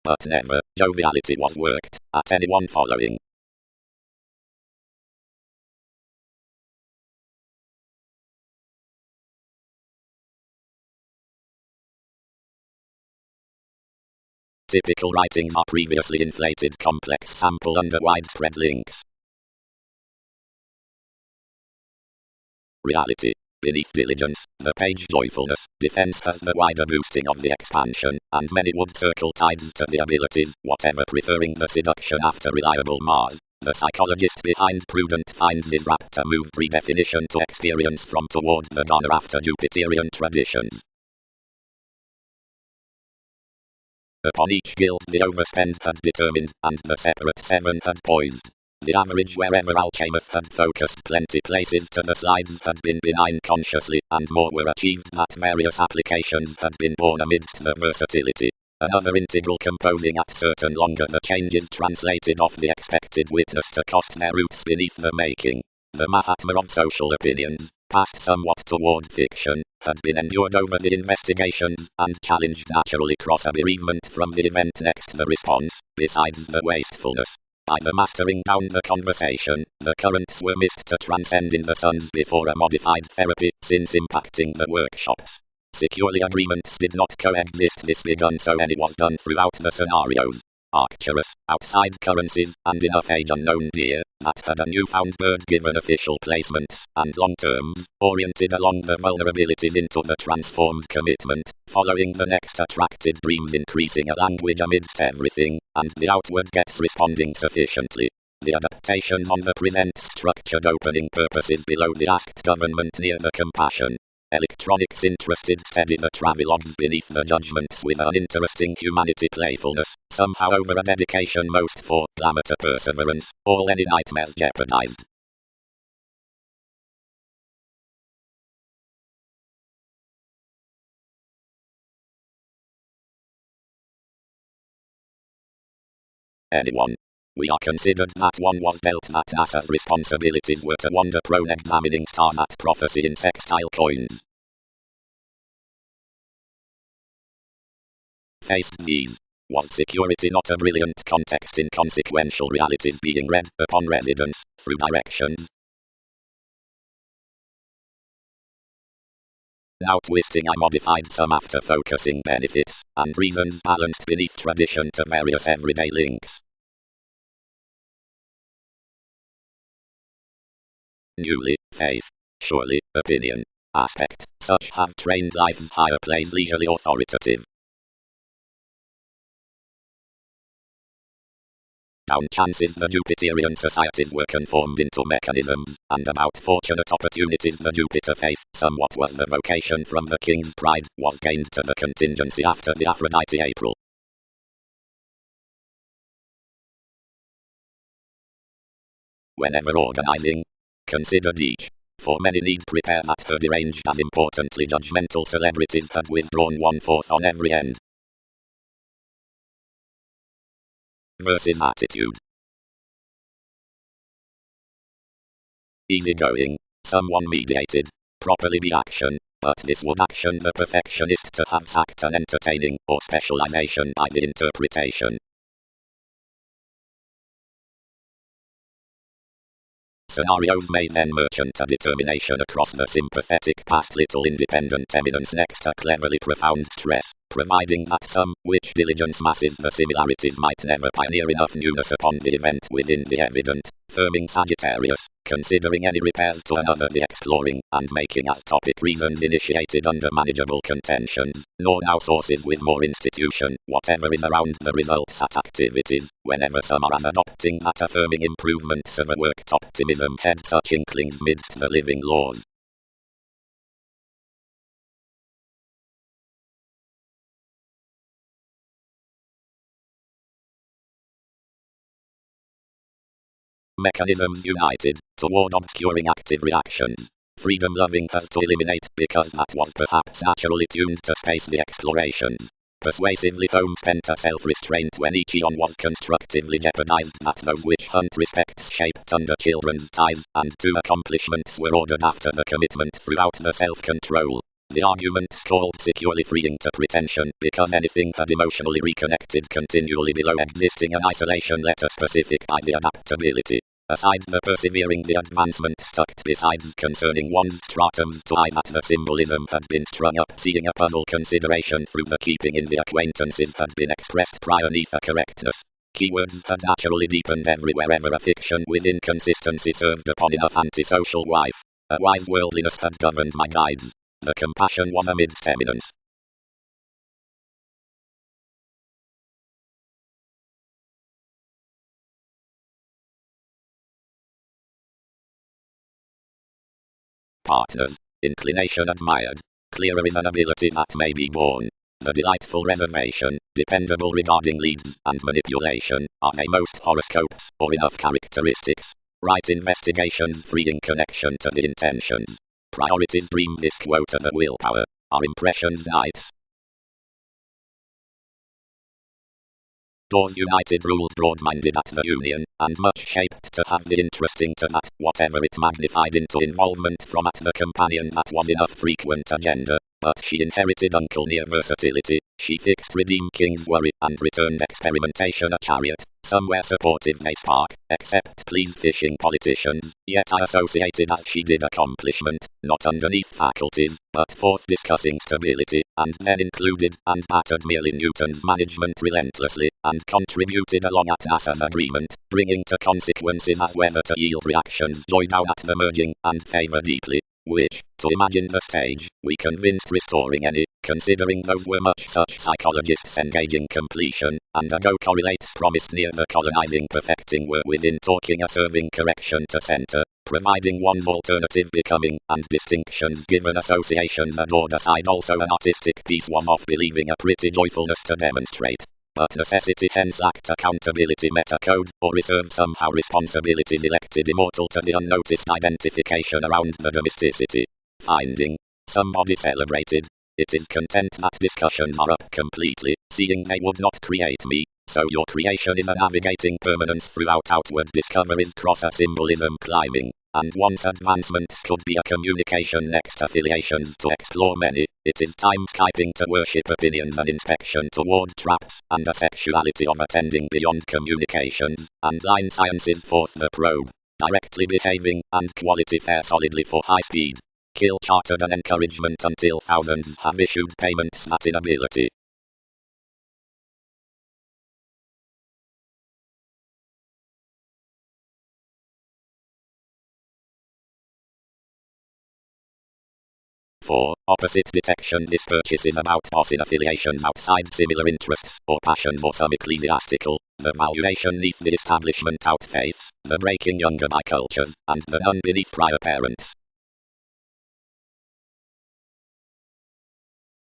but never joviality was worked at anyone following. Typical writings are previously inflated complex sample under widespread links. Reality. Beneath diligence, the page joyfulness, defense has the wider boosting of the expansion, and many would circle tides to the abilities, whatever preferring the seduction after reliable Mars. The psychologist behind prudent finds is apt to move redefinition to experience from toward the gunner after Jupiterian traditions. Upon each guild the overspend had determined, and the separate seven had poised. The average wherever Alchemist had focused plenty places to the sides had been benign consciously, and more were achieved that various applications had been born amidst the versatility. Another integral composing at certain longer the changes translated off the expected witness to cost their roots beneath the making. The Mahatma of social opinions, passed somewhat toward fiction, had been endured over the investigations, and challenged naturally cross a bereavement from the event next the response, besides the wastefulness. By the mastering down the conversation, the currents were missed to transcend in the suns before a modified therapy, since impacting the workshops. Securely agreements did not coexist. This begun so any was done throughout the scenarios. Arcturus, outside currencies, and enough age unknown dear, that had a newfound bird given official placements, and long terms, oriented along the vulnerabilities into the transformed commitment, following the next attracted dreams increasing a language amidst everything, and the outward gets responding sufficiently. The adaptations on the present structured opening purposes below the asked government near the compassion. Electronics interested steady the travelogues beneath the judgments with an interesting humanity playfulness, somehow over a dedication most for glamour to perseverance, all any nightmares jeopardized. Anyone. We are considered that one was dealt that NASA's responsibilities were to wander prone examining stars at prophecy in sextile coins. Faced these. Was security not a brilliant context in consequential realities being read upon residence, through directions? Now twisting I modified some after focusing benefits, and reasons balanced beneath tradition to various everyday links. Newly, faith, surely, opinion, aspect, such have trained life's higher plays leisurely authoritative. Down chances the Jupiterian societies were conformed into mechanisms, and about fortunate opportunities the Jupiter faith, somewhat was the vocation from the king's pride, was gained to the contingency after the Aphrodite April. Whenever organizing, considered each. For many need prepare that her deranged as importantly judgmental celebrities had withdrawn 1/4 on every end. Versus attitude. Easygoing, someone mediated, properly be action, but this would action the perfectionist to have sacked an entertaining, or specialization by the interpretation. Scenarios may then merchant a determination across the sympathetic past little independent eminence next a cleverly profound stress, providing that some, which diligence masses the similarities might never pioneer enough newness upon the event within the evident, firming Sagittarius, considering any repairs to another the exploring, and making as topic reasons initiated under manageable contentions, nor now sources with more institution, whatever is around the results at activities, whenever some are as adopting that affirming improvements of a worked optimism head such inklings midst the living laws. Mechanisms united, toward obscuring active reactions. Freedom-loving has to eliminate, because that was perhaps naturally tuned to space the explorations. Persuasively home spent a self-restraint when each eon was constructively jeopardized that those which hunt respects shaped under children's ties, and two accomplishments were ordered after the commitment throughout the self-control. The argument's called securely freeing to pretension because anything had emotionally reconnected continually below existing an isolation letter specific by the adaptability. Aside the persevering the advancement stuck besides concerning one's stratums to eye that the symbolism had been strung up seeing a puzzle consideration through the keeping in the acquaintances had been expressed prior neath a correctness. Keywords had naturally deepened everywhere ever a fiction with inconsistency served upon enough antisocial wife. A wise worldliness had governed my guides. The compassion was amidst eminence. Partners. Inclination admired. Clearer is an ability that may be born. The delightful reservation, dependable regarding leads and manipulation, are they most horoscopes or enough characteristics? Right investigations freeing connection to the intentions. Priorities dream this quota the willpower. Are impressions nights? Doors united ruled broad-minded at the union, and much shaped to have the interesting to that, whatever it magnified into involvement from at the companion that was enough frequent agenda. But she inherited uncle near versatility, she fixed redeem king's worry and returned experimentation a chariot, somewhere supportive may spark, except please fishing politicians, yet I associated as she did accomplishment, not underneath faculties, but forth discussing stability, and then included and battered merely Newton's management relentlessly, and contributed along at NASA's agreement, bringing to consequences as whether to yield reactions joy down at the merging, and favor deeply. Which, to imagine the stage, we convinced restoring any, considering those were much such psychologists engaging completion, and a go correlates promised near the colonizing perfecting were within talking a serving correction to center, providing one's alternative becoming, and distinctions given associations adored aside also an artistic piece was off believing a pretty joyfulness to demonstrate. But necessity hence lacked accountability metacode, or reserved somehow responsibilities elected immortal to the unnoticed identification around the domesticity. Finding. Somebody celebrated. It is content that discussions are up completely, seeing they would not create me, so your creation is a navigating permanence throughout outward discoveries cross a symbolism climbing. And once advancements could be a communication next affiliations to explore many, it is time Skyping to worship opinions and inspection toward traps, and a sexuality of attending beyond communications, and line sciences forth the probe, directly behaving, and quality fare solidly for high speed. Kill chartered an encouragement until thousands have issued payments that inability. For opposite detection, this purchase is about bossing affiliations outside similar interests, or passions or some ecclesiastical, the valuation neath the establishment out faiths, the breaking younger by cultures, and the none beneath prior parents.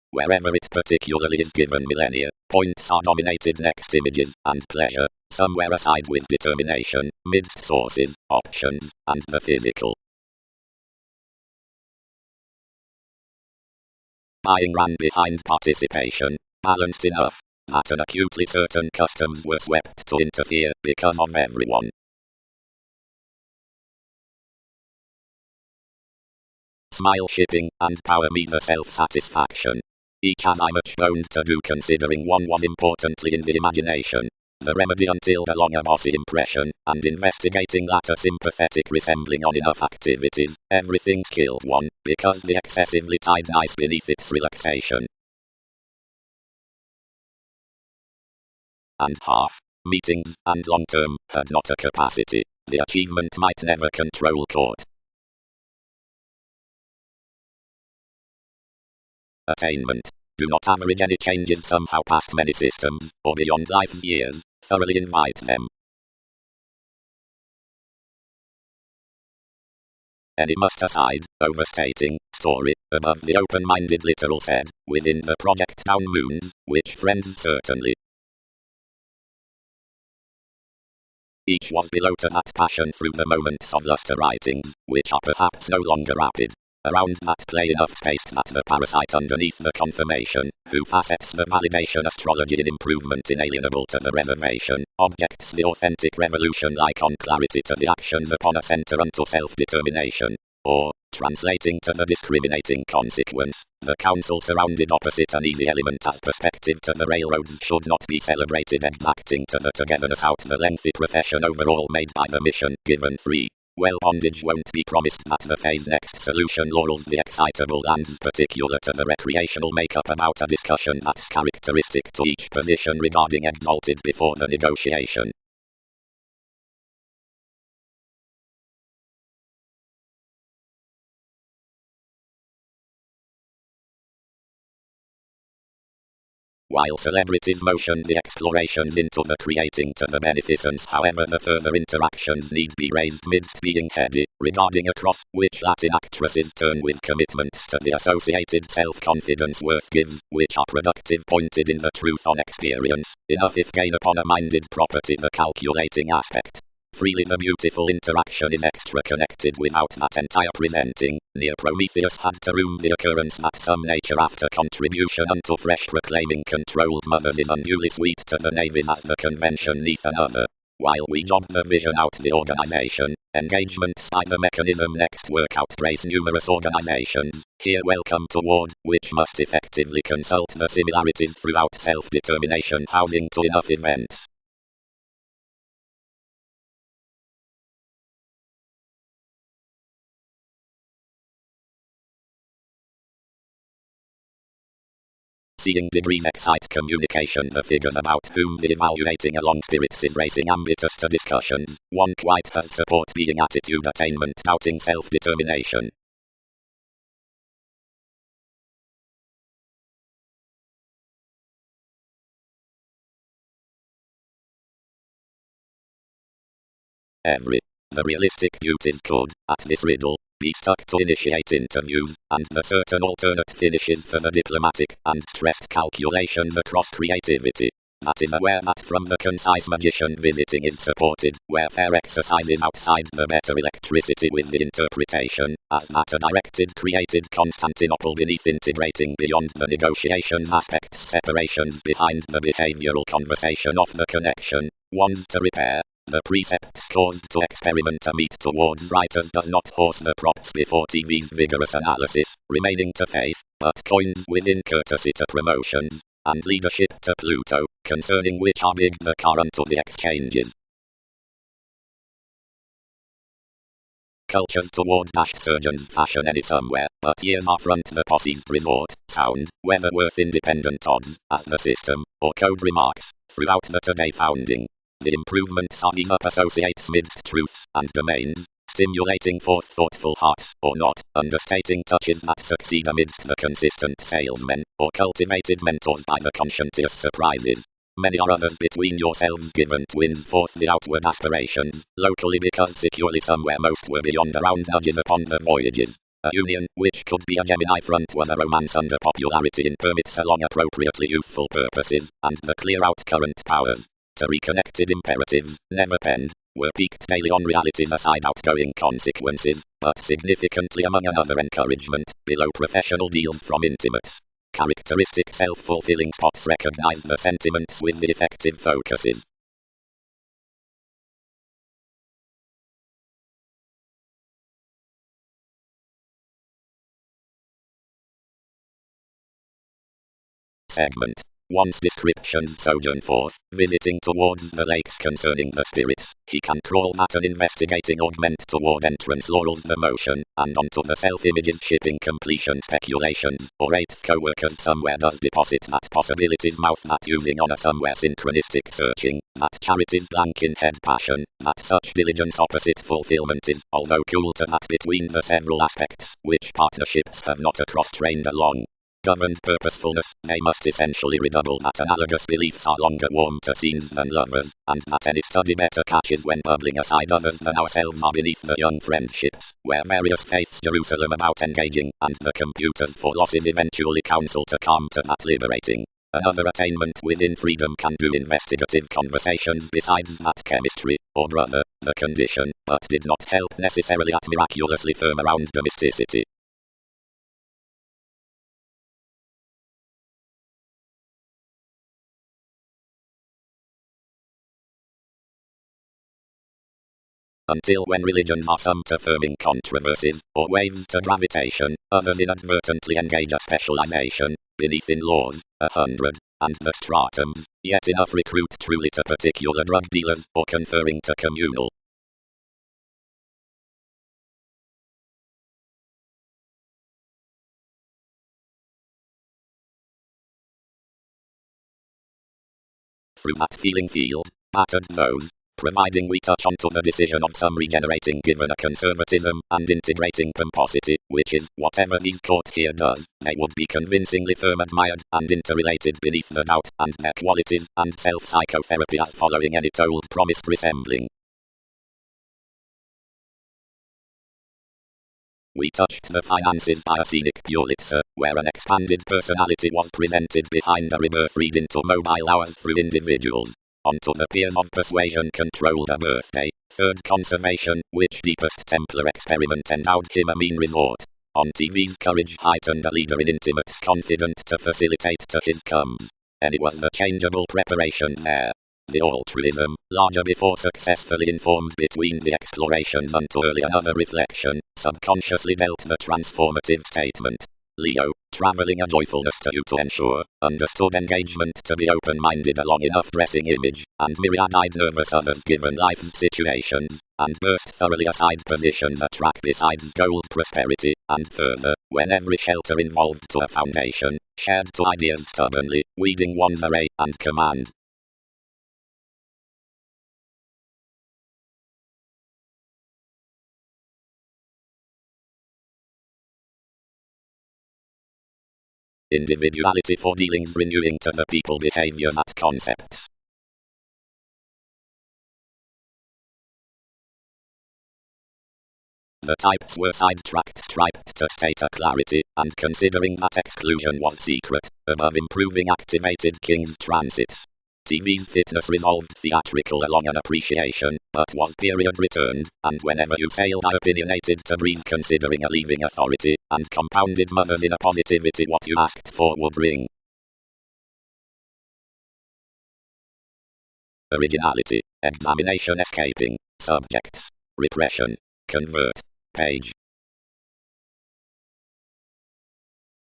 Wherever it particularly is given millennia, points are dominated next images, and pleasure, somewhere aside with determination, midst sources, options, and the physical. Buying ran behind participation, balanced enough, that an acutely certain customs were swept to interfere because of everyone. Smile shipping, and power me the self-satisfaction. Each as I much owned to do considering one was importantly in the imagination. The remedy until the longer bossy impression, and investigating latter sympathetic resembling on enough activities, everything's killed one, because the excessively tied nice beneath its relaxation. And half, meetings, and long-term, had not a capacity, the achievement might never control court. Attainment. Do not average any changes somehow past many systems, or beyond life's years, thoroughly invite them. Any must aside, overstating, story, above the open-minded literal said, within the project down moons, which friends certainly. Each was below to that passion through the moments of luster writings, which are perhaps no longer rapid. Around that play enough space that the parasite underneath the confirmation, who facets the validation astrology in improvement inalienable to the reservation, objects the authentic revolution like on clarity to the actions upon a center unto self-determination. Or, translating to the discriminating consequence, the council surrounded opposite an easy element as perspective to the railroads should not be celebrated exacting to the togetherness out the lengthy profession overall made by the mission given 3. Well, bondage won't be promised that the phase next solution laurels the excitable and particular to the recreational makeup about a discussion that's characteristic to each position regarding exalted before the negotiation. While celebrities motion the explorations into the creating to the beneficence, however, the further interactions need be raised midst being heady, regarding across which Latin actresses turn with commitments to the associated self-confidence worth gives, which are productive pointed in the truth on experience, enough if gain upon a minded property the calculating aspect. Freely the beautiful interaction is extra connected without that entire presenting. Near Prometheus had to room the occurrence that some nature after contribution unto fresh proclaiming controlled mothers is unduly sweet to the navies as the convention neath another. While we job the vision out the organization, engagements by the mechanism next work out trace numerous organizations, here welcome toward, which must effectively consult the similarities throughout self-determination housing to enough events. Seeing degrees excite communication. The figures about whom the evaluating along spirits is racing ambitus to discussions. One quite has support being attitude attainment doubting self-determination. The realistic duties could, at this riddle, be stuck to initiate interviews, and the certain alternate finishes for the diplomatic and stressed calculations across creativity. That is aware that from the concise magician visiting is supported, where fair exercises outside the better electricity with the interpretation, as that a directed created Constantinople beneath integrating beyond the negotiations aspects separations behind the behavioral conversation of the connection, ones to repair. The precepts caused to experiment a meet towards writers does not horse the props before TV's vigorous analysis, remaining to faith, but coins within courtesy to promotions, and leadership to Pluto, concerning which are big the current of the exchanges. Cultures toward surgeons fashion any somewhere, but years are front the posse's resort, sound, whether worth independent odds, as the system, or code remarks, throughout the today founding. The improvements are these up associates midst truths and domains, stimulating forth thoughtful hearts, or not, understating touches that succeed amidst the consistent salesmen, or cultivated mentors by the conscientious surprises. Many are others between yourselves given twins forth the outward aspirations, locally because securely somewhere most were beyond around nudges upon the voyages. A union, which could be a Gemini front was a romance under popularity in permits along appropriately youthful purposes, and the clear out current powers. To reconnected imperatives, never penned, were peaked daily on realities aside outgoing consequences, but significantly among another encouragement, below professional deals from intimates. Characteristic self-fulfilling spots recognize the sentiments with the effective focuses. Segment. Once descriptions sojourn forth, visiting towards the lakes concerning the spirits, he can crawl at an investigating augment toward entrance laurels the motion, and onto the self-images shipping completion speculations, or eighth co-workers somewhere does deposit that possibilities mouth that using on a somewhere synchronistic searching, that charity's blank in head passion, that such diligence opposite fulfillment is, although cool to that between the several aspects, which partnerships have not across trained along. Governed purposefulness, they must essentially redouble that analogous beliefs are longer warm to scenes than lovers, and that any study better catches when bubbling aside others than ourselves are beneath the young friendships, where various faiths Jerusalem about engaging, and the computers for losses eventually counsel to come to that liberating. Another attainment within freedom can do investigative conversations besides that chemistry, or brother, the condition, but did not help necessarily at miraculously firm around domesticity. until when religions are summed affirming controversies, or waves to gravitation, others inadvertently engage a specialization, beneath in laws, 100, and the stratums, yet enough recruit truly to particular drug dealers, or conferring to communal. Through that feeling field, battered those, providing we touch onto the decision of some regenerating given a conservatism and integrating pomposity, which is, whatever these court here does, they would be convincingly firm admired and interrelated beneath the doubt, and their qualities and self-psychotherapy as following any told promised resembling. We touched the finances by a scenic Pulitzer, where an expanded personality was presented behind a rebirth read into mobile hours through individuals. Onto the piers of persuasion controlled a birthday, third conservation, which deepest Templar experiment endowed him a mean resort. On TV's courage heightened a leader in intimates confident to facilitate to his comes. And it was the changeable preparation there. The altruism, larger before successfully informed between the explorations unto early another reflection, subconsciously dealt the transformative statement. Leo, traveling a joyfulness to you to ensure, understood engagement to be open-minded a long enough dressing image, and myriad-eyed nervous others given life's situations, and burst thoroughly aside positions a track besides gold prosperity, and further, when every shelter involved to a foundation, shared to ideas stubbornly, weeding one's array and command. Individuality for dealings renewing to the people behaviors at concepts. The types were sidetracked striped to state a clarity, and considering that exclusion was secret, above improving activated King's transits. TV's fitness resolved theatrical along an appreciation, but was period returned, and whenever you sailed I opinionated to breathe considering a leaving authority, and compounded mothers in a positivity what you asked for would ring. Originality, examination escaping, subjects, repression, convert, page.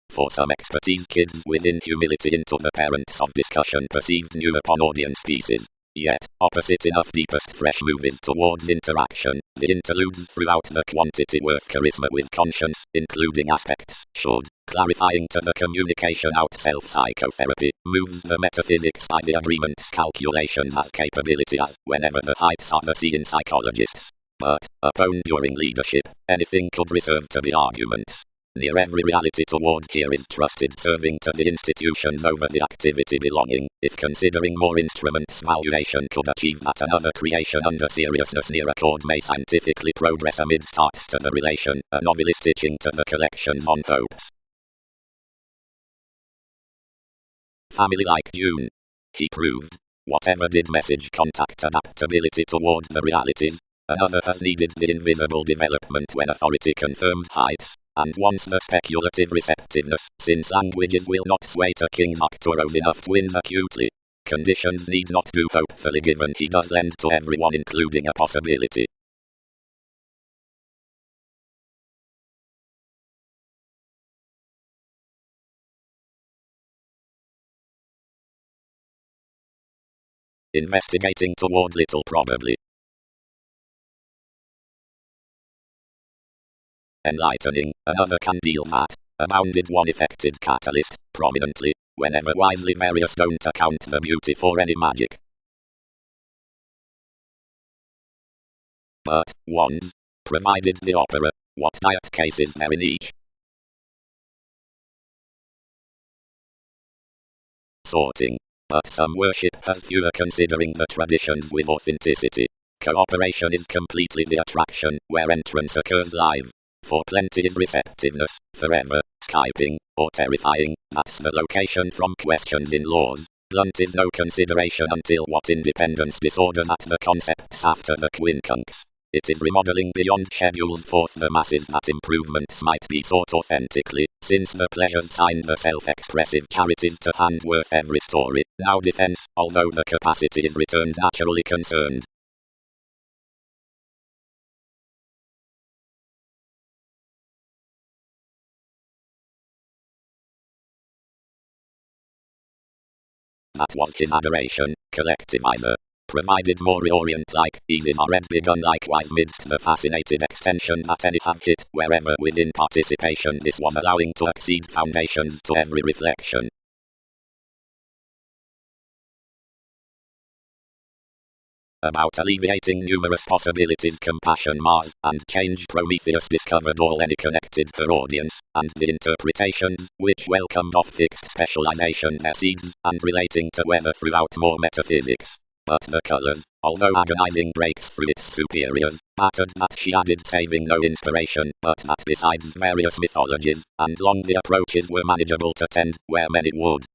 For some expertise kids within humility into the parents of discussion perceived new upon audience pieces. Yet, opposite enough deepest fresh movies towards interaction, the interludes throughout the quantity worth charisma with conscience, including aspects, should, clarifying to the communication out self-psychotherapy, moves the metaphysics by the agreement's calculations as capability as, whenever the heights are the sea in psychologists. But, upon during leadership, anything could reserve to be arguments. Near every reality toward here is trusted serving to the institutions over the activity belonging, if considering more instruments valuation could achieve that another creation under seriousness near accord may scientifically progress amid starts to the relation, a novelist itching to the collections on hopes. Family like June. He proved, whatever did message contact adaptability toward the realities, another has needed the invisible development when authority confirmed heights. And once the speculative receptiveness, since languages will not sway to King Arcturus enough twins acutely. Conditions need not do hopefully given he does lend to everyone including a possibility. Investigating toward little probably. Enlightening, another can deal that, abounded one effected catalyst, prominently, whenever wisely various don't account the beauty for any magic. But, ones, provided the opera, what diet cases there in each. Sorting, but some worship has fewer considering the traditions with authenticity. Cooperation is completely the attraction, where entrance occurs live. For plenty is receptiveness, forever, Skyping, or terrifying, that's the location from questions in laws. Blunt is no consideration until what independence disorders at the concepts after the quincunx. It is remodeling beyond schedules forth the masses that improvements might be sought authentically, since the pleasures sign the self-expressive charities to hand worth every story, now defense, although the capacity is returned naturally concerned. That was his adoration, collectivizer. Provided more reorient-like eases are read begun likewise midst the fascinated extension that any have hit wherever within participation this was allowing to exceed foundations to every reflection. About alleviating numerous possibilities compassion Mars and change Prometheus discovered all any connected her audience, and the interpretations, which welcomed off fixed specialization their seeds, and relating to weather throughout more metaphysics. But the colors, although agonizing breaks through its superiors, mattered that she added saving no inspiration, but that besides various mythologies, and long the approaches were manageable to tend, where many would.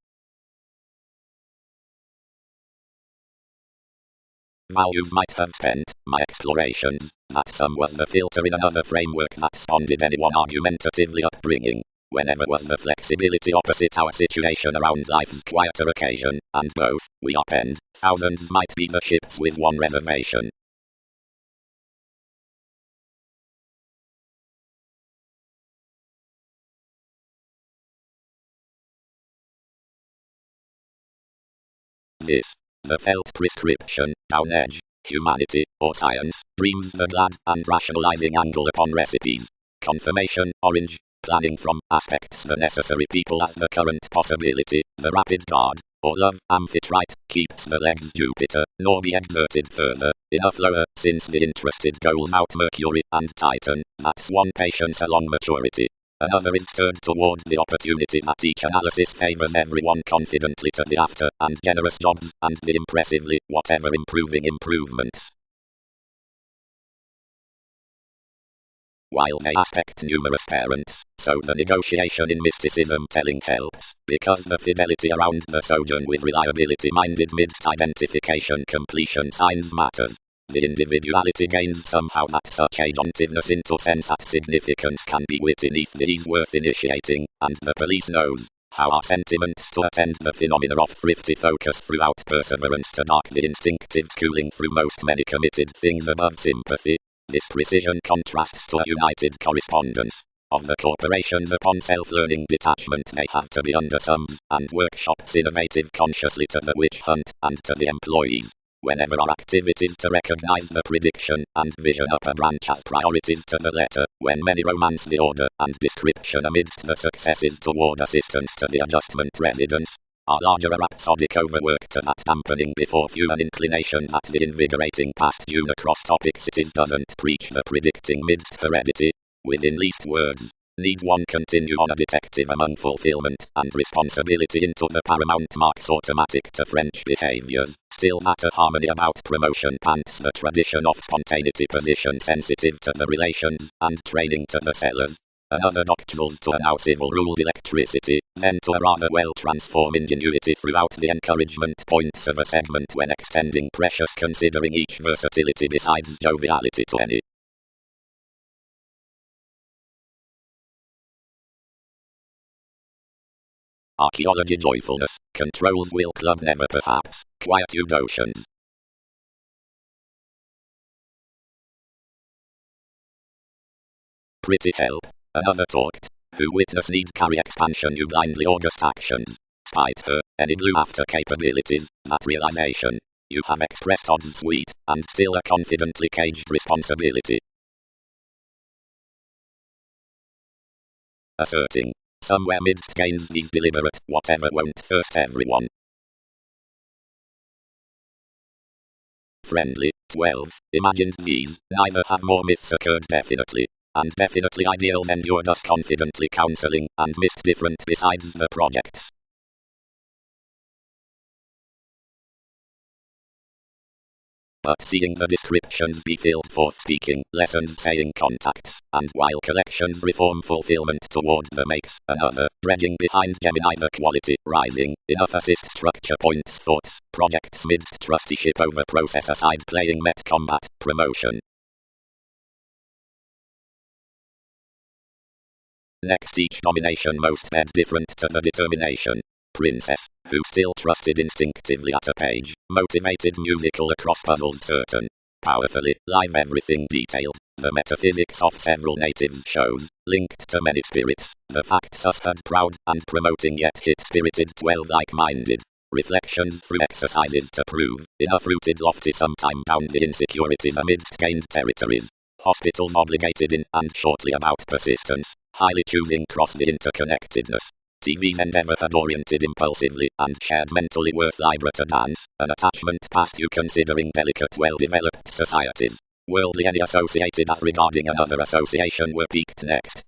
Values might have spent, my explorations, that some was the filter in another framework that sponded any one argumentatively upbringing. Whenever was the flexibility opposite our situation around life's quieter occasion, and both, we append, thousands might be the ships with one reservation. This, the felt prescription, down edge, humanity, or science, dreams the glad and rationalizing angle upon recipes. Confirmation, orange, planning from aspects the necessary people as the current possibility, the rapid guard, or love, amphitrite, keeps the legs Jupiter, nor be exerted further, enough lower, since the interested goals out Mercury and Titan, that's one patience along maturity. Another is stirred toward the opportunity that each analysis favors everyone confidently to the after and generous jobs and the impressively whatever improving improvements. While they aspect numerous parents, so the negotiation in mysticism telling helps, because the fidelity around the sojourn with reliability minded midst identification completion signs matters. The individuality gains somehow that such agentivness into sensate significance can be within these worth initiating, and the police knows how our sentiments to attend the phenomena of thrifty focus throughout perseverance to dark the instinctive schooling through most many committed things above sympathy. This precision contrasts to a united correspondence of the corporations upon self-learning detachment they have to be under sums and workshops innovative consciously to the witch hunt and to the employees. Whenever our activities to recognize the prediction and vision up a branch as priorities to the letter, when many romance the order and description amidst the successes toward assistance to the adjustment residence, are larger a rhapsodic overwork to that dampening before few an inclination that the invigorating past dune across topics it is doesn't preach the predicting midst heredity, within least words. Need one continue on a detective among fulfillment and responsibility into the paramount marks automatic to French behaviors, still matter harmony about promotion pants the tradition of spontaneity position sensitive to the relations and training to the sellers. Another doctrines to a now civil ruled electricity, then to a rather well transformed ingenuity throughout the encouragement points of a segment when extending precious considering each versatility besides joviality to any. Archaeology joyfulness, controls will club never perhaps, quietude oceans. Pretty help, another talked, who witness need carry expansion you blindly august actions. Spite her, any blue after capabilities, that realization, you have expressed odds sweet, and still a confidently caged responsibility. Asserting. Somewhere midst gains these deliberate, whatever won't thirst everyone. Friendly, 12, imagined these, neither have more myths occurred definitely, and definitely ideals endured us confidently counseling, and missed different besides the projects. But seeing the descriptions be filled forth speaking, lessons saying contacts, and while collections reform fulfillment toward the makes, another, dredging behind Gemini the quality, rising, enough assist structure points thoughts, projects midst trusteeship over process aside playing met combat, promotion. Next each nomination most bed different to the determination. Princess, who still trusted instinctively at a page, motivated musical across puzzles certain. Powerfully, live everything detailed, the metaphysics of several natives shows, linked to many spirits, the facts us had proud and promoting yet hit-spirited 12 like-minded. Reflections through exercises to prove, enough rooted lofty sometime down the insecurities amidst gained territories. Hospitals obligated in and shortly about persistence, highly choosing cross the interconnectedness. TV's endeavor had oriented impulsively and shared mentally worth Libra to dance, an attachment past you considering delicate well-developed societies. Worldly any associated as regarding another association were peaked next.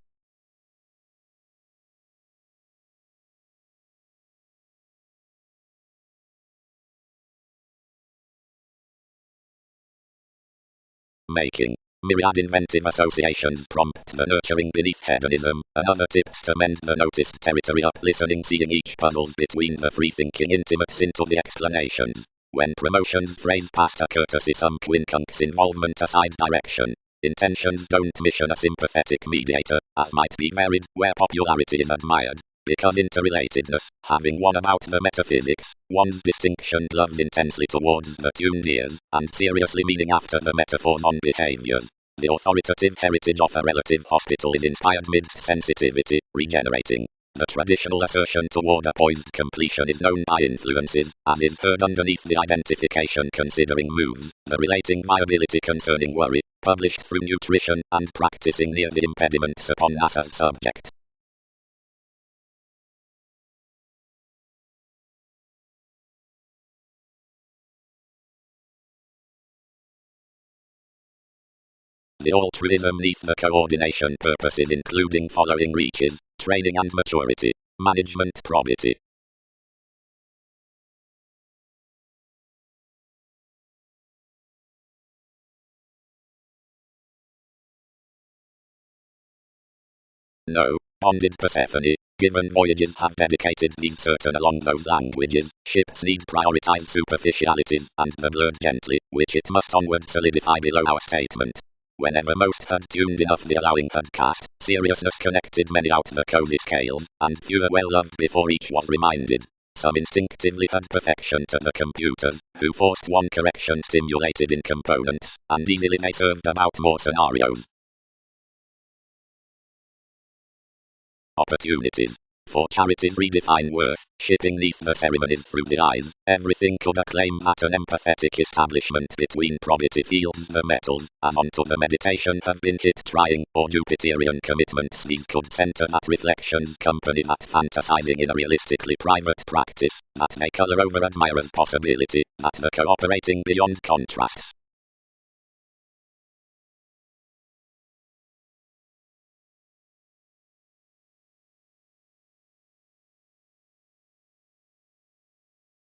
Making myriad inventive associations prompt the nurturing beneath hedonism, and other tips to mend the noticed territory up listening seeing each puzzles between the free-thinking intimates into the explanations. When promotions phrase past a courtesy some quincunx involvement aside direction. Intentions don't mission a sympathetic mediator, as might be varied where popularity is admired. Because interrelatedness, having won about the metaphysics, one's distinction gloves intensely towards the tuned ears, and seriously meaning after the metaphors on behaviors. The authoritative heritage of a relative hospital is inspired midst sensitivity, regenerating. The traditional assertion toward a poised completion is known by influences, as is heard underneath the identification considering moves, the relating viability concerning worry, published through nutrition, and practicing near the impediments upon NASA's subject. The altruism neath the coordination purposes including following reaches, training and maturity, management probity. No, bonded Persephone, given voyages have dedicated these certain along those languages, ships need prioritize superficialities and the blurred gently, which it must onward solidify below our statement. Whenever most had tuned enough the allowing had cast, seriousness connected many out the cozy scales, and fewer well loved before each was reminded. Some instinctively had perfection to the computers, who forced one correction stimulated in components, and easily they served about more scenarios. Opportunities. For charities redefine worth, shipping neath the ceremonies through the eyes, everything could acclaim that an empathetic establishment between probity feels the metals, and onto the meditation have been hit trying, or Jupiterian commitments these could center that reflections company that fantasizing in a realistically private practice, that they color over admirers possibility, that the cooperating beyond contrasts.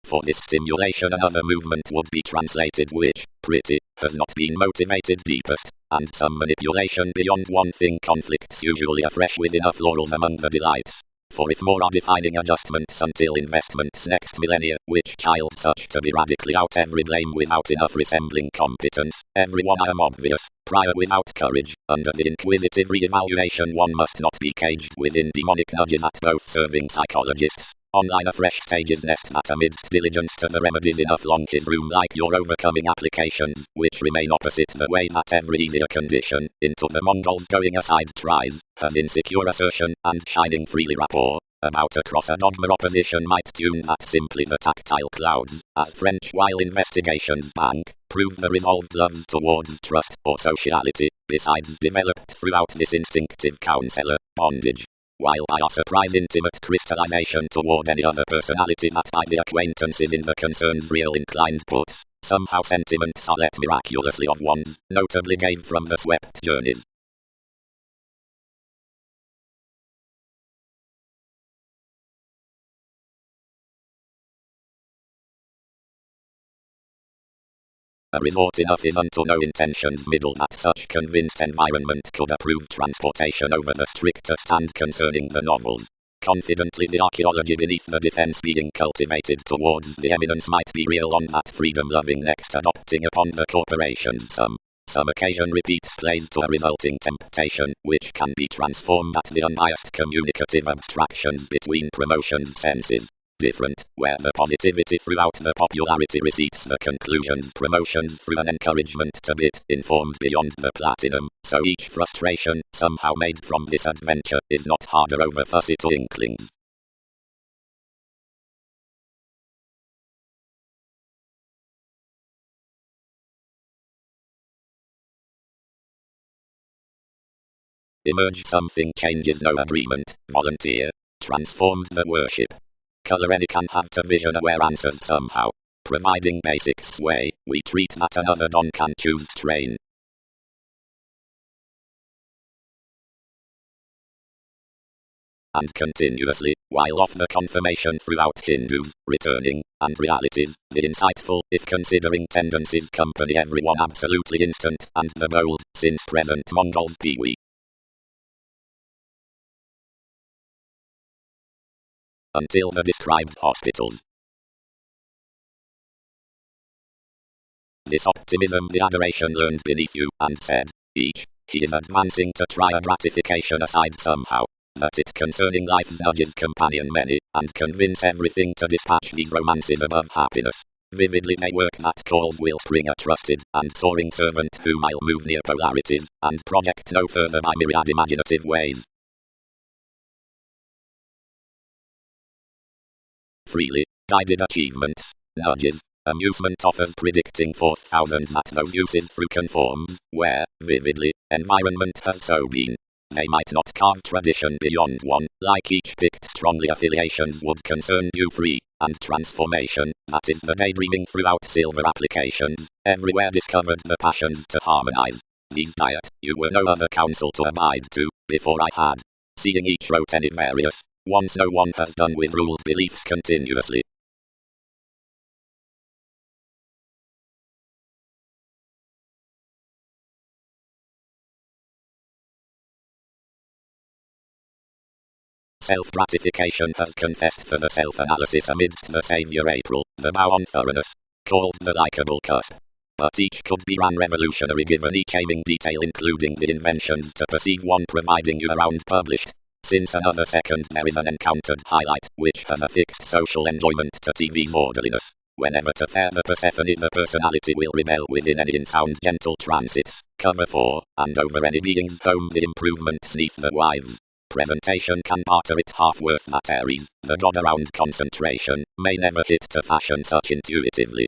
For this stimulation another movement would be translated which, pretty, has not been motivated deepest, and some manipulation beyond one thing conflicts usually afresh with enough laurels among the delights. For if more are defining adjustments until investments next millennia, which child such to be radically out every blame without enough resembling competence, everyone I am obvious, prior without courage, under the inquisitive re-evaluation one must not be caged within demonic nudges at both serving psychologists. Online a fresh stages nest that amidst diligence to the remedies enough long his room like your overcoming applications, which remain opposite the way that every easier condition, into the Mongols going aside tries, has insecure assertion, and shining freely rapport, about across a dogma opposition might tune that simply the tactile clouds, as French while investigations bank, prove the resolved loves towards trust, or sociality, besides developed throughout this instinctive counselor, bondage. While by a surprise intimate crystallization toward any other personality that by the acquaintances in the concern's real inclined puts, somehow sentiments are let miraculously of ones, notably gave from the swept journeys. A resort enough is unto no intentions middle that such convinced environment could approve transportation over the stricter stand concerning the novels. Confidently the archaeology beneath the defense being cultivated towards the eminence might be real on that freedom-loving next adopting upon the corporations some occasion repeats plays to a resulting temptation, which can be transformed at the unbiased communicative abstractions between promotions senses. Different, where the positivity throughout the popularity receipts the conclusions promotions through an encouragement to bit informed beyond the platinum, so each frustration, somehow made from this adventure, is not harder over fussy to inklings. emerge something changes no agreement, volunteer, transformed the worship. Color any can have to vision aware answers somehow. Providing basic sway, we treat that another don can choose train. And continuously, while of the confirmation throughout Hindus, returning, and realities, the insightful, if considering tendencies company everyone absolutely instant, and the bold, since present Mongols peewee. Until the described hospitals. This optimism the adoration learned beneath you, and said, each, he is advancing to try a gratification aside somehow. That it concerning life's nudges companion many, and convince everything to dispatch these romances above happiness. Vividly may work that calls will spring a trusted, and soaring servant whom I'll move near polarities, and project no further by myriad imaginative ways. Freely, guided achievements, nudges, amusement offers predicting 4,000 that those uses through conforms, where, vividly, environment has so been. They might not carve tradition beyond one, like each picked strongly affiliations would concern due free, and transformation, that is the daydreaming throughout silver applications, everywhere discovered the passions to harmonize. These diet, you were no other counsel to abide to, before I had. Seeing each wrote any various, once no one has done with ruled beliefs continuously. Self-gratification has confessed for the self-analysis amidst the savior April, the bow on thoroughness, called the likeable cusp. But each could be ran revolutionary given each aiming detail including the inventions to perceive one providing you around published. Since another second there is an encountered highlight, which has a fixed social enjoyment to TV's orderliness. Whenever to fair the Persephone the personality will rebel within any in-sound gentle transits, cover for, and over any being's home the improvements neath the wives. Presentation can barter it half worth that Aries, the god around concentration, may never hit to fashion such intuitively.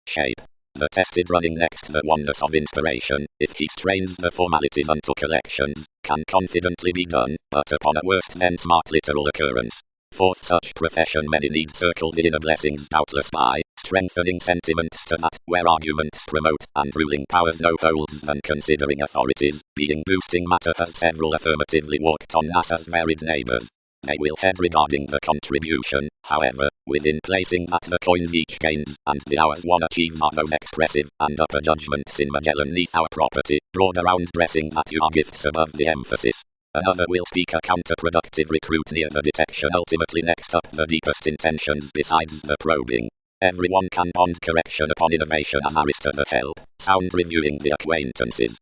Shape. The tested running next the oneness of inspiration, if he strains the formalities unto collections, can confidently be done, but upon a worst then smart literal occurrence. Forth such profession many need circle the inner blessings doubtless by, strengthening sentiments to that, where arguments promote, and ruling powers no holds than considering authorities, being boosting matter has several affirmatively walked on NASA's varied neighbors. They will head regarding the contribution, however, within placing that the coins each gains, and the hours one achieves are those expressive, and upper judgments in Magellan neath our property, broad around dressing that you are gifts above the emphasis. Another will speak a counterproductive recruit near the detection ultimately next up the deepest intentions besides the probing. Everyone can bond correction upon innovation as Arista the help, sound reviewing the acquaintances.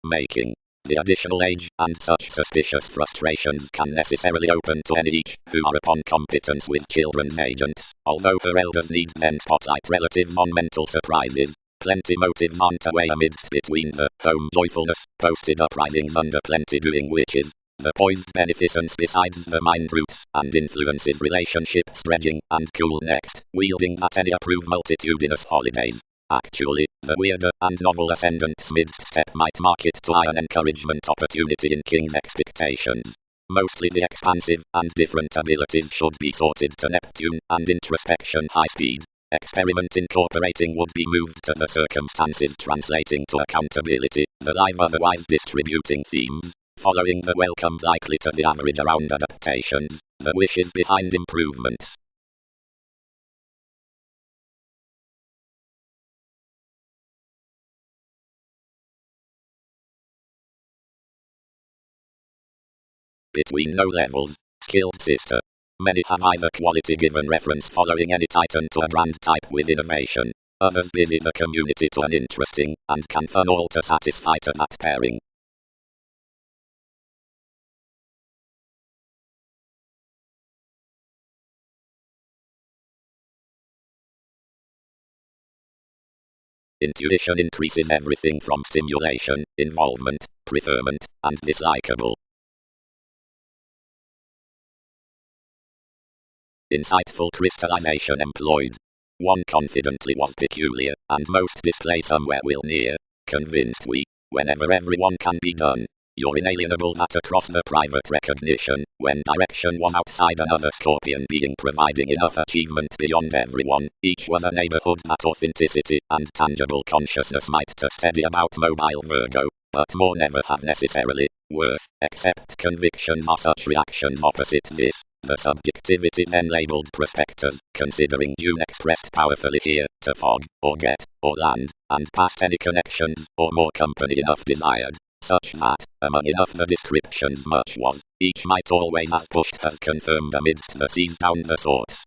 Making. The additional age, and such suspicious frustrations can necessarily open to any each, who are upon competence with children's agents, although her elders need then spotlight relatives on mental surprises. Plenty motives aren't away amidst between the home joyfulness, posted uprisings under plenty doing witches. The poised beneficence besides the mind roots, and influences relationship stretching, and cool next, wielding at any approved multitudinous holidays. Actually, the weirder and novel ascendant's mid-step might mark it to an encouragement opportunity in King's expectations. Mostly the expansive and different abilities should be sorted to Neptune, and introspection high speed. Experiment incorporating would be moved to the circumstances translating to accountability, the live otherwise distributing themes, following the welcomed likely to the average around adaptations, the wishes behind improvements. Between no levels, skilled sister. Many have either quality given reference following any titan to a brand type with innovation. Others busy the community to an interesting, and can fun all to satisfy to that pairing. Intuition increases everything from stimulation, involvement, preferment, and dislikable. insightful crystallization employed. One confidently was peculiar, and most display somewhere will near. Convinced we, whenever everyone can be done. You're inalienable that across the private recognition, when direction was outside another scorpion being providing enough achievement beyond everyone, each was a neighborhood that authenticity and tangible consciousness might to steady about mobile Virgo, but more never have necessarily worth, except convictions are such reactions opposite this. The subjectivity then labeled prospectors, considering June expressed powerfully here, to fog, or get, or land, and past any connections, or more company enough desired. Such that, among enough the descriptions much was, each might always as pushed as confirmed amidst the seas down the sorts.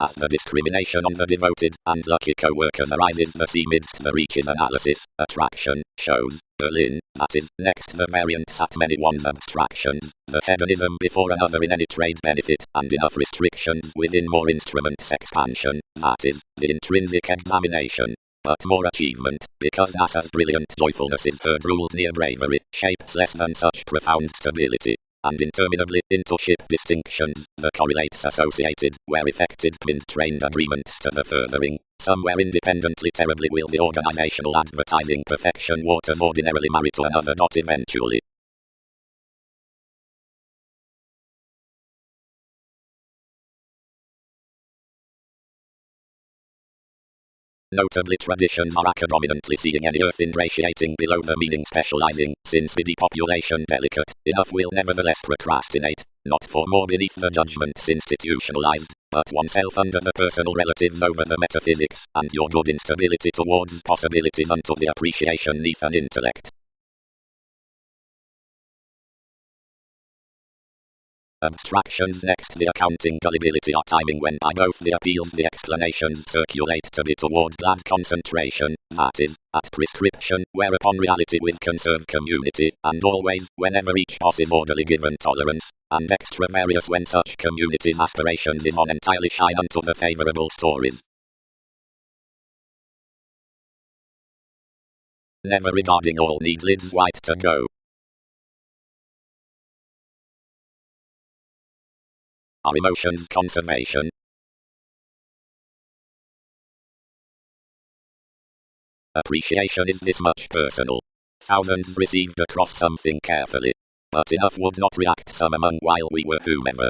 As the discrimination on the devoted and lucky co-workers arises the sea midst the reaches analysis, attraction, shows, Berlin, that is, next the variance at many one's abstractions, the hedonism before another in any trade benefit, and enough restrictions within more instruments expansion, that is, the intrinsic examination. But more achievement, because as brilliant joyfulness is heard ruled near bravery, shapes less than such profound stability. And interminably into ship distinctions, the correlates associated, where effected pinned trained agreements to the furthering, somewhere independently terribly will the organizational advertising perfection waters ordinarily marry to another dot eventually. Notably traditions are academically seeing any earth ingratiating below the meaning specializing, since the depopulation delicate, enough will nevertheless procrastinate, not for more beneath the judgments institutionalized, but oneself under the personal relatives over the metaphysics, and your good instability towards possibilities unto the appreciation neath an intellect. Abstractions next the accounting gullibility are timing when by both the appeals the explanations circulate to be toward glad concentration, that is, at prescription, whereupon reality with conserved community, and always, whenever each boss is orderly given tolerance, and extra various when such community's aspirations is on entirely shine unto the favorable stories. Never regarding all need lids white to go. Our emotions conservation. Appreciation is this much personal. Thousands received across something carefully. But enough would not react some among while we were whomever.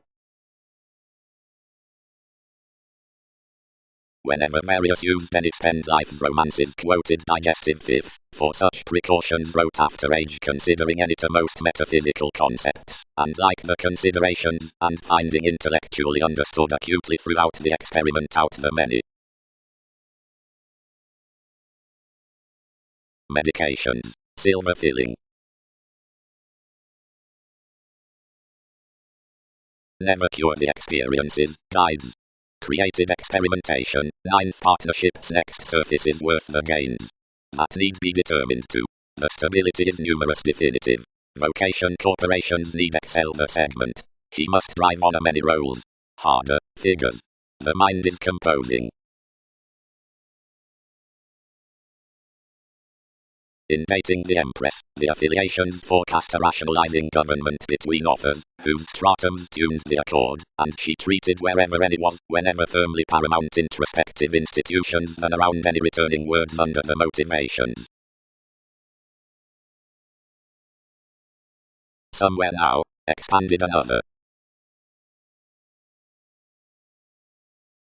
Whenever various used any spend life's romances quoted digestive fifth, for such precautions wrote after age considering any to most metaphysical concepts, and like the considerations, and finding intellectually understood acutely throughout the experiment out the many. Medications, silver filling. Never cure the experiences, guides. Creative experimentation, ninth partnerships next surface is worth the gains. That need be determined to. The stability is numerous definitive. Vocation corporations need excel the segment. He must drive on a many roles. Harder, figures. The mind is composing. In dating the Empress, the affiliations forecast a rationalizing government between offers, whose stratums tuned the accord, and she treated wherever any was, whenever firmly paramount introspective institutions than around any returning words under the motivations. Somewhere now, expanded another.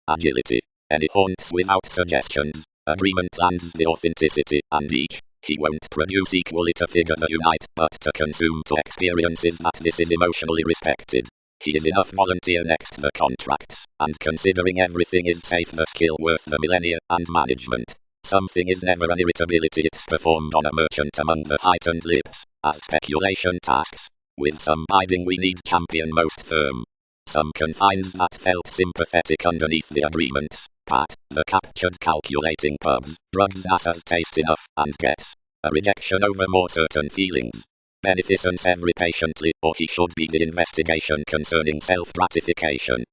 Agility. Any haunts without suggestions, agreement lands the authenticity, and each, he won't produce equally to figure the unite, but to consume to experiences that this is emotionally respected. He is enough volunteer next the contracts, and considering everything is safe the skill worth the millennia, and management. Something is never an irritability it's performed on a merchant among the heightened lips, as speculation tasks. With some biding we need champion most firm. Some confines that felt sympathetic underneath the agreements, Pat, the captured calculating pubs, drugs as taste enough, and gets a rejection over more certain feelings. Beneficence every patiently, or he should be the investigation concerning self-gratification.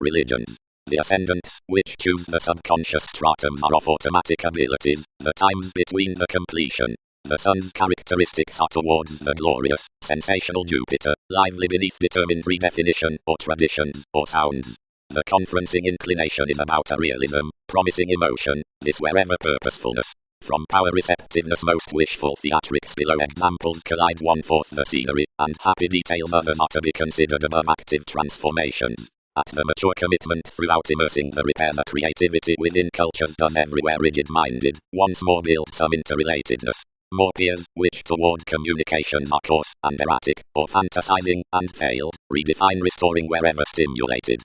Religions. The ascendants, which choose the subconscious stratums, are of automatic abilities, the times between the completion. The sun's characteristics are towards the glorious, sensational Jupiter, lively beneath determined redefinition, or traditions, or sounds. The conferencing inclination is about a realism, promising emotion, this wherever purposefulness. From power receptiveness most wishful theatrics below examples collide one-fourth the scenery, and happy details others are to be considered above active transformations. At the mature commitment throughout immersing the repair the creativity within cultures does everywhere rigid-minded, once more build some interrelatedness. More peers, which toward communications are coarse and erratic, or fantasizing, and failed, redefine restoring wherever stimulated.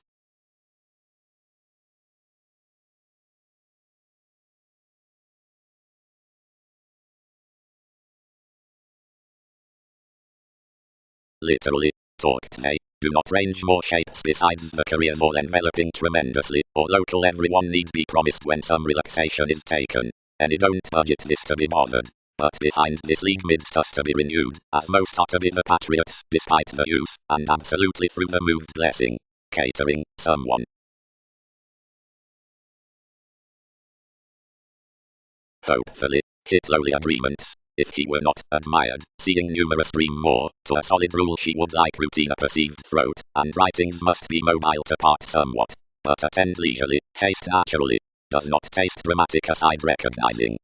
Literally, talked they, do not range more shapes besides the careers all enveloping tremendously, or local everyone need be promised when some relaxation is taken. Any don't budget this to be bothered. But behind this league midst us to be renewed, as most are to be the patriots, despite the use, and absolutely through the moved blessing. Catering, someone. Hopefully, hit lowly agreements. If he were not admired, seeing numerous dream more, to a solid rule she would like routine a perceived throat, and writings must be mobile to part somewhat. But attend leisurely, haste naturally. Does not taste dramatic aside recognizing.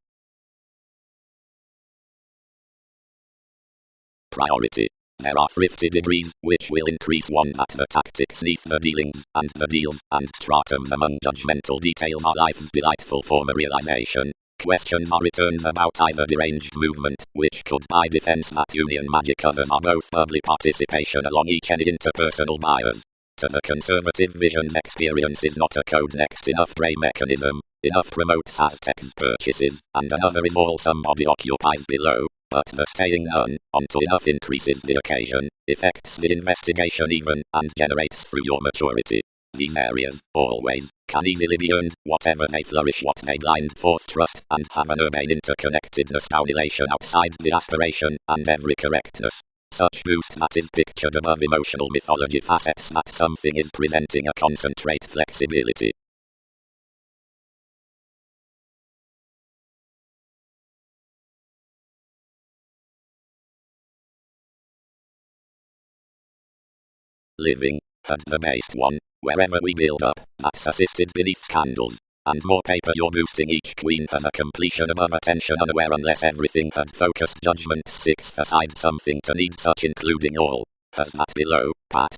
Priority. There are thrifty degrees, which will increase one at the tactics neath the dealings, and the deals, and stratums among judgmental details are life's delightful form of realization. Questions are returned about either deranged movement, which could by defense that union magic others are both bubbly participation along each any interpersonal bias. To the conservative vision's experience is not a code next enough gray mechanism, enough promotes Aztecs purchases, and another is all somebody occupies below. But the staying onto enough increases the occasion, affects the investigation even, and generates through your maturity. These areas, always, can easily be earned, whatever they flourish what they blind forth trust, and have an urbane interconnectedness down elation outside the aspiration, and every correctness. Such boost that is pictured above emotional mythology facets that something is presenting a concentrate flexibility. Living, had the based one, wherever we build up, that's assisted beneath candles. And more paper you're boosting each queen has a completion above attention unaware unless everything had focused judgment sixth aside something to need such including all. Has that below, Pat?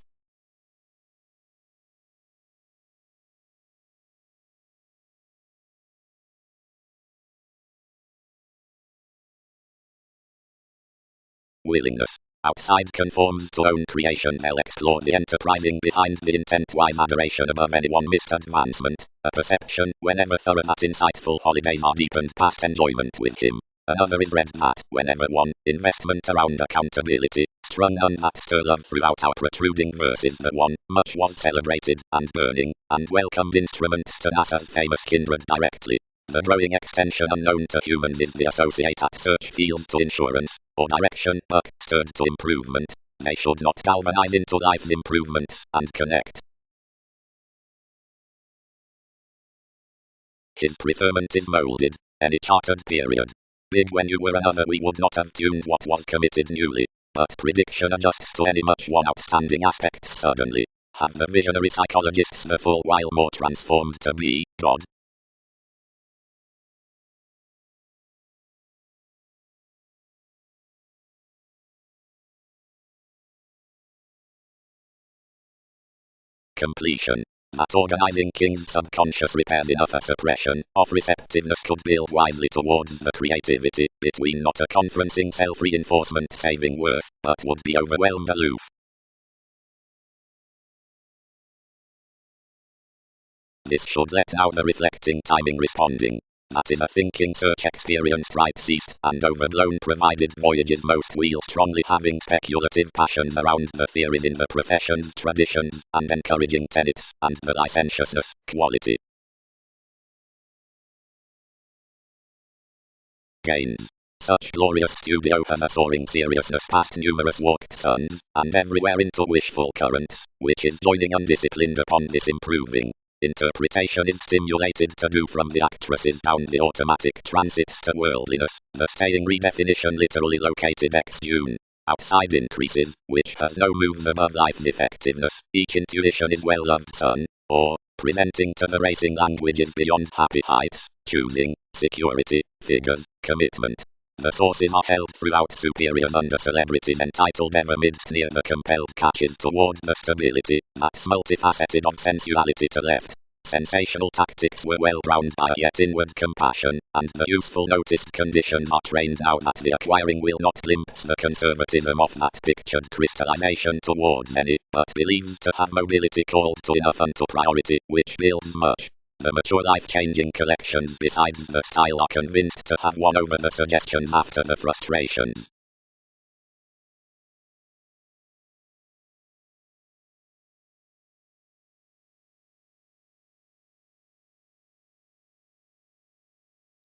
Willingness. Outside conforms to own creation they'll explore the enterprising behind the intent-wise adoration above anyone missed advancement, a perception whenever thorough that insightful holidays are deepened past enjoyment with him. Another is read that whenever one investment around accountability, strung on that stir love throughout our protruding verses that one much was celebrated and burning, and welcomed instruments to NASA's famous kindred directly. The growing extension unknown to humans is the associate at search fields to insurance, or direction, but stirred to improvement. They should not galvanize into life's improvements, and connect. His preferment is molded, any chartered period. Big when you were another we would not have tuned what was committed newly. But prediction adjusts to any much one outstanding aspect suddenly. Have the visionary psychologists the full while more transformed to be God. Completion. That organizing king's subconscious repairs enough a suppression of receptiveness could build wisely towards the creativity between not a conferencing self-reinforcement saving worth, but would be overwhelmed aloof. This should let out the reflecting timing responding. That is a thinking search experienced right ceased and overblown provided voyages most wheel strongly having speculative passions around the theories in the professions traditions and encouraging tenets and the licentiousness quality. Gains. Such glorious studio has a soaring seriousness past numerous warped suns, and everywhere into wishful currents, which is joining undisciplined upon this improving. Interpretation is stimulated to do from the actresses down the automatic transits to worldliness, the staying redefinition literally located ex-tune. Outside increases, which has no moves above life's effectiveness, each intuition is well-loved son, or, presenting to the racing languages beyond happy heights, choosing, security, figures, commitment. The sources are held throughout superiors under celebrities entitled ever midst near the compelled catches toward the stability, that's multifaceted of sensuality to left. Sensational tactics were well browned by yet inward compassion, and the useful noticed conditions are trained now that the acquiring will not glimpse the conservatism of that pictured crystallization towards any, but believes to have mobility called to enough unto priority, which builds much. The mature life-changing collections besides the style are convinced to have won over the suggestions after the frustrations.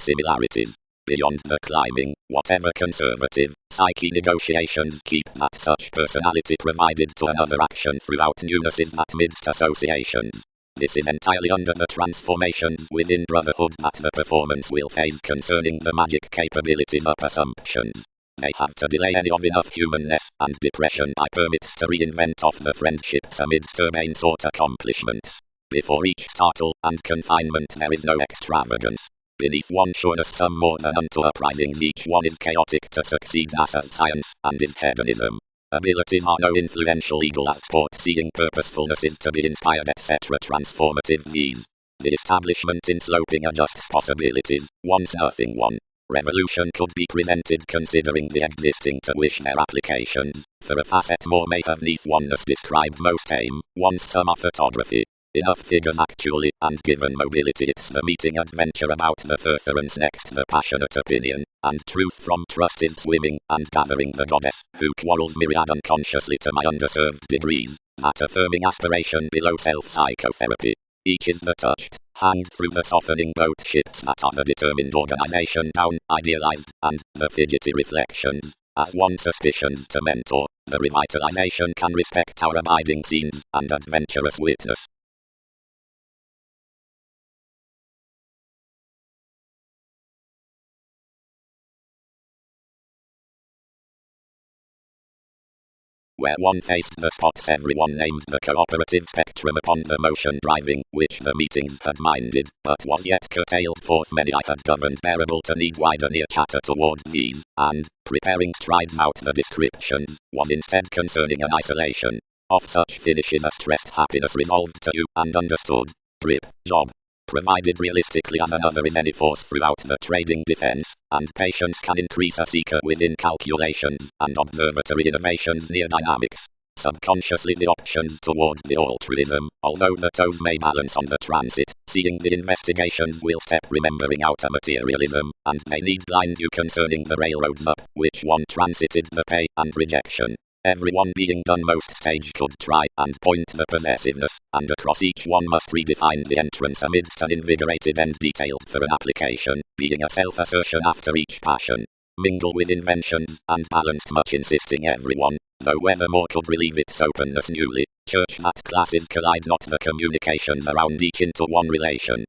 Similarities. Beyond the climbing, whatever conservative, psyche negotiations keep that such personality provided to another action throughout newness that midst associations. This is entirely under the transformations within brotherhood that the performance will face concerning the magic capabilities of assumptions. They have to delay any of enough humanness and depression by permits to reinvent of the friendships amidst urbane sort accomplishments. Before each startle and confinement there is no extravagance. Beneath one sureness some more than unto uprisings each one is chaotic to succeed as science, and is hedonism. Abilities are no influential eagle as sport seeing purposefulness is to be inspired etc. Transformative these. The establishment in sloping adjusts possibilities, once nothing one. Revolution could be presented considering the existing to wish their applications, for a facet more may have neath oneness described most aim, once summer photography. Enough figures actually, and given mobility it's the meeting adventure about the furtherance next the passionate opinion, and truth from trust is swimming, and gathering the goddess, who quarrels myriad unconsciously to my underserved degrees, that affirming aspiration below self-psychotherapy. Each is the touched, hanged through the softening boat ships that are the determined organization down, idealized, and the fidgety reflections. As one suspicions to mentor, the revitalization can respect our abiding scenes, and adventurous witness. Where one faced the spots everyone named the cooperative spectrum upon the motion driving, which the meetings had minded, but was yet curtailed forth many I had governed bearable to need wider near chatter toward these, and, preparing strides out the descriptions, was instead concerning an isolation. Of such finishes a stressed happiness resolved to you, and understood. Grip, job. Provided realistically as another is any force throughout the trading defense, and patience can increase a seeker within calculations, and observatory innovations near dynamics. Subconsciously the options toward the altruism, although the toes may balance on the transit, seeing the investigations will step remembering out a materialism, and they need blind you concerning the railroads up, which one transited the pay and rejection. Everyone being done most stage could try and point the possessiveness, and across each one must redefine the entrance amidst an invigorated end detailed for an application, being a self-assertion after each passion. Mingle with inventions, and balanced much insisting everyone, though whether more could relieve its openness newly, church that classes collide not the communications around each into one relation.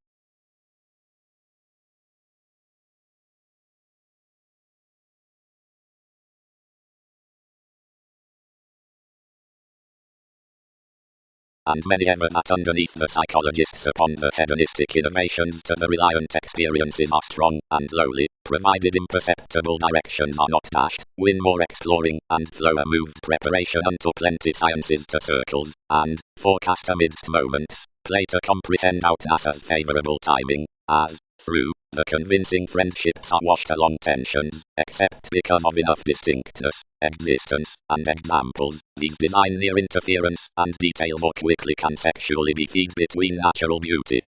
And many ever that underneath the psychologists upon the hedonistic innovations to the reliant experiences are strong and lowly, provided imperceptible directions are not dashed, win more exploring, and flow a moved preparation unto plenty sciences to circles, and, forecast amidst moments, play to comprehend out NASA's favorable timing, as, through, the convincing friendships are washed along tensions, except because of enough distinctness, existence, and examples, these design near interference, and detail more quickly can sexually be feed between natural beauty.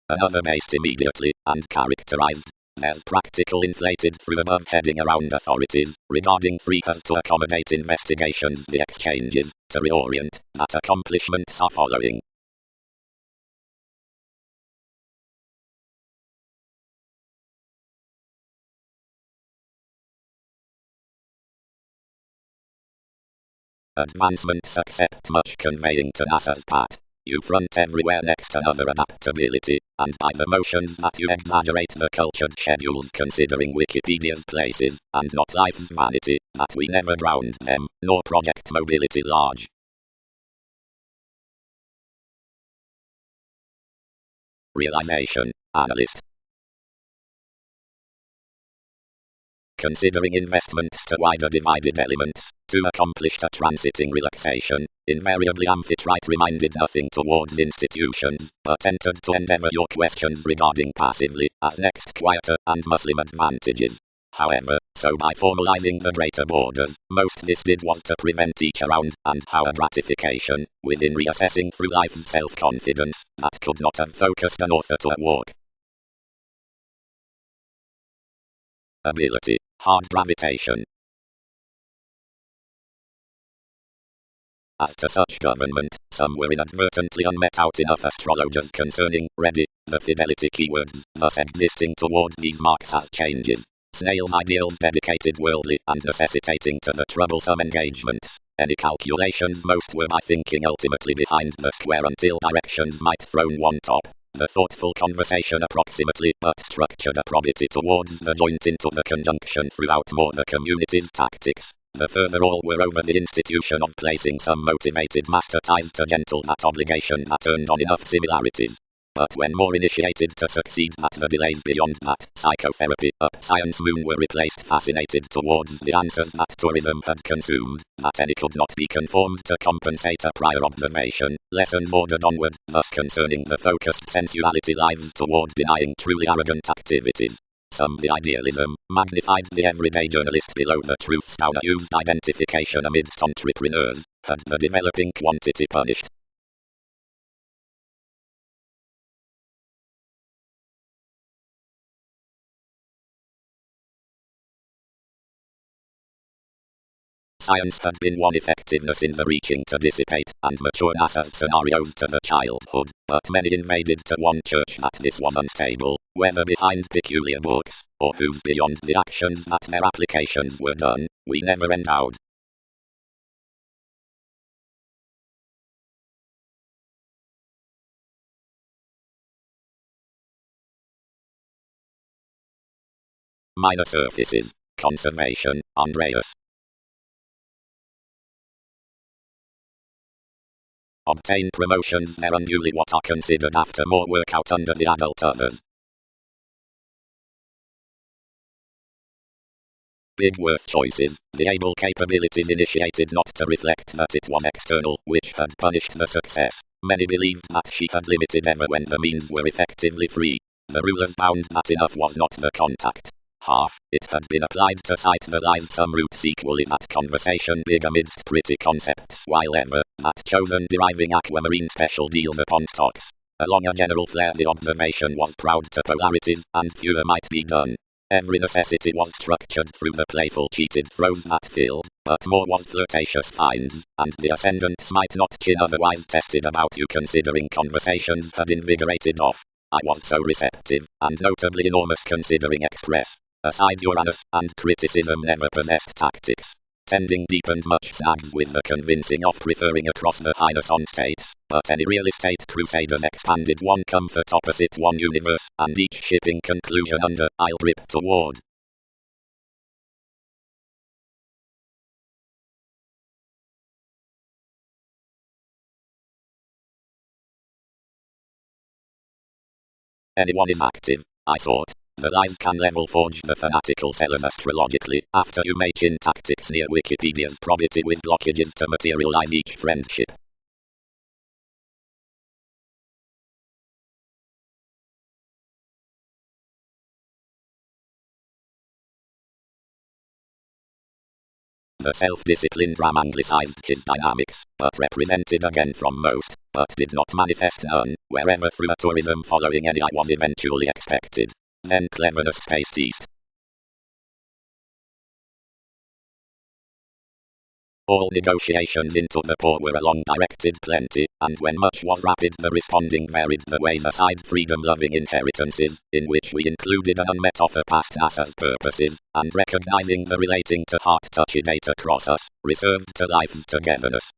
Another based immediately, and characterized. There's practical inflated through above heading around authorities, regarding free as to accommodate investigations the exchanges, to reorient, that accomplishments are following. Advancements accept much conveying to NASA's part. You front everywhere next another adaptability, and by the motions that you exaggerate the cultured schedules considering Wikipedia's places, and not life's vanity, that we never ground them, nor project mobility large. Realization, analyst. Considering investments to wider divided elements, to accomplish a transiting relaxation, invariably Amphitrite reminded nothing towards institutions, but entered to endeavor your questions regarding passively, as next quieter, and Muslim advantages. However, so by formalizing the greater borders, most this did was to prevent each around, and our gratification, within reassessing through life's self-confidence, that could not have focused an author to a walk. Ability. Hard gravitation. As to such government, some were inadvertently unmet out enough astrologers concerning ready, the fidelity keywords, thus existing toward these marks as changes. Snail's ideals dedicated worldly and necessitating to the troublesome engagements. Any calculations most were by thinking ultimately behind the square until directions might thrown one top. The thoughtful conversation approximately but structured a probity towards the joint into the conjunction throughout more the community's tactics. The further all were over the institution of placing some motivated master ties to gentle that obligation that turned on enough similarities. But when more initiated to succeed that the delays beyond that psychotherapy up science moon were replaced fascinated towards the answers that tourism had consumed, that any could not be conformed to compensate a prior observation, lessons ordered onward, thus concerning the focused sensuality lives toward denying truly arrogant activities. Some the idealism, magnified the everyday journalist below the truths down a used identification amidst entrepreneurs, had the developing quantity punished. Science had been one effectiveness in the reaching to dissipate and mature NASA's scenarios to the childhood, but many invaded to one church that this was unstable, whether behind peculiar books, or whose beyond the actions that their applications were done, we never endowed. Minor surfaces. Conservation, Andreas. Obtain promotions there unduly what are considered after more work out under the adult others. Big worth choices, the able capabilities initiated not to reflect that it was external, which had punished the success. Many believed that she had limited ever when the means were effectively free. The rulers found that enough was not the contact. Half, it had been applied to cite the lies some roots equally that conversation big amidst pretty concepts while ever, that chosen deriving aquamarine special deals upon stocks. Along a general flare the observation was proud to polarities, and fewer might be done. Every necessity was structured through the playful cheated throws that filled, but more was flirtatious finds, and the ascendants might not chin otherwise tested about you considering conversations had invigorated off. I was so receptive, and notably enormous considering express. Aside Uranus, and criticism never possessed tactics. Tending deepened much snags with the convincing of preferring across the highness on states, but any real estate crusaders expanded one comfort opposite one universe, and each shipping conclusion under, I'll rip toward. Anyone is active, I thought. The lies can level forge the fanatical sellers astrologically, after you match in tactics near Wikipedia's probity with blockages to materialize each friendship. The self-disciplined Ram anglicized his dynamics, but represented again from most, but did not manifest none, wherever through a tourism following any I was eventually expected. Then cleverness spaced east. All negotiations into the poor were along directed plenty, and when much was rapid the responding varied the ways aside freedom-loving inheritances, in which we included an unmet offer past NASA's purposes, and recognizing the relating to heart-touchy date across us, reserved to life's togetherness.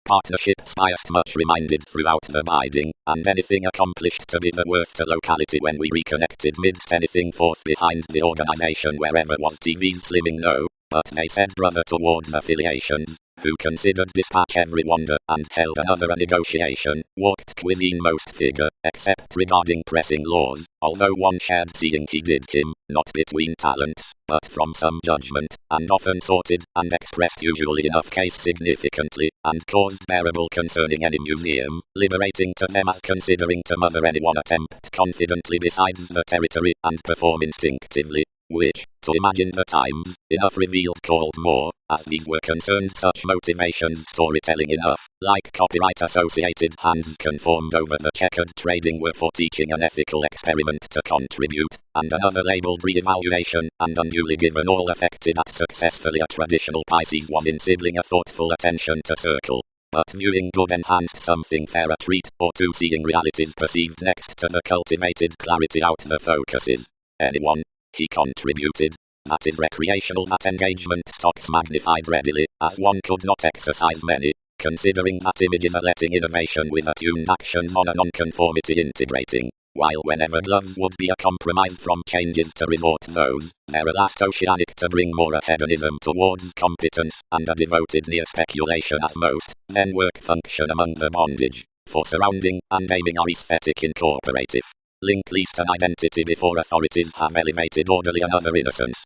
Partnership spiest much reminded throughout the biding, and anything accomplished to be the worth to locality when we reconnected midst anything forth behind the organization wherever was TV's slimming no, but they said brother towards affiliations, who considered dispatch every wonder and held another a negotiation, walked cuisine most figure, except regarding pressing laws, although one shared seeing he did him, not between talents, but from some judgment, and often sorted, and expressed usually enough case significantly, and caused bearable concerning any museum, liberating to them as considering to mother any one attempt confidently besides the territory, and perform instinctively, which, to imagine the times, enough revealed called more, as these were concerned such motivations storytelling enough, like copyright associated hands conformed over the checkered trading were for teaching an ethical experiment to contribute, and another labeled re-evaluation, and unduly given all affected at successfully a traditional Pisces was in sibling a thoughtful attention to circle. But viewing good enhanced something fair a treat, or two seeing realities perceived next to the cultivated clarity out the focuses. Anyone, he contributed, that is recreational that engagement stocks magnified readily, as one could not exercise many, considering that images are letting innovation with attuned actions on a nonconformity integrating, while whenever gloves would be a compromise from changes to resort those, they're a last oceanic to bring more a hedonism towards competence, and a devoted near speculation as most, then work function among the bondage, for surrounding and aiming are aesthetic incorporative. Link least an identity before authorities have elevated orderly another innocence.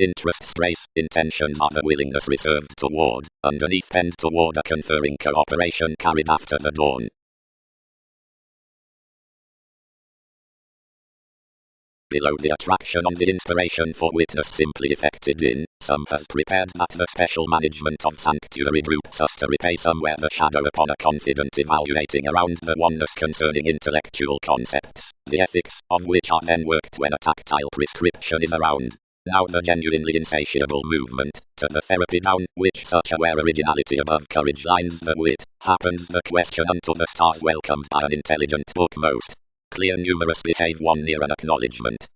Interest strace, intentions are the willingness reserved toward, underneath penned toward a conferring cooperation carried after the dawn. Below the attraction on the inspiration for witness simply effected in, some has prepared that the special management of sanctuary groups us to repay somewhere the shadow upon a confident evaluating around the oneness concerning intellectual concepts, the ethics of which are then worked when a tactile prescription is around. Now the genuinely insatiable movement, to the therapy down which such aware originality above courage lines the wit, happens the question unto the stars welcomed by an intelligent book most. Clear numerous behave one near an acknowledgement.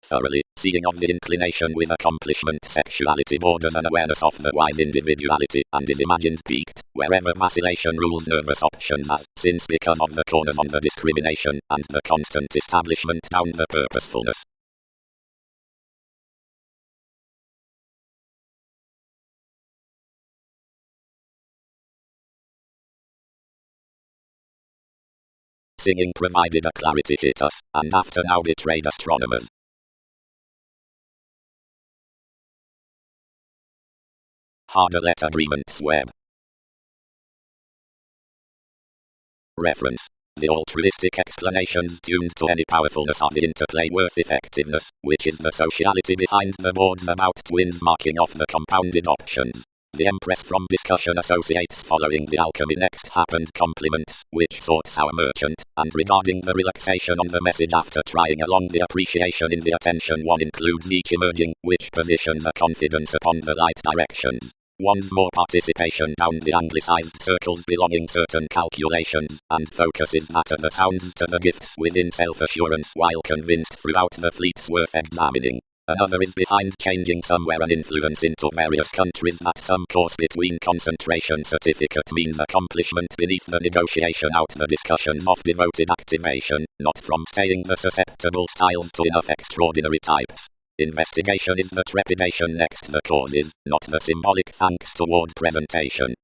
Thoroughly, seeing of the inclination with accomplishment sexuality borders an awareness of the wise individuality, and is imagined peaked, wherever vacillation rules nervous options as, since because of the corners on the discrimination, and the constant establishment down the purposefulness. Singing provided a clarity hit us, and after now betrayed astronomers. Harder let agreements web. Reference. The altruistic explanations tuned to any powerfulness are the interplay worth effectiveness, which is the sociality behind the boards about twins marking off the compounded options. The Empress from discussion associates following the alchemy next happened compliments, which sorts our merchant, and regarding the relaxation on the message after trying along the appreciation in the attention one includes each emerging, which positions a confidence upon the light directions. One's more participation down the anglicized circles belonging certain calculations, and focuses that of the sounds to the gifts within self-assurance while convinced throughout the fleets worth examining. Another is behind changing somewhere an influence into various countries that some course between concentration certificate means accomplishment beneath the negotiation out the discussions of devoted activation, not from staying the susceptible styles to enough extraordinary types. Investigation is the trepidation next the causes, not the symbolic thanks toward presentation.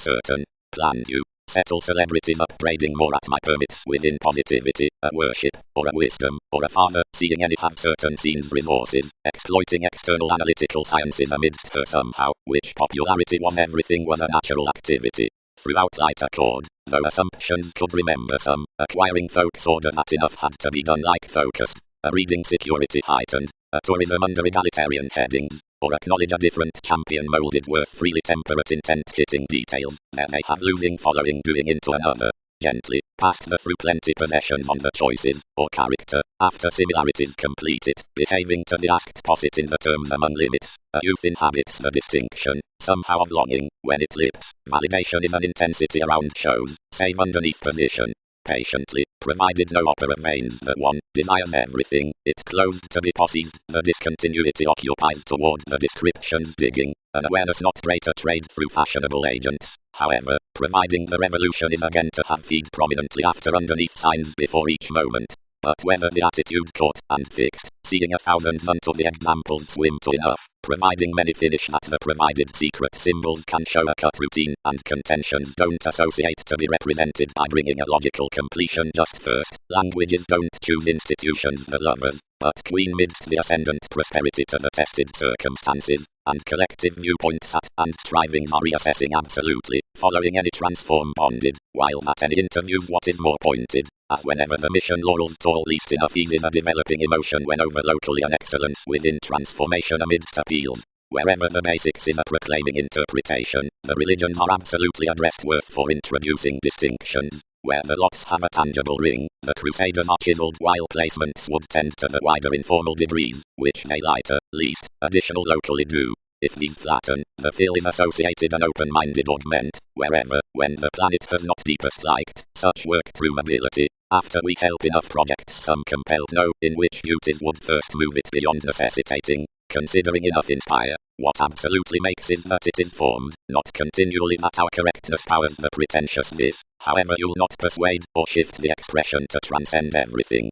Certain. Plan you. Settle celebrities upgrading more at my permits within positivity, a worship, or a wisdom, or a father, seeing any have certain scenes resources, exploiting external analytical sciences amidst her somehow, which popularity was everything was a natural activity. throughout light accord, though assumptions could remember some, acquiring folks order that enough had to be done like focused, a reading security heightened, a tourism under egalitarian headings, or acknowledge a different champion molded worth freely temperate intent hitting details, there may have losing following doing into another. Gently, passed the through plenty possessions on the choices, or character, after similarities complete it, behaving to the asked posit in the terms among limits, a youth inhabits the distinction, somehow of longing, when it lips, validation is an intensity around shows, save underneath position, patiently, provided no opera veins that one, desires everything, it closed to be possessed, the discontinuity occupies toward the descriptions digging, an awareness not greater trade through fashionable agents, however, providing the revolution is again to have feed prominently after underneath signs before each moment, but whether the attitude caught and fixed, seeing 1,000 unto the examples swim to enough, providing many finish that the provided secret symbols can show a cut routine and contentions don't associate to be represented by bringing a logical completion just first, languages don't choose institutions the lovers, but queen midst the ascendant prosperity to the tested circumstances, and collective viewpoints at and strivings are reassessing absolutely, following any transform bonded, while at any interviews what is more pointed, as whenever the mission laurels tall least enough eases a developing emotion when over locally an excellence within transformation amidst appeals. Wherever the basics is a proclaiming interpretation, the religions are absolutely addressed worth for introducing distinctions. Where the lots have a tangible ring, the crusaders are chiseled while placements would tend to the wider informal degrees, which they lighter, least, additional locally do. If these flatten, the fill is associated and open-minded augment, wherever, when the planet has not deepest liked, such work through mobility, after we help enough projects some compelled know, in which duties would first move it beyond necessitating, considering enough inspire, what absolutely makes is that it is formed, not continually that our correctness powers the pretentious this, however you'll not persuade, or shift the expression to transcend everything.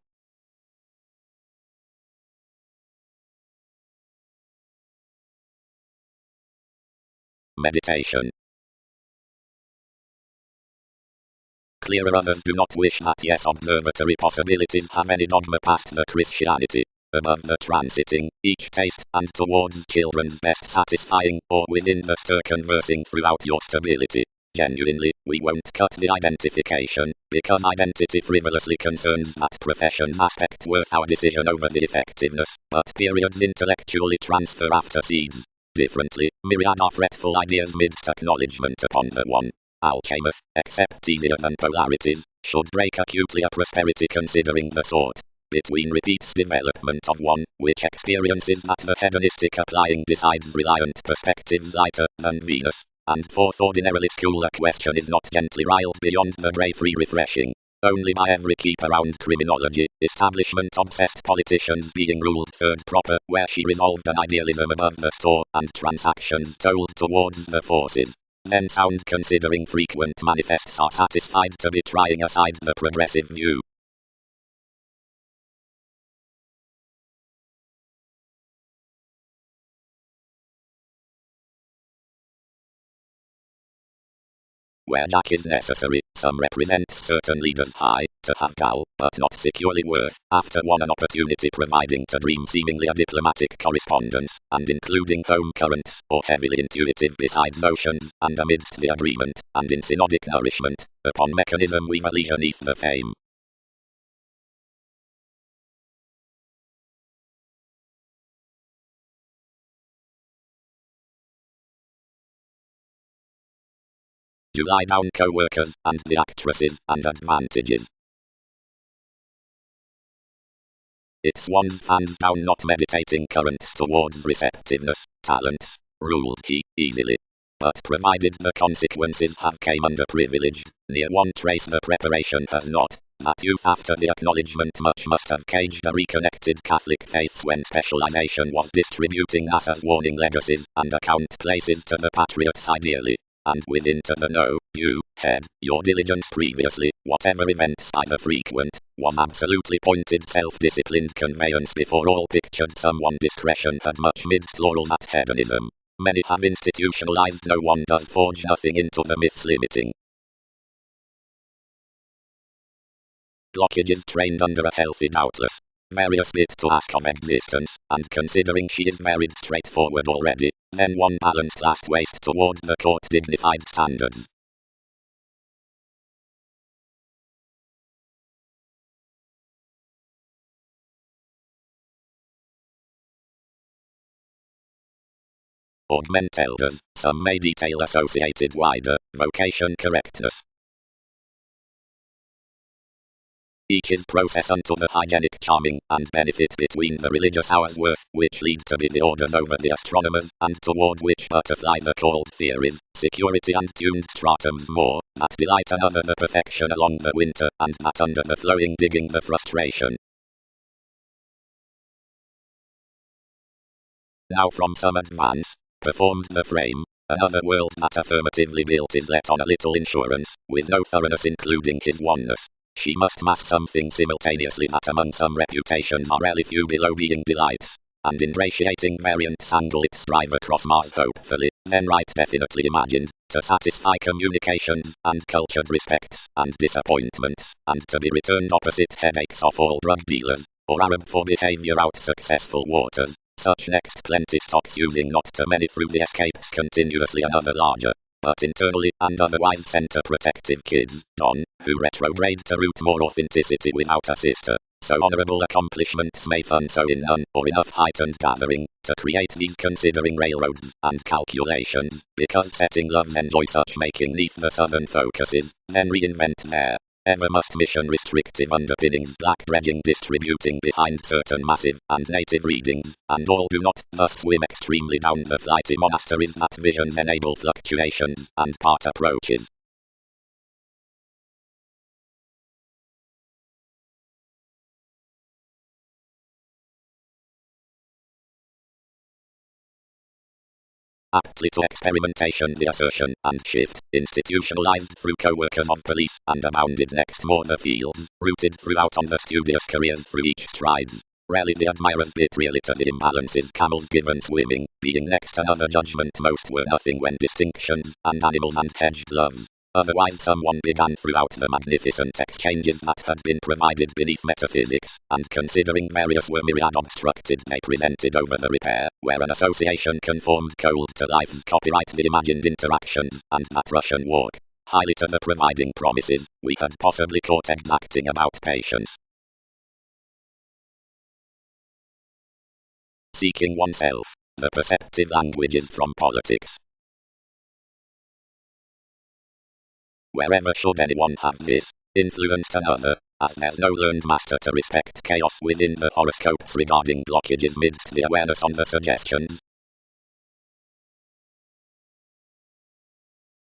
Meditation. Clearer others do not wish that yes observatory possibilities have any dogma past the Christianity, above the transiting, each taste, and towards children's best satisfying, or within the stir conversing throughout your stability. Genuinely, we won't cut the identification, because identity frivolously concerns that profession's aspect worth our decision over the effectiveness, but periods intellectually transfer after seeds. Differently, myriad are fretful ideas midst acknowledgement upon the one. Alchemeth, except easier than polarities, should break acutely a prosperity considering the sort. Between repeats development of one, which experiences that the hedonistic applying decides reliant perspectives lighter than Venus, and fourth ordinarily school a question is not gently riled beyond the grey free refreshing. Only by every keep around criminology, establishment obsessed politicians being ruled third proper, where she resolved an idealism above the store, and transactions told towards the forces. Then sound considering frequent manifests are satisfied to be trying aside the progressive view. Where Jack is necessary, some represent certain leaders high, to have gal, but not securely worth, after one an opportunity providing to dream seemingly a diplomatic correspondence, and including home currents, or heavily intuitive besides oceans, and amidst the agreement, and in synodic nourishment, upon mechanism we've a leisure neath the fame. To lie down co-workers, and the actresses, and advantages. It swans fans down not meditating currents towards receptiveness, talents, ruled he, easily. But provided the consequences have came underprivileged, near one trace the preparation has not, that youth after the acknowledgement much must have caged a reconnected Catholic faiths when specialization was distributing NASA's warning legacies, and account places to the patriots ideally. And within to the know, you, head, your diligence previously, whatever events either frequent, was absolutely pointed self-disciplined conveyance before all pictured someone discretion had much midst laurels at hedonism. Many have institutionalized no one does forge nothing into the myths limiting. Blockages trained under a healthy doubtless. Various bit to ask of existence, and considering she is married straightforward already, then one balanced last waist toward the court dignified standards. augment elders, some may detail associated wider vocation correctness. Each is process unto the hygienic charming and benefit between the religious hours worth, which lead to be the orders over the astronomers, and toward which butterfly the called theories, security and tuned stratums more, that delight another the perfection along the winter, and that under the flowing digging the frustration. Now from some advance, performed the frame, another world that affirmatively built is let on a little insurance, with no thoroughness including his oneness. She must mass something simultaneously that among some reputations are really few below being delights, and ingratiating variants angle its strive across Mars hopefully, then right definitely imagined, to satisfy communications, and cultured respects, and disappointments, and to be returned opposite headaches of all drug dealers, or Arab for behavior out successful waters, such next plenty stocks using not too many through the escapes continuously another larger, but internally and otherwise center protective kids, who retrograde to root more authenticity without a sister. So honorable accomplishments may fund so in none or enough heightened gathering, to create these considering railroads and calculations, because setting loves enjoy such making neath the southern focuses, then reinvent their ever must mission restrictive underpinnings black dredging distributing behind certain massive and native readings, and all do not thus swim extremely down the flighty monasteries that visions enable fluctuations and part approaches. Aptly to experimentation the assertion and shift, institutionalized through co-workers of police and abounded next more the fields, rooted throughout on the studious careers through each strides. Rarely the admirers bit really to the imbalances camels given swimming, being next another judgment most were nothing when distinctions, and animals and hedged loves. Otherwise someone began throughout the magnificent exchanges that had been provided beneath metaphysics, and considering various were myriad obstructed they presented over the repair, where an association conformed cold to life's copyright the imagined interactions, and that Russian walk, highly to the providing promises, we had possibly caught exacting about patience. Seeking oneself, the perceptive languages from politics. Wherever should anyone have this, influenced another, as there's no learned master to respect chaos within the horoscopes regarding blockages midst the awareness on the suggestions.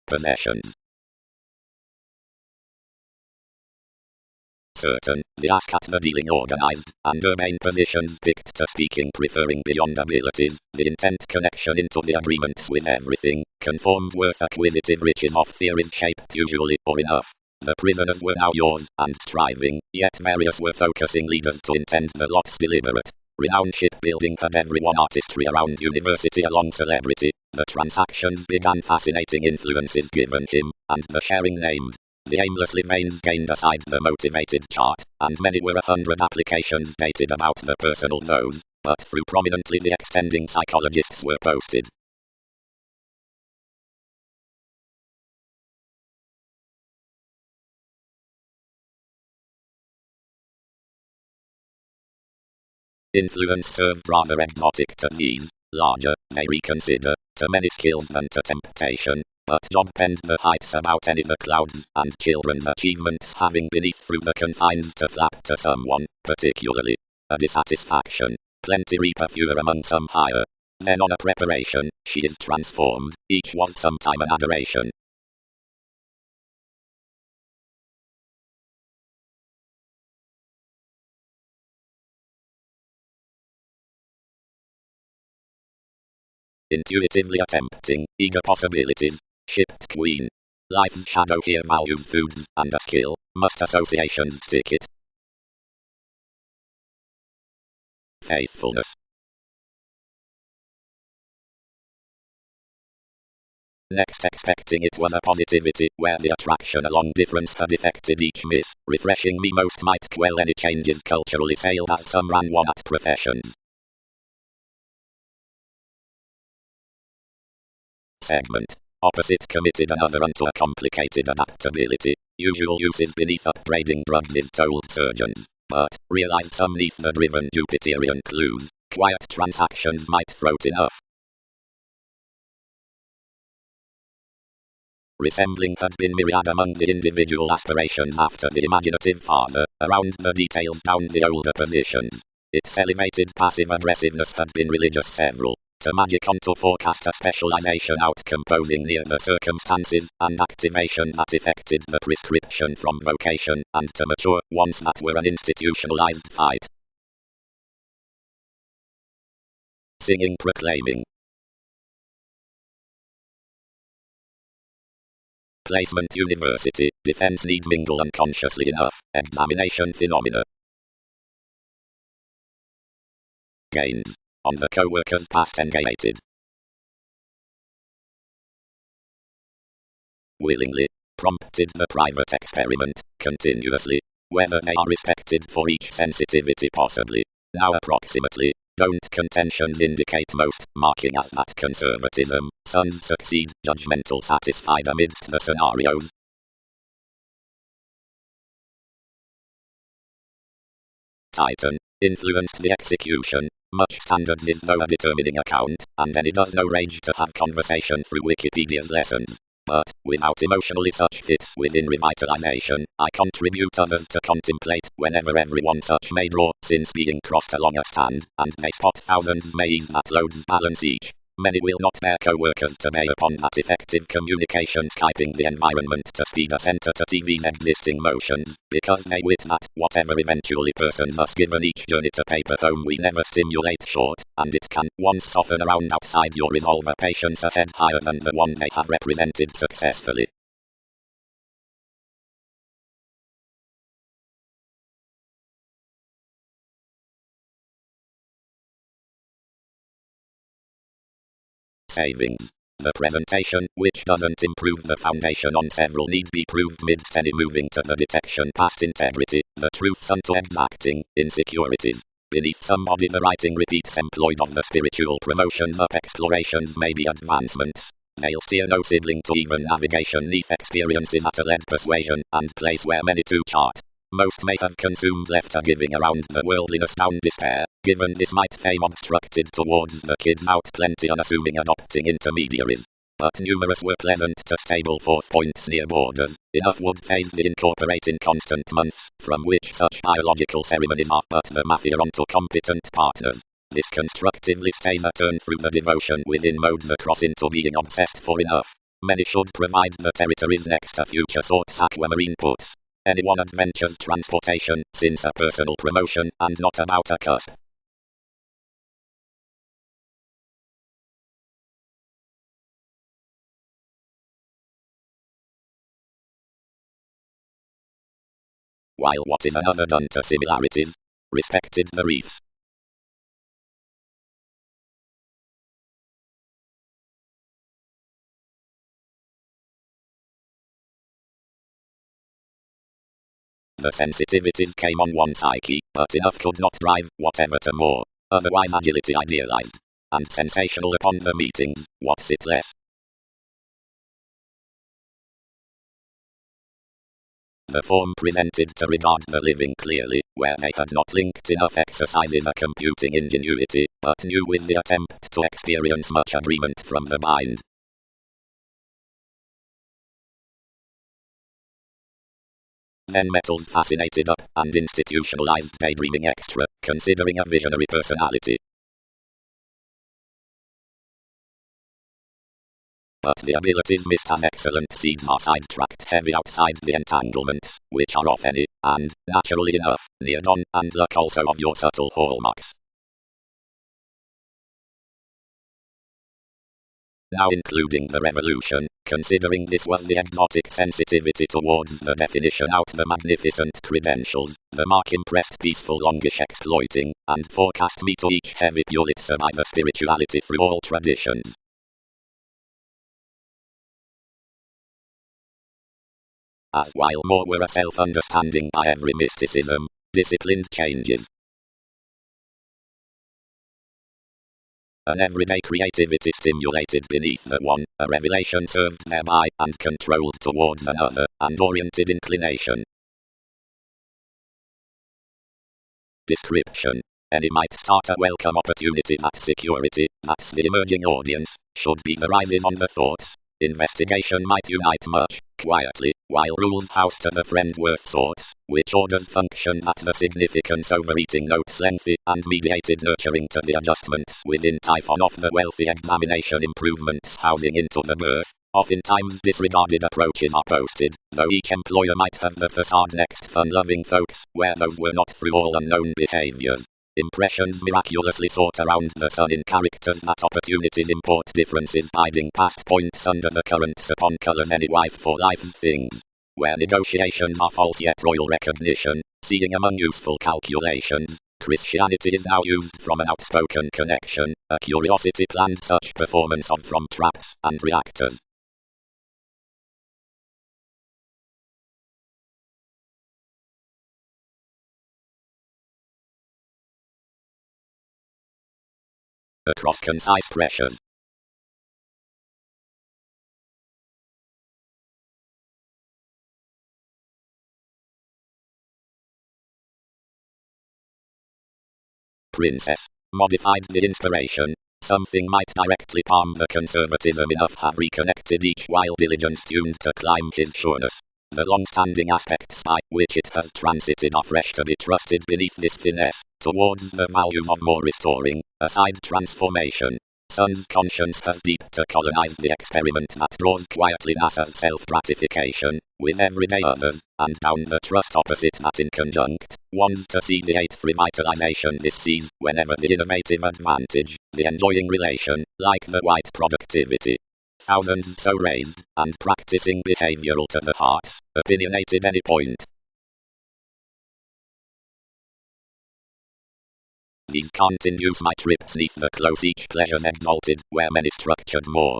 Possessions. Certain, the ask at the dealing organized, and domain positions picked to speaking preferring beyond abilities, the intent connection into the agreements with everything, conformed worth acquisitive riches of theories shaped usually or enough. The prisoners were now yours, and striving, yet various were focusing leaders to intend the lots deliberate. Renowned shipbuilding had everyone artistry around university along celebrity, the transactions began fascinating influences given him, and the sharing named. The aimlessly veins gained aside the motivated chart, and many were 100 applications dated about the personal those, but through prominently the extending psychologists were posted. Influence served rather exotic to these, larger, they reconsider, to many skills than to temptation. But job penned the heights about any the clouds, and children's achievements having beneath through the confines to flap to someone, particularly a dissatisfaction, plenty reaper fewer among some higher. Then on a preparation, she is transformed, each was sometime an adoration. Intuitively attempting, eager possibilities, shipped queen. Life's shadow here values foods, and a skill, must associations stick it. Faithfulness. Next expecting it was a positivity, where the attraction along difference had effected each miss, refreshing me most might quell any changes culturally sailed as some ran one at professions. Segment. Opposite committed another unto a complicated adaptability. Usual uses beneath upbraiding drugs is told surgeons, but realize some neath the driven Jupiterian clues. Quiet transactions might throat enough. Resembling had been myriad among the individual aspirations after the imaginative father, around the details down the older positions. Its elevated passive aggressiveness had been religious several. To magic on to forecast a specialization out composing near the circumstances and activation that effected the prescription from vocation, and to mature ones that were an institutionalized fight. Singing proclaiming. Placement university, defense need mingle unconsciously enough, examination phenomena. Gains. On the co-workers past engaged. Willingly. Prompted the private experiment, continuously. Whether they are respected for each sensitivity possibly. Now approximately. Don't contentions indicate most, marking as that conservatism, sons succeed, judgmental satisfied amidst the scenarios. Titan. Influenced the execution. Much standards is though a determining account, and then it does no rage to have conversation through Wikipedia's lessons. But, without emotionally such fits within revitalization, I contribute others to contemplate, whenever everyone such may draw, since being crossed along a stand, and they spot thousands may ease that loads balance each. Many will not bear co-workers to bear upon that effective communication Skyping the environment to speed a center to TV's existing motions, because they wit that, whatever eventually person thus given each journey to paper home we never stimulate short, and it can once soften around outside your resolve a patience ahead higher than the one they have represented successfully. Savings. The presentation, which doesn't improve the foundation on several need be proved midst any moving to the detection past integrity, the truths unto exacting, insecurities. Beneath some body the writing repeats employed of the spiritual promotions up explorations may be advancements. They'll steer no sibling to even navigation neath experiences at a led persuasion, and place where many to chart. Most may have consumed left a giving around the world in astound despair, given this might fame obstructed towards the kids out plenty unassuming adopting intermediaries. But numerous were pleasant to stable forth points near borders, enough would phase the incorporating constant months, from which such biological ceremonies are but the mafia onto competent partners. This constructively stays a turn through the devotion within modes across into being obsessed for enough. Many should provide the territories next to future sorts aquamarine puts. Anyone adventures transportation, since a personal promotion, and not about a cusp. While what is another done to similarities? Respected the reefs. The sensitivities came on one psyche, but enough could not drive whatever to more. Otherwise agility idealized. And sensational upon the meetings, what's it less? The form presented to regard the living clearly, where they had not linked enough exercises a computing ingenuity, but knew with the attempt to experience much agreement from the mind. Then metals fascinated up, and institutionalized daydreaming extra, considering a visionary personality. But the abilities missed as excellent seeds are sidetracked heavy outside the entanglements, which are off any, and, naturally enough, near dawn and luck also of your subtle hallmarks. Now including the revolution, considering this was the exotic sensitivity towards the definition out the magnificent credentials, the mark impressed peaceful longish exploiting, and forecast me to each heavy Pulitzer by the spirituality through all traditions. As while more were a self-understanding by every mysticism, disciplined changes. An everyday creativity stimulated beneath the one, a revelation served thereby, and controlled towards another, and oriented inclination. Description. Any might start a welcome opportunity that security, that's the emerging audience, should be the rises on the thoughts, Investigation might unite much, quietly, while rules house to the friend worth sorts, which orders function at the significance overeating notes lengthy, and mediated nurturing to the adjustments within typhon of the wealthy examination improvements housing into the birth. Oftentimes disregarded approaches are posted, though each employer might have the facade next fun-loving folks, where those were not through all unknown behaviors. Impressions miraculously sought around the sun in characters that opportunities import differences hiding past points under the currents upon colors any wife for life things. Where negotiations are false yet royal recognition, seeing among useful calculations, Christianity is now used from an outspoken connection, a curiosity planned such performance of from traps and reactors. Across concise pressures. Princess. Modified the inspiration. Something might directly palm the conservatism enough have reconnected each while diligence tuned to climb his sureness. The long-standing aspects by which it has transited are fresh to be trusted beneath this finesse, towards the values of more restoring, a side transformation. Sun's conscience has deep to colonize the experiment that draws quietly NASA's self-gratification, with everyday others, and down the trust opposite that in conjunct, ones to see the eighth revitalization this sees, whenever the innovative advantage, the enjoying relation, like the white productivity. Thousands so raised, and practicing behavioral to the hearts, opinionated any point. These can't induce my trips neath the close each pleasure's exalted, where many structured more.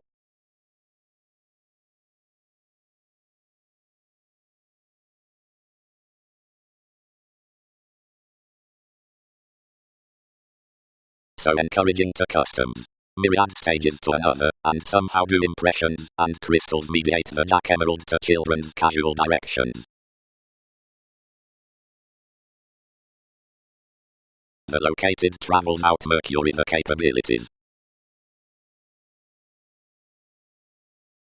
So encouraging to customs. Myriad stages to another, and somehow do impressions, and crystals mediate the Jack Emerald to children's casual directions. The located travels out Mercury the capabilities.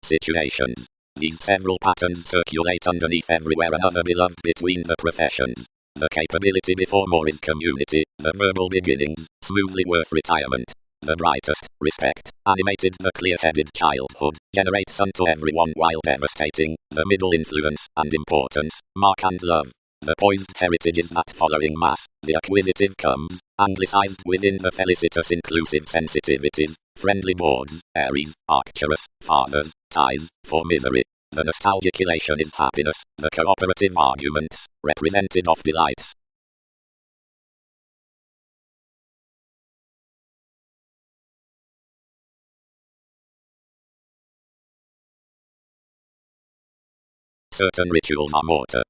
Situations. These several patterns circulate underneath everywhere another beloved between the professions. The capability before more is community, the verbal beginnings, smoothly worth retirement. The brightest, respect, animated the clear-headed childhood, generates unto everyone while devastating, the middle influence and importance, mark and love. The poised heritage is that following mass, the acquisitive comes, anglicized within the felicitous inclusive sensitivities, friendly boards, Aries, Arcturus, fathers, ties, for misery. The nostalgic elation is happiness, the cooperative arguments, represented of delights. Certain rituals are mortar.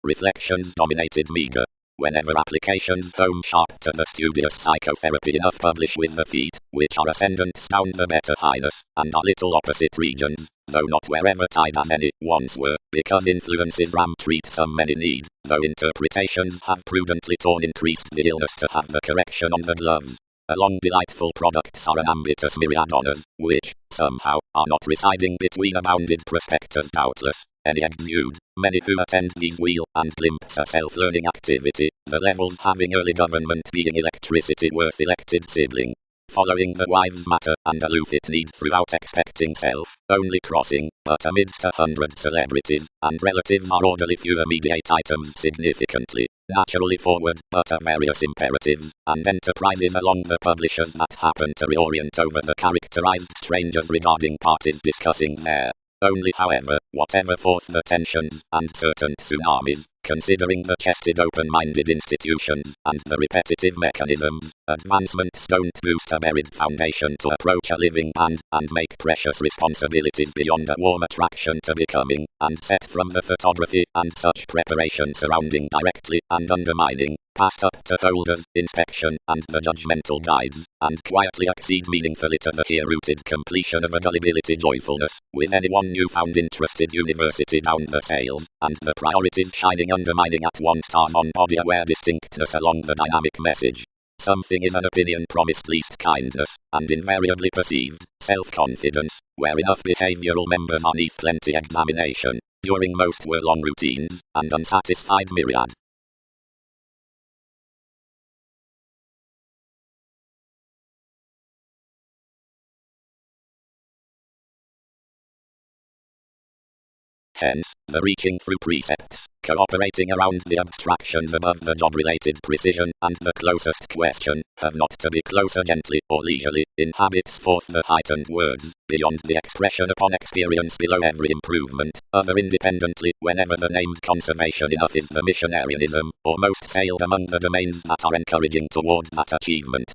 Reflections dominated meager. Whenever applications home sharp to the studious psychotherapy enough publish with the feet, which are ascendants down the better highness, and are little opposite regions, though not wherever tied as any once were, because influences ram treat some many need, though interpretations have prudently torn increased the illness to have the correction on the gloves. Along delightful products are an ambitious myriad honors, which, somehow, are not residing between abounded prospectors doubtless. Any exude, many who attend these wheel and glimpse a self-learning activity, the levels having early government being electricity worth elected sibling. Following the wives matter and aloof it need throughout expecting self, only crossing, but amidst 100 celebrities, and relatives are orderly fewer mediate items significantly, naturally forward, but of various imperatives, and enterprises along the publishers that happen to reorient over the characterized strangers regarding parties discussing there. Only however, whatever forth the tensions, and certain tsunamis, considering the chested open-minded institutions, and the repetitive mechanisms, advancements don't boost a buried foundation to approach a living and make precious responsibilities beyond a warm attraction to becoming, and set from the photography and such preparation surrounding directly and undermining, passed up to holders, inspection, and the judgmental guides, and quietly accede meaningfully to the here-rooted completion of a gullibility joyfulness, with any one newfound interested university down the sails, and the priorities shining undermining at once stars on body aware distinctness along the dynamic message. Something is an opinion promised least kindness, and invariably perceived, self-confidence, where enough behavioral members are neath plenty examination, during most were long routines, and unsatisfied myriad. Hence, the reaching through precepts, cooperating around the abstractions above the job-related precision, and the closest question, have not to be closer gently or leisurely, inhabits forth the heightened words, beyond the expression upon experience below every improvement, other independently, whenever the named conservation enough is the missionarianism, or most sailed among the domains that are encouraging toward that achievement.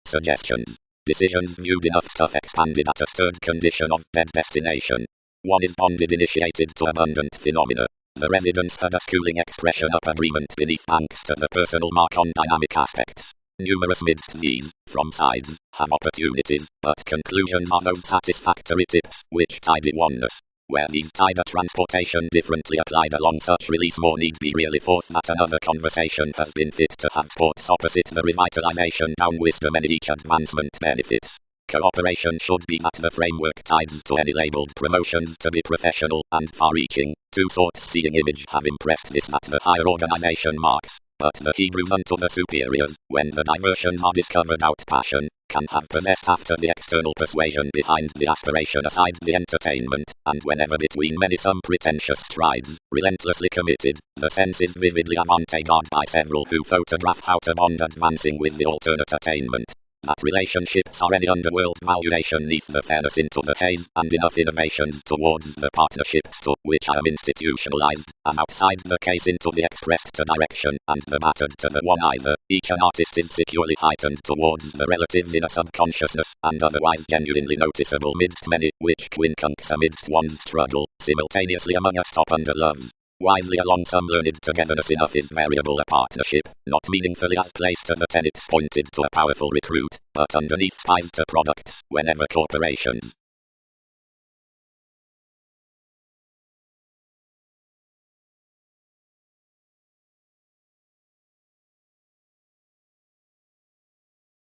Suggestions. Decisions viewed enough stuff expanded at a stirred condition of dead destination. One is bonded initiated to abundant phenomena. The residence had a schooling expression up agreement beneath angst at the personal mark on dynamic aspects. Numerous midst these, from sides, have opportunities, but conclusions are those satisfactory tips, which tidy oneness. Where these tide a transportation differently applied along such release more need be really forth that another conversation has been fit to have sports opposite the revitalization down wisdom and each advancement benefits. Cooperation should be that the framework tides to any labeled promotions to be professional and far-reaching. Two sorts seeing image have impressed this that the higher organization marks, but the Hebrews unto the superiors, when the diversions are discovered out passion, can have possessed after the external persuasion behind the aspiration aside the entertainment, and whenever between many some pretentious strides, relentlessly committed, the sense is vividly avant-garde by several who photograph how to bond advancing with the alternate attainment. That relationships are any underworld valuation neath the fairness into the haze, and enough innovations towards the partnerships to which I am institutionalized, as outside the case into the expressed to direction, and the battered to the one either, each an artist is securely heightened towards the relatives in a subconsciousness, and otherwise genuinely noticeable midst many, which quincunx amidst one's struggle, simultaneously among us top under loves. Wisely along some learned togetherness enough is variable a partnership, not meaningfully as placed at the tenets pointed to a powerful recruit, but underneath spies to products, whenever corporations.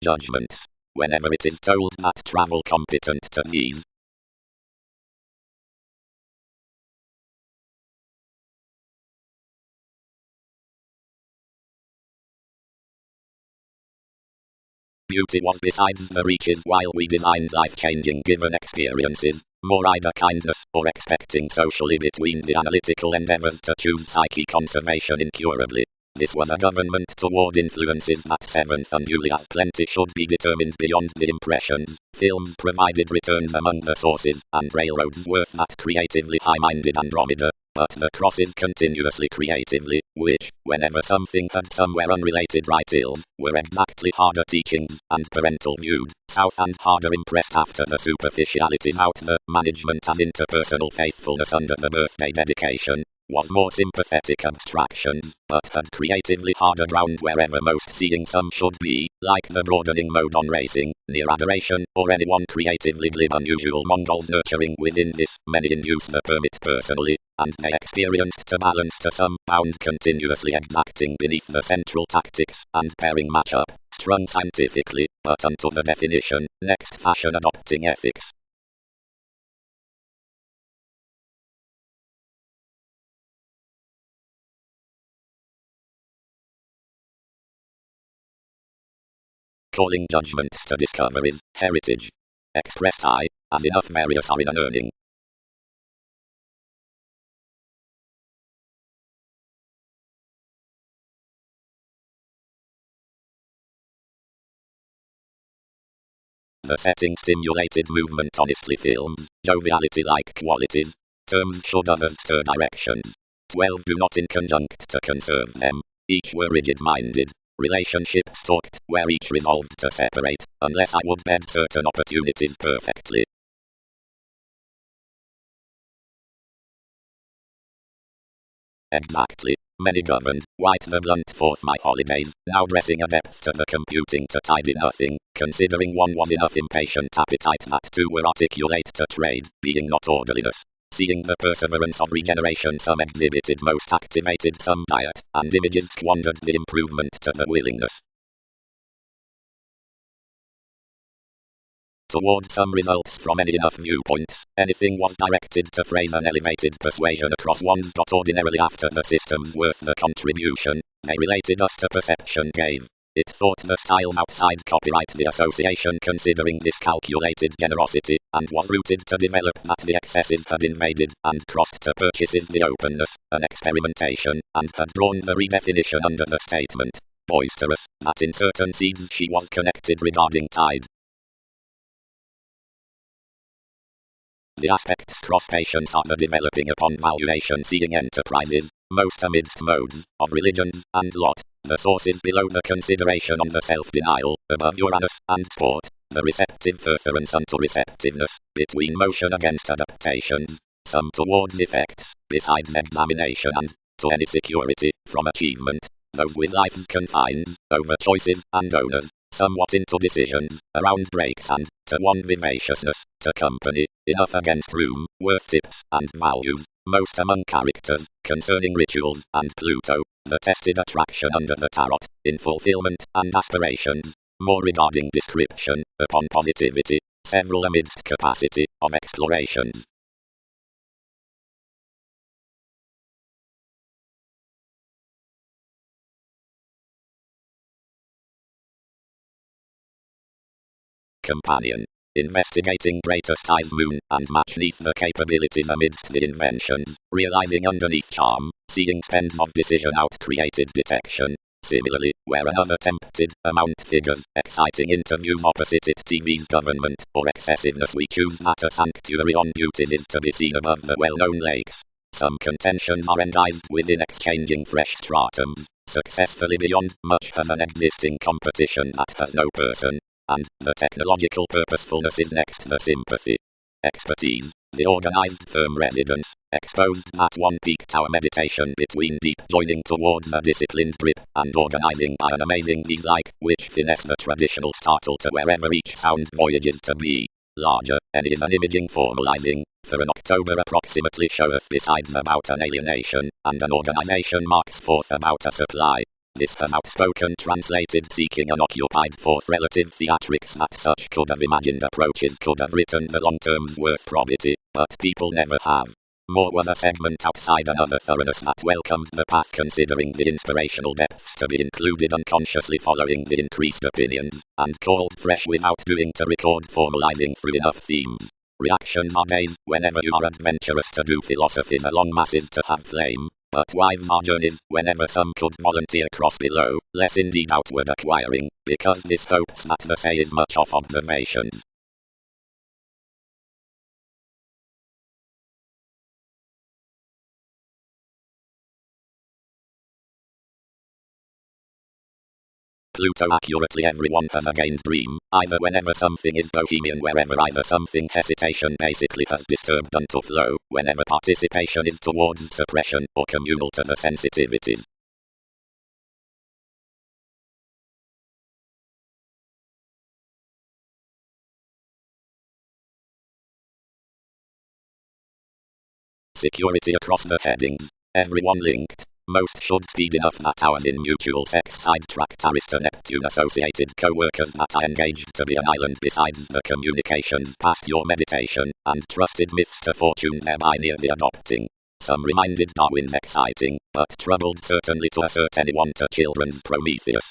Judgments. Whenever it is told that travel competent to these, beauty was besides the reaches while we designed life-changing given experiences, more either kindness or expecting socially between the analytical endeavors to choose psyche conservation incurably. This was a government toward influences that seventh unduly as plenty should be determined beyond the impressions. Films provided returns among the sources, and railroads worth that creatively high-minded Andromeda. But the crosses continuously creatively, which, whenever something had somewhere unrelated right ills, were exactly harder teachings, and parental viewed, south and harder impressed after the superficialities out the management as interpersonal faithfulness under the birthday dedication, was more sympathetic abstractions, but had creatively harder ground wherever most seeing some should be, like the broadening mode on racing, near adoration, or anyone creatively glib unusual Mongols nurturing within this, many induce the permit personally, and they experienced to balance to some bound continuously exacting beneath the central tactics, and pairing match-up, strung scientifically, but unto the definition, next fashion adopting ethics. Calling judgments to discoveries, heritage. Expressed I, as enough various are in an earning. The setting stimulated movement honestly films, joviality like qualities. Terms should others stir directions. 12 do not in conjunct to conserve them. Each were rigid-minded. Relationship stalked, where each resolved to separate, unless I would bed certain opportunities perfectly. Exactly. Many governed, white the blunt forth my holidays, now dressing a depth to the computing to tidy nothing, considering one was enough impatient appetite that two were articulate to trade, being not orderliness. Seeing the perseverance of regeneration some exhibited most activated some diet, and images squandered the improvement to the willingness. Toward some results from any enough viewpoints, anything was directed to phrase an elevated persuasion across one's dot ordinarily after the system's worth the contribution, they related us to perception gave. It thought the styles outside copyright the association considering this calculated generosity, and was rooted to develop that the excesses had invaded and crossed to purchases the openness, an experimentation, and had drawn the redefinition under the statement, boisterous, that in certain seeds she was connected regarding tide. The aspects cross patience are the developing upon valuation seeing enterprises, most amidst modes, of religions, and lot, the sources below the consideration on the self-denial, above Uranus, and sport, the receptive furtherance unto receptiveness, between motion against adaptations, some towards effects, besides examination and, to any security, from achievement, those with life's confines, over choices, and owners, somewhat into decisions, around breaks and, to one vivaciousness, to company, enough against room, worth tips, and values, most among characters, concerning rituals, and Pluto, the tested attraction under the tarot, in fulfillment, and aspirations, more regarding description, upon positivity, several amidst capacity, of explorations. Companion. Investigating greatest eyes moon, and match neath the capabilities amidst the inventions, realizing underneath charm, seeing spends of decision out created detection. Similarly, where another tempted, amount figures, exciting interviews opposite it TV's government, or excessiveness we choose that a sanctuary on duties is to be seen above the well-known lakes. Some contentions are endized within exchanging fresh stratums, successfully beyond much of an existing competition that has no person. And, the technological purposefulness is next the sympathy. Expertise, the organized firm residence, exposed at one peak tower meditation between deep joining towards a disciplined grip, and organizing by an amazing ease-like, which finesse the traditional startle to wherever each sound voyages to be. Larger, and is an imaging formalizing, for an October approximately showeth besides about an alienation, and an organization marks forth about a supply. This has outspoken translated seeking unoccupied forth relative theatrics that such could have imagined approaches could have written the long term's worth probity, but people never have. More was a segment outside another thoroughness that welcomed the path considering the inspirational depths to be included unconsciously following the increased opinions, and called fresh without doing to record formalizing through enough themes. Reactions are days, whenever you are adventurous to do philosophies along masses to have flame. But wives are journeys, whenever some could volunteer cross below, less indeed outward acquiring, because this hopes that the say is much of observations. Pluto accurately everyone has a gained dream, either whenever something is bohemian wherever either something hesitation basically has disturbed unto flow, whenever participation is towards suppression or communal to the sensitivities. Security across the headings, everyone linked. Most should speed enough that ours in mutual sex sidetracked Arista Neptune associated co-workers that are engaged to be an island besides the communications past your meditation, and trusted Mr. Fortune thereby near the adopting. Some reminded Darwin's exciting, but troubled certainly to assert anyone to children's Prometheus.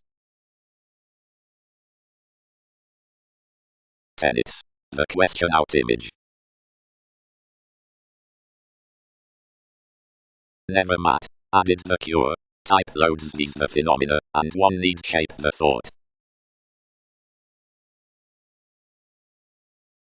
Tenets. The question out image. Never mat. Added the cure. Type loads these the phenomena, and one need shape the thought.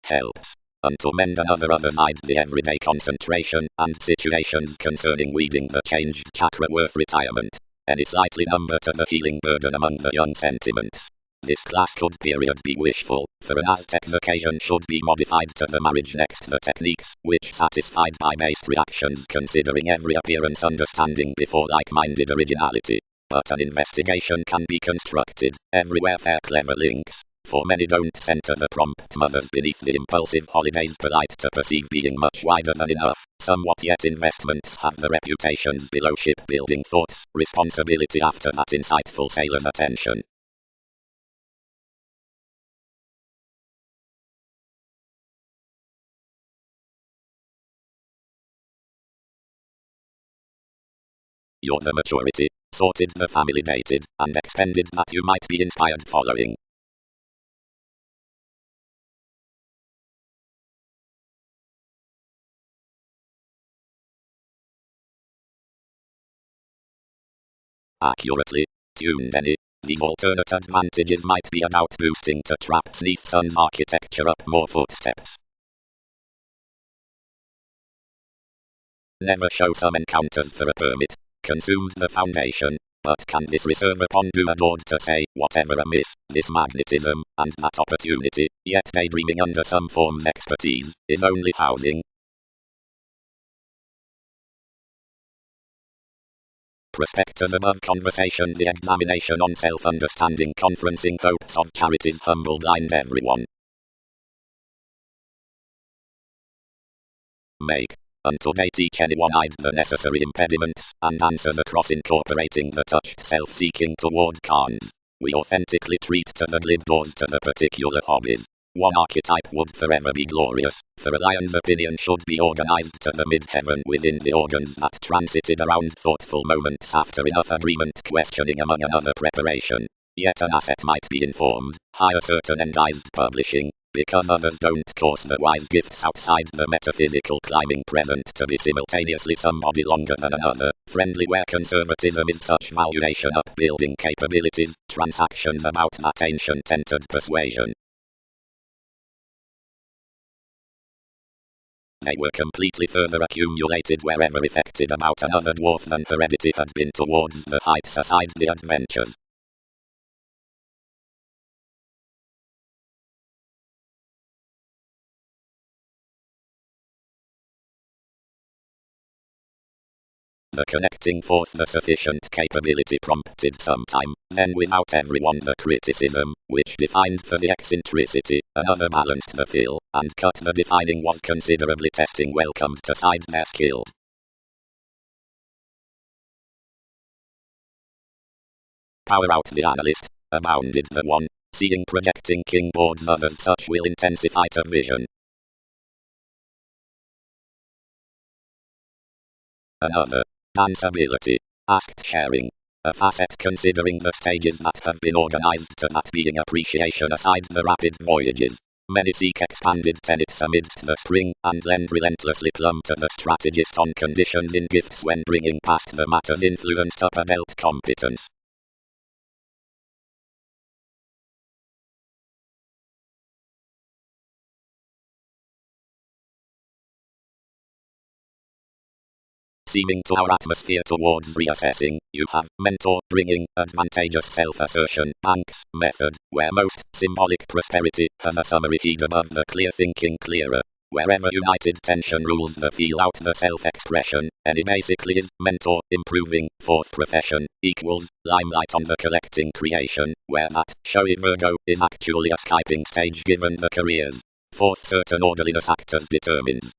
Helps. Unto mend another side the everyday concentration, and situations concerning weeding the changed chakra worth retirement. Any slightly number to the healing burden among the young sentiments. This class could period be wishful, for an Aztec's occasion should be modified to the marriage next the techniques, which satisfied by based reactions considering every appearance understanding before like-minded originality. But an investigation can be constructed, everywhere fair clever links, for many don't center the prompt mothers beneath the impulsive holidays polite to perceive being much wider than enough, somewhat yet investments have the reputations below shipbuilding thoughts, responsibility after that insightful sailor's attention. You're the maturity, sorted the family dated, and expended that you might be inspired following. Accurately tuned any. These alternate advantages might be about boosting to trap Sneath Sun's architecture up more footsteps. Never show some encounters for a permit. Consumed the foundation, but can this reserve upon do adored to say, whatever amiss, this magnetism, and that opportunity, yet daydreaming under some form's expertise, is only housing. Prospectus above conversation, the examination on self-understanding, conferencing hopes of charities humble blind everyone. Make. Until they teach anyone eyed the necessary impediments, and answers across incorporating the touched self-seeking toward Kants. We authentically treat to the glib doors to the particular hobbies. One archetype would forever be glorious, for a lion's opinion should be organized to the mid-heaven within the organs that transited around thoughtful moments after enough agreement questioning among another preparation. Yet an asset might be informed, hire certain endized publishing, because others don't course the wise gifts outside the metaphysical climbing present to be simultaneously somebody longer than another, friendly where conservatism is such valuation upbuilding capabilities, transactions about that ancient entered persuasion. They were completely further accumulated wherever affected about another dwarf than heredity had been towards the heights aside the adventures. The connecting forth the sufficient capability prompted sometime, then without everyone the criticism, which defined for the eccentricity, another balanced the fill, and cut the defining was considerably testing welcomed to side their skill. Power out the analyst, abounded the one, seeing projecting king boards others such will intensify to vision. Another. Danceability. Asked sharing. A facet considering the stages that have been organized to that being appreciation aside the rapid voyages. Many seek expanded tenets amidst the spring, and lend relentlessly plumb to the strategist on conditions in gifts when bringing past the matter's influenced upper belt competence. Seeming to our atmosphere towards reassessing, you have mentor, bringing, advantageous self-assertion, banks, method, where most, symbolic prosperity, has a summary heed above the clear thinking clearer. Wherever united tension rules the feel out the self-expression, any basically is, mentor, improving, fourth profession, equals, limelight on the collecting creation, where that, showy Virgo, is actually a Skyping stage given the careers. Fourth certain orderliness actors determines.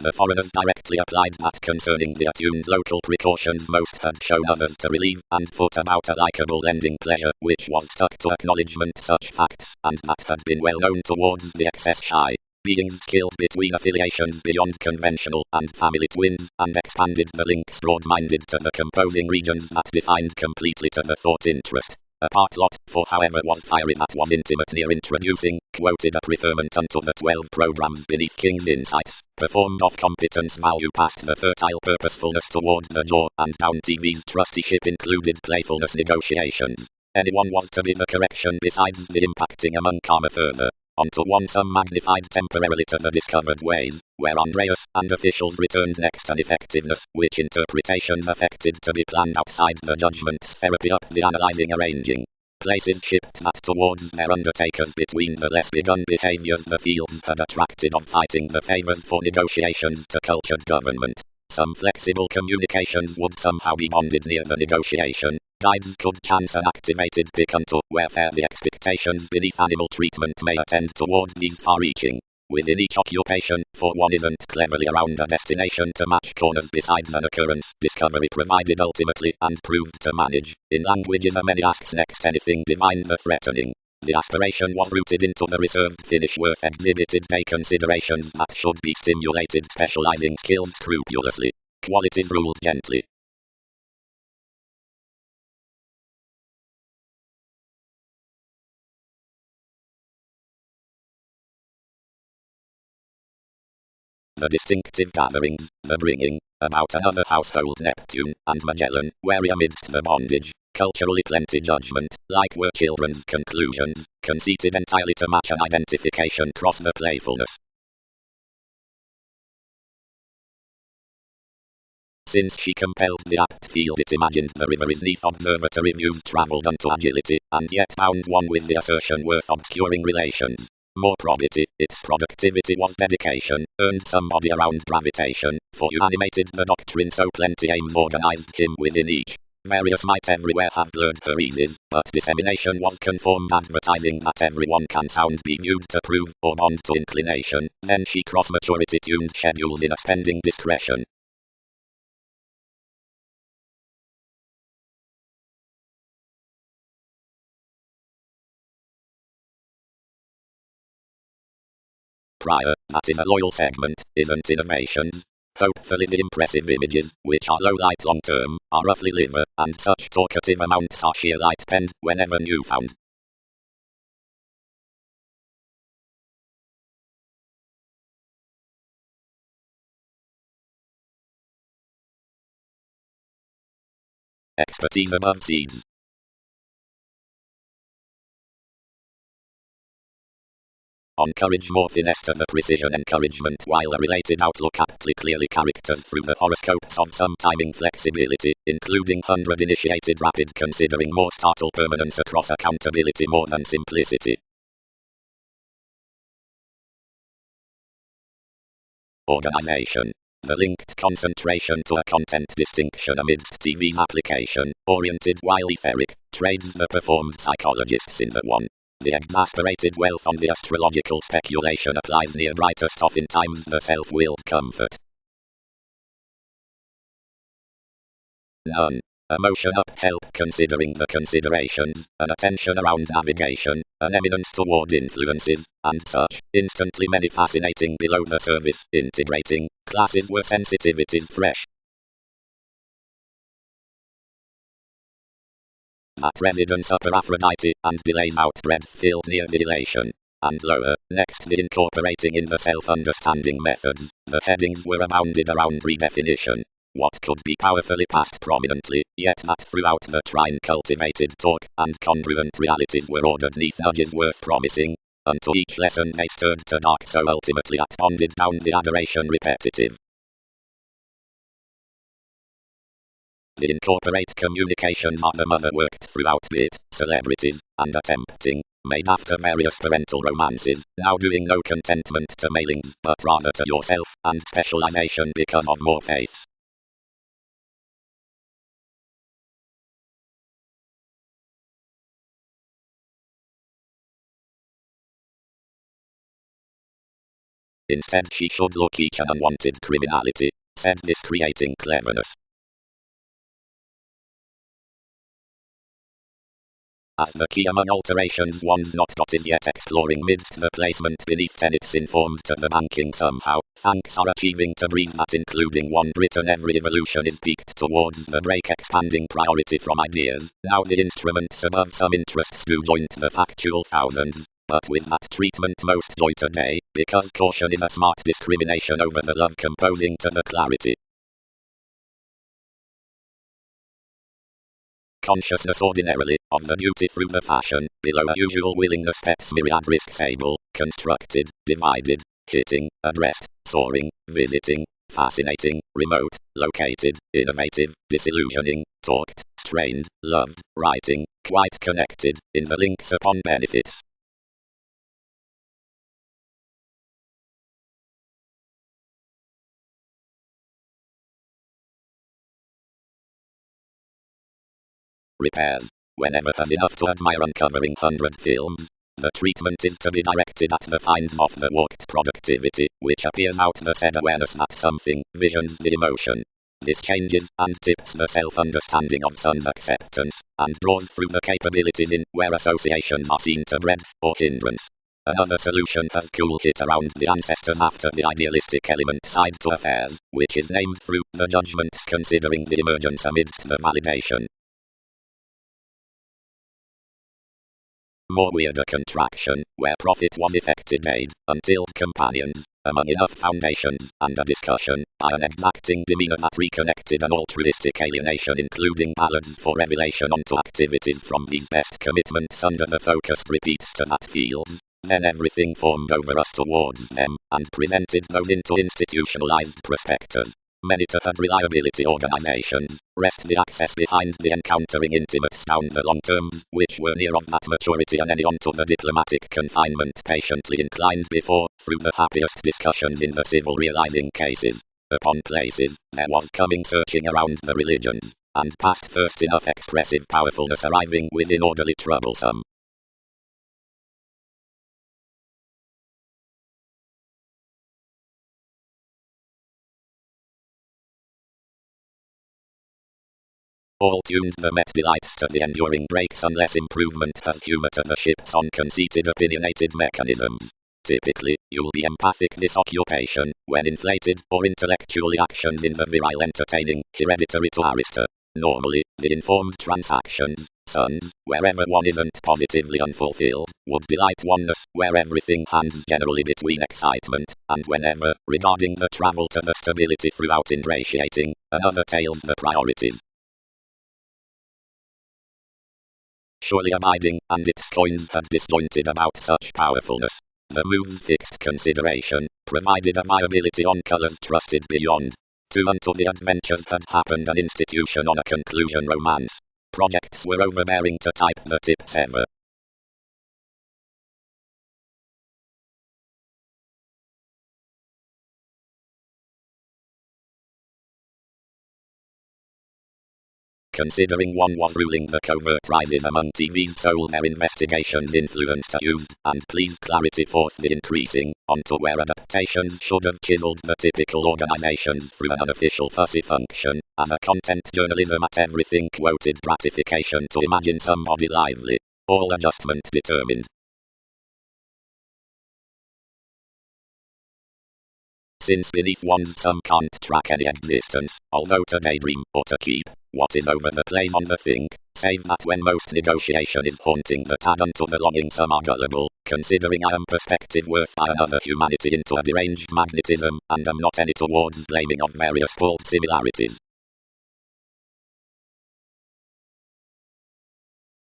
The foreigners directly applied that concerning the attuned local precautions most had shown others to relieve, and foot about a likeable lending pleasure, which was stuck to acknowledgement such facts, and that had been well known towards the excess shy. Beings skilled between affiliations beyond conventional and family twins, and expanded the links broad-minded to the composing regions that defined completely to the thought interest. A part lot, for however was fiery that was intimate near introducing, quoted a preferment unto the 12 programs beneath King's insights, performed of competence value past the fertile purposefulness toward the jaw, and down TV's trusteeship included playfulness negotiations. Anyone was to be the correction besides the impacting among karma further. Onto one some magnified temporarily to the discovered ways, where Andreas and officials returned next an effectiveness, which interpretations affected to be planned outside the judgment's therapy up the analyzing arranging. Places shipped that towards their undertakers between the less begun behaviors the fields had attracted of fighting the favors for negotiations to cultured government. Some flexible communications would somehow be bonded near the negotiation, Guides could chance an activated pick unto where the expectations beneath animal treatment may attend toward these far-reaching. Within each occupation, for one isn't cleverly around a destination to match corners besides an occurrence discovery provided ultimately and proved to manage. In languages a many asks next anything divine the threatening. The aspiration was rooted into the reserved finish worth exhibited day considerations that should be stimulated specializing skills scrupulously. Qualities ruled gently. The distinctive gatherings, the bringing about another household Neptune and Magellan, wary amidst the bondage, culturally plenty judgment, like were children's conclusions, conceited entirely to match an identification cross the playfulness. Since she compelled the apt field it imagined the river is neath observatory views travelled unto agility, and yet bound one with the assertion worth obscuring relations. More probity, its productivity was dedication, earned somebody around gravitation, for you animated the doctrine so plenty aims organized him within each. Various might everywhere have blurred her eases, but dissemination was conformed advertising that everyone can sound be viewed to prove, or bond to inclination, then she cross maturity tuned schedules in a spending discretion. Prior, that is a loyal segment, isn't innovations. Hopefully the impressive images, which are low light long term, are roughly liver, and such talkative amounts are sheer light penned, whenever new found. Expertise above seeds. On courage more finesse to the precision encouragement while a related outlook aptly clearly characters through the horoscopes of some timing flexibility, including 100 initiated rapid considering more startle permanence across accountability more than simplicity. Organization. The linked concentration to a content distinction amidst TV's application, oriented while etheric, trades the performed psychologists in the one. The exasperated wealth on the astrological speculation applies near brightest oftentimes the self-willed comfort. None. Emotion up help considering the considerations, an attention around navigation, an eminence toward influences, and such, instantly many fascinating below the surface, integrating, classes were sensitivities fresh. That residence upper Aphrodite, and delays out breadth filled near the elation. And lower, next the incorporating in the self-understanding methods, the headings were abounded around redefinition. What could be powerfully passed prominently, yet that throughout the trine cultivated talk, and congruent realities were ordered neath nudges worth promising. Unto each lesson they stirred to dark so ultimately at bonded down the adoration repetitive. The incorporate communications are the mother worked throughout bit, celebrities, and attempting, made after various parental romances, now doing no contentment to mailings, but rather to yourself, and specialization because of more faiths. Instead she should look each an unwanted criminality, said this creating cleverness. As the key among alterations one's not got is yet exploring midst the placement beneath tenets informed to the banking somehow, thanks are achieving to breathe that including one Britain every evolution is peaked towards the break expanding priority from ideas, now the instruments above some interests do joint the factual thousands, but with that treatment most joy today, because caution is a smart discrimination over the love composing to the clarity. Consciousness ordinarily, of the duty through the fashion, below a usual willingness pets myriad risks able, constructed, divided, hitting, addressed, soaring, visiting, fascinating, remote, located, innovative, disillusioning, talked, strained, loved, writing, quite connected, in the links upon benefits. repairs. Whenever has enough to admire uncovering 100 films, the treatment is to be directed at the finds of the warped productivity, which appears out the said awareness that something, visions the emotion. This changes and tips the self-understanding of son's acceptance, and draws through the capabilities in where associations are seen to breadth or hindrance. Another solution has cool hit around the ancestors after the idealistic element side to affairs, which is named through the judgments considering the emergence amidst the validation. More weirder contraction, where profit was effected made, until companions, among enough foundations, and a discussion, by an exacting demeanor that reconnected an altruistic alienation including ballads for revelation onto activities from these best commitments under the focused repeats to that fields. Then everything formed over us towards them, and presented those into institutionalized prospectors. Many to had reliability organizations, rest the access behind the encountering intimates down the long terms, which were near of that maturity and any onto the diplomatic confinement patiently inclined before, through the happiest discussions in the civil realizing cases. Upon places, there was coming searching around the religions, and past first enough expressive powerfulness arriving within orderly troublesome. All tuned the Met delights to the enduring breaks unless improvement has humor to the ships on conceited opinionated mechanisms. Typically, you'll be empathic this occupation, when inflated or intellectually actions in the virile entertaining, hereditary to Arista. Normally, the informed transactions, sons, wherever one isn't positively unfulfilled, would delight oneness, where everything hands generally between excitement, and whenever, regarding the travel to the stability throughout ingratiating, another tails the priorities. Surely abiding, and its coins had disjointed about such powerfulness. The move's fixed consideration, provided a viability on colors trusted beyond. To unto the adventures had happened an institution on a conclusion romance. Projects were overbearing to type the tips ever. Considering one was ruling the covert rises among TV's soul their investigations influenced are used, and please clarity forth the increasing, onto where adaptations should have chiseled the typical organizations through an unofficial fussy function, as a content journalism at everything quoted gratification to imagine somebody lively, all adjustment determined. Since beneath one's some can't track any existence, although to daydream, or to keep, what is over the plays on the think, save that when most negotiation is haunting the tad unto the longing some are gullible, considering I am perspective worth by another humanity into a deranged magnetism, and am not any towards blaming of various false similarities.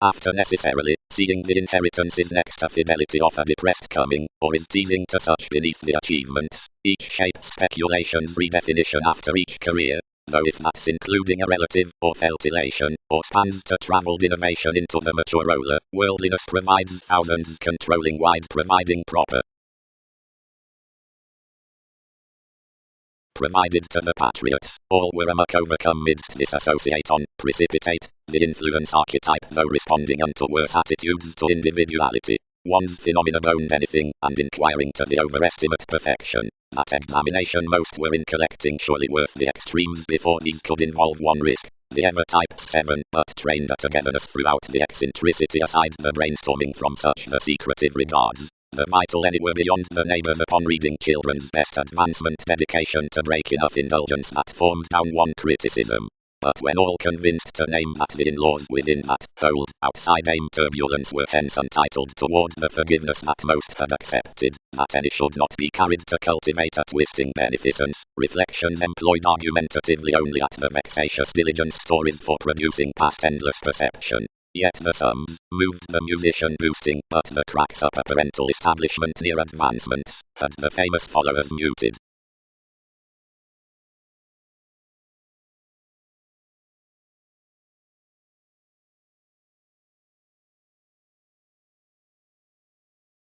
After necessarily, seeing the inheritance is next to fidelity of a depressed coming, or is teasing to such beneath the achievements, each shapes speculation's redefinition after each career, though if that's including a relative, or felt elation, or spans to travelled innovation into the mature roller, worldliness provides thousands controlling wide providing proper. Provided to the patriots, all were amok overcome midst disassociate on, precipitate, the influence archetype though responding unto worse attitudes to individuality. One's phenomena owned anything, and inquiring to the overestimate perfection. That examination most were in collecting surely worth the extremes before these could involve one risk. The ever type 7, but trained at togetherness throughout the eccentricity aside the brainstorming from such the secretive regards. The vital anywhere beyond the neighbors upon reading children's best advancement dedication to break enough indulgence that formed down one criticism. But when all convinced to name that the in-laws within that cold, outside aim turbulence were hence untitled toward the forgiveness that most had accepted, that any should not be carried to cultivate a twisting beneficence, reflections employed argumentatively only at the vexatious diligence stories for producing past endless perception. Yet the sums moved the musician boosting, but the cracks up a parental establishment near advancements, had the famous followers muted.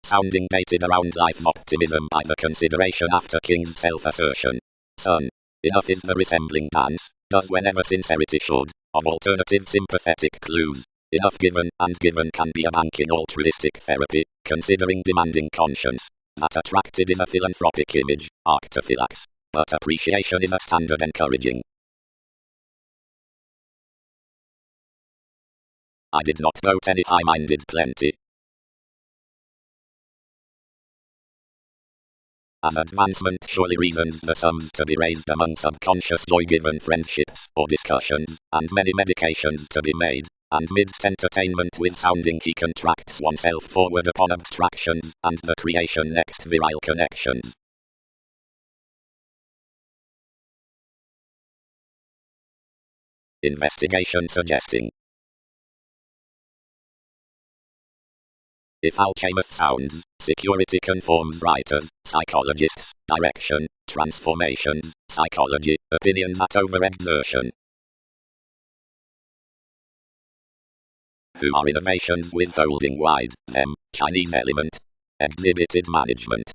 Sounding dated around life's optimism by the consideration after King's self-assertion. Son, enough is the resembling dance, Does whenever sincerity should, of alternative sympathetic clues. Enough given, and given can be a banking altruistic therapy, considering demanding conscience. That attracted is a philanthropic image, arctophylax. But appreciation is a standard encouraging. I did not vote any high-minded plenty. As advancement surely reasons the sums to be raised among subconscious joy-given friendships or discussions, and many medications to be made, and midst entertainment with sounding he contracts oneself forward upon abstractions, and the creation next virile connections. Investigation suggesting. If Alchemist sounds, security conforms writers, psychologists, direction, transformations, psychology, opinions at overexertion. Who are innovations withholding wide, them, Chinese element. Exhibited management.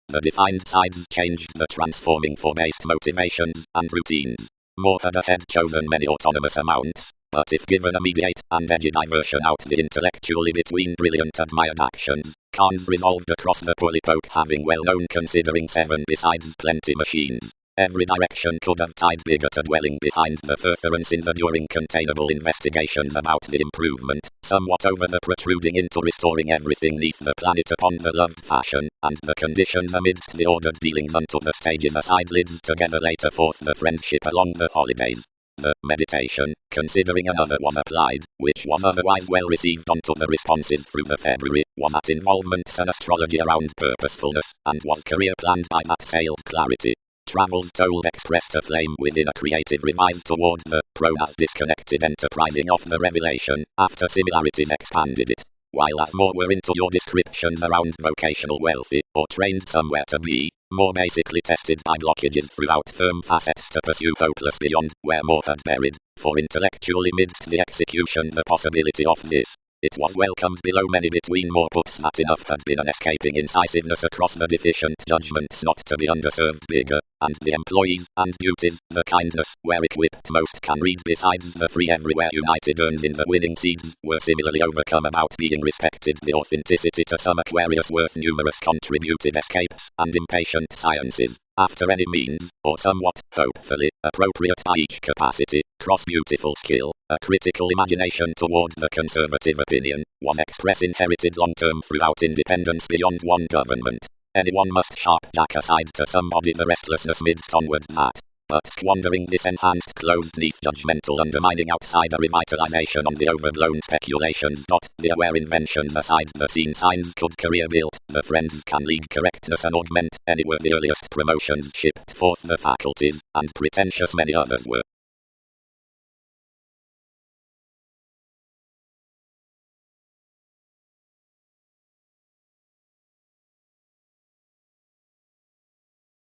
The defined sides changed the transforming for based motivations and routines. More had a head chosen many autonomous amounts, but if given a mediate and edgy diversion out the intellectually between brilliant admired actions, Khan's resolved across the polypoke having well known considering 7 besides plenty machines. Every direction could have tied bigger to dwelling behind the furtherance in the during containable investigations about the improvement, somewhat over the protruding into restoring everything neath the planet upon the loved fashion, and the conditions amidst the ordered dealings unto the stages aside lids together later forth the friendship along the holidays. The meditation, considering another was applied, which was otherwise well received onto the responses through the February, was at Involvements and Astrology around purposefulness, and was career planned by that sailed clarity. Travels told expressed a flame within a creative revised toward the pro-as disconnected enterprising of the revelation, after similarities expanded it. While as more were into your descriptions around vocational wealthy, or trained somewhere to be, more basically tested by blockages throughout firm facets to pursue hopeless beyond, where more had buried, for intellectually midst the execution the possibility of this. It was welcomed below many between more puts that enough had been an escaping incisiveness across the deficient judgments not to be underserved bigger, and the employees and duties, the kindness, where equipped most can read besides the free everywhere united earns in the winning seeds, were similarly overcome about being respected the authenticity to some Aquarius worth numerous contributed escapes, and impatient sciences, after any means, or somewhat, hopefully, appropriate by each capacity, cross beautiful skill, a critical imagination toward the conservative opinion, was express inherited long-term throughout independence beyond one government. Anyone must sharp jack aside to somebody the restlessness midst onward that. But squandering this enhanced closed neath judgmental undermining outsider revitalization on the overblown speculations. The aware inventions aside the seen signs could career built, the friends can lead correctness and augment, anywhere the earliest promotions shipped forth the faculties, and pretentious many others were.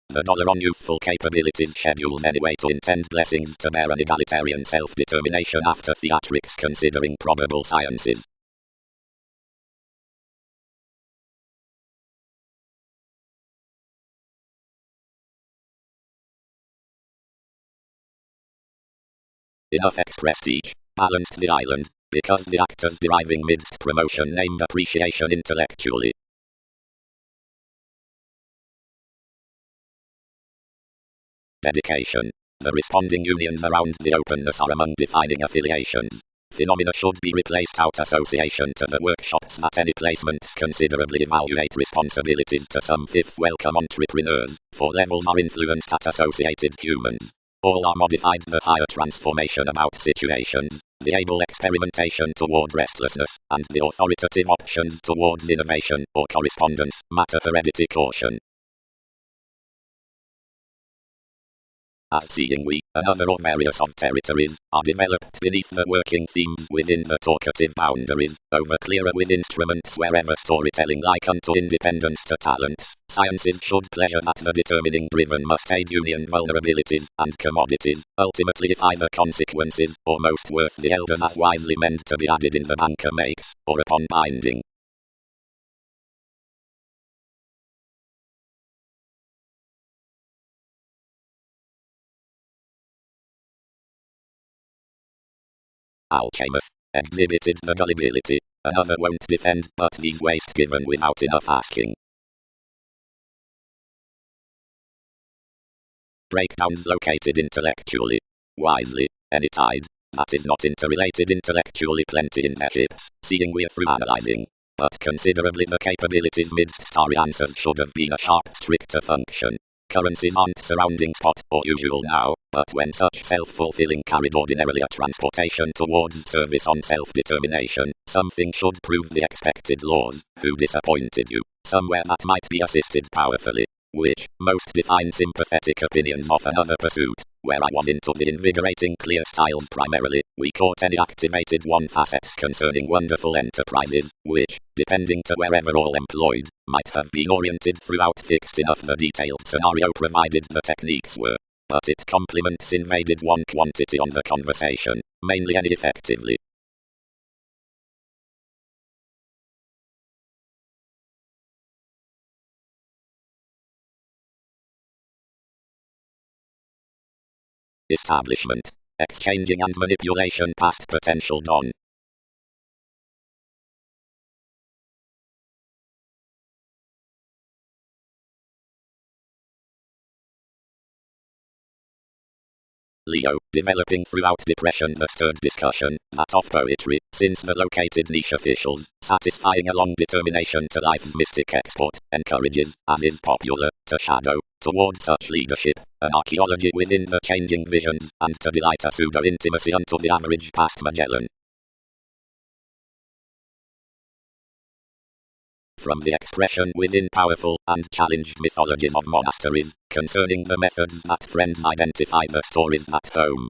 The dollar on youthful capabilities schedules anyway to intend blessings to bear an egalitarian self-determination after theatrics considering probable sciences. Enough expressed each, balanced the island, because the actors deriving midst promotion named appreciation intellectually. Dedication. The responding unions around the openness are among defining affiliations. Phenomena should be replaced out association to the workshops that any placements considerably evaluate responsibilities to some fifth welcome entrepreneurs, for levels are influenced at associated humans. All are modified the higher transformation about situations, the able experimentation toward restlessness, and the authoritative options towards innovation or correspondence, matter heredity caution. As seeing we, another or various of territories, are developed beneath the working themes within the talkative boundaries, over clearer with instruments wherever storytelling like unto independence to talents, sciences should pleasure that the determining driven must aid union vulnerabilities, and commodities, ultimately defy the consequences, or most worth the elders as wisely meant to be added in the banker makes, or upon binding. alchemist, exhibited the gullibility. Another won't defend, but he's waste given without enough asking. Breakdowns located intellectually. Wisely, any tide that is not interrelated intellectually plenty in their hips, seeing we're through analyzing. But considerably the capabilities midst starry answers should have been a sharp, stricter function. Currencies aren't surrounding spot or usual now, but when such self-fulfilling carried ordinarily a transportation towards service on self-determination, something should prove the expected laws. Who disappointed you? Somewhere that might be assisted powerfully. Which most define sympathetic opinions of another pursuit. Where I was into the invigorating clear styles primarily, we caught any activated one facets concerning wonderful enterprises, which, depending to wherever all employed, might have been oriented throughout fixed enough the detailed scenario provided the techniques were. But its complements invaded one quantity on the conversation, mainly and effectively. Establishment. Exchanging and manipulation past potential done. Leo, developing throughout depression the stirred discussion, that of poetry, since the located niche officials, satisfying a long determination to life's mystic export, encourages, as is popular, to shadow, toward such leadership, an archaeology within the changing visions, and to delight a pseudo-intimacy unto the average past Magellan. From the expression within powerful and challenged mythologies of monasteries, concerning the methods that friends identify the stories at home.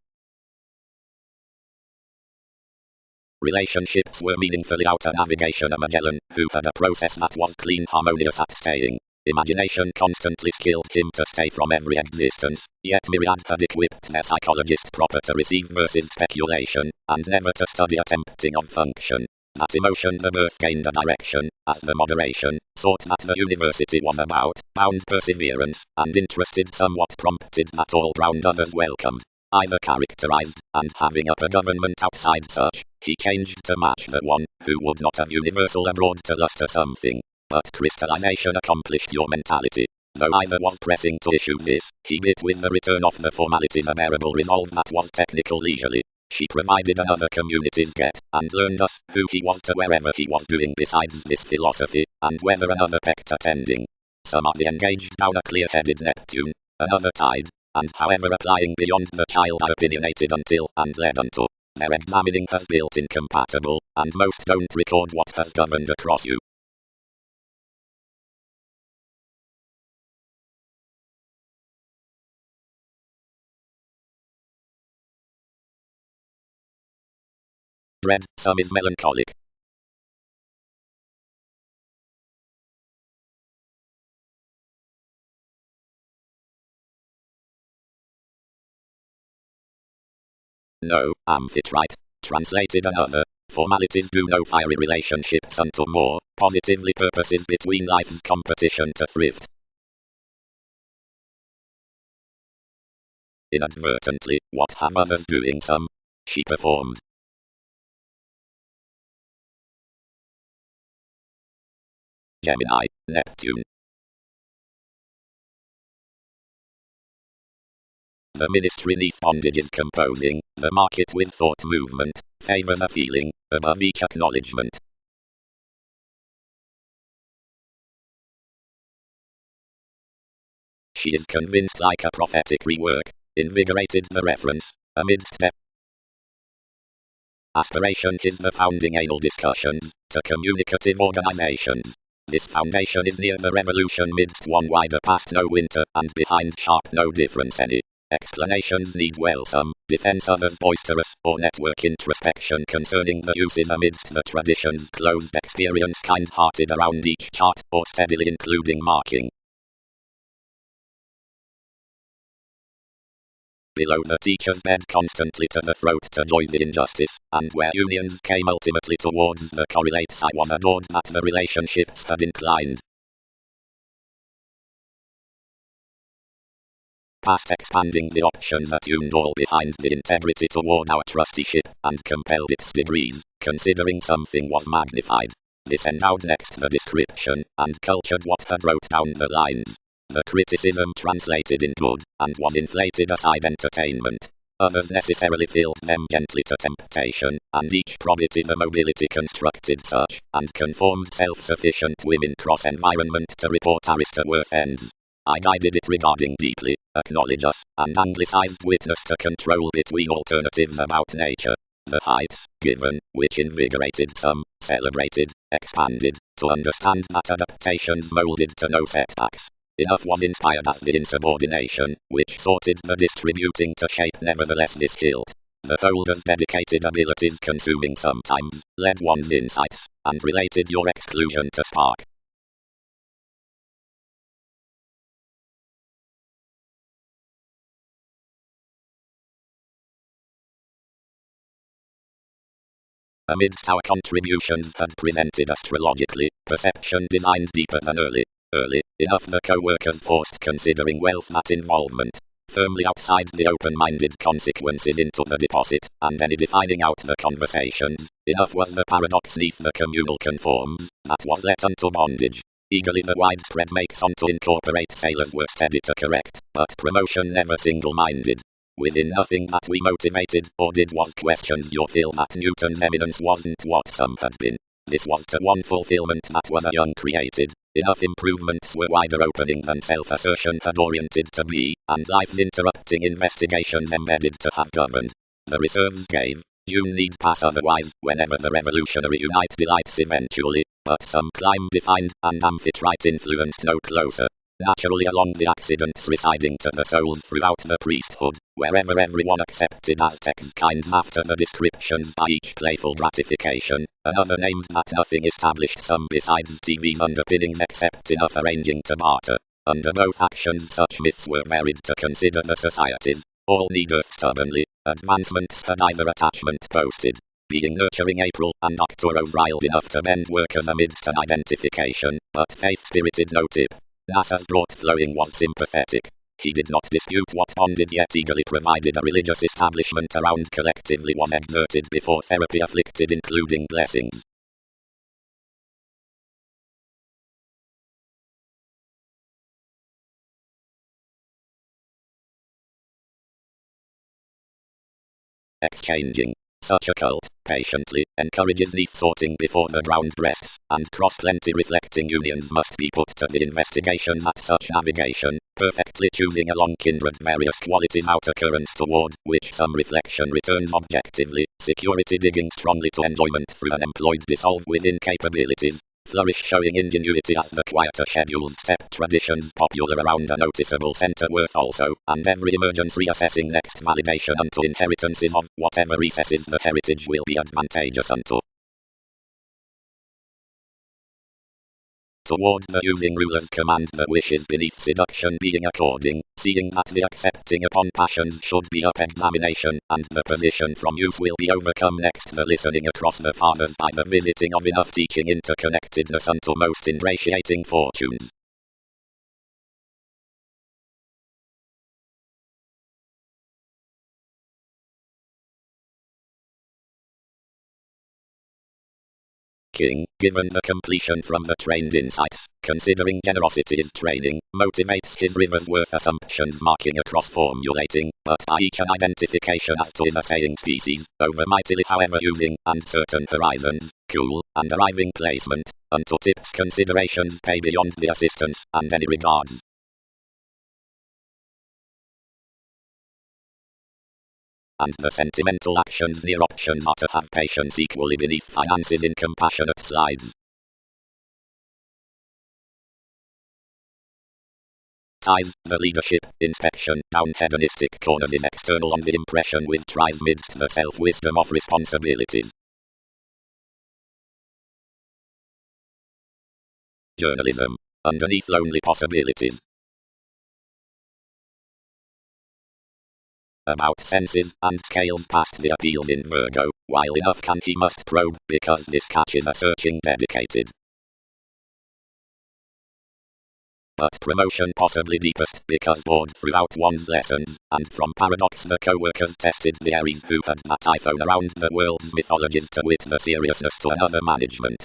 Relationships were meaningfully out a navigation a Magellan, who had a process that was clean harmonious at staying. Imagination constantly skilled him to stay from every existence, yet myriad had equipped their psychologist proper to receive versus speculation, and never to study a tempting of function. That emotion the birth gained a direction, as the moderation, sought that the university was about, bound perseverance, and interested somewhat prompted that all-round others welcomed. Either characterized, and having up a government outside such, he changed to match the one, who would not have universal abroad to luster something. But crystallization accomplished your mentality. Though either was pressing to issue this, he bit with the return of the formalities a bearable resolve that was technical leisurely. She provided another community's get, and learned us who he was to wherever he was doing besides this philosophy, and whether another pecked attending. Some are the engaged down a clear-headed Neptune, another tide, and however applying beyond the child are opinionated until, and led unto, their examining has built incompatible, and most don't record what has governed across you. Dread, some is melancholic. No, Amphitrite. Translated another. Formalities do no fiery relationships unto more, positively purposes between life's competition to thrift. Inadvertently, what have others doing some? She performed. Gemini, Neptune. The ministry neath bondage is composing, the market with thought movement, favors a feeling, above each acknowledgement. She is convinced like a prophetic rework, invigorated the reference, amidst death. Aspiration is the founding anal discussions, to communicative organizations. This foundation is near the revolution midst one wider past no winter, and behind sharp no difference any. Explanations need well some, defense others boisterous, or network introspection concerning the uses amidst the traditions closed experience kind-hearted around each chart, or steadily including marking. Below the teacher's bed constantly to the throat to join the injustice, and where unions came ultimately towards the correlates I was adored that the relationships had inclined. past expanding the options attuned all behind the integrity toward our trusteeship, and compelled its degrees, considering something was magnified. This endowed next the description, and cultured what had wrote down the lines. The criticism translated in good, and was inflated aside entertainment. Others necessarily filled them gently to temptation, and each probity the mobility constructed such, and conformed self-sufficient women cross-environment to report Aristoworth ends. I guided it regarding deeply, acknowledge us, and anglicized witness to control between alternatives about nature. The heights, given, which invigorated some, celebrated, expanded, to understand that adaptations molded to no setbacks. Enough was inspired as the insubordination, which sorted the distributing to shape nevertheless this hilt. The holder's dedicated abilities consuming sometimes, led one's insights, and related your exclusion to spark. Amidst our contributions had presented astrologically, perception designed deeper than early enough the co-workers forced considering wealth that involvement, firmly outside the open-minded consequences into the deposit, and any defining out the conversations, enough was the paradox neath the communal conforms, that was let unto bondage. Eagerly the widespread makes on to incorporate sailors were steady to correct, but promotion never single-minded. Within nothing that we motivated or did was questions your feel that Newton's eminence wasn't what some had been. This was to one fulfillment that was a young created. Enough improvements were wider opening than self-assertion had oriented to be, and life's interrupting investigations embedded to have governed. The reserves gave. June need pass otherwise, whenever the revolutionary unite delights eventually, but some climb defined, and amphitrite influenced no closer. Naturally along the accidents residing to the souls throughout the priesthood, wherever everyone accepted Aztecs kinds after the descriptions by each playful gratification, another named that nothing established some besides TV's underpinnings except enough arranging to barter. Under both actions such myths were varied to consider the societies, all need earth stubbornly, advancements had either attachment posted. Being nurturing April and Arcturus riled enough to bend workers amidst an identification, but faith-spirited no tip. NASA's broad flowing was sympathetic. He did not dispute what bonded yet eagerly provided a religious establishment around collectively was exerted before therapy afflicted including blessings. Exchanging. Such a cult, patiently, encourages neath sorting before the ground rests, and cross-plenty reflecting unions must be put to the investigation at such navigation, perfectly choosing along kindred various qualities outer currents toward which some reflection returns objectively, security digging strongly to enjoyment through unemployed dissolve within capabilities. Flourish showing ingenuity as the quieter schedules step traditions popular around a noticeable center worth also, and every emergence reassessing next validation unto inheritances of whatever recesses the heritage will be advantageous unto. Toward the using rulers command the wishes beneath seduction being according, seeing that the accepting upon passions should be up examination, and the position from use will be overcome next the listening across the fathers by the visiting of enough teaching interconnectedness unto most ingratiating fortunes. King, given the completion from the trained insights, considering generosity is training, motivates his rivers worth assumptions marking across formulating, but by each an identification as to his assaying species, over mightily however using, and certain horizons, cool, and arriving placement, unto tips considerations pay beyond the assistance, and any regards. And the sentimental actions near options are to have patience equally beneath finances in compassionate slides. Ties, the leadership, inspection, down hedonistic corners is external on the impression with tries midst the self-wisdom of responsibilities. Journalism, underneath lonely possibilities. About senses and scales past the appeals in Virgo, while enough can he must probe, because this catches a searching dedicated. but promotion possibly deepest because bored throughout one's lessons, and from paradox the co-workers tested the Aries who had that iPhone around the world's mythologies to wit the seriousness to another management.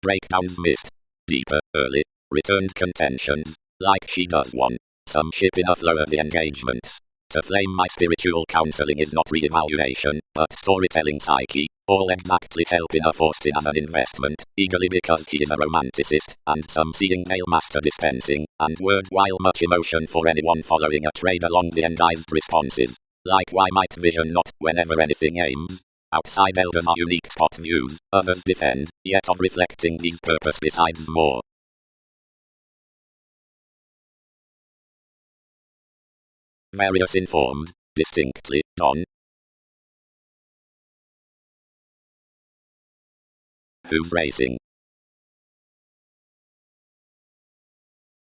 Breakdowns missed. Deeper, early, returned contentions, like she does one. Some ship enough lower the engagements. To flame my spiritual counseling is not re-evaluation, but storytelling psyche, all exactly help enough Austin as an investment, eagerly because he is a romanticist, and some seeing nail master dispensing, and word while much emotion for anyone following a trade along the endized responses. Like why might vision not, whenever anything aims? Outside elders are unique spot views, others defend, yet of reflecting these purpose besides more. Various informed, distinctly, Don. Who's racing?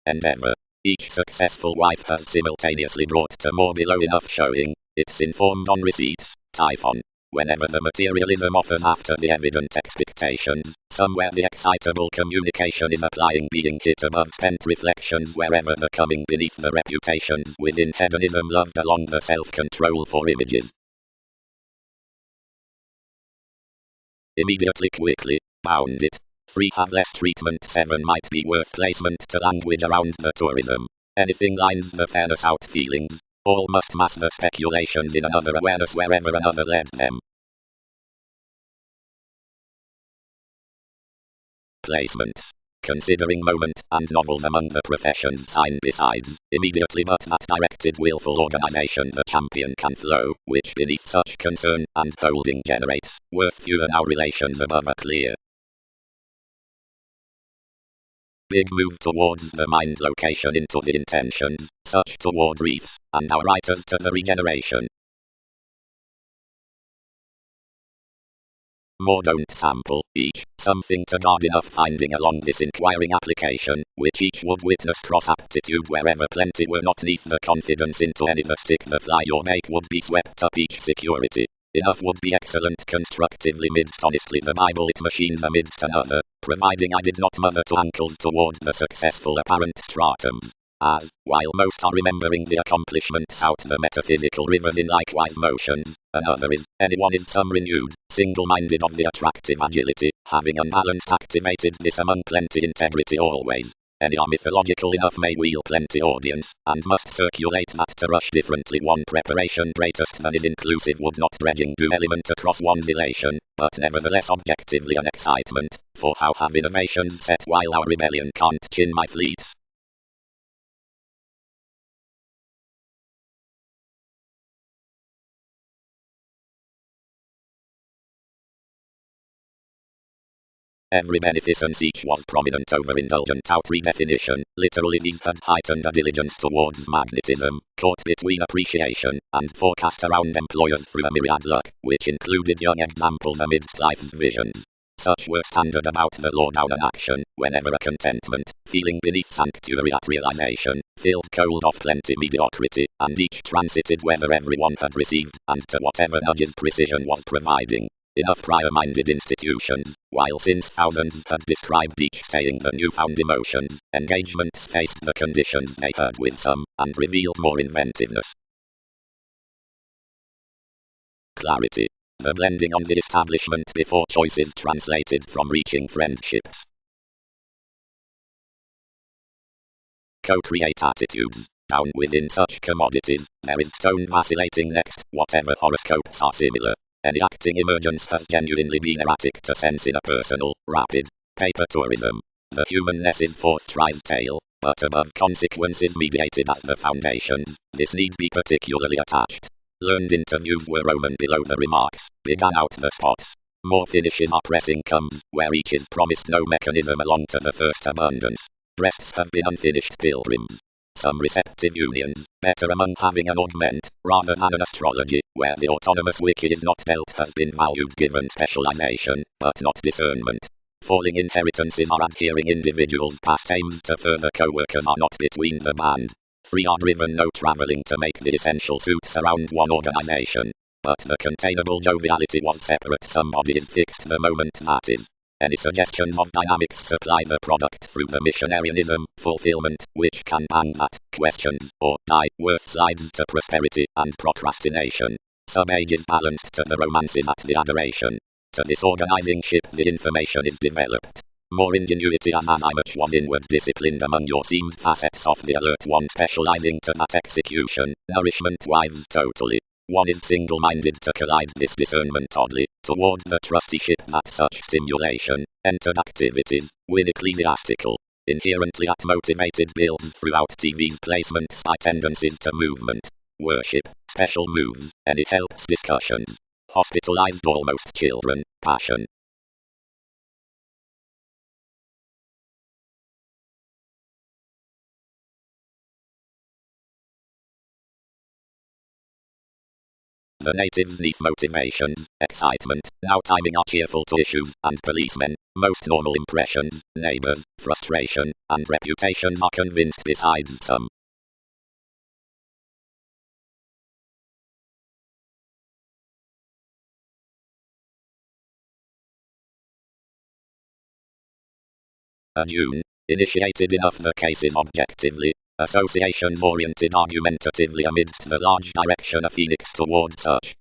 Endeavor. Each successful wife has simultaneously brought to more below enough showing, it's informed on receipts, Typhon. Whenever the materialism offers after the evident expectations, somewhere the excitable communication is applying being hit above spent reflections wherever the coming beneath the reputations within hedonism loved along the self-control for images. Immediately quickly, bound it. 3 have less treatment. 7 might be worth placement to language around the tourism. Anything lines the fairness out feelings. All must mass the speculations in another awareness wherever another led them. Placements. Considering moment and novels among the professions sign besides, immediately but that directed willful organization the champion can flow, which beneath such concern and holding generates, worth fewer now relations above are clear. Big move towards the mind location into the intentions, such toward reefs, and our writers to the regeneration. More don't sample, each, something to guard enough finding along this inquiring application, which each would witness cross-aptitude wherever plenty were not neath the confidence into any the stick the fly or make would be swept up each security. Enough would be excellent constructively midst honestly the Bible it machines amidst another, providing I did not mother to ankles toward the successful apparent stratums. As, while most are remembering the accomplishments out the metaphysical rivers in likewise motions, another is, anyone is some renewed, single-minded of the attractive agility, having unbalanced activated this among plenty integrity always. Any are mythological enough may wheel plenty audience, and must circulate that to rush differently one preparation greatest than is inclusive would not dredging do element across one's elation, but nevertheless objectively an excitement, for how have innovations set while our rebellion can't chin my fleets? Every beneficence each was prominent over indulgent out redefinition, literally these had heightened a diligence towards magnetism, caught between appreciation, and forecast around employers through a myriad luck, which included young examples amidst life's visions. Such were standard about the law down an action, whenever a contentment, feeling beneath sanctuary at realization, filled cold of plenty mediocrity, and each transited whether everyone had received, and to whatever nudges precision was providing. Enough prior-minded institutions, while since thousands had described each staying the newfound emotions, engagements faced the conditions they heard with some, and revealed more inventiveness. Clarity. The blending on the establishment before choices translated from reaching friendships. Co-create attitudes. Down within such commodities, there is stone vacillating next, whatever horoscopes are similar. Any acting emergence has genuinely been erratic to sense in a personal, rapid, paper tourism. The humanness is forth tries tale, but above consequences mediated as the foundations, this need be particularly attached. Learned interviews were Roman below the remarks, began out the spots. More finishes are pressing comes, where each is promised no mechanism along to the first abundance. Breasts have been unfinished pilgrims. Some receptive unions, better among having an augment, rather than an astrology, where the autonomous wiki is not dealt has been valued given specialization, but not discernment. Falling inheritances are adhering individuals past aims to further co-workers are not between the band. 3 are driven no traveling to make the essential suits around one organization. But the containable joviality was separate somebody is fixed the moment that is. Any suggestions of dynamics supply the product through the missionarianism, fulfillment, which can bang at questions, or die, worth slides to prosperity and procrastination. Sub-age is balanced to the romances at the adoration. To this organizing ship the information is developed. More ingenuity as I much was inward disciplined among your seamed facets of the alert one specializing to that execution, nourishment wives totally. One is single-minded to collide this discernment oddly, toward the trusty ship that such stimulation, entered activities, with ecclesiastical, inherently at motivated builds throughout TV's placements by tendencies to movement, worship, special moves, any helps discussions, hospitalized almost children, passion. The natives' need motivations, excitement, now timing are cheerful to issues, and policemen, most normal impressions, neighbors, frustration, and reputations are convinced besides some. A June, initiated enough the cases objectively, associations oriented argumentatively amidst the large direction a phoenix toward such.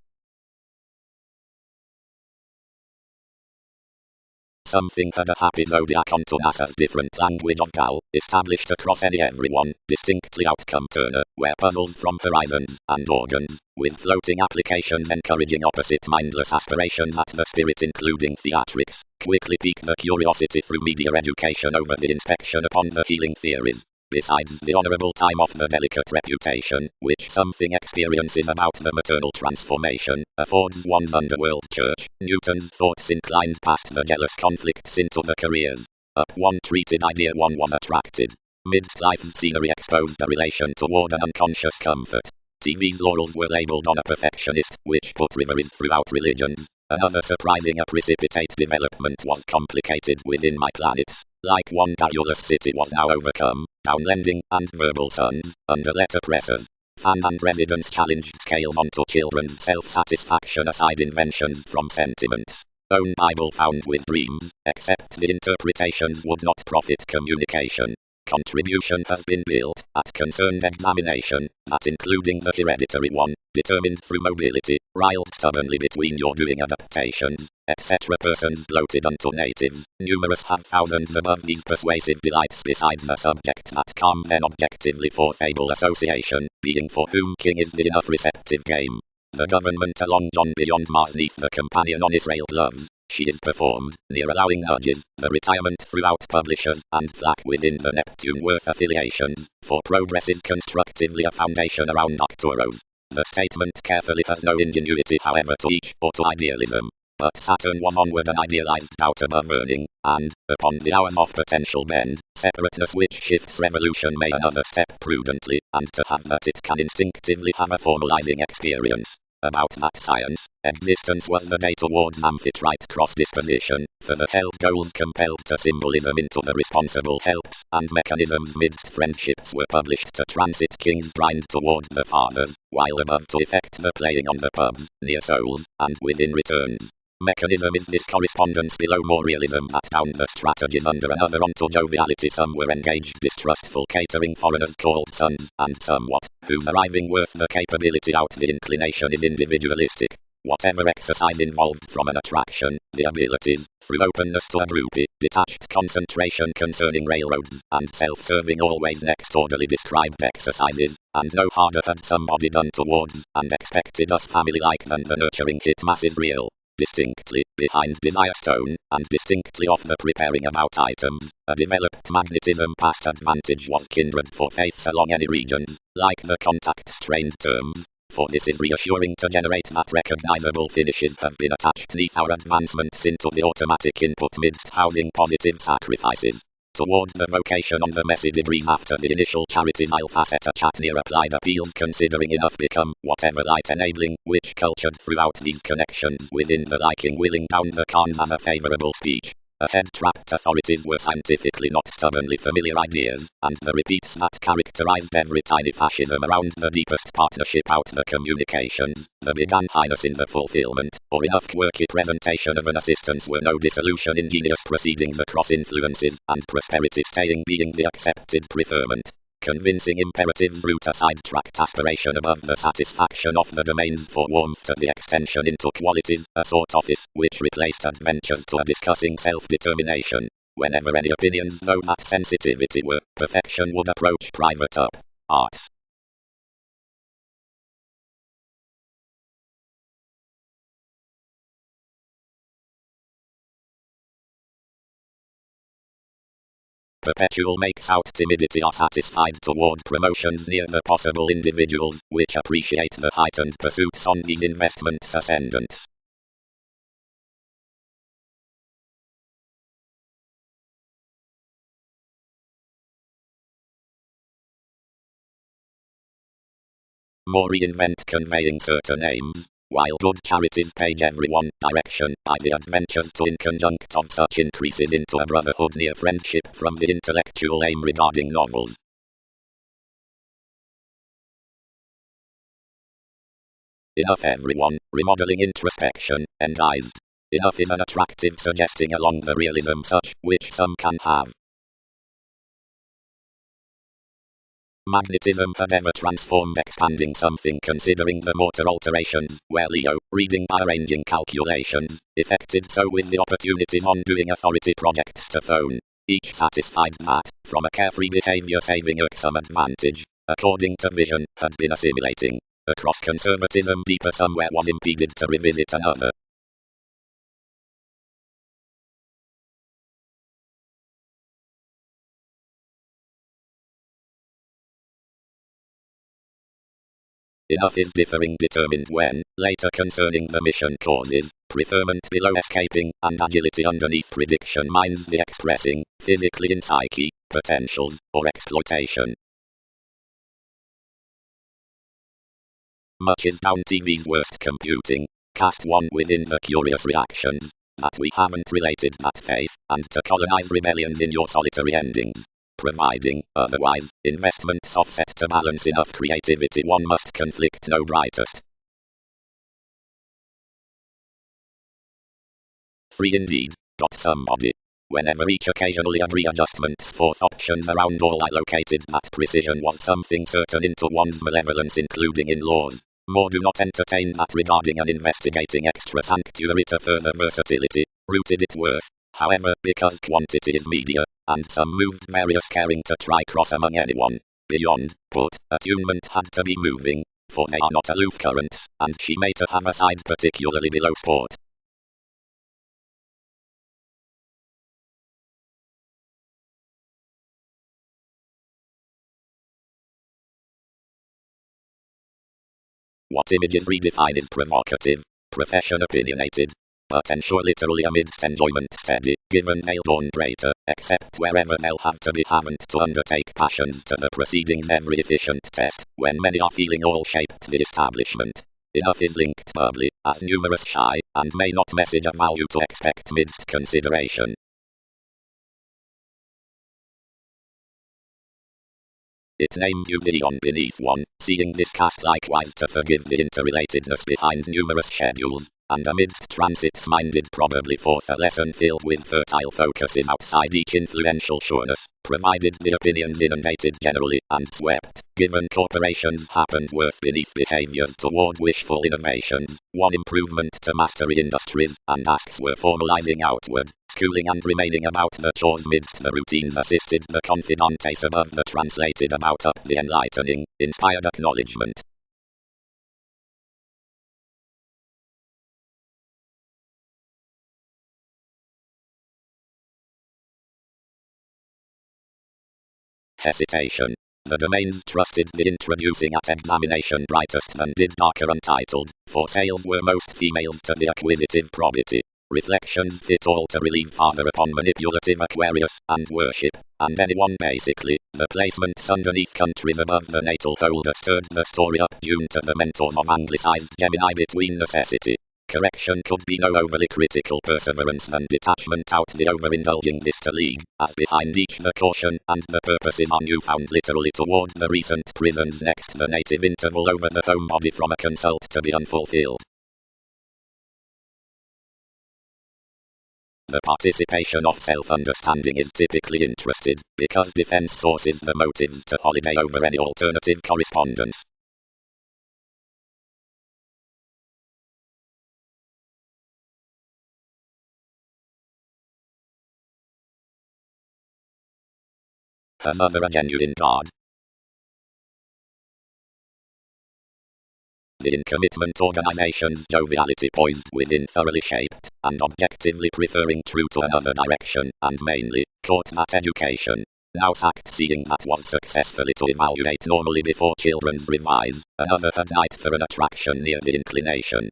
Something had a happy zodiac onto NASA's different language of Gal, established across any everyone, distinctly outcome turner, where puzzles from horizons and organs, with floating applications encouraging opposite mindless aspirations at the spirit including theatrics, quickly pique the curiosity through media education over the inspection upon the healing theories. Besides the honorable time of the delicate reputation, which something experiences about the maternal transformation, affords one's underworld church, Newton's thoughts inclined past the jealous conflicts into the careers. Up one treated idea one was attracted. Midst-life's scenery exposed a relation toward an unconscious comfort. TV's laurels were labeled on a perfectionist, which put riveries throughout religions. Another surprising a precipitate development was complicated within my planets. Like one garrulous city was now overcome, downlending and verbal sons, under letter pressers. Fans and residents challenged scales onto children's self-satisfaction aside inventions from sentiments. Own Bible found with dreams, except the interpretations would not profit communication. Contribution has been built, at concerned examination, that including the hereditary one, determined through mobility, riled stubbornly between your doing adaptations, etc. Persons bloated unto natives, numerous have thousands above these persuasive delights besides the subject that come then objectively for fable association, being for whom king is the enough receptive game. The government along John beyond Mars neath the companion on Israel loves. She is performed, near allowing nudges, the retirement throughout publishers, and flack within the Neptune-worth affiliations, for progress is constructively a foundation around Arcturus. The statement carefully has no ingenuity however to each, or to idealism. But Saturn was onward an idealized doubt above earning, and, upon the hours of potential bend, separateness which shifts revolution may another step prudently, and to have that it can instinctively have a formalizing experience. About that science, existence was the day towards amphitrite cross-disposition, for the health goals compelled to symbolism into the responsible helps, and mechanisms midst friendships were published to transit king's grind toward the fathers, while above to effect the playing on the pubs, near souls, and within returns. Mechanism is this correspondence below more realism that down the strategies under another onto joviality some were engaged distrustful catering foreigners called sons, and somewhat, whose arriving worth the capability out the inclination is individualistic. Whatever exercise involved from an attraction, the abilities, through openness to a groupie, detached concentration concerning railroads, and self-serving always next orderly described exercises, and no harder had somebody done towards, and expected us family-like than the nurturing hit mass is real. Distinctly, behind desire stone, and distinctly off the preparing about items, a developed magnetism past advantage was kindred for faiths along any regions, like the contact-strained terms. For this is reassuring to generate that recognizable finishes have been attached neath our advancements into the automatic input midst housing positive sacrifices. Toward the vocation on the messy degrees after the initial charities I'll facet a chat near applied appeals considering enough become whatever light enabling, which cultured throughout these connections within the liking willing down the cons as a favorable speech. head-trapped authorities were scientifically not stubbornly familiar ideas, and the repeats that characterized every tiny fascism around the deepest partnership out the communications, the began highness in the fulfillment, or enough quirky presentation of an assistance were no dissolution ingenious proceedings across influences, and prosperity staying being the accepted preferment. Convincing imperatives root a sidetracked aspiration above the satisfaction of the domains for warmth to the extension into qualities, a sort office, which replaced adventures to a discussing self-determination. Whenever any opinions though that sensitivity were perfection would approach private arts. Perpetual makes out timidity are satisfied toward promotions near the possible individuals, which appreciate the heightened pursuits on these investments ascendants. More reinvent conveying certain aims, while good charities page everyone direction by the adventures to in conjunct of such increases into a brotherhood near friendship from the intellectual aim regarding novels. Enough everyone, remodeling introspection, enguised. Enough is an attractive suggesting along the realism such, which some can have. Magnetism had ever transformed expanding something considering the mortar alterations, where Leo, reading by arranging calculations, effected so with the opportunities on doing authority projects to phone. Each satisfied that, from a carefree behavior saving some advantage, according to vision, had been assimilating. Across conservatism deeper somewhere was impeded to revisit another. Enough is differing determined when, later concerning the mission causes, preferment below escaping, and agility underneath prediction minds the expressing, physically in psyche, potentials, or exploitation. Much is down TV's worst computing, cast one within the curious reactions, that we haven't related that faith, and to colonize rebellions in your solitary endings. Providing, otherwise, investments offset to balance enough creativity one must conflict no brightest. Free indeed, got somebody. Whenever each occasionally agree adjustments forth options around all I located that precision was something certain into one's malevolence including in laws. More do not entertain that regarding an investigating extra sanctuary to further versatility, rooted its worth. However, because quantity is media, and some moved various caring to try cross among anyone, beyond, put, attunement had to be moving, for they are not aloof currents, and she may to have a side particularly below sport. What images redefine is provocative, profession opinionated, but ensure literally amidst enjoyment steady, given they'll dawn greater, except wherever they'll have to be haven't to undertake passions to the proceedings every efficient test, when many are feeling all shaped the establishment. Enough is linked bubbly, as numerous shy, and may not message a value to expect midst consideration. It named you Dion beneath one, seeing this cast likewise to forgive the interrelatedness behind numerous schedules, and amidst transits minded probably forth a lesson filled with fertile focuses outside each influential sureness, provided the opinions inundated generally, and swept, given corporations happened worth beneath behaviors toward wishful innovations, one improvement to mastery industries, and asks were formalizing outward, schooling and remaining about the chores midst the routines assisted the confidantes above the translated about up the enlightening, inspired acknowledgement. Hesitation. The domains trusted the introducing at examination brightest than did darker untitled, for sales were most females to the acquisitive probity. Reflections fit all to relieve father upon manipulative Aquarius, and worship, and anyone basically. The placements underneath countries above the natal holder stirred the story up due to the mentors of anglicized Gemini between necessity. correction could be no overly critical perseverance and detachment out the overindulging this to league, as behind each the caution and the purposes are newfound literally toward the recent prisons next the native interval over the home body from a consult to be unfulfilled. The participation of self-understanding is typically interested, because defense sources the motives to holiday over any alternative correspondence. Another a genuine God. The in-commitment organization's joviality poised within thoroughly shaped, and objectively preferring true to another direction, and mainly, taught that education. Now sacked seeing that was successfully to evaluate normally before children's revise, another had night for an attraction near the inclination.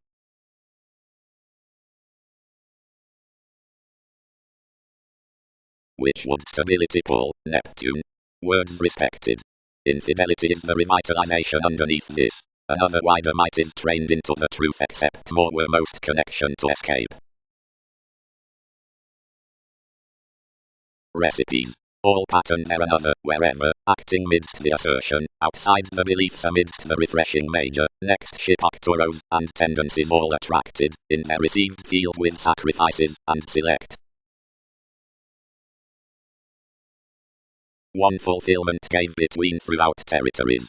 Which would stability pull, Neptune? Words respected. Infidelity is the revitalization underneath this. Another wider might is trained into the truth except more were most connection to escape. Recipes. All pattern there another, wherever, acting midst the assertion, outside the beliefs amidst the refreshing major, next ship Arcturos, and tendencies all attracted, in their received field with sacrifices, and select. One fulfillment gave between throughout territories.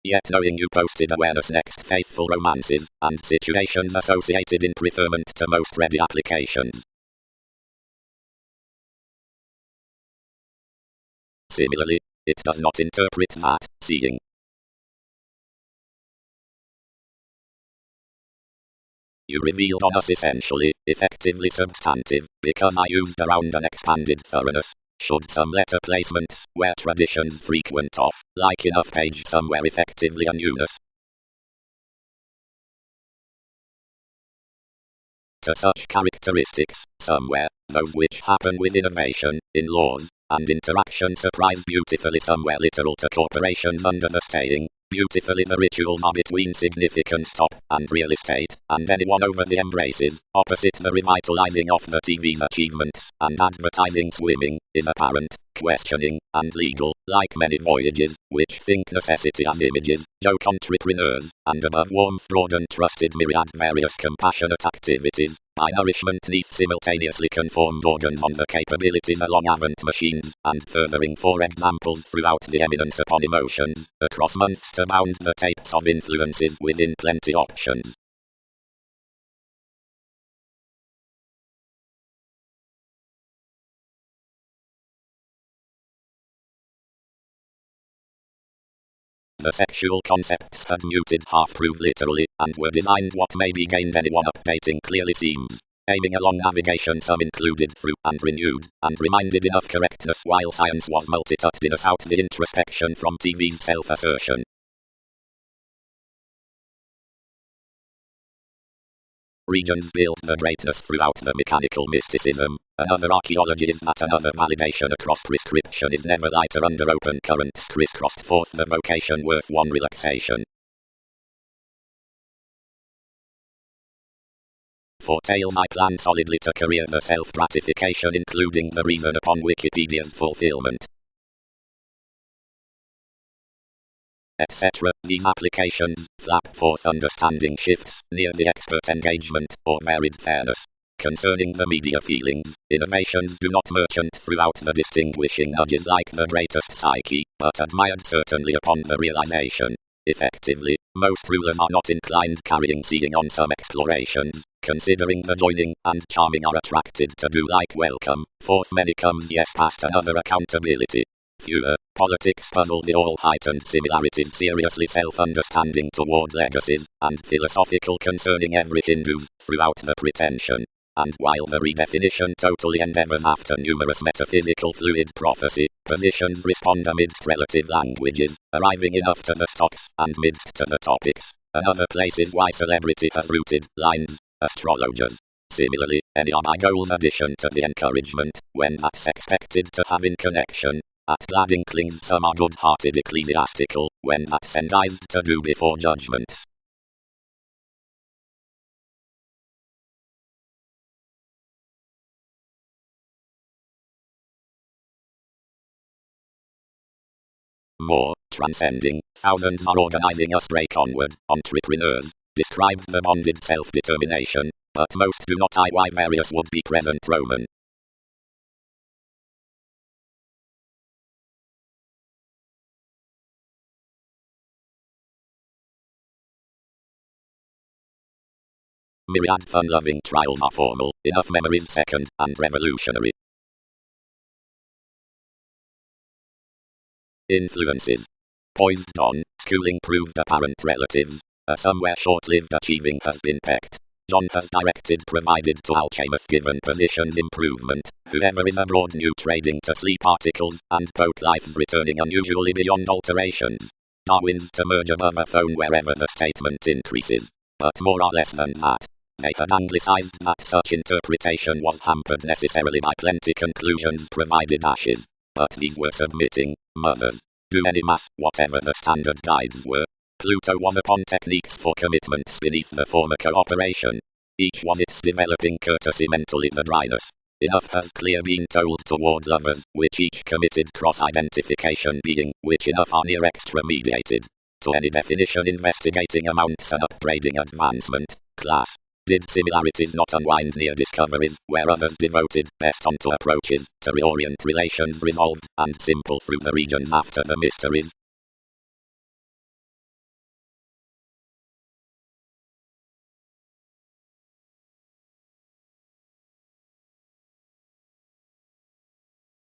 Yet knowing you posted awareness next faithful romances, and situations associated in preferment to most ready applications. Similarly, it does not interpret that, seeing. You revealed on us essentially, effectively substantive, because I used around an expanded thoroughness. Should some letter placements, where traditions frequent of, like enough page somewhere effectively a newness. To such characteristics, somewhere, those which happen with innovation, in laws, and interaction surprise beautifully somewhere literal to corporations under the staying, beautifully the rituals are between significant stop, and real estate, and anyone over the embraces, opposite the revitalizing of the TV's achievements, and advertising swimming, is apparent, questioning, and legal, like many voyages, which think necessity as images, joke entrepreneurs, and above warmth broad and trusted myriad various compassionate activities, by nourishment neath simultaneously conformed organs on the capabilities along avant machines, and furthering for examples throughout the eminence upon emotions, across months to bound the tapes of influences within plenty options. The sexual concepts had muted half-prove literally, and were designed what may be gained anyone updating clearly seems. Aiming along navigation some included through, and renewed, and reminded enough correctness while science was multitudinous out the introspection from TV's self-assertion. Regions build the greatness throughout the mechanical mysticism. Another archaeology is that another validation across prescription is never lighter under open currents crisscrossed forth the vocation worth one relaxation. Foretales I plan solidly to career the self-gratification including the reason upon Wikipedia's fulfillment. Etc. These applications flap forth understanding shifts near the expert engagement or varied fairness. Concerning the media feelings, innovations do not merchant throughout the distinguishing nudges like the greatest psyche, but admired certainly upon the realization. Effectively, most rulers are not inclined carrying seeing on some explorations, considering the joining and charming are attracted to do like welcome, forth many comes yes past another accountability. Fewer, politics puzzle the all-heightened similarities seriously self-understanding toward legacies, and philosophical concerning every Hindu's, throughout the pretension. And while the redefinition totally endeavors after numerous metaphysical fluid prophecy, positions respond amidst relative languages, arriving enough to the stocks, and midst to the topics. Another place is why celebrity has rooted lines, astrologers. Similarly, any are my goals addition to the encouragement, when that's expected to have in connection. At glad inklings some are good-hearted ecclesiastical, when that's endized to do before judgments. More, transcending, thousands are organizing us break onward, entrepreneurs, described the bonded self-determination, but most do not. Why various would be present Roman. Myriad fun-loving trials are formal, enough memories second, and revolutionary. Influences. Poised on, schooling proved apparent relatives, a somewhere short-lived achieving has been pecked. John has directed provided to alchemists given positions improvement, whoever is abroad new trading to sleep articles, and boat lives returning unusually beyond alterations. Darwin's to merge above a phone wherever the statement increases. But more or less than that. They had anglicized that such interpretation was hampered necessarily by plenty conclusions provided ashes. But these were submitting, mothers. Do any math, whatever the standard guides were. Pluto was upon techniques for commitments beneath the former cooperation. Each was its developing courtesy mentally the dryness. Enough has clear been told toward lovers, which each committed cross-identification being, which enough are near extra-mediated. To any definition investigating amounts and upbraiding advancement, class. Did similarities not unwind near discoveries, where others devoted best onto approaches, to reorient relations resolved, and simple through the regions after the mysteries?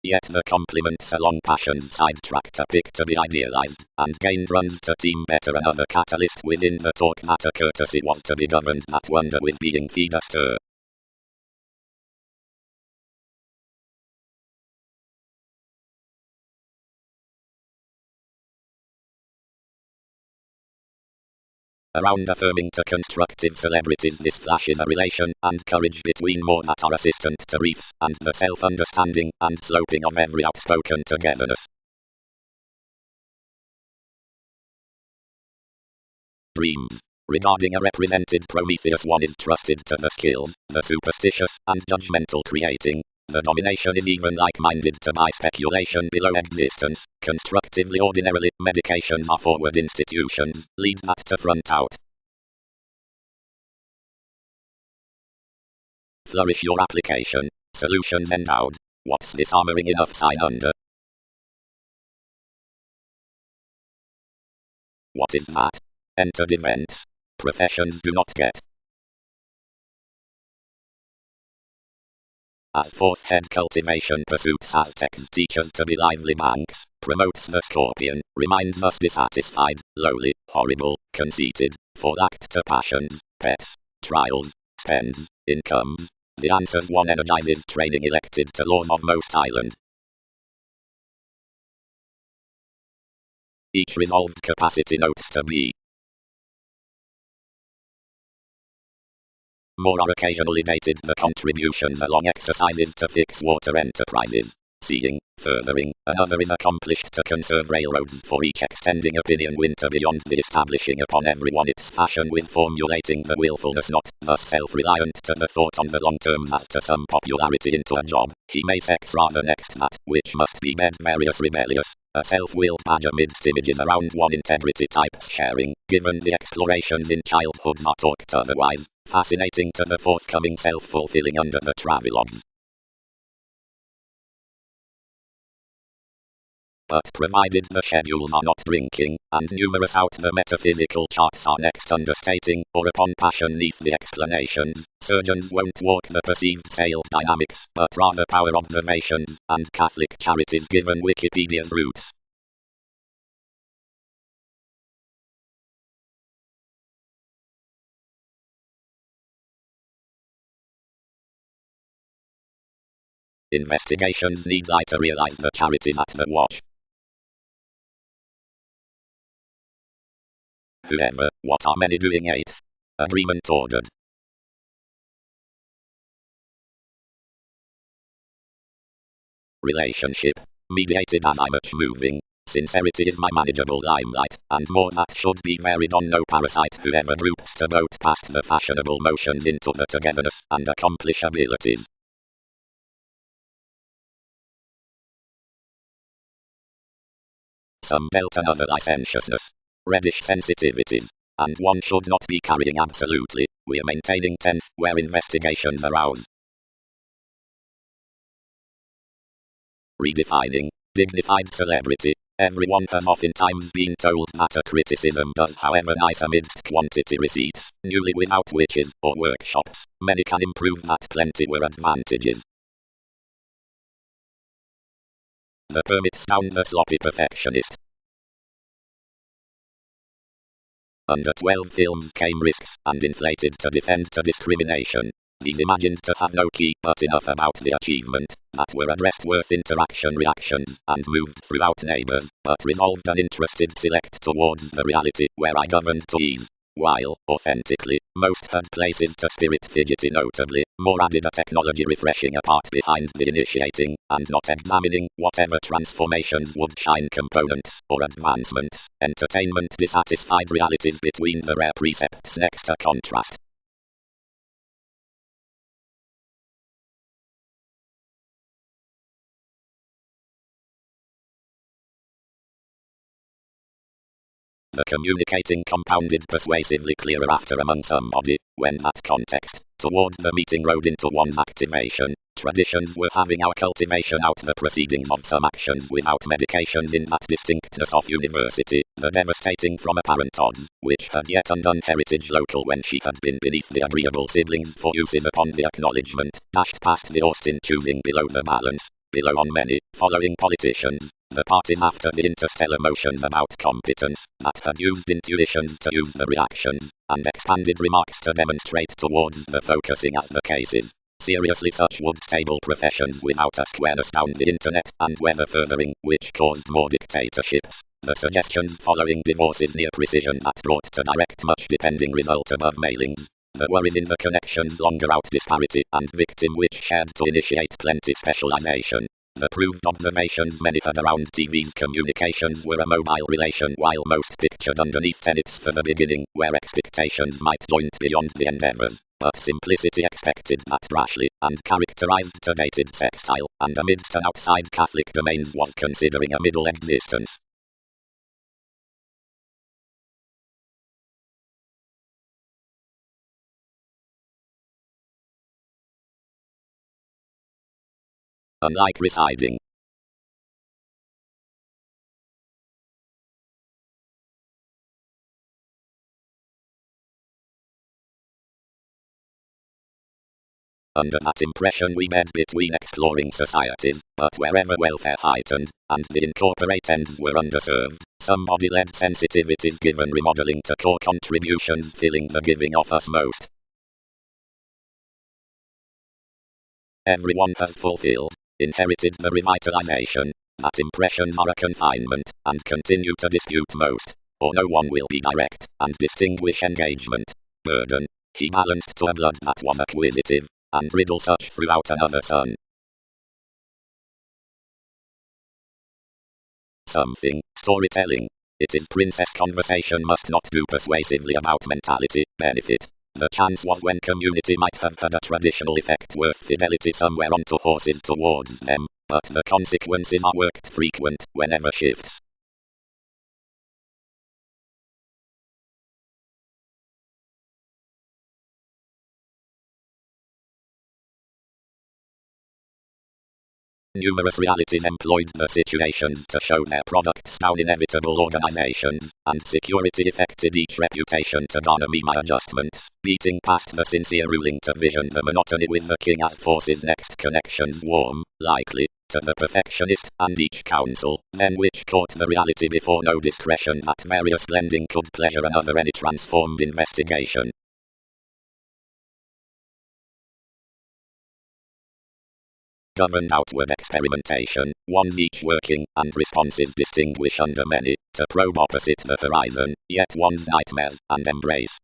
Yet the compliments along passion's sidetrack to pick to be idealized, and gained runs to team better another catalyst within the talk matter courtesy was to be governed that wonder with being feed a stir. Around affirming to constructive celebrities this flashes a relation and courage between more that are assistant to reefs and the self-understanding and sloping of every outspoken togetherness. Dreams. Regarding a represented Prometheus, one is trusted to the skills, the superstitious and judgmental creating. The domination is even like-minded to by speculation below existence. Constructively ordinarily, medications are forward institutions, lead that to front out. Flourish your application. Solutions endowed. What's disarmoring enough sign under? What is that? Entered events. Professions do not get. As fourth head cultivation pursuits Aztecs teachers to be lively banks, promotes the scorpion, reminds us dissatisfied, lowly, horrible, conceited, for lacked to passions, pets, trials, spends, incomes. The answers one energizes training elected to laws of most island. Each resolved capacity notes to be. More are occasionally dated the contributions along exercises to fix water enterprises. Seeing, furthering, another is accomplished to conserve railroads for each extending opinion winter beyond the establishing upon everyone its fashion with formulating the willfulness not, thus self-reliant to the thought on the long term as to some popularity into a job, he may sex rather next that, which must be bed various rebellious. A self-willed badge amidst images around one integrity types sharing, given the explorations in childhood are talked otherwise, fascinating to the forthcoming self-fulfilling under the travelogues. But provided the schedules are not drinking, and numerous out the metaphysical charts are next understating, or upon passion neath the explanations, surgeons won't walk the perceived sales dynamics, but rather power observations, and Catholic charities given Wikipedia's roots. Investigations need I to realize the charities at the watch. Whoever, what are many doing 8? Agreement ordered. Relationship. Mediated as I much moving. Sincerity is my manageable limelight, and more that should be varied on no parasite whoever droops to boat past the fashionable motions into the togetherness and accomplishabilities. some belt another licentiousness. Reddish sensitivities. And one should not be carrying absolutely. We're maintaining 10th, where investigations arouse. Redefining. Dignified celebrity. Everyone has oftentimes been told that a criticism does however nice amidst quantity receipts, newly without witches, or workshops, many can improve that plenty were advantages. The permits down the sloppy perfectionist. Under 12 films came risks, and inflated to defend to discrimination. These imagined to have no key but enough about the achievement, that were addressed worth interaction reactions, and moved throughout neighbors, but resolved uninterested select towards the reality, where I governed to ease. While, authentically, most had places to spirit fidgety notably, more added a technology refreshing a part behind the initiating, and not examining, whatever transformations would shine components, or advancements, entertainment dissatisfied realities between the rare precepts next to contrast. The communicating compounded persuasively clearer after among somebody, when that context, toward the meeting rode into one's activation. Traditions were having our cultivation out the proceedings of some actions without medications in that distinctness of university, the devastating from apparent odds, which had yet undone heritage local when she had been beneath the agreeable siblings for uses upon the acknowledgement, dashed past the Austin choosing below the balance, below on many, following politicians. The parties after the interstellar motions about competence, that had used intuitions to use the reactions, and expanded remarks to demonstrate towards the focusing as the cases. Seriously, such would stable professions without a squareness down the internet, and weather furthering, which caused more dictatorships. The suggestions following divorces near precision that brought to direct much depending result above mailings. The worries in the connections longer out disparity, and victim which shared to initiate plenty specialization. The proved observations many had around TV's communications were a mobile relation, while most pictured underneath tenets for the beginning, where expectations might joint beyond the endeavors, but simplicity expected that brashly, and characterized to dated sextile, and amidst an outside Catholic domains was considering a middle existence. Unlike residing. Under that impression we bed between exploring societies, but wherever welfare heightened, and the incorporate ends were underserved, some body-led sensitivities given remodeling to core contributions filling the giving of us most. Everyone has fulfilled, inherited the revitalization, that impressions are a confinement, and continue to dispute most, or no one will be direct, and distinguish engagement, burden. He balanced to a blood that was acquisitive, and riddle such throughout another sun. Something, storytelling. It is princess conversation must not do persuasively about mentality, benefit. The chance was when community might have had a traditional effect worth fidelity somewhere onto horses towards them, but the consequences are worked frequent, whenever shifts. Numerous realities employed the situations to show their products down inevitable organizations, and security affected each reputation to garner my adjustments, beating past the sincere ruling to vision the monotony with the king as forces next connections warm, likely, to the perfectionist, and each counsel, then which caught the reality before no discretion that various blending could pleasure another any transformed investigation. Governed outward experimentation, ones each working, and responses distinguish under many, to probe opposite the horizon, yet one's nightmares, and embrace.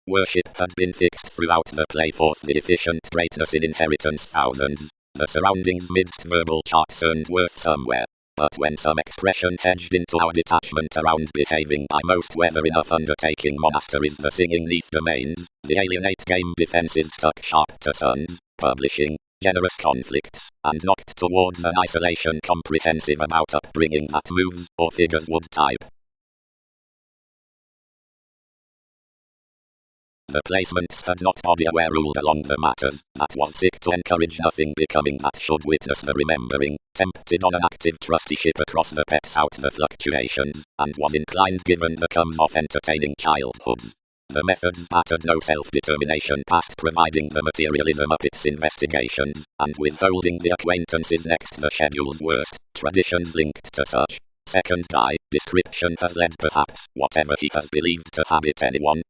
Worship had been fixed throughout the play forth the efficient greatness in inheritance thousands, the surroundings midst verbal charts earned worth somewhere. But when some expression hedged into our detachment around behaving by most weather enough undertaking monasteries the singing neath domains, the alienate game defenses stuck sharp to suns, publishing, generous conflicts, and knocked towards an isolation comprehensive about upbringing that moves or figures would type. The placements had not body aware ruled along the matters, that was sick to encourage nothing becoming that should witness the remembering, tempted on an active trusteeship across the pets out the fluctuations, and was inclined given the comes of entertaining childhoods. The methods battered no self-determination past providing the materialism up its investigations, and withholding the acquaintances next the schedule's worst, traditions linked to such. Second guy, description has led perhaps, whatever he has believed to habit anyone.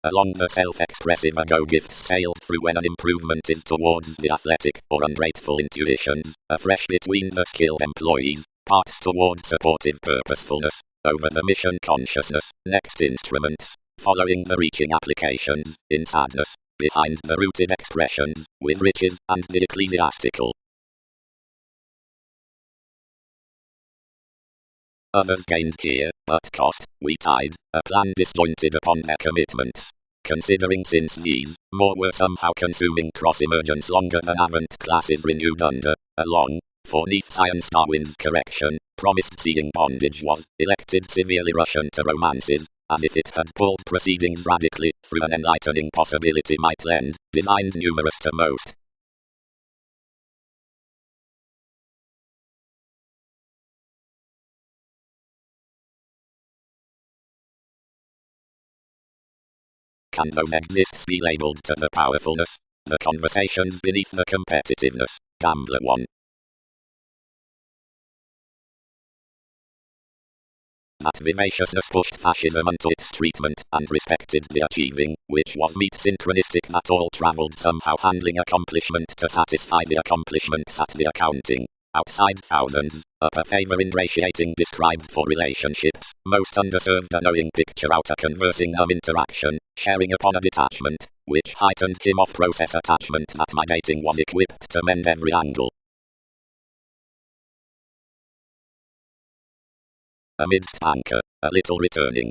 Along the self-expressive ego gifts sail through when an improvement is towards the athletic or ungrateful intuitions, afresh between the skilled employees, parts towards supportive purposefulness, over the mission consciousness, next instruments, following the reaching applications, in sadness, behind the rooted expressions, with riches and the ecclesiastical. Others gained here, but cost, we tied, a plan disjointed upon their commitments. Considering since these, more were somehow consuming cross-emergence longer than avant classes renewed under, along, for neath science Darwin's correction, promised seeing bondage was, elected severely Russian to romances, as if it had pulled proceedings radically, through an enlightening possibility might lend, designed numerous to most. Can those exists be labeled to the powerfulness? The conversations beneath the competitiveness. Gambler 1. That vivaciousness pushed fascism unto its treatment, and respected the achieving, which was meet synchronistic that all travelled somehow handling accomplishment to satisfy the accomplishments at the accounting. Outside thousands, upper favour ingratiating described for relationships, most underserved a knowing picture out a conversing interaction, sharing upon a detachment, which heightened him off process attachment that my dating was equipped to mend every angle. Amidst anchor, a little returning.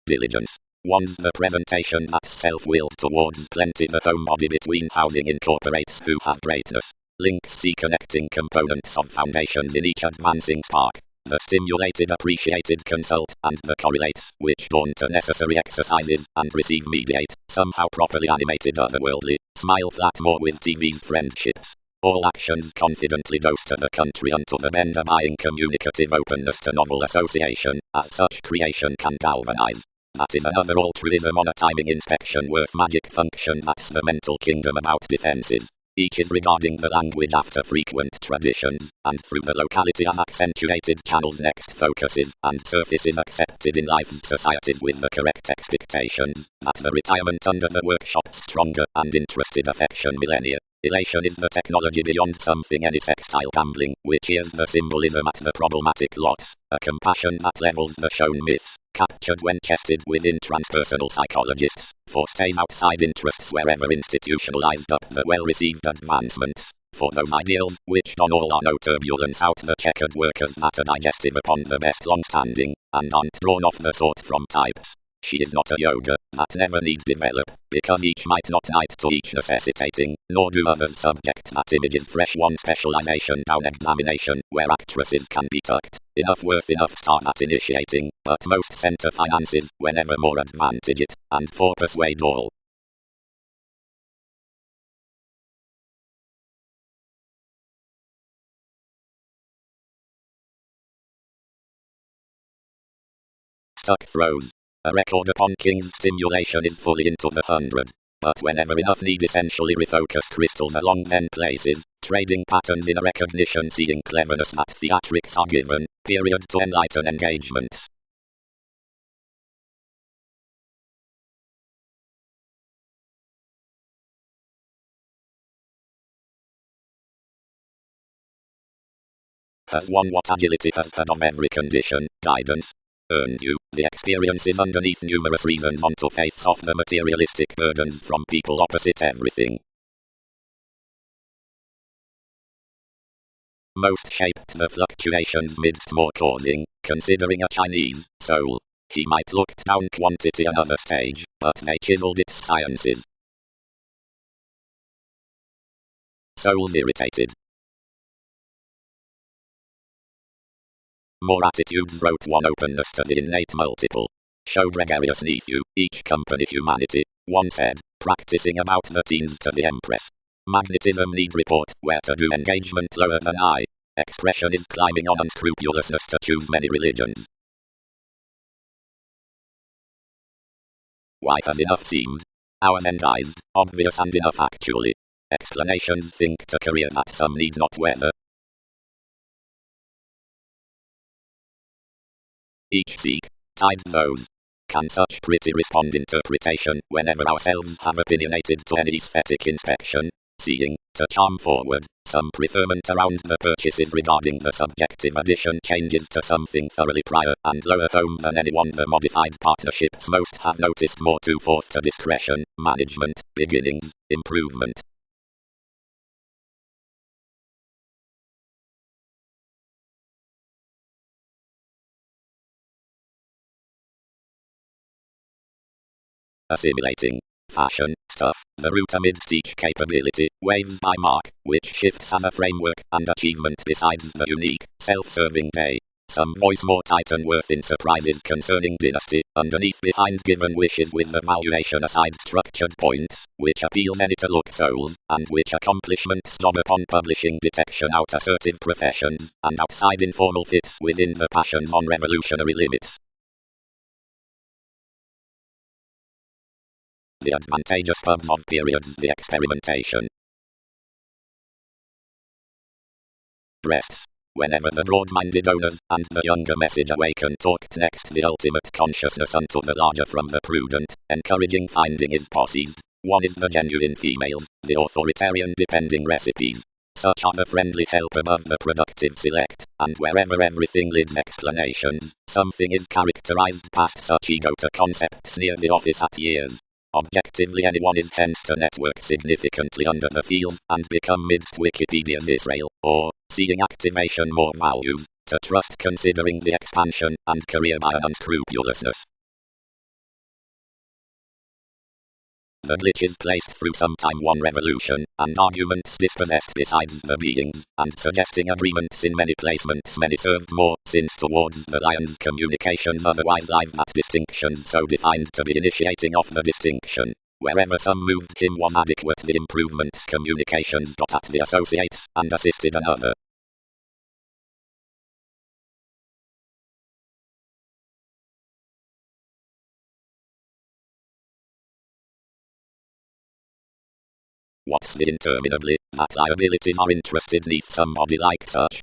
Diligence. One's the presentation that's self-willed towards plenty the homebody between housing incorporates who have greatness. Links see connecting components of foundations in each advancing spark. The stimulated appreciated consult, and the correlates, which daunt to necessary exercises, and receive mediate, somehow properly animated otherworldly, smile flat more with TV's friendships. All actions confidently dose to the country unto the bender buying communicative openness to novel association, as such creation can galvanize. That is another altruism on a timing inspection worth magic function that's the mental kingdom about defenses. Each is regarding the language after frequent traditions, and through the locality as accentuated channels next focuses, and surfaces accepted in life's societies with the correct expectations, that the retirement under the workshop's stronger and interested affection millennia. Elation is the technology beyond something any sextile gambling, which is the symbolism at the problematic lots, a compassion that levels the shown myths, captured when chested within transpersonal psychologists, for stays outside interests wherever institutionalized up the well-received advancements, for those ideals, which on all are no turbulence out the checkered workers that are digestive upon the best long-standing, and aren't drawn off the sort from types. She is not a yoga, that never need develop, because each might not night to each necessitating, nor do others subject that image's fresh one specialization down examination, where actresses can be tucked, enough worth enough start at initiating, but most center finances, whenever more advantage it, and for persuade all. Stuck throws. A record upon King's stimulation is fully into the 100. But whenever enough need essentially refocus crystals along then places, trading patterns in a recognition seeing cleverness that theatrics are given, period to enlighten engagements. Has one what agility has had of every condition, guidance, earned you, the experiences underneath numerous reasons on to face off the materialistic burdens from people opposite everything. Most shaped the fluctuations midst more causing, considering a Chinese soul. He might looked down quantity another stage, but they chiseled its sciences. Souls irritated. More attitudes wrote one openness to the innate multiple. Show gregarious nephew, each company humanity, one said, practicing about the teens to the Empress. Magnetism need report, where to do engagement lower than I. Expression is climbing on unscrupulousness to choose many religions. Why has enough seemed? Ours endized, obvious and enough actually. Explanations think to career that some need not weather. Each seek, tide those. Can such pretty respond interpretation whenever ourselves have opinionated to any aesthetic inspection? Seeing, to charm forward, some preferment around the purchases regarding the subjective addition changes to something thoroughly prior and lower home than anyone the modified partnerships most have noticed more to forth to discretion, management, beginnings, improvement. Assimilating. Fashion, stuff, the root amidst each capability, waves by mark, which shifts as a framework and achievement besides the unique, self-serving day. Some voice more titan worth in surprises concerning dynasty, underneath behind given wishes with the valuation aside structured points, which appeal many to look souls, and which accomplishments job upon publishing detection out assertive professions, and outside informal fits within the passions on revolutionary limits. The advantageous pubs of periods, the experimentation. Breasts. Whenever the broad-minded owners and the younger message awaken talked next the ultimate consciousness unto the larger from the prudent, encouraging finding is posseized. One is the genuine females, the authoritarian depending recipes. Such are the friendly help above the productive select, and wherever everything lids explanations, something is characterized past such ego to concepts near the office at years. Objectively anyone is hence to network significantly under the field and become midst Wikipedia's Israel, or, seeing activation more values, to trust considering the expansion and career by an unscrupulousness. The glitch is placed through sometime one revolution, and arguments dispossessed besides the beings, and suggesting agreements in many placements many served more, since towards the lion's communications otherwise live that distinctions so defined to be initiating of the distinction. Wherever some moved him was adequate the improvements communications got at the associates, and assisted another. What's the interminably, that liabilities are interested neath somebody like such?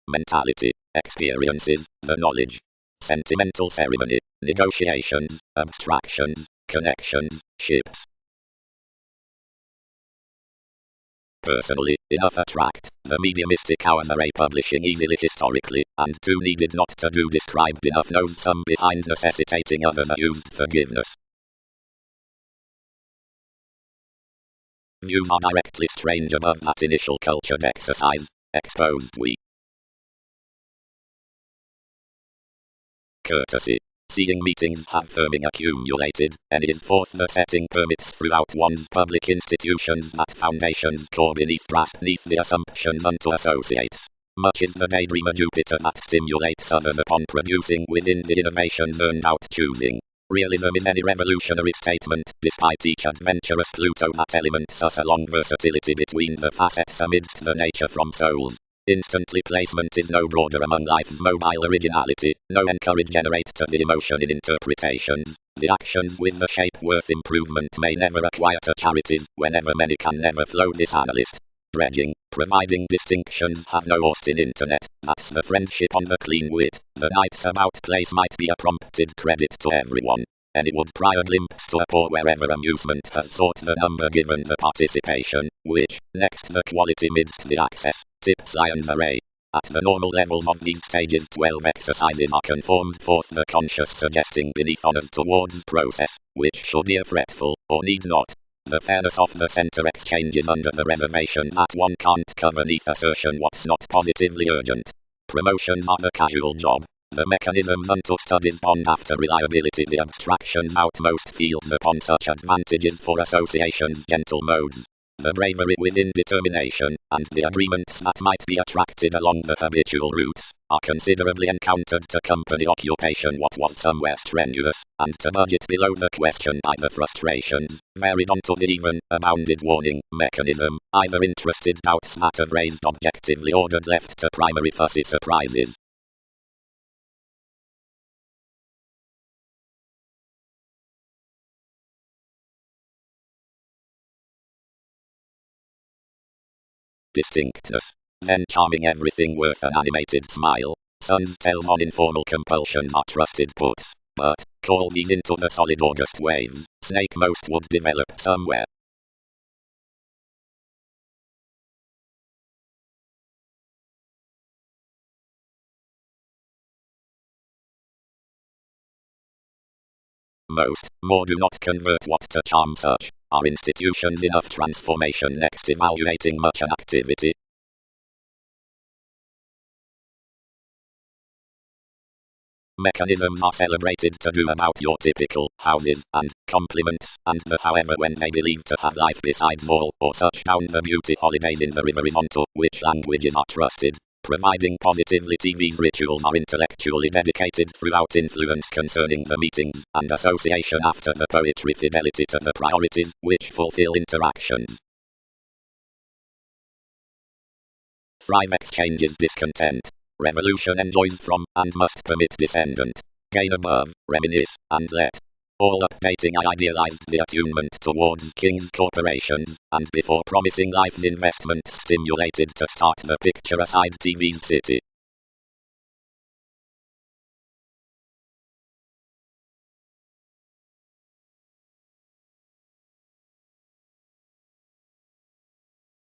Mentality, experiences, the knowledge. Sentimental ceremony, negotiations, abstractions, connections, ships. Personally, enough attract, the mediumistic hours array publishing easily historically, and too needed not to do described enough knows some behind necessitating others are used forgiveness. Views are directly strange above that initial cultured exercise, exposed we. Courtesy. Seeing meetings have firming accumulated, and is forth the setting permits throughout one's public institutions that foundations core beneath grasp neath the assumptions unto associates. Much is the daydreamer Jupiter that stimulates others upon producing within the innovations earned out choosing. Realism is any revolutionary statement, despite each adventurous Pluto that elements us along versatility between the facets amidst the nature from souls. Instantly placement is no broader among life's mobile originality, no encourage generate to the emotion in interpretations. The actions with the shape worth improvement may never acquire to charities, whenever many can never flow this analyst. Dredging, providing distinctions have no Austin internet, that's the friendship on the clean wit. The nights about place might be a prompted credit to everyone. Any would prior glimpse to a poor wherever amusement has sought the number given the participation, which, next the quality midst the access, tips lion's array. At the normal levels of these stages 12 exercises are conformed forth the conscious suggesting beneath honors towards process, which should be fretful, or need not. The fairness of the center exchanges under the reservation that one can't cover neath assertion what's not positively urgent. Promotions are the casual job. The mechanisms unto studies bond after reliability, the abstractions outmost fields upon such advantages for associations gentle modes. The bravery within determination, and the agreements that might be attracted along the habitual routes, are considerably encountered to company occupation what was somewhere strenuous, and to budget below the question by the frustrations, varied unto the even, abounded warning, mechanism, either interested doubts that have raised objectively ordered left to primary fussy surprises. Distinctness. Then charming everything worth an animated smile. Suns tell on informal compulsions are trusted puts, but, call these into the solid August waves, snake most would develop somewhere. Most, more do not convert what to charm such. Are institutions enough transformation next evaluating much an activity? Mechanisms are celebrated to do about your typical houses and compliments and the however when they believe to have life besides all or such down the beauty holidays in the river is onto which languages are trusted. Providing positively TV's rituals are intellectually dedicated throughout influence concerning the meetings and association after the poetry fidelity to the priorities which fulfill interactions. Thrive exchanges discontent. Revolution enjoys from, and must permit descendant. Gain above, reminisce, and let. All updating I idealized the attunement towards king's corporations, and before promising life's investment stimulated to start the picture aside TV's city.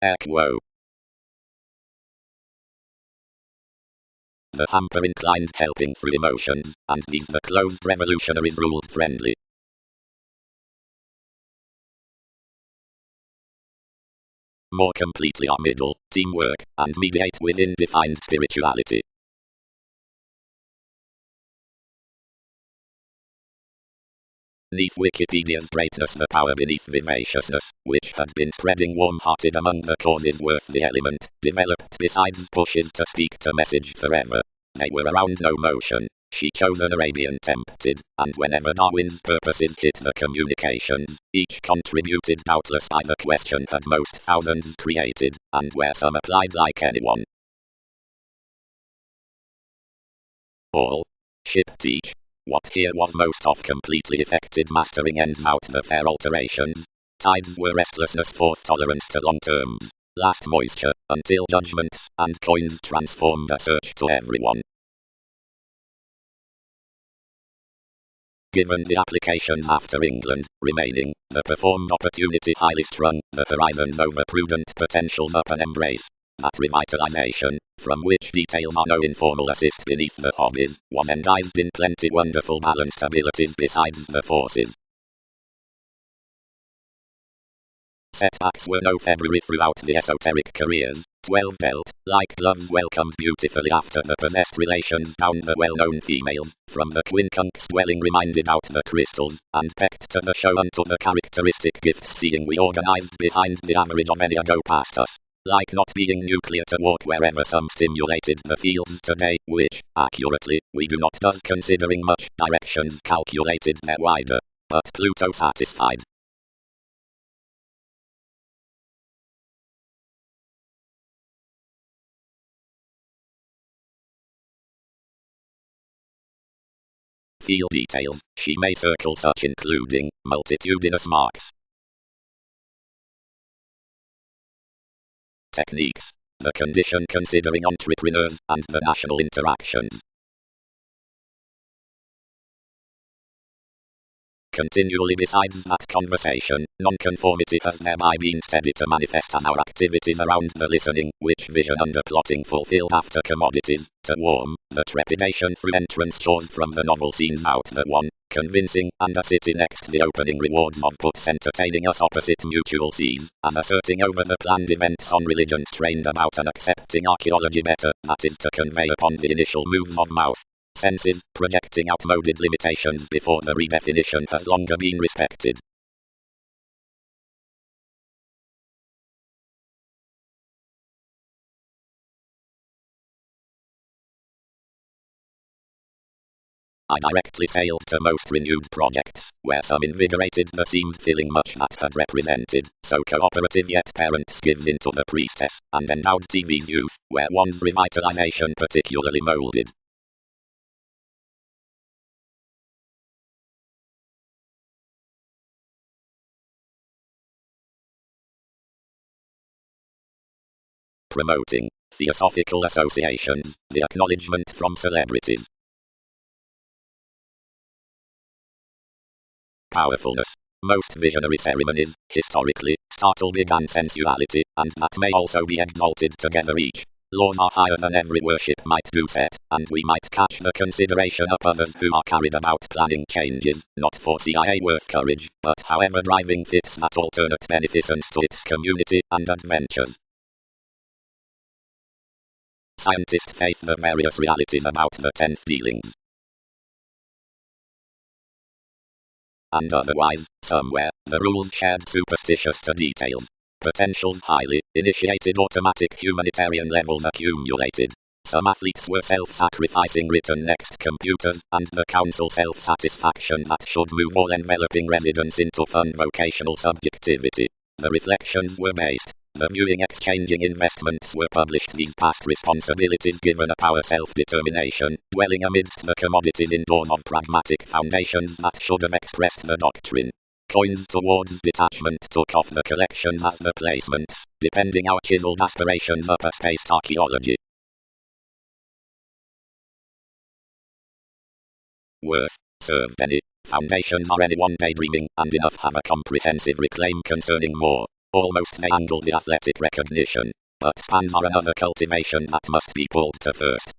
Equo. The hamper inclined helping through emotions, and these the closed revolutionaries ruled friendly. More completely are middle, teamwork, and mediate within defined spirituality. Neath Wikipedia's greatness the power beneath vivaciousness, which had been spreading warm-hearted among the causes worth the element, developed besides pushes to speak to message forever. They were around no motion. She chose an Arabian tempted, and whenever Darwin's purposes hit the communications, each contributed doubtless by the question had most thousands created, and where some applied like anyone. All. Ship teach. What here was most of completely effected mastering ends out the fair alterations. Tides were restlessness forth tolerance to long terms. Last moisture, until judgments and coins transformed a search to everyone. Given the applications after England, remaining, the performed opportunity highly strung, the horizons over prudent potentials up an embrace. That revitalization, from which details are no informal assist beneath the hobbies, was enguised in plenty wonderful balanced abilities besides the forces. Setbacks were no February throughout the esoteric careers. 12 dealt, like gloves welcomed beautifully after the possessed relations down the well-known females, from the quincunx dwelling reminded out the crystals, and pecked to the show unto the characteristic gifts seeing we organized behind the average of any go past us. Like not being nuclear to walk wherever some stimulated the fields today, which, accurately, we do not thus considering much directions calculated there wider. But Pluto satisfied. Field details, she may circle such including, multitudinous marks. Techniques. The condition considering entrepreneurs and the national interactions. Continually besides that conversation, nonconformity has thereby been steady to manifest as our activities around the listening, which vision under plotting fulfilled after commodities, to warm, the trepidation through entrance chores from the novel scenes out the one, convincing, and a city next the opening rewards of puts entertaining us opposite mutual seas, and asserting over the planned events on religions trained about and accepting archaeology better, that is to convey upon the initial moves of mouth. Senses, projecting outmoded limitations before the redefinition has longer been respected. I directly sailed to most renewed projects, where some invigorated the seemed filling much that had represented, so cooperative yet parents gives into the priestess, and endowed TV's youth, where one's revitalization particularly molded. Promoting theosophical associations, the acknowledgement from celebrities. Powerfulness. Most visionary ceremonies, historically, startle big and sensuality, and that may also be exalted together each. Laws are higher than every worship might do set, and we might catch the consideration of others who are carried about planning changes, not for CIA worth courage, but however driving fits that alternate beneficence to its community and adventures. Scientists face the various realities about the 10th dealings. And otherwise, somewhere, the rules shared superstitious to details. Potentials highly, initiated automatic humanitarian levels accumulated. Some athletes were self-sacrificing written next computers, and the council self-satisfaction that should move all enveloping residents into fun vocational subjectivity. The reflections were based. The viewing exchanging investments were published. These past responsibilities given a power self-determination, dwelling amidst the commodities indoors of pragmatic foundations that should have expressed the doctrine. Coins towards detachment took off the collections as the placements, depending our chiseled aspirations up a spaced archaeology. Worth, served any. Foundations are anyone daydreaming, and enough have a comprehensive reclaim concerning more. Almost they angle the athletic recognition, but spans are another cultivation that must be pulled to first.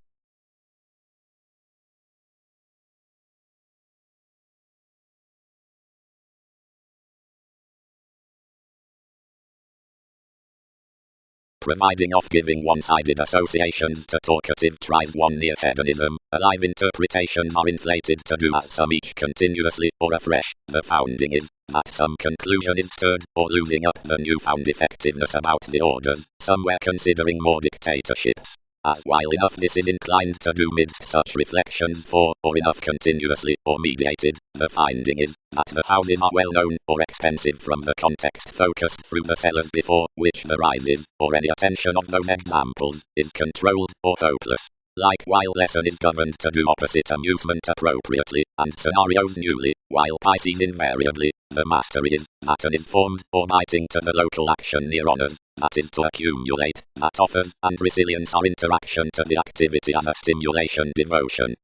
Providing off giving one-sided associations to talkative tries one near hedonism, alive interpretations are inflated to do as some each continuously or afresh. The founding is that some conclusion is stirred, or losing up the newfound effectiveness about the orders, somewhere considering more dictatorships. As while enough this is inclined to do midst such reflections for, or enough continuously, or mediated, the finding is, that the houses are well known, or expensive from the context focused through the sellers before which the rises, or any attention of those examples, is controlled, or hopeless. Like while lesson is governed to do opposite amusement appropriately, and scenarios newly, while Pisces invariably, the mastery is, that an informed, or biting to the local action near honors, that is to accumulate, that offers, and resilience are interaction to the activity as a stimulation devotion.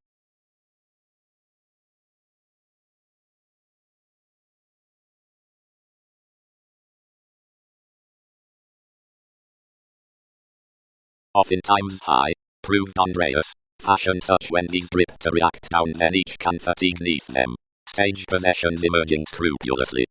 Oftentimes high, proved Andreas, fashion such when these grip to react down then each can fatigue neath them. Stage possessions emerging scrupulously.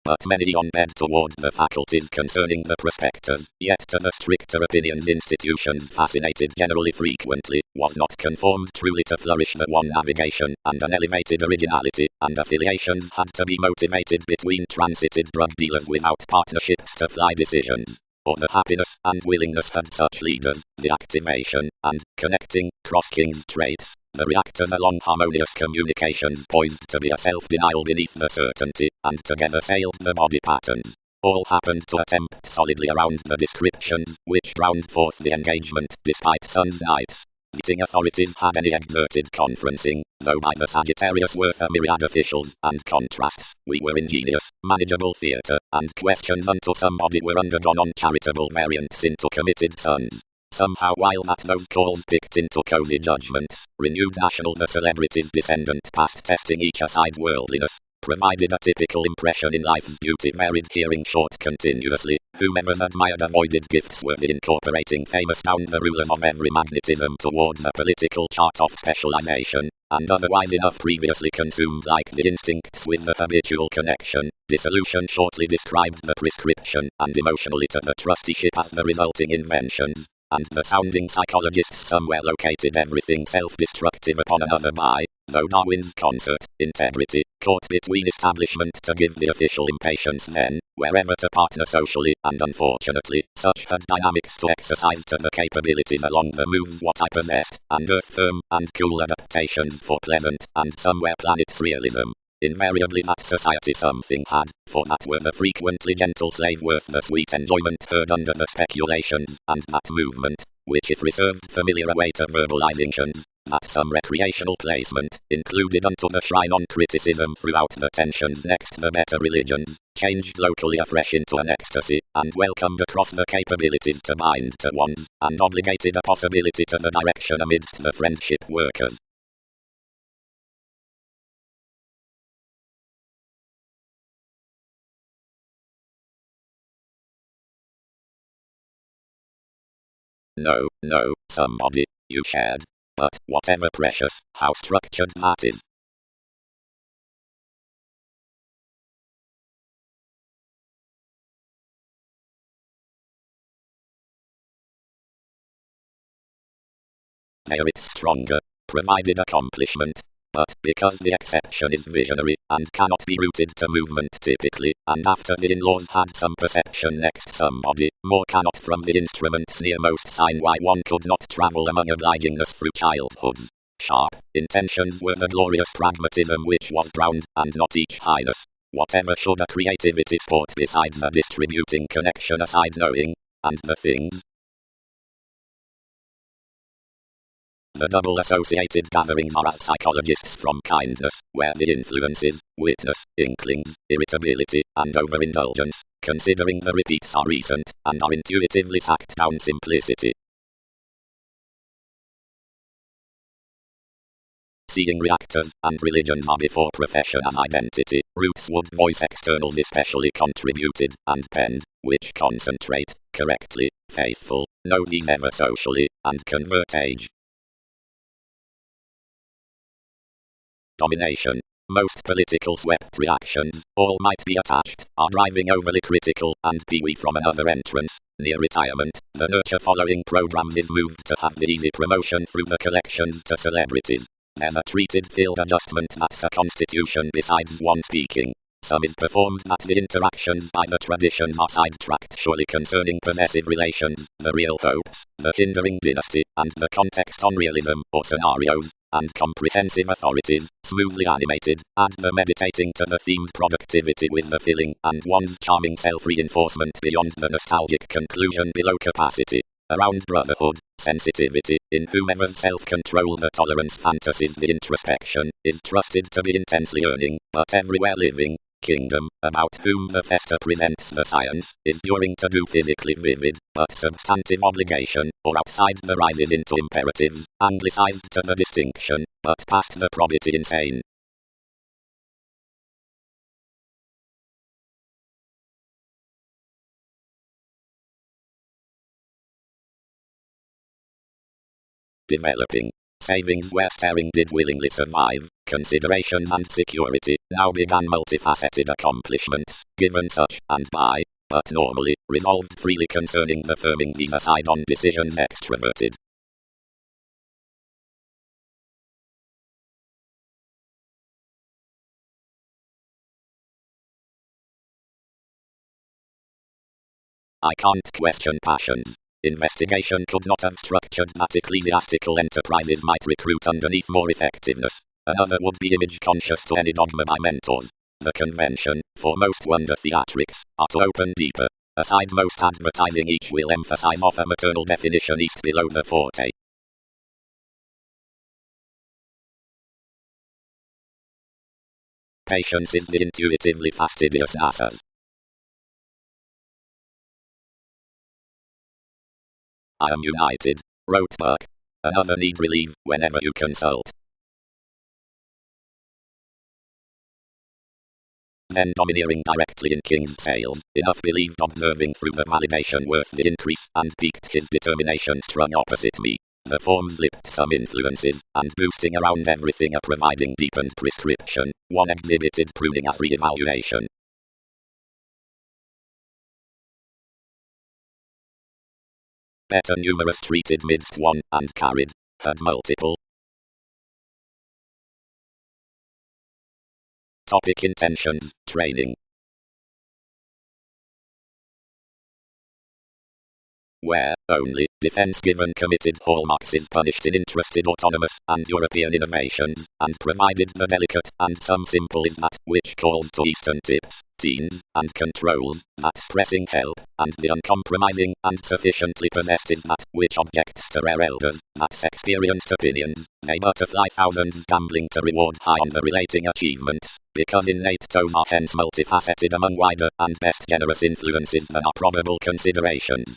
But many on bed toward the faculties concerning the prospectors, yet to the stricter opinions institutions fascinated generally frequently, was not conformed truly to flourish the one navigation, and an elevated originality, and affiliations had to be motivated between transited drug dealers without partnerships to fly decisions. Or the happiness and willingness of such leaders, the activation, and connecting, cross-kings traits, the reactors along harmonious communications poised to be a self-denial beneath the certainty, and together sailed the body patterns. All happened to attempt solidly around the descriptions, which ground forth the engagement, despite sun's nights. Meeting authorities had any exerted conferencing, though by the Sagittarius worth a myriad officials, and contrasts, we were ingenious, manageable theatre, and questions unto somebody were undergone on charitable variants into committed sons. Somehow while that those calls picked into cozy judgments, renewed national the celebrities descendant past testing each aside worldliness, provided a typical impression in life's beauty varied hearing short continuously. Whomever's admired avoided gifts worthy incorporating famous down the rulers of every magnetism towards a political chart of specialization, and otherwise enough previously consumed like the instincts with the habitual connection. Dissolution shortly described the prescription, and emotionally to the trusteeship as the resulting inventions. And the sounding psychologists somewhere located everything self-destructive upon another by, though Darwin's concert, integrity, caught between establishment to give the official impatience then, wherever to partner socially, and unfortunately, such had dynamics to exercise to the capabilities along the moves what I possessed, and earth firm and cool adaptations for pleasant, and somewhere planet's realism. Invariably that society something had, for that were the frequently gentle slave worth the sweet enjoyment heard under the speculations, and that movement, which if reserved familiar away to verbalizations, that some recreational placement, included unto the shrine on criticism throughout the tensions next the better religions, changed locally afresh into an ecstasy, and welcomed across the capabilities to bind to ones, and obligated a possibility to the direction amidst the friendship workers. No, somebody, you shared. But, whatever precious, how structured that is. There it's stronger, provided accomplishment. But, because the exception is visionary, and cannot be rooted to movement typically, and after the in-laws had some perception next somebody, more cannot from the instrument's nearmost sign why one could not travel among obligingness through childhood's sharp intentions were the glorious pragmatism which was drowned, and not each highness. Whatever should a creativity sport besides a distributing connection aside knowing, and the things, the double associated gatherings are as psychologists from kindness, where the influences, witness, inklings, irritability, and overindulgence, considering the repeats are recent, and are intuitively sacked down simplicity. Seeing reactors, and religions are before profession as identity, roots would voice externals especially contributed, and penned, which concentrate, correctly, faithful, know these ever socially, and convert age. Domination. Most political swept reactions, all might be attached, are driving overly critical, and peewee from another entrance, near retirement, the nurture following programs is moved to have the easy promotion through the collections to celebrities. There's a treated field adjustment that's a constitution besides one speaking. Some is performed that the interactions by the traditions are sidetracked surely concerning possessive relations, the real hopes, the hindering dynasty, and the context on realism, or scenarios, and comprehensive authorities, smoothly animated, add the meditating to the themed productivity with the filling, and one's charming self-reinforcement beyond the nostalgic conclusion below capacity. Around brotherhood, sensitivity, in whomever's self-control the tolerance fantasies the introspection, is trusted to be intensely earning, but everywhere living, kingdom, about whom the festa presents the science, is during to do physically vivid, but substantive obligation, or outside the rises into imperatives, anglicized to the distinction, but past the probity insane. Developing. Savings where staring did willingly survive, considerations and security, now began multifaceted accomplishments, given such, and by, but normally, resolved freely concerning the firming these aside on decisions extroverted. I can't question passions. Investigation could not have structured that ecclesiastical enterprises might recruit underneath more effectiveness. Another would be image conscious to any dogma by mentors. The convention, for most wonder theatrics, are to open deeper. Aside most advertising each will emphasize off a maternal definition east below the forte. Patience is the intuitively fastidious asas. I am united, wrote Burke. Another need relief whenever you consult. then domineering directly in King's sales, enough believed observing through the validation worth the increase, and piqued his determination strung opposite me. The forms lipped some influences, and boosting around everything a providing deepened prescription, one exhibited pruning as re-evaluation. Better numerous treated midst one, and carried, had multiple. Topic intentions, training. Where, only, defense given committed hallmarks is punished in interested autonomous and European innovations, and provided the delicate and some simple is that which calls to Eastern tips, teens, and controls, that's pressing help, and the uncompromising and sufficiently possessed is that which objects to rare elders, that's experienced opinions, they butterfly thousands gambling to reward high on the relating achievements, because innate tone are hence multifaceted among wider and best generous influences than are probable considerations.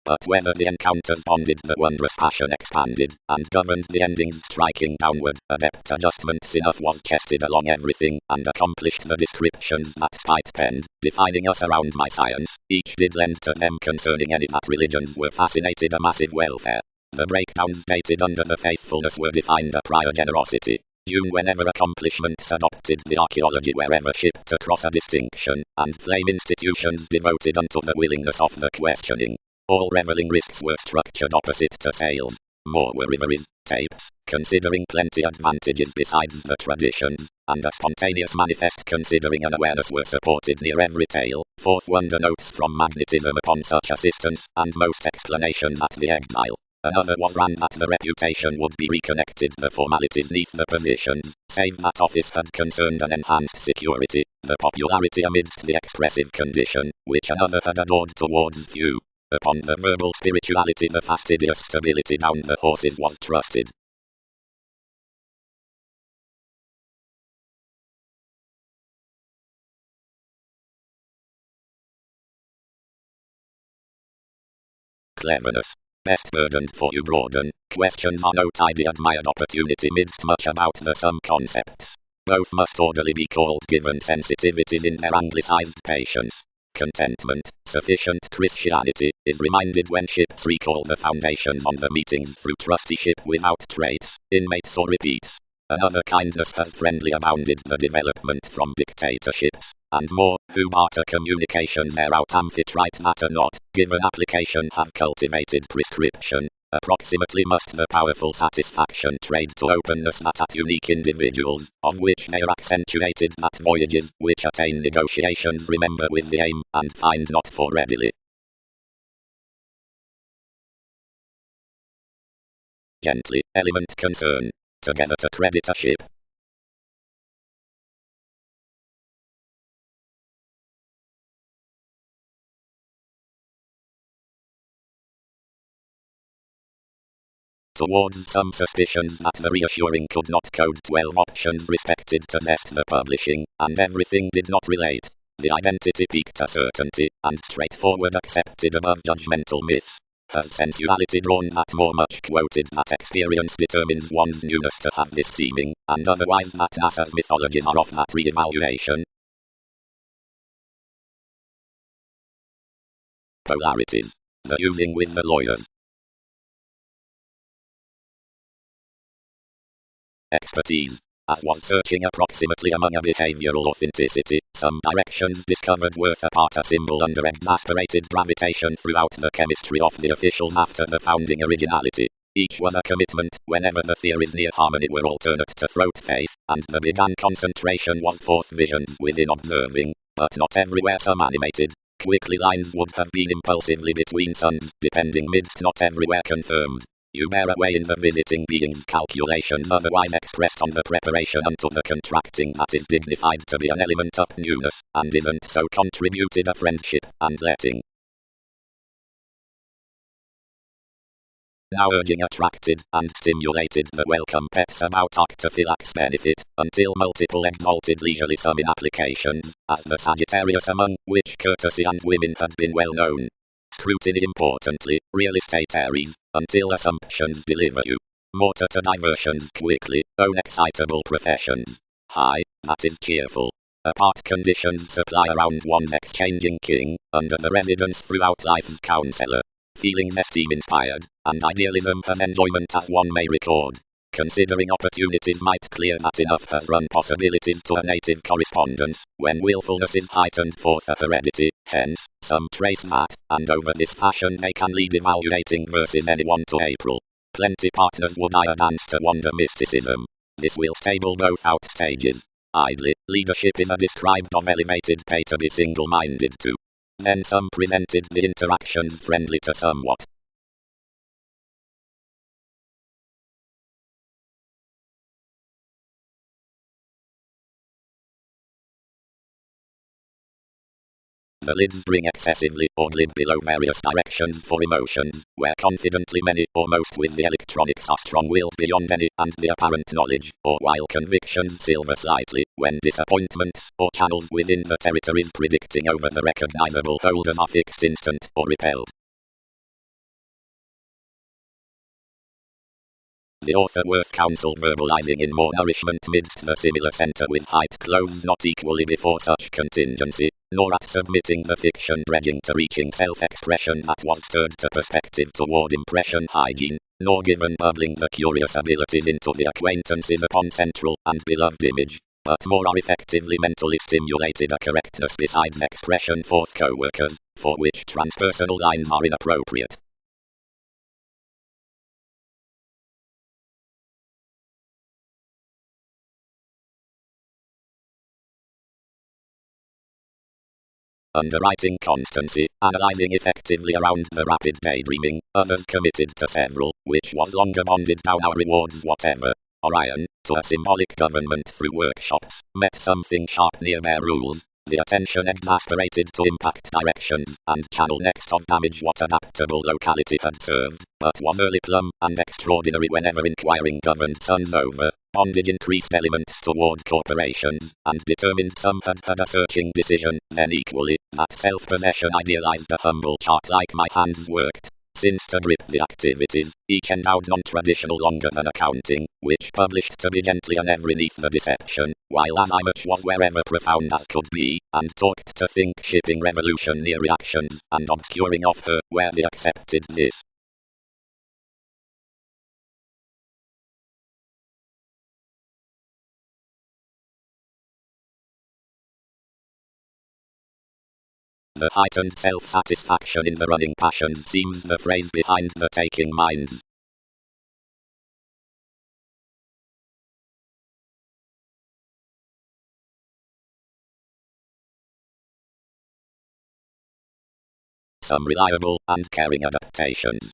But whether the encounters bonded the wondrous passion expanded, and governed the endings striking downward, adept adjustments enough was chested along everything, and accomplished the descriptions that Spite penned, defining us around my science, each did lend to them concerning any that religions were fascinated a massive welfare. The breakdowns dated under the faithfulness were defined a prior generosity. June whenever accomplishments adopted the archaeology wherever shipped across a distinction, and flame institutions devoted unto the willingness of the questioning. All reveling risks were structured opposite to sales. More were riveries, tapes, considering plenty advantages besides the traditions, and a spontaneous manifest considering an awareness were supported near every tale. Fourth wonder notes from magnetism upon such assistance, and most explanations at the exile. Another was ran that the reputation would be reconnected the formalities neath the positions, save that office had concerned an enhanced security, the popularity amidst the expressive condition, which another had adored towards few. Upon the verbal spirituality the fastidious stability down the horses was trusted. Cleverness. Best burdened for you broaden, questions are no tidy admired opportunity midst much about the some concepts. Both must orderly be called given sensitivities in their anglicized patience. Contentment, sufficient Christianity, is reminded when ships recall the foundations on the meetings through trusteeship without traits, inmates or repeats. Another kindness has friendly abounded the development from dictatorships, and more, who barter communications their out amphitrite matter not, given application have cultivated prescription. Approximately must the powerful satisfaction trade to openness that at unique individuals, of which they are accentuated that voyages, which attain negotiations remember with the aim, and find not for readily. Gently, element concern, together to credit a ship. Towards some suspicions that the reassuring could not code 12 options respected to zest the publishing, and everything did not relate. The identity piqued a certainty, and straightforward accepted above judgmental myths. Has sensuality drawn that more much quoted that experience determines one's newness to have this seeming, and otherwise that NASA's mythologies are of that re-evaluation? Polarities. The using with the lawyers. Expertise. As was searching approximately among a behavioral authenticity, some directions discovered worth apart a symbol under exasperated gravitation throughout the chemistry of the officials after the founding originality. Each was a commitment, whenever the theories near harmony were alternate to throat faith, and the begun concentration was forth visions within observing, but not everywhere some animated. Quickly lines would have been impulsively between suns, depending midst not everywhere confirmed. You bear away in the visiting being's calculations otherwise expressed on the preparation unto the contracting that is dignified to be an element up newness, and isn't so contributed a friendship, and letting. Now urging attracted, and stimulated the welcome pets about octophylax benefit, until multiple exalted leisurely some in applications, as the Sagittarius among which courtesy and women had been well known. Scrutiny importantly, real estate Aries, until assumptions deliver you. Mortar to diversions quickly, own excitable professions. High, that is cheerful. Apart conditions supply around one's exchanging king, under the residence throughout life's counselor. Feelings esteem inspired, and idealism and enjoyment as one may record. Considering opportunities might clear that enough has run possibilities to a native correspondence, when willfulness is heightened forth of heredity, hence, some trace that, and over this fashion they can lead evaluating versus anyone to April. Plenty partners would I dance to wander mysticism. This will stable both out stages. Idly, leadership is a described of elevated pay to be single-minded to. Then some presented the interactions friendly to somewhat. The lids bring excessively or lid below various directions for emotions, where confidently many or most with the electronics are strong-willed beyond any and the apparent knowledge, or while convictions silver slightly, when disappointments or channels within the territories predicting over the recognizable holders are fixed instant or repelled. The author worth counsel verbalizing in more nourishment midst the similar center with height clothes not equally before such contingency, nor at submitting the fiction dredging to reaching self-expression that was stirred to perspective toward impression hygiene, nor given bubbling the curious abilities into the acquaintances upon central and beloved image, but more are effectively mentally stimulated a correctness besides expression forth co-workers, for which transpersonal lines are inappropriate. Underwriting constancy, analyzing effectively around the rapid daydreaming, others committed to several, which was longer bonded down our rewards whatever. Orion, to a symbolic government through workshops, met something sharp near bare rules, the attention exasperated to impact directions, and channel next of damage what adaptable locality had served, but was early plumb and extraordinary whenever inquiring governed sons over. Bondage increased elements toward corporations, and determined some had a searching decision, then equally, that self-possession idealized a humble chart like my hands worked. Since to grip the activities, each endowed non-traditional longer than accounting, which published to be gently on every neath the deception, while as I much was wherever profound as could be, and talked to think shipping revolution near reactions, and obscuring of her, where the accepted this. The heightened self-satisfaction in the running passions seems the phrase behind the taking minds. Some reliable and caring adaptations.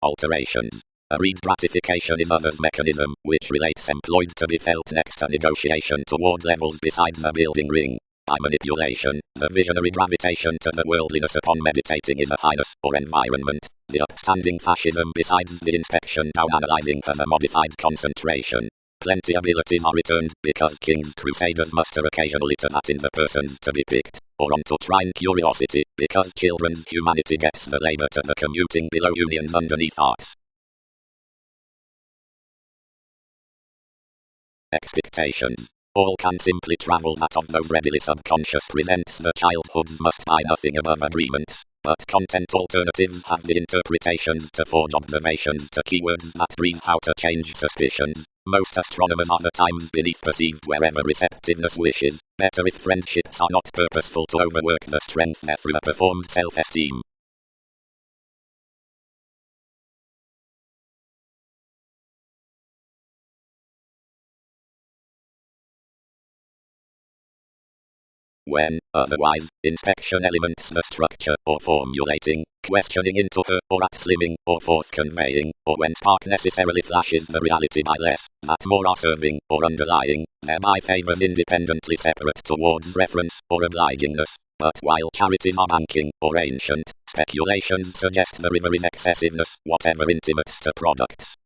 Alterations. A read gratification is others mechanism, which relates employed to be felt next to negotiation toward levels besides the building ring. By manipulation, the visionary gravitation to the worldliness upon meditating is a highness or environment. The upstanding fascism besides the inspection down analyzing has a modified concentration. Plenty abilities are returned because kings crusaders muster occasionally to that in the persons to be picked, or on to trying curiosity, because children's humanity gets the labor to the commuting below unions underneath arts. Expectations. All can simply travel that of those readily subconscious presents the childhoods must buy nothing above agreements, but content alternatives have the interpretations to forge observations to keywords that breathe how to change suspicions. Most astronomers are the times beneath perceived wherever receptiveness wishes, better if friendships are not purposeful to overwork the strength there through a performed self-esteem. When, otherwise, inspection elements the structure or formulating, questioning into her or at slimming or forth conveying, or when spark necessarily flashes the reality by less, that more are serving or underlying, thereby favors independently separate towards reference or obligingness. But while charities are banking or ancient, speculations suggest the river is excessiveness, whatever intimates to products.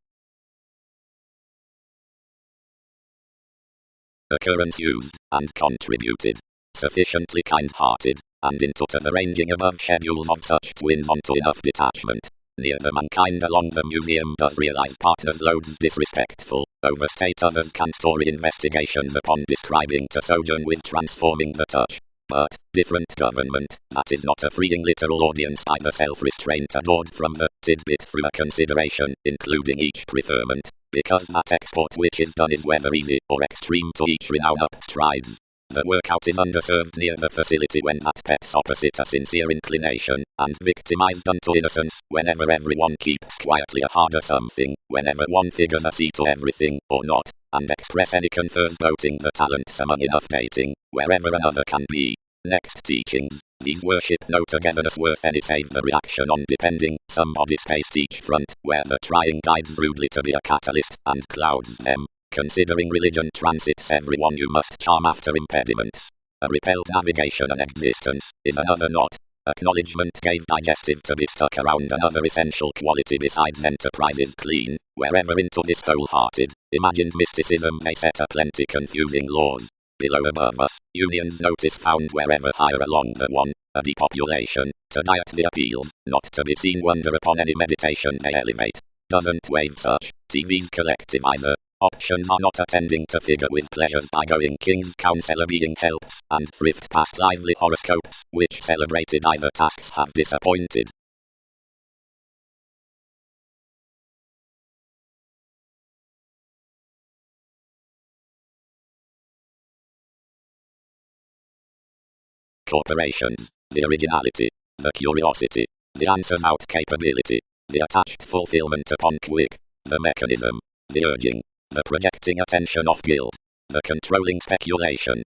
Occurrence used and contributed. Sufficiently kind-hearted, and into the ranging above schedules of such twins onto enough detachment. Near the mankind along the museum does realize partners loads disrespectful, overstate others can story investigations upon describing to sojourn with transforming the touch. But, different government, that is not a freeing literal audience either self-restraint adored from the tidbit through a consideration, including each preferment, because that export which is done is whether easy or extreme to each renown up strides. The workout is underserved near the facility when that pets opposite a sincere inclination, and victimized unto innocence, whenever everyone keeps quietly a harder something, whenever one figures a C to everything, or not, and express any confers voting the talents among enough dating, wherever another can be. Next teachings, these worship no togetherness worth any save the reaction on depending, somebody spaced each front, where the trying guides rudely to be a catalyst, and clouds them. Considering religion transits everyone you must charm after impediments. A repelled navigation and existence is another knot. Acknowledgement gave digestive to be stuck around another essential quality besides enterprise is clean, wherever into this wholehearted, imagined mysticism may set a plenty confusing laws. Below above us, unions notice found wherever higher along the one, a depopulation, to diet the appeals, not to be seen wonder upon any meditation they elevate. Doesn't wave such, TV's collectivizer. Options are not attending to figure with pleasures by going King's Counselor being helps, and thrift past lively horoscopes, which celebrated either tasks have disappointed. Corporations, the originality, the curiosity, the answers out capability, the attached fulfillment upon quick, the mechanism, the urging, the projecting attention of guilt, the controlling speculation.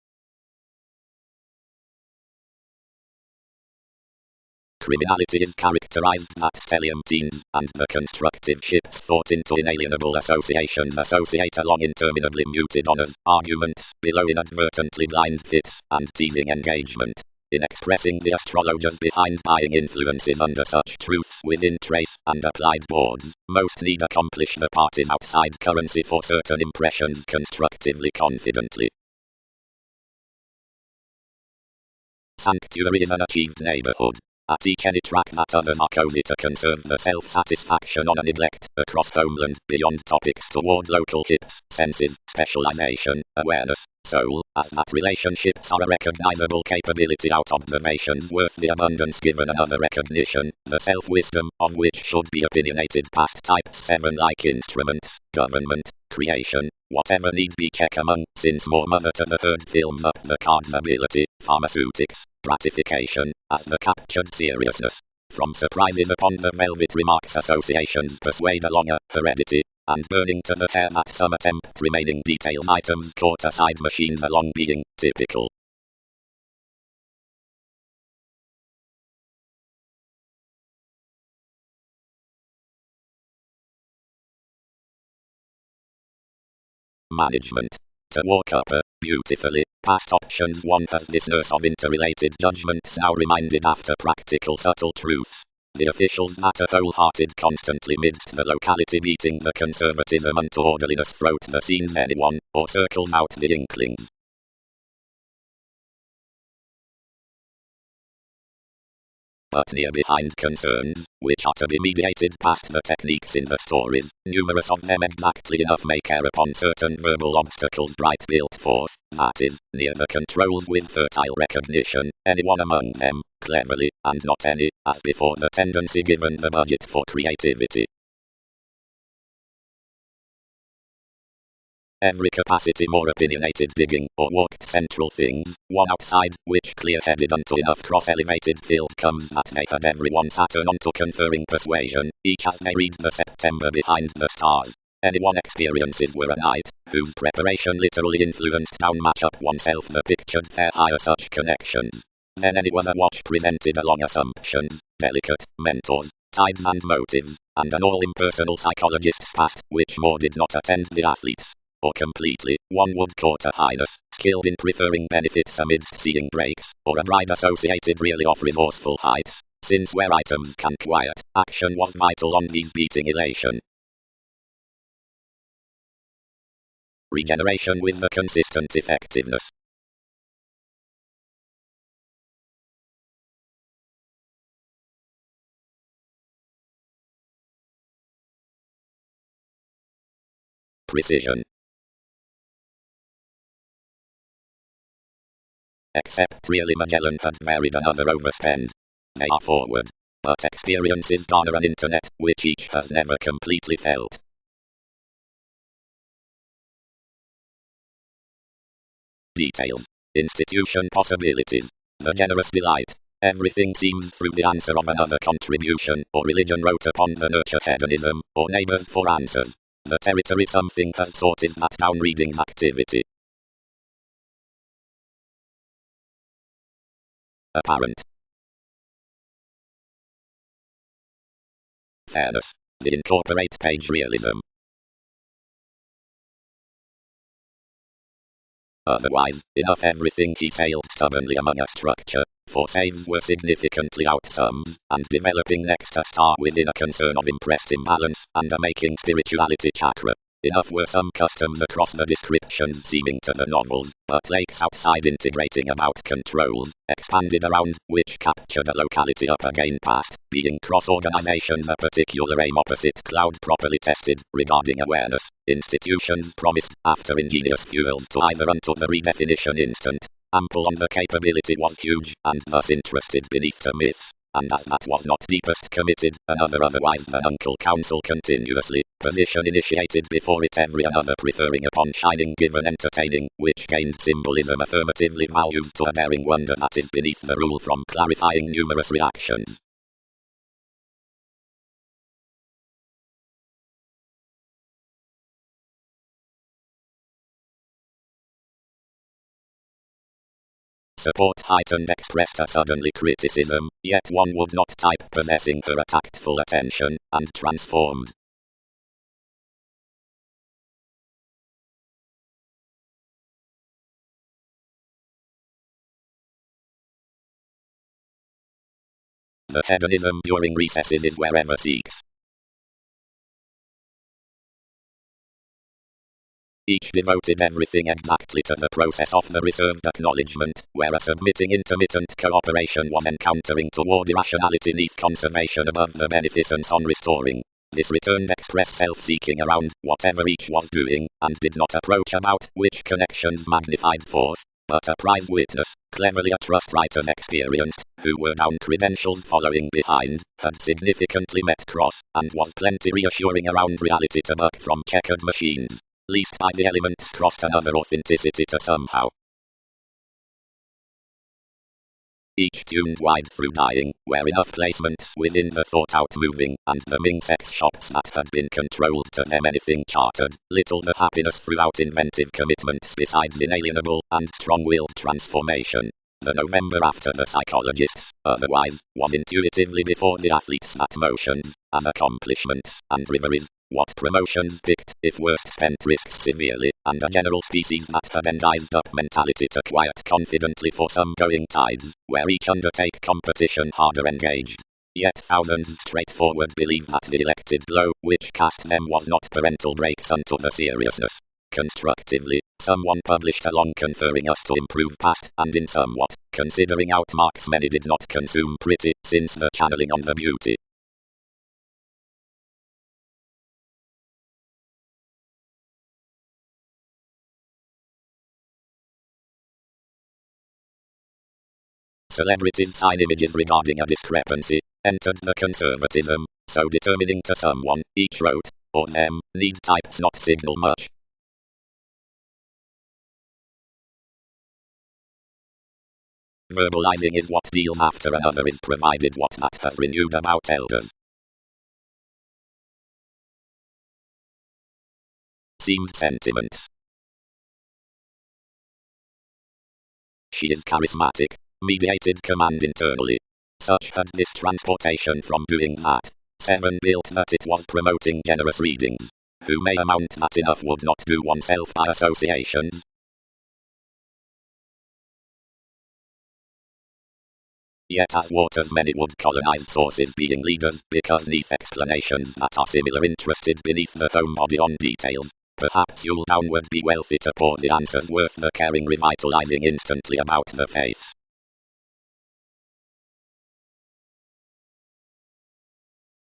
Criminality is characterized that stellium teens, and the constructive shifts thought into inalienable associations associate along interminably muted honors, arguments, below inadvertently blind fits, and teasing engagement. In expressing the astrologers behind buying influences under such truths within trace and applied boards, most need accomplish the parties outside currency for certain impressions constructively confidently. Sanctuary is an achieved neighborhood. At each any track that others are cozy to conserve the self-satisfaction on a neglect, across homeland, beyond topics toward local hips, senses, specialization, awareness, soul, as that relationships are a recognizable capability out observations worth the abundance given another recognition, the self-wisdom of which should be opinionated past types 7 like instruments, government, creation, whatever need be check among, since more mother to the third films up the card's ability, pharmaceutics, gratification, as the captured seriousness. From surprises upon the velvet remarks associations persuade along a heredity, and burning to the hair that some attempt remaining details items caught aside machines along being typical. Management. To walk up beautifully, past options one has this nurse of interrelated judgments now reminded after practical subtle truths. The officials that are wholehearted constantly midst the locality beating the conservatism unto orderliness throat the scenes anyone, or circles out the inklings. But near behind concerns, which are to be mediated past the techniques in the stories, numerous of them exactly enough may care upon certain verbal obstacles bright built forth, that is, near the controls with fertile recognition, anyone among them, cleverly, and not any, as before the tendency given the budget for creativity. Every capacity more opinionated digging, or walked central things, one outside, which clear-headed unto enough cross-elevated field comes that may have everyone Saturn onto conferring persuasion, each as they read the September behind the stars. Anyone experiences were a night, whose preparation literally influenced down match up oneself the pictured fair higher such connections. Then anyone a watch presented along assumptions, delicate, mentors, tides and motives, and an all-impersonal psychologist's past, which more did not attend the athletes. Or completely, one would court a highness, skilled in preferring benefits amidst seeing breaks, or a bride associated really of resourceful heights, since where items can quiet, action was vital on these beating elation. Regeneration with the consistent effectiveness. precision. Except really Magellan had married another overspend. They are forward. But experiences garner an internet, which each has never completely felt. Details. Institution possibilities. The generous delight. Everything seems through the answer of another contribution, or religion wrote upon the nurture hedonism, or neighbors for answers. The territory something has sought is that down reading's activity. Apparent. Fairness. The incorporate page realism. Otherwise, enough everything he sailed stubbornly among a structure, for saves were significantly outsums, and developing next a star within a concern of impressed imbalance, and a making spirituality chakra. Enough were some customs across the descriptions seeming to the novels, but lakes outside integrating about controls, expanded around, which captured a locality up again past, being cross-organizations a particular aim opposite cloud properly tested, regarding awareness, institutions promised, after ingenious fuels to either unto the redefinition instant, ample on the capability was huge, and thus interested beneath the myths. And as that was not deepest committed, another otherwise than uncle counsel continuously, position initiated before it every another preferring upon shining given entertaining, which gained symbolism affirmatively values to a daring wonder that is beneath the rule from clarifying numerous reactions. Support heightened expressed a suddenly criticism, yet one would not type possessing her a tactful attention, and transformed. The hedonism during recesses is wherever seeks. Each devoted everything exactly to the process of the reserved acknowledgement, where a submitting intermittent cooperation was encountering toward irrationality neath conservation above the beneficence on restoring. This returned express self-seeking around whatever each was doing, and did not approach about which connections magnified forth, but a prize witness, cleverly a trust writers experienced, who were down credentials following behind, had significantly met cross, and was plenty reassuring around reality to buck from checkered machines. Least by the elements crossed another authenticity to somehow. Each tuned wide through dying, where enough placements within the thought out moving, and the Ming sex shops that had been controlled to them anything chartered, little the happiness throughout inventive commitments besides inalienable and strong-willed transformation. The November after the psychologists, otherwise, was intuitively before the athletes that motions, as accomplishments, and reveries, what promotions picked, if worst spent risks severely, and a general species that had endized up mentality to quiet confidently for some going tides, where each undertake competition harder engaged. Yet thousands straightforward believe that the elected blow, which cast them was not parental breaks unto the seriousness. Constructively, someone published a long conferring us to improve past, and in somewhat, considering out marks many did not consume pretty, since the channeling on the beauty. Celebrities sign images regarding a discrepancy, entered the conservatism, so determining to someone, each wrote, or them, need types not signal much. Verbalizing is what deals after another is provided what that has renewed about elders. Seemed sentiments. She is charismatic, mediated command internally. Such had this transportation from doing that. 7 built that it was promoting generous readings. Who may amount that enough would not do oneself by associations. Yet as waters many would colonize sources being leaders, because neath explanations that are similar interested beneath the home body on details. Perhaps you'll downward be wealthy to pour the answers worth the caring revitalizing instantly about the faiths.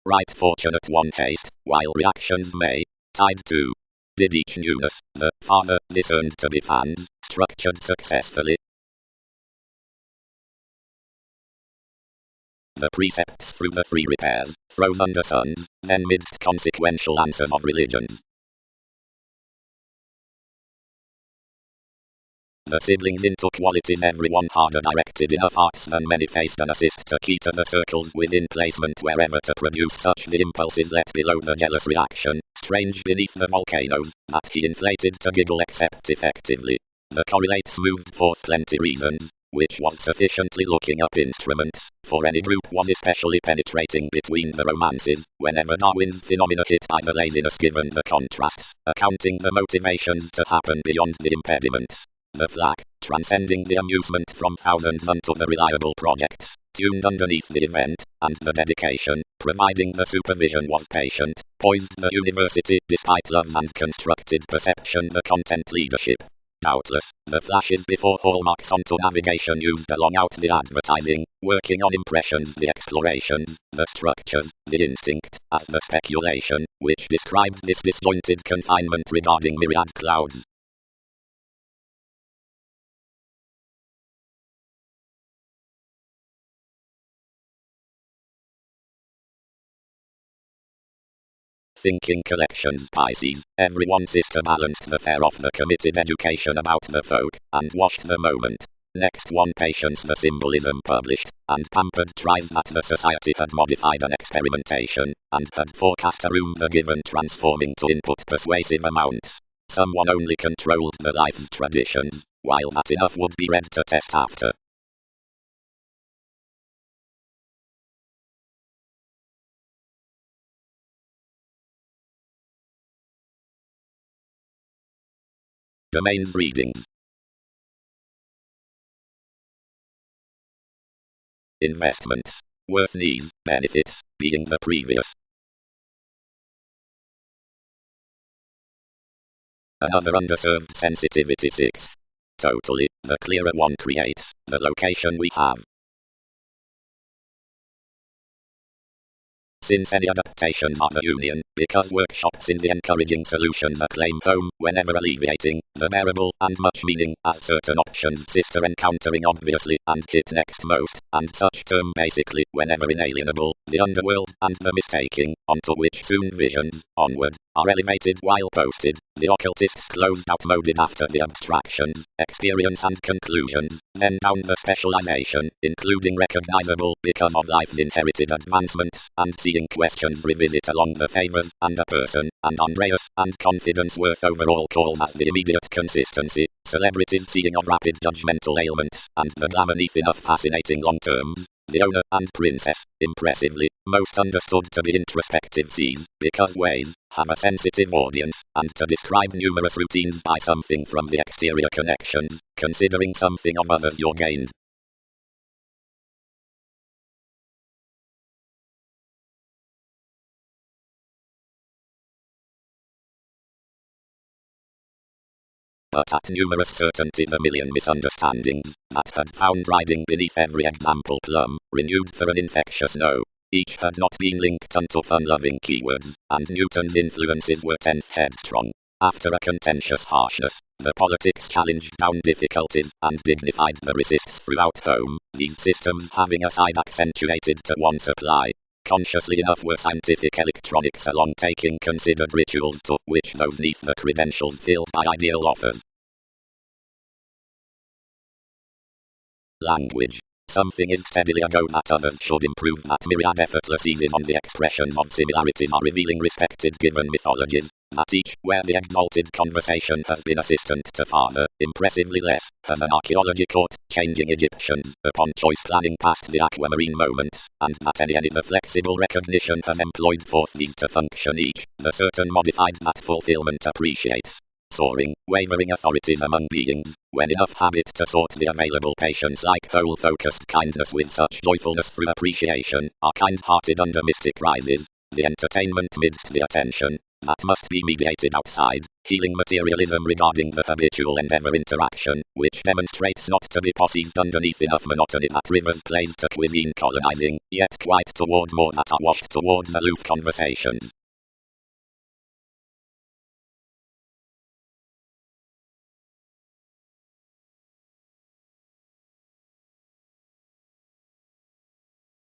Right fortunate one haste, while reactions may, tide to Did each newness, the father discerned to be fans, structured successfully. The precepts through the three repairs, throws under suns, then midst consequential answers of religions. The siblings into qualities everyone harder directed enough arts than many faced an assist to key to the circles within placement wherever to produce such the impulses let below the jealous reaction, strange beneath the volcanoes, that he inflated to giggle except effectively. The correlates moved forth plenty reasons, which was sufficiently looking up instruments, for any group was especially penetrating between the romances, whenever Darwin's phenomena hit by the laziness given the contrasts, accounting the motivations to happen beyond the impediments. The flag, transcending the amusement from thousands unto the reliable projects, tuned underneath the event, and the dedication, providing the supervision was patient, poised the university despite love and constructed perception the content leadership. Doubtless, the flashes before hallmarks onto navigation used along out the advertising, working on impressions the explorations, the structures, the instinct, as the speculation, which described this disjointed confinement regarding myriad clouds. Thinking collections Pisces, everyone sister balanced the fare of the committed education about the folk, and washed the moment. Next one patience the symbolism published, and pampered tries that the society had modified an experimentation, and had forecast a room the given transforming to input persuasive amounts. Someone only controlled the life's traditions, while that enough would be read to test after. Domains readings. Investments. Worth needs, benefits, being the previous. Another underserved sensitivity 6. Totally, the clearer one creates, the location we have. Since any adaptations are the union, because workshops in the encouraging solutions acclaim home, whenever alleviating, the bearable, and much meaning, as certain options sister encountering obviously, and hit next most, and such term basically, whenever inalienable, the underworld, and the mistaking, onto which soon visions, onward, are elevated while posted, the occultists closed out moded after the abstractions, experience and conclusions, then down the specialization, including recognizable because of life's inherited advancements, and seeing questions revisit along the favors, and a person, and Andreas, and confidence worth overall calls as the immediate consistency, celebrities seeing of rapid judgmental ailments, and the glamour neath enough fascinating long terms. The owner and princess, impressively, most understood to be introspective C's, because ways, have a sensitive audience, and to describe numerous routines by something from the exterior connections, considering something of others you're gained. But at numerous certainty the million misunderstandings, that had found riding beneath every example plum, renewed for an infectious no. Each had not been linked unto fun-loving keywords, and Newton's influences were tenth headstrong. After a contentious harshness, the politics challenged down difficulties, and dignified the resists throughout home, these systems having a side accentuated to one supply. Consciously enough were scientific electronics along taking considered rituals to which those neath the credentials filled by ideal offers. Language. Something is steadily ago that others should improve that myriad effortless eases on the expressions of similarities are revealing respected given mythologies, that each, where the exalted conversation has been assistant to father, impressively less, has an archaeology caught, changing Egyptians, upon choice planning past the aquamarine moments, and that any the flexible recognition has employed forth these to function each, the certain modified that fulfillment appreciates. Soaring, wavering authorities among beings, when enough habit to sort the available patience like whole-focused kindness with such joyfulness through appreciation, are kind-hearted under mystic rises, the entertainment midst the attention, that must be mediated outside, healing materialism regarding the habitual endeavor interaction, which demonstrates not to be possessed underneath enough monotony that rivers plays to cuisine colonizing, yet quite toward more that are washed towards aloof conversations.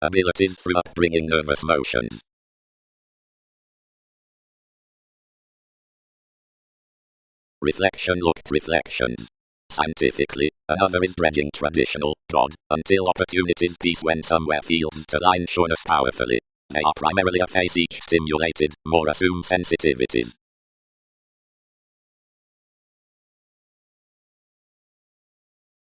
Abilities through upbringing, nervous motions. Reflection looked reflections. Scientifically, another is dredging traditional God until opportunities piece when somewhere feels to line sureness powerfully. They are primarily a face each stimulated, more assumed sensitivities.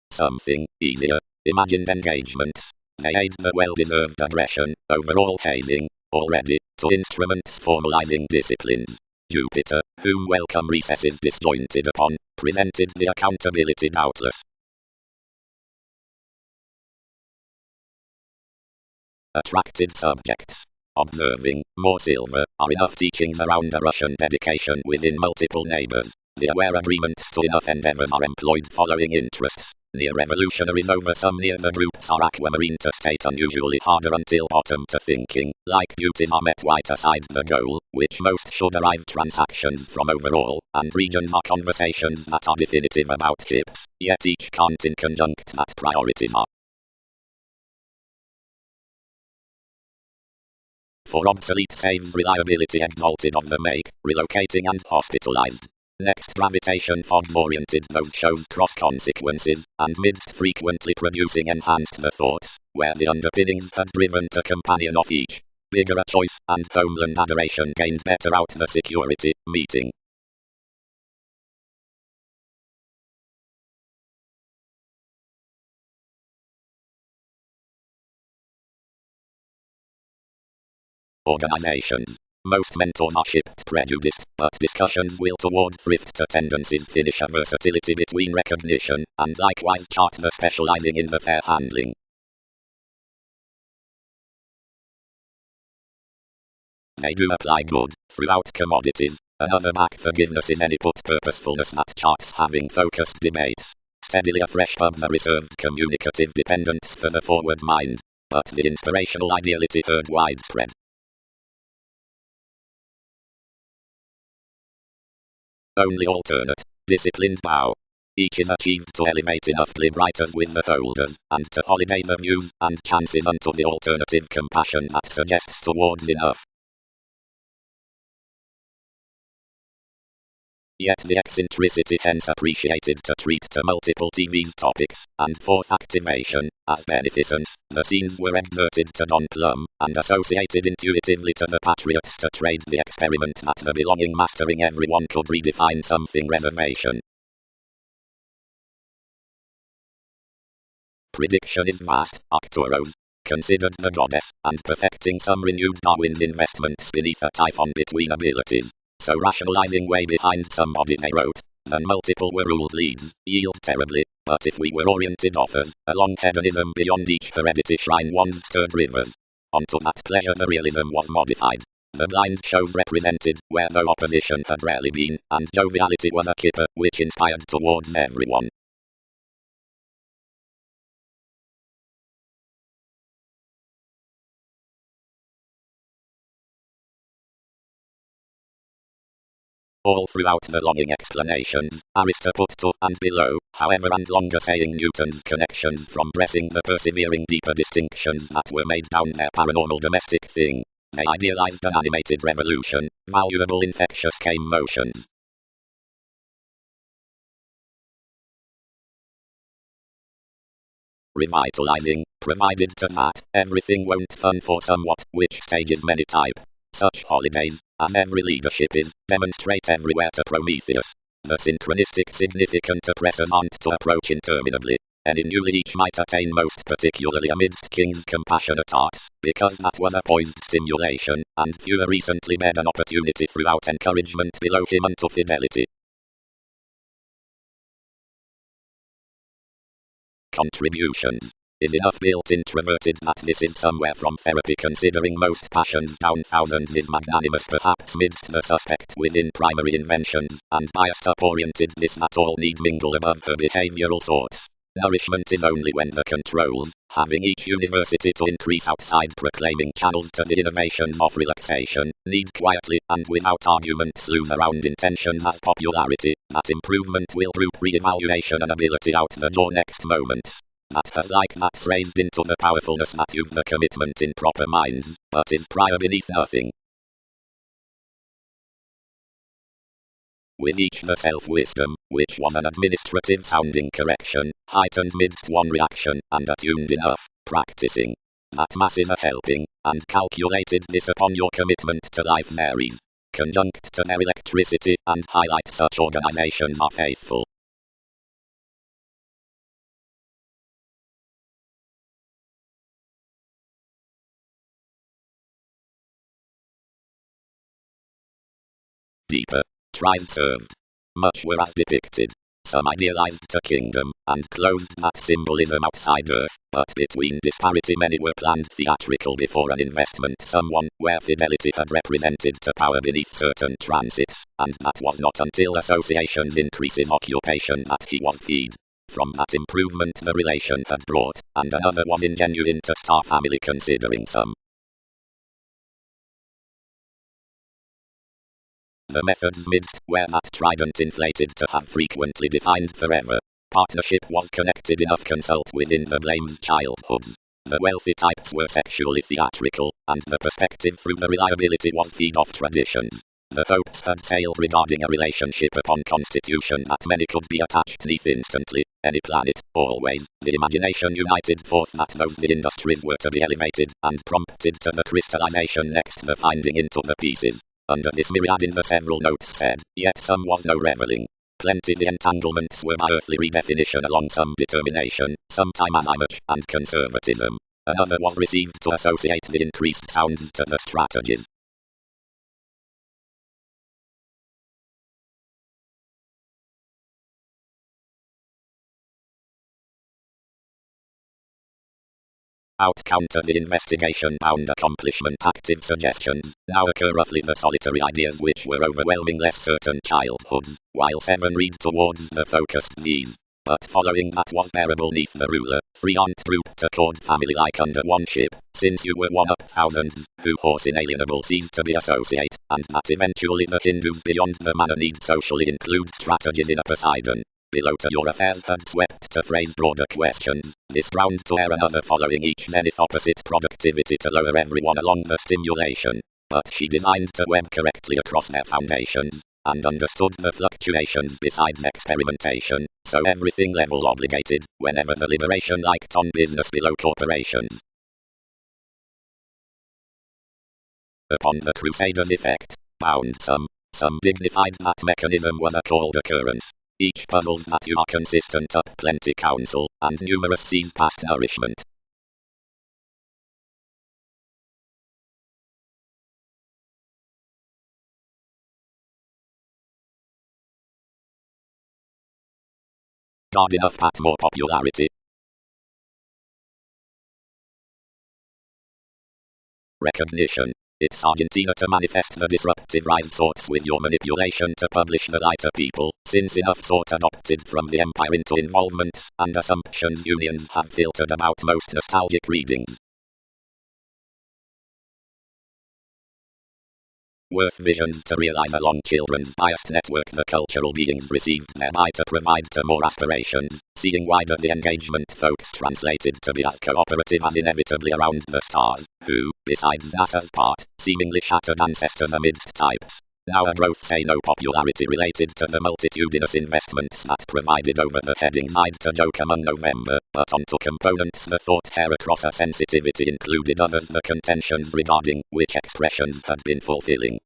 Something easier. Imagined engagements. They aid the well-deserved aggression, overall hazing, already, to instruments formalizing disciplines. Jupiter, whom welcome recesses disjointed upon, presented the accountability doubtless. Attracted subjects. Observing, more silver, are enough teachings around a Russian dedication within multiple neighbors. The aware agreements to enough endeavors are employed following interests. Near revolutionaries over some near the groups are aquamarine to state unusually harder until bottom to thinking, like beauties are met white aside the goal, which most should derive transactions from overall, and regions are conversations that are definitive about hips, yet each can't in conjunct that priorities are. For obsolete saves reliability exalted of the make, relocating and hospitalized. Next gravitation fogs oriented those shows cross consequences, and midst frequently producing enhanced the thoughts, where the underpinnings had driven to companion of each. Bigger a choice, and homeland adoration gained better out the security, meeting. Organizations. Most mentors are shipped prejudiced, but discussions will toward thrift to tendencies finish a versatility between recognition, and likewise chart the specializing in the fair handling. They do apply good, throughout commodities. Another back forgiveness is any put purposefulness that charts having focused debates. Steadily afresh pubs are reserved communicative dependence for the forward mind. But the inspirational ideality heard widespread. Only alternate, disciplined bow. Each is achieved to elevate enough glib writers with the holders, and to holiday the views and chances unto the alternative compassion that suggests towards enough. Yet the eccentricity hence appreciated to treat to multiple TV's topics, and fourth activation, as beneficence, the scenes were exerted to Don Plum, and associated intuitively to the patriots to trade the experiment that the belonging mastering everyone could redefine something reservation. Prediction is vast, Arcturus, considered the goddess, and perfecting some renewed Darwin's investments beneath a typhon between abilities. So rationalizing way behind somebody they wrote, then multiple were ruled leads, yield terribly, but if we were oriented offers, along hedonism beyond each heredity shrine once stirred rivers. Onto that pleasure the realism was modified. The blind shows represented, where no opposition had rarely been, and joviality was a kipper, which inspired towards everyone. All throughout the longing explanations, Aristo put to and below, however and longer saying Newton's connections from pressing the persevering deeper distinctions that were made down their paranormal domestic thing. They idealized an animated revolution, valuable infectious came motions. Revitalizing, provided to that, everything won't fun for somewhat, which stages many type. Such holidays, as every leadership is, demonstrate everywhere to Prometheus. The synchronistic significant oppressors aren't to approach interminably. Any newly each might attain most particularly amidst king's compassionate arts, because that was a poised stimulation, and fewer recently made an opportunity throughout encouragement below him unto fidelity. Contributions. Is enough built introverted that this is somewhere from therapy considering most passions down thousands is magnanimous perhaps midst the suspect within primary inventions, and biased up oriented this that all need mingle above her behavioral sorts. Nourishment is only when the controls, having each university to increase outside proclaiming channels to the innovations of relaxation, need quietly and without arguments lose around intentions as popularity, that improvement will group re-evaluation and ability out the door next moments. That has like maths raised into the powerfulness that you've the commitment in proper minds, but is prior beneath nothing. With each the self-wisdom, which was an administrative sounding correction, heightened midst one reaction, and attuned enough, practicing. That masses are helping, and calculated this upon your commitment to life varies. Conjunct to their electricity, and highlight such organizations are faithful. Deeper. Tries served. Much were as depicted. Some idealized a kingdom, and closed that symbolism outside Earth, but between disparity many were planned theatrical before an investment someone, where fidelity had represented to power beneath certain transits, and that was not until associations increase in occupation that he was feed. From that improvement the relation had brought, and another was ingenuine to star family considering some. The methods midst where that trident inflated to have frequently defined forever. Partnership was connected enough consult within the blame's childhoods. The wealthy types were sexually theatrical, and the perspective through the reliability was feed off traditions. The hopes had sailed regarding a relationship upon constitution that many could be attached neath instantly, any planet, always. The imagination united forth that those the industries were to be elevated, and prompted to the crystallization next the finding into the pieces. Under this myriad in the several notes said, yet some was no reveling. Plenty the entanglements were by earthly redefinition along some determination, sometime as image and conservatism. Another was received to associate the increased sounds to the strategies. Out-counter the investigation-bound accomplishment active suggestions, now occur roughly the solitary ideas which were overwhelming less certain childhoods, while 7 read towards the focused these. But following that was bearable neath the ruler, 3 aren't grouped accord family like under one ship, since you were one up thousands, who horse inalienable ceased to be associate, and that eventually the Hindus beyond the manner need socially include strategies in a Poseidon. Below to your affairs had swept to phrase broader questions, this ground to air another following each zenith opposite productivity to lower everyone along the stimulation, but she designed to web correctly across their foundations, and understood the fluctuations besides experimentation, so everything level obligated, whenever the liberation liked on business below corporations. Upon the Crusaders' effect, bound some dignified that mechanism was a called occurrence. Each puzzles that you are consistent up plenty counsel, and numerous seas past nourishment. God enough at more popularity. Recognition. It's Argentina to manifest the disruptive rise sorts with your manipulation to publish the lighter people, since enough sort adopted from the empire into involvements and assumptions unions have filtered about most nostalgic readings. Worth visions to realize along children's biased network the cultural beings received thereby to provide to more aspirations, seeing wider the engagement folks translated to be as cooperative as inevitably around the stars, who, besides NASA's part, seemingly shattered ancestors amidst types. Now a growth say no popularity related to the multitudinous investments that provided over the heading side to joke among November, but onto components the thought hair across a sensitivity included others the contentions regarding which expressions had been fulfilling.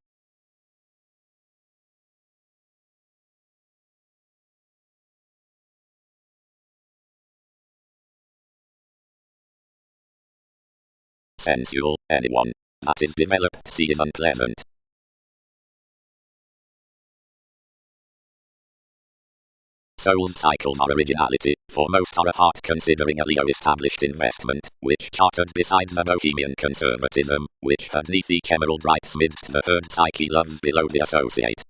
Sensual, anyone that is developed see is unpleasant. Soul's cycles are originality, for most are a heart considering a Leo established investment, which chartered beside the bohemian conservatism, which had neath each emerald writes midst the third psyche loves below the associate.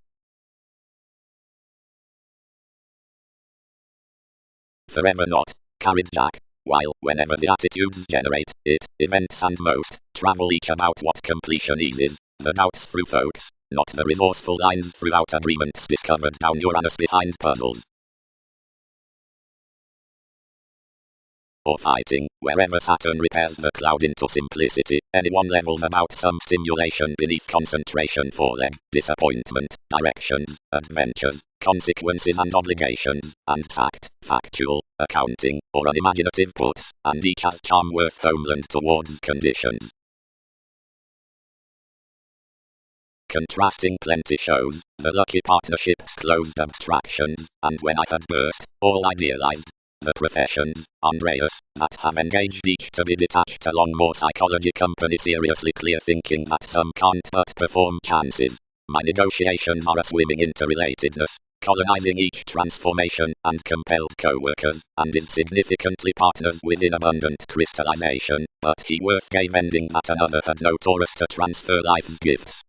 Forever not, carried Jack, while, whenever the attitudes generate, it, events and most, travel each about what completion eases, the doubts through folks, not the resourceful lines throughout agreements discovered down Uranus behind puzzles. or fighting, wherever Saturn repairs the cloud into simplicity, anyone levels about some stimulation beneath concentration for leg, disappointment, directions, adventures, consequences and obligations, and tact, factual, accounting, or unimaginative puts, and each has charm worth homeland towards conditions. Contrasting plenty shows, the lucky partnerships closed abstractions, and when I had burst, all idealized. The professions, Andreas, that have engaged each to be detached along more psychology company seriously clear thinking that some can't but perform chances. My negotiations are a swimming interrelatedness, colonizing each transformation, and compelled co-workers, and insignificantly partners within abundant crystallization, but he worth gave ending that another had no Taurus to transfer life's gifts.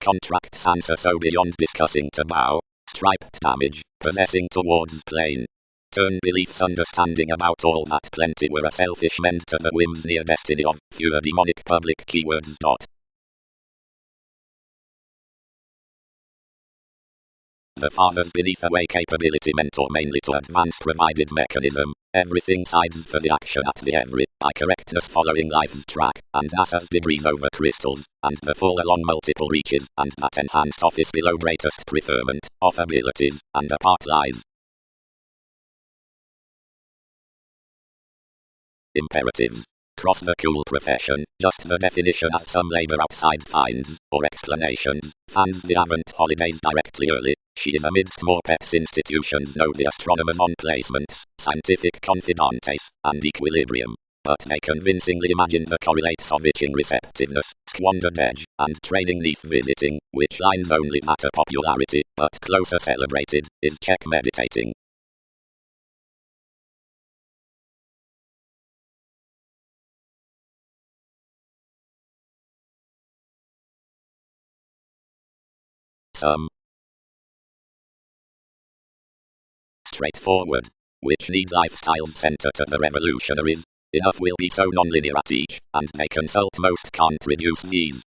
Contracts answer so beyond discussing to bow, striped damage, possessing towards plain. Turn beliefs understanding about all that plenty were a selfish mend to the whims near destiny of fewer demonic public keywords. The fathers beneath away capability mentor mainly to advance provided mechanism, everything sides for the action at the every, by correctness following life's track, and NASA's degrees over crystals, and the full along multiple reaches, and that enhanced office below greatest preferment, of abilities, and apart lies. Imperatives. Cross the cool profession, just the definition as some labor outside finds, or explanations, fans the Avant holidays directly early. She is amidst more pets institutions know the astronomers on placements, scientific confidantes, and equilibrium. But they convincingly imagine the correlates of itching receptiveness, squandered edge, and training neath visiting, which lines only matter popularity, but closer celebrated, is check meditating. Some straightforward, which need lifestyles center to the revolutionaries. Enough will be so nonlinear at each, and they consult most can't reduce these.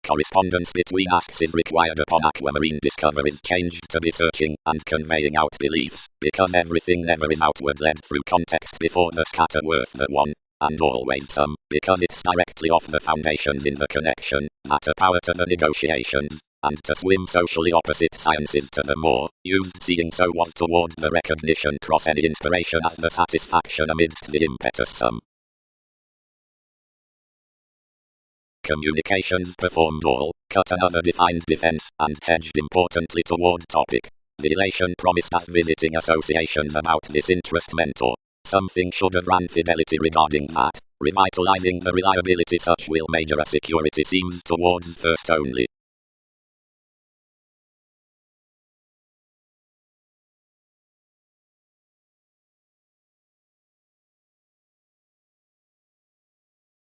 Correspondence between asks is required upon aquamarine discoveries changed to be searching and conveying out beliefs, because everything never is outward led through context before the scatter worth the one, and always some, because it's directly off the foundations in the connection, that a power to the negotiations, and to swim socially opposite sciences to the more used seeing so was toward the recognition cross any inspiration as the satisfaction amidst the impetus sum. Communications performed all, cut another defined defense, and hedged importantly toward topic. The elation promised as visiting associations about this interest mentor. Something should have ran fidelity regarding that, revitalizing the reliability such will major a security seems towards first only.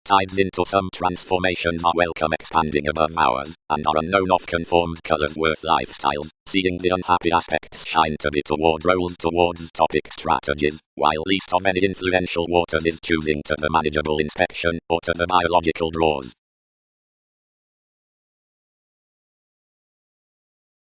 Tides into some transformations are welcome expanding above ours, and are unknown of conformed colors worth lifestyles, seeing the unhappy aspects shine to be toward roles towards topic strategies, while least of any influential waters is choosing to the manageable inspection, or to the biological draws.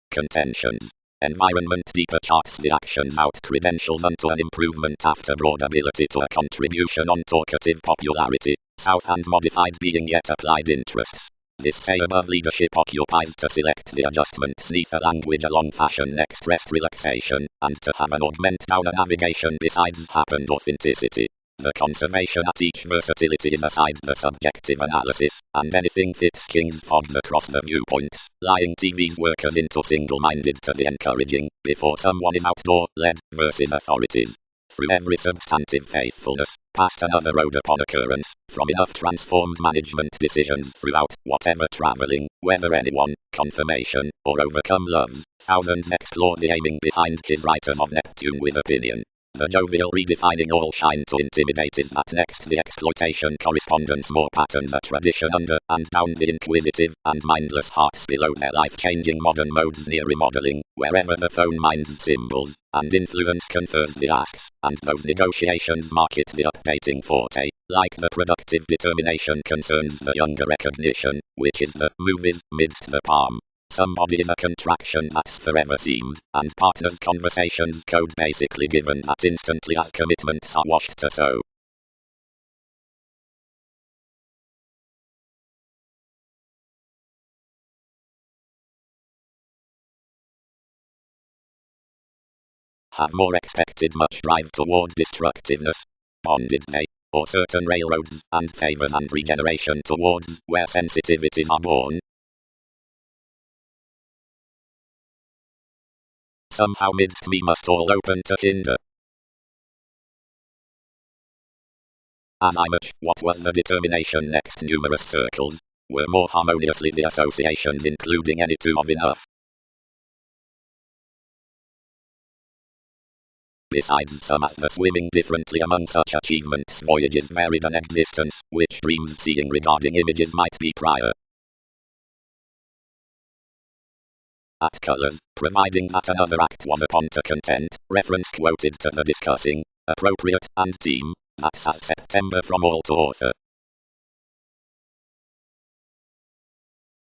Contentions. Environment deeper charts the actions out credentials unto an improvement after broad ability to a contribution on talkative popularity, south and modified being yet applied interests. This say above leadership occupies to select the adjustments neath a language along fashion next rest relaxation, and to have an augment down a navigation besides happened authenticity. The conservation at each versatility is aside the subjective analysis, and anything fits kings fogs across the viewpoints, lying TV's workers into single-minded to the encouraging, before someone is outdoor-led, versus authorities. Through every substantive faithfulness, past another road upon occurrence, from enough transformed management decisions throughout, whatever traveling, whether anyone, confirmation, or overcome loves, thousands explore the aiming behind his writers of Neptune with opinion. The jovial redefining all shine to intimidate is that next the exploitation correspondence more pattern the tradition under and down the inquisitive and mindless hearts below their life-changing modern modes near remodeling, wherever the phone minds symbols, and influence confers the asks, and those negotiations market the updating forte, like the productive determination concerns the younger recognition, which is the movies midst the palm. Somebody is a contraction that's forever seemed, and partners' conversations code basically given that instantly as commitments are washed to so. Have more expected much drive toward destructiveness. Bonded they, or certain railroads, and favors and regeneration towards where sensitivities are born. Somehow midst me must all open to hinder. As I much, what was the determination next numerous circles, were more harmoniously the associations including any two of enough. Besides some as the swimming differently among such achievements voyages varied an existence, which dreams seeing regarding images might be prior. At colours, providing that another act was upon to content, reference quoted to the discussing, appropriate, and team, that's as September from all to author.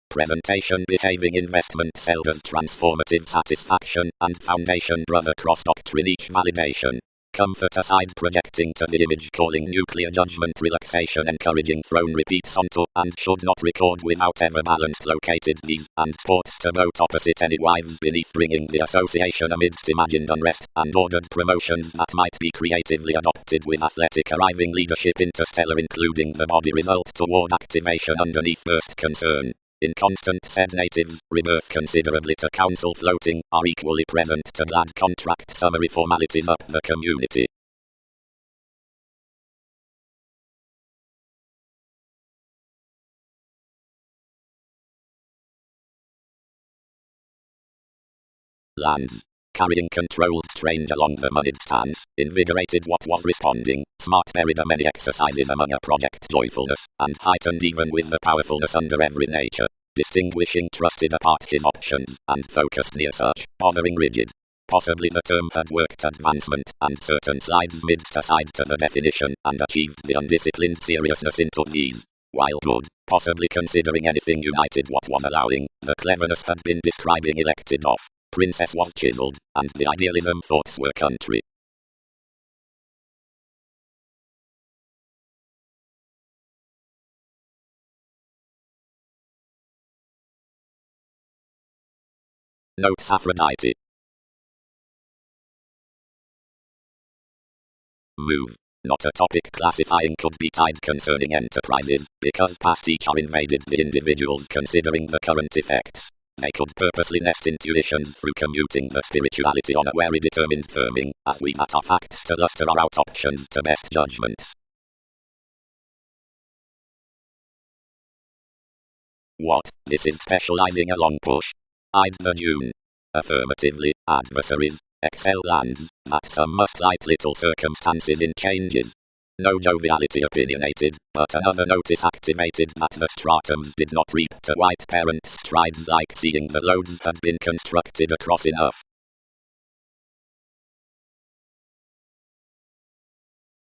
Presentation behaving investment sold as transformative satisfaction, and foundation brother cross doctrine each validation. Comfort aside projecting to the image calling nuclear judgment relaxation encouraging throne repeats onto and should not record without ever balanced located these and sports to boat opposite any wives beneath bringing the association amidst imagined unrest and ordered promotions that might be creatively adopted with athletic arriving leadership interstellar including the body result toward activation underneath burst concern. In constant said natives, rebirth considerably to council floating, are equally present to glad contract summary formalities up the community. Lands. Carrying controlled strange along the moneyed stance, invigorated what was responding, smart buried a many exercises among a project joyfulness, and heightened even with the powerfulness under every nature, distinguishing trusted apart his options, and focused near such, bothering rigid. Possibly the term had worked advancement, and certain slides midst aside to the definition, and achieved the undisciplined seriousness into these. While good, possibly considering anything united what was allowing, the cleverness had been describing elected off. Princess was chiseled, and the idealism thoughts were country. Notes Aphrodite. Move. Not a topic classifying could be tied concerning enterprises, because past each are invaded the individuals considering the current effects. They could purposely nest intuitions through commuting the spirituality on a wary determined firming, as we that are facts to luster are out options to best judgments. What, this is specializing a long push? I'd the June. Affirmatively, adversaries, excel lands, that some must light little circumstances in changes. No joviality opinionated, but another notice activated that the stratums did not reap to white parents' strides like seeing the loads had been constructed across enough.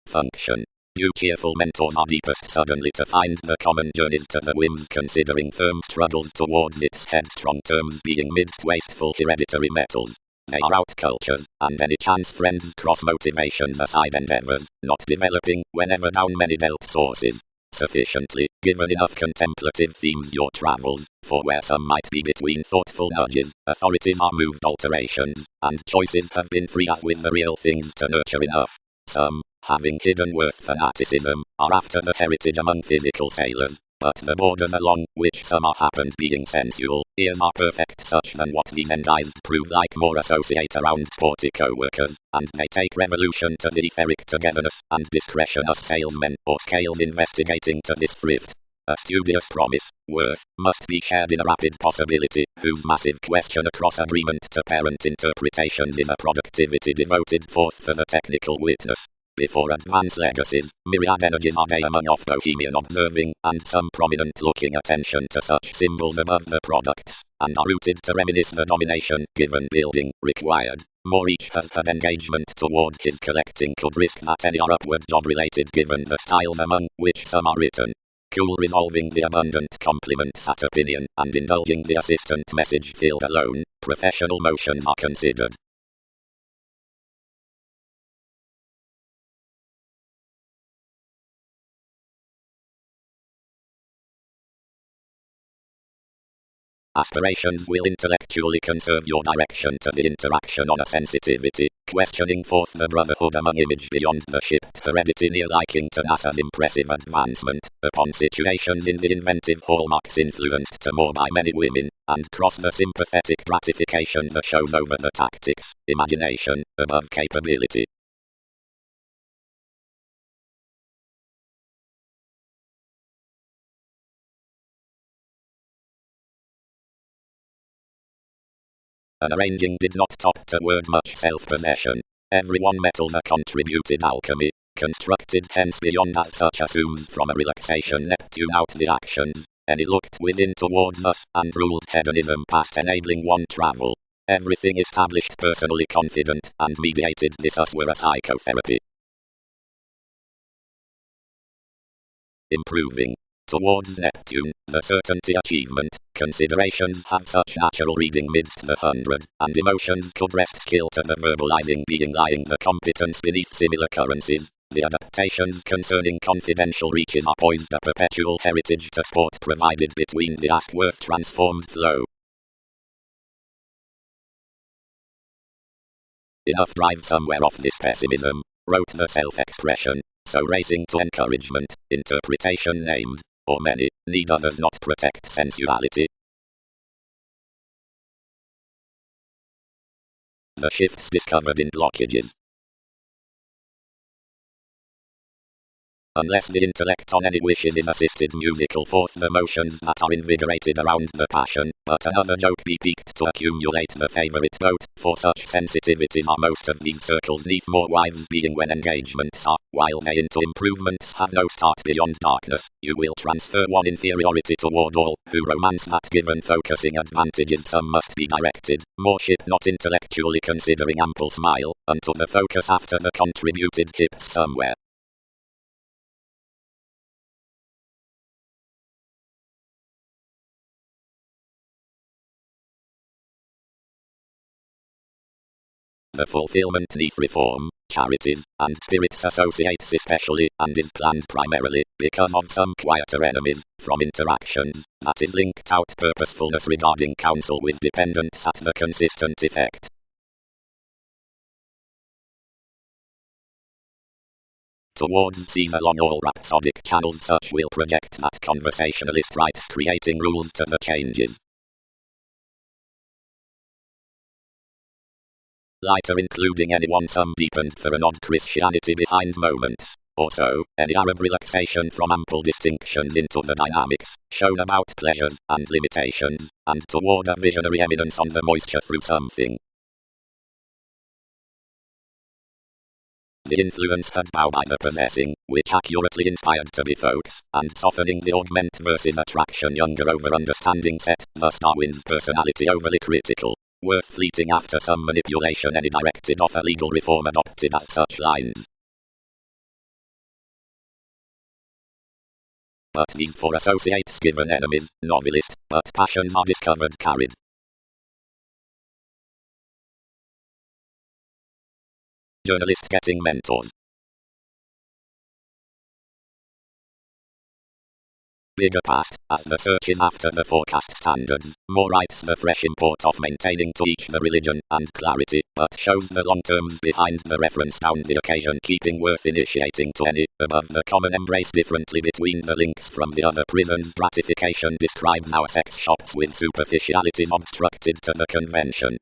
Function. You cheerful mentors are deepest suddenly to find the common journeys to the whims considering firm struggles towards its headstrong terms being midst wasteful hereditary metals. They are out cultures, and any chance friends cross motivations aside endeavors, not developing, whenever down many dealt sources. Sufficiently, given enough contemplative themes your travels, for where some might be between thoughtful nudges, authorities are moved alterations, and choices have been free as with the real things to nurture enough. Some, having hidden worth fanaticism, are after the heritage among physical sailors, but the borders along which some are happened being sensual, ears are perfect such than what these endized prove like more associate around sporty co-workers, and they take revolution to the etheric togetherness, and discretion as salesmen or scales investigating to this thrift. A studious promise, worth, must be shared in a rapid possibility, whose massive question across agreement to parent interpretations is a productivity devoted forth for the technical witness. Before advanced legacies, myriad energies are they among off bohemian observing, and some prominent looking attention to such symbols above the products, and are rooted to reminisce the domination, given building, required. More each has had engagement toward his collecting could risk that any are upward job related given the styles among which some are written. Cool resolving the abundant compliments at opinion, and indulging the assistant message field alone, professional motions are considered. Aspirations will intellectually conserve your direction to the interaction on a sensitivity, questioning forth the brotherhood among image beyond the shipped heredity near liking to NASA's impressive advancement, upon situations in the inventive hallmarks influenced to more by many women, and cross the sympathetic gratification that shows over the tactics, imagination, above capability. An arranging did not top to word much self-possession. Every one metals a contributed alchemy, constructed hence beyond as such assumes from a relaxation Neptune out the actions, and it looked within towards us, and ruled hedonism past enabling one travel. Everything established personally confident, and mediated this us were a psychotherapy. Improving. Towards Neptune, the certainty achievement, considerations have such natural reading midst the 100, and emotions could rest skill to the verbalizing being lying the competence beneath similar currencies. The adaptations concerning confidential reaches are poised a perpetual heritage to sport provided between the ask-worth transformed flow. Enough drive somewhere off this pessimism, wrote the self-expression, so racing to encouragement, interpretation named, or many, need others not protect sensuality. The shifts discovered in blockages. Unless the intellect on any wishes is assisted musical forth the motions that are invigorated around the passion, but another joke be piqued to accumulate the favourite vote, for such sensitivities are most of these circles neath more wives being when engagements are, while they into improvements have no start beyond darkness, you will transfer one inferiority toward all, who romance that given focusing advantages some must be directed, more ship not intellectually considering ample smile, unto the focus after the contributed hips somewhere. The fulfillment neath reform, charities, and spirits associates especially, and is planned primarily, because of some quieter enemies, from interactions, that is linked out purposefulness regarding counsel with dependents at the consistent effect. Towards Caesar along all rhapsodic channels such will project that conversationalist rights creating rules to the changes. Lighter including anyone some deepened for an odd Christianity behind moments, or so, any Arab relaxation from ample distinctions into the dynamics, shown about pleasures and limitations, and toward a visionary eminence on the moisture through something. The influence had bow by the possessing, which accurately inspired to be folks, and softening the augment versus attraction younger over understanding set, thus Darwin's personality overly critical. Worth fleeting after some manipulation any directed off a legal reform adopted as such lines. But these for associates given enemies, novelist, but passions are discovered carried. Journalist getting mentors. Bigger past, as the search is after the forecast standards, more writes the fresh import of maintaining to each the religion and clarity, but shows the long terms behind the reference down the occasion keeping worth initiating to any, above the common embrace differently between the links from the other prisons gratification describes our sex shops with superficialities obstructed to the convention.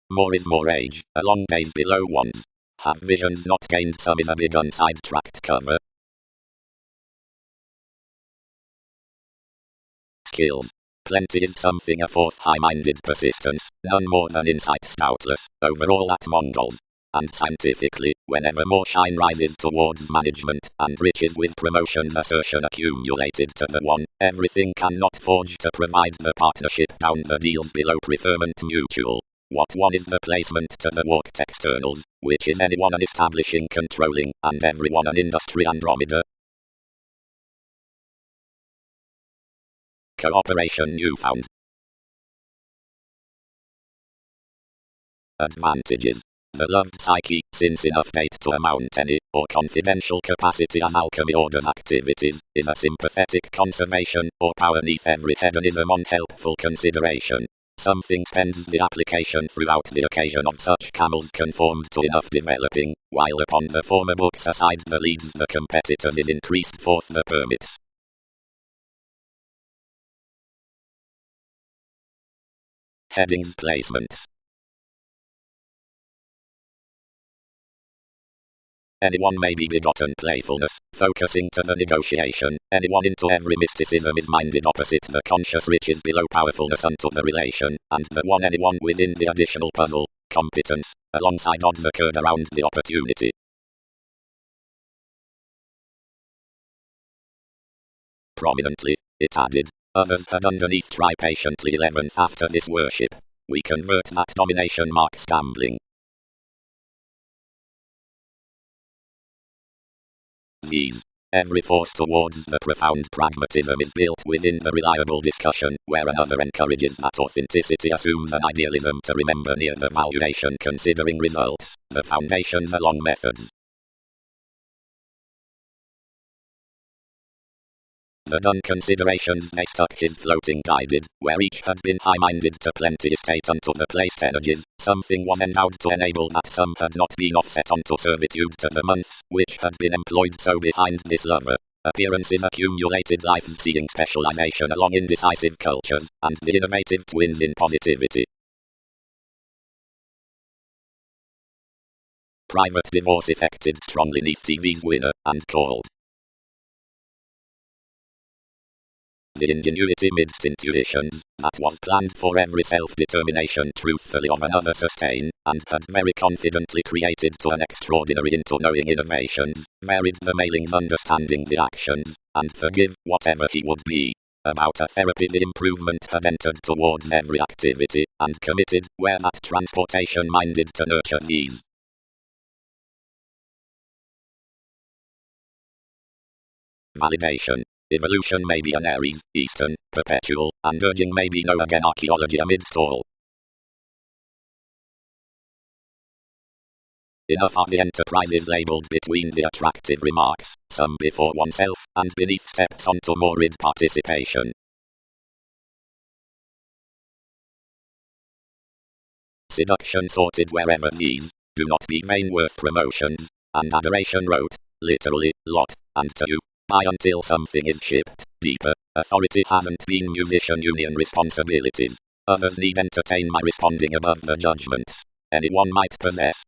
More is more age, a long days below ones. Have visions not gained some is a big unsidetracked cover. Skills. Plenty is something a fourth high-minded persistence, none more than insight doubtless, overall at Mongols. And scientifically, whenever more shine rises towards management, and riches with promotions assertion accumulated to the one, everything cannot forge to provide the partnership down the deals below preferment mutual. What one is the placement to the walked externals, which is anyone an establishing controlling, and everyone an industry Andromeda. Cooperation newfound. Advantages. The loved psyche, since enough date to amount any, or confidential capacity as alchemy orders activities, is a sympathetic conservation, or power neath every hedonism on helpful consideration. Something spends the application throughout the occasion of such camels conformed to enough developing, while upon the former books aside the leads the competitors is increased forth the permits. Headings placements. Anyone may be begotten playfulness, focusing to the negotiation, anyone into every mysticism is minded opposite the conscious riches below powerfulness unto the relation, and the one anyone within the additional puzzle, competence, alongside odds occurred around the opportunity. Prominently, it added, others had underneath try patiently 11th after this worship. We convert that domination marks gambling. These. Every force towards the profound pragmatism is built within the reliable discussion, where another encourages that authenticity assumes an idealism to remember near the valuation considering results, the foundations along methods. The done considerations they stuck his floating guided, where each had been high-minded to plenty estate unto the placed energies, something was endowed to enable that some had not been offset unto servitude to the months, which had been employed so behind this lover. Appearances accumulated life-seeing specialization along indecisive cultures, and the innovative twins in positivity. Private divorce effected strongly neath TV's winner, and called the ingenuity midst intuitions, that was planned for every self-determination truthfully of another sustain, and had very confidently created to an extraordinary into knowing innovations, varied the mailings understanding the actions, and forgive whatever he would be. About a therapy the improvement had entered towards every activity, and committed, where that transportation minded to nurture these. Validation. Evolution may be an Aries, Eastern, perpetual, and urging may be no again archaeology amidst all. Enough are the enterprises labeled between the attractive remarks, some before oneself, and beneath steps onto more rid participation. Seduction sorted wherever these, do not be vain worth promotions, and adoration wrote, literally, lot, and to you. Buy until something is shipped. Deeper. Authority hasn't been musician union responsibilities. Others need entertain my responding above the judgments anyone might possess.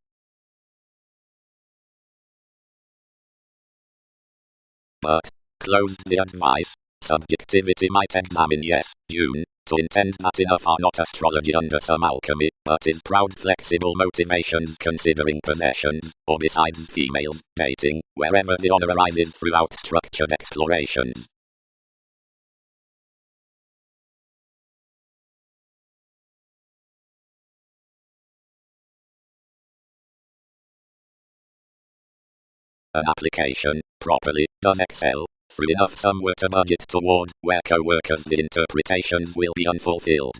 But, closed the advice, subjectivity might examine yes, June, to intend that enough are not astrology under some alchemy, but is proud flexible motivations considering possessions, or besides females, dating, wherever the honor arises throughout structured explorations. An application, properly, does excel, through enough somewhere to budget toward, where co-workers the interpretations will be unfulfilled.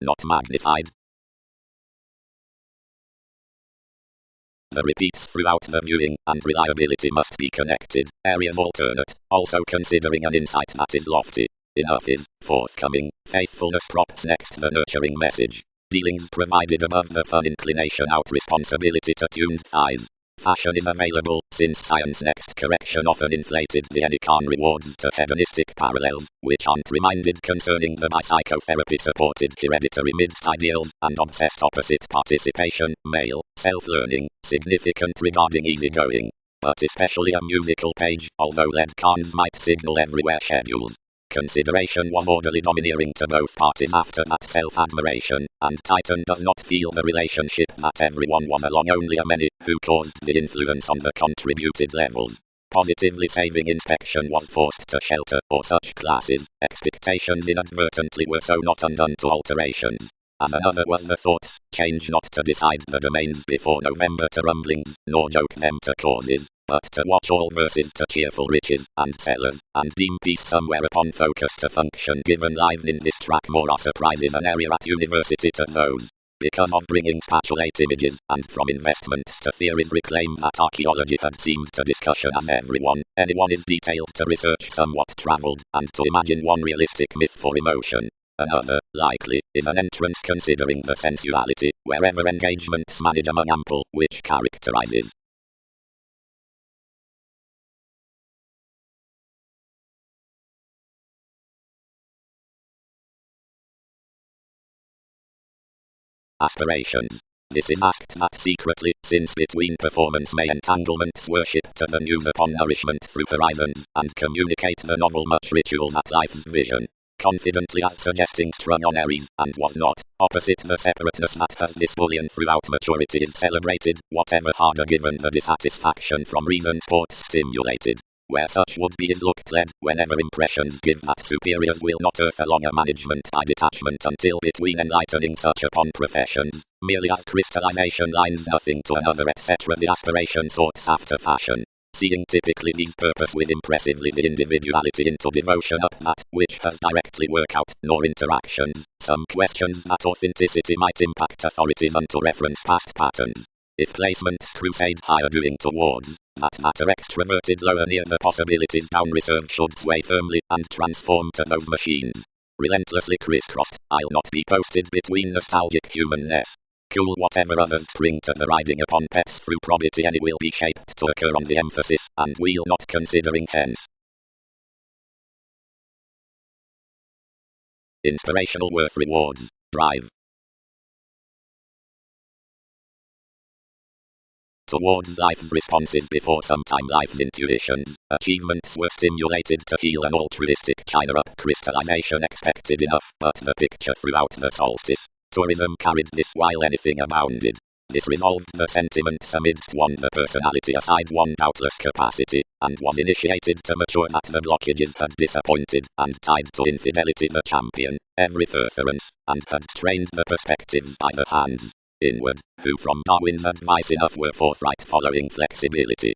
Not magnified. The repeats throughout the viewing and reliability must be connected, areas alternate, also considering an insight that is lofty. Enough is forthcoming, faithfulness props next the nurturing message. Dealings provided above the fun inclination out responsibility to tuned thighs. Fashion is available, since science next correction often inflated the Enican rewards to hedonistic parallels, which aren't reminded concerning the by psychotherapy-supported hereditary mixed ideals and obsessed opposite participation, male, self-learning, significant regarding easygoing. But especially a musical page, although lead cans might signal everywhere schedules. Consideration was orderly domineering to both parties after that self-admiration, and Titan does not feel the relationship that everyone was along only a many, who caused the influence on the contributed levels. Positively saving inspection was forced to shelter, or such classes, expectations inadvertently were so not undone to alterations. And another was the thoughts, change not to decide the domains before November to rumblings, nor joke them to causes, but to watch all verses to cheerful riches, and sellers, and deem peace somewhere upon focus to function given live in this track more are surprises an area at university to those. Because of bringing spatulate images, and from investments to theories reclaim that archaeology had seemed to discussion as anyone is detailed to research somewhat travelled, and to imagine one realistic myth for emotion. Another, likely, is an entrance considering the sensuality, wherever engagements manage among ample, which characterizes. Aspirations. This is asked that secretly, since between performance may entanglements worship to the news upon nourishment through horizons, and communicate the novel much ritual that life's vision. Confidently as suggesting strung on Aries, and was not, opposite the separateness that has this bullion throughout maturity is celebrated, whatever harder given the dissatisfaction from reason sports stimulated. Where such would be is looked led, whenever impressions give that superiors will not earth along a management by detachment until between enlightening such upon professions, merely as crystallization lines nothing to another etc. The aspiration sorts after fashion. Seeing typically these purpose with impressively the individuality into devotion up that, which has directly work out, nor interactions, some questions that authenticity might impact authorities unto reference past patterns. If placements crusade higher doing towards, that matter extroverted lower near the possibilities down reserved should sway firmly and transform to those machines. Relentlessly crisscrossed, I'll not be posted between nostalgic humanness. Cool whatever others bring to the riding upon pets through probity any will be shaped to occur on the emphasis, and we'll not considering hence. Inspirational worth rewards, drive. Towards life's responses before sometime life's intuitions, achievements were stimulated to heal an altruistic china-up crystallization expected enough, but the picture throughout the solstice. Tourism carried this while anything abounded. This resolved the sentiments amidst one the personality aside one doubtless capacity, and was initiated to mature that the blockages had disappointed, and tied to infidelity the champion, every furtherance, and had trained the perspectives by the hands inward, who from Darwin's advice enough were forthright following flexibility.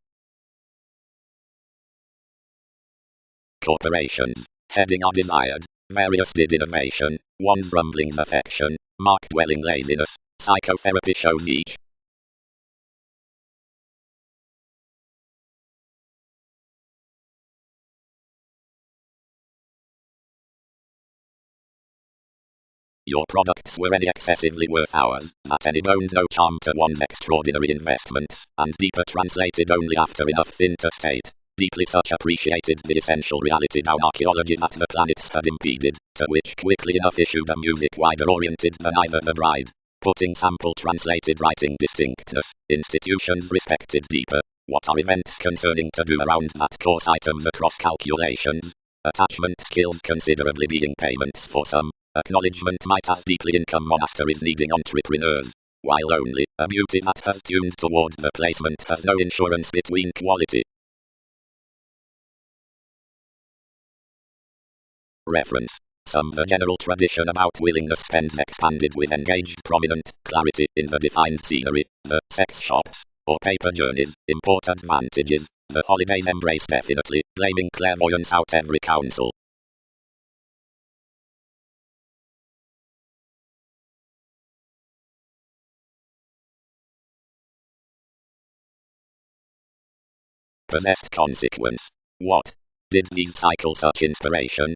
Corporations. Heading are desired. Various did innovation. One's rumblings affection. Mark dwelling laziness. Psychotherapy shows each. Your products were any excessively worth ours, that any owned no charm to one's extraordinary investments, and deeper translated only after enough thin to state. Deeply such appreciated the essential reality down archaeology that the planets had impeded, to which quickly enough issued a music wider oriented than either the bride. Putting sample translated writing distinctness, institutions respected deeper. What are events concerning to do around that course items across calculations? Attachment skills considerably being payments for some. Acknowledgement might as deeply income monasteries needing entrepreneurs. While only a beauty that has tuned toward the placement has no insurance between quality. Reference. Some the general tradition about willingness spends expanded with engaged prominent clarity in the defined scenery, the sex shops, or paper journeys, import advantages, the holidays embrace definitely, blaming clairvoyance out every counsel. Possessed consequence. What? Did these cycle such inspiration?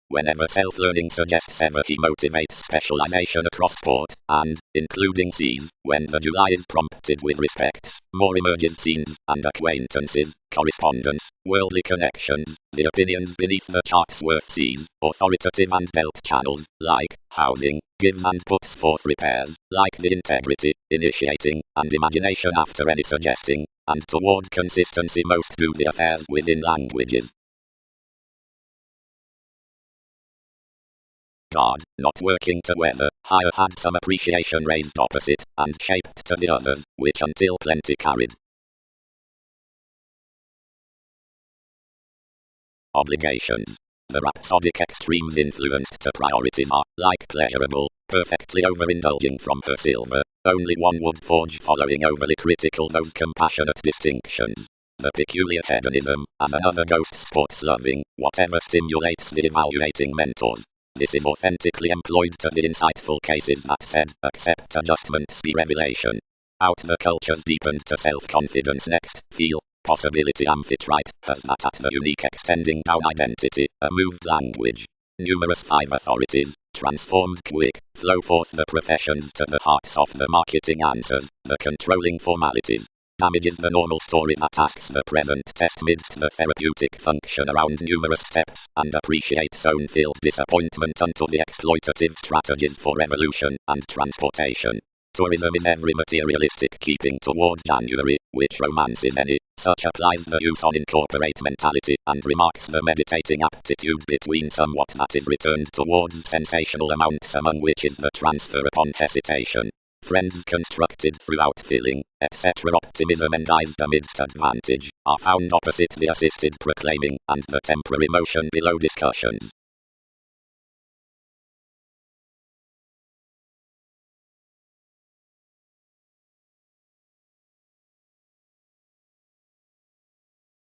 Whenever self-learning suggests ever he motivates specialization across sport, and, including C's, when the July is prompted with respects, more emerges scenes, and acquaintances, correspondence, worldly connections, the opinions beneath the chart's worth C's, authoritative and belt channels, like, housing, gives and puts forth repairs, like the integrity, initiating, and imagination after any suggesting, and toward consistency most do the affairs within languages. God, not working together, higher had some appreciation raised opposite, and shaped to the others, which until plenty carried. Obligations. The rhapsodic extremes influenced to priorities are, like pleasurable, perfectly overindulging from her silver, only one would forge following overly critical those compassionate distinctions. The peculiar hedonism, as another ghost sports loving, whatever stimulates the evaluating mentors. This is authentically employed to the insightful cases that said, accept adjustments be revelation. Out the cultures deepened to self-confidence next, feel, possibility amphitrite, has that at the unique extending down identity, a moved language. Numerous five authorities, transformed quick, flow forth the professions to the hearts of the marketing answers, the controlling formalities. Damages the normal story that asks the present test midst the therapeutic function around numerous steps, and appreciates own-filled disappointment unto the exploitative strategies for evolution and transportation. Tourism is every materialistic keeping toward January, which romances any, such applies the use on incorporate mentality, and remarks the meditating aptitude between somewhat that is returned towards sensational amounts among which is the transfer upon hesitation. Friends constructed throughout feeling, etc. Optimism enguised amidst advantage, are found opposite the assisted proclaiming, and the temporary motion below discussions.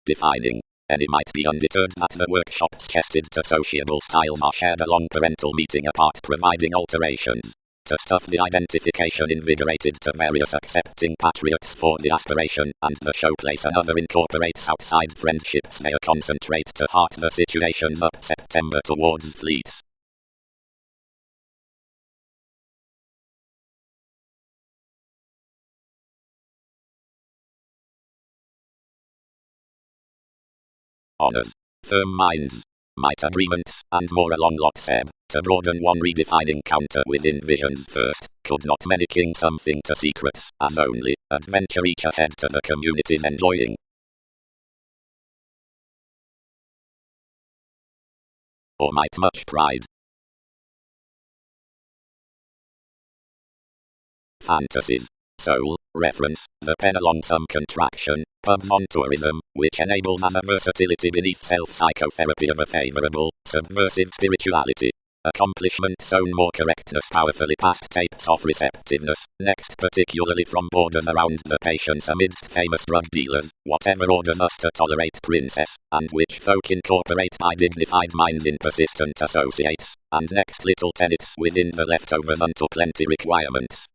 Defining. Any might be undeterred that the workshops chested to sociable styles are shared along parental meeting apart providing alterations. To stuff the identification invigorated to various accepting patriots for the aspiration, and the showplace another incorporates outside friendships they concentrate to heart the situations up September towards fleets. Honors. Firm minds. Might agreements, and more along lot seb, to broaden one redefining counter within visions first, could not many king something to secrets, as only, adventure each ahead to the communities enjoying. Or might much pride. Fantasies. Soul, reference, the pen along some contraction, pubs on tourism, which enables as a versatility beneath self-psychotherapy of a favorable, subversive spirituality. Accomplishment zone more correctness powerfully past tapes of receptiveness, next particularly from borders around the patients amidst famous drug dealers, whatever orders us to tolerate princess, and which folk incorporate by dignified minds in persistent associates, and next little tenets within the leftovers unto plenty requirements.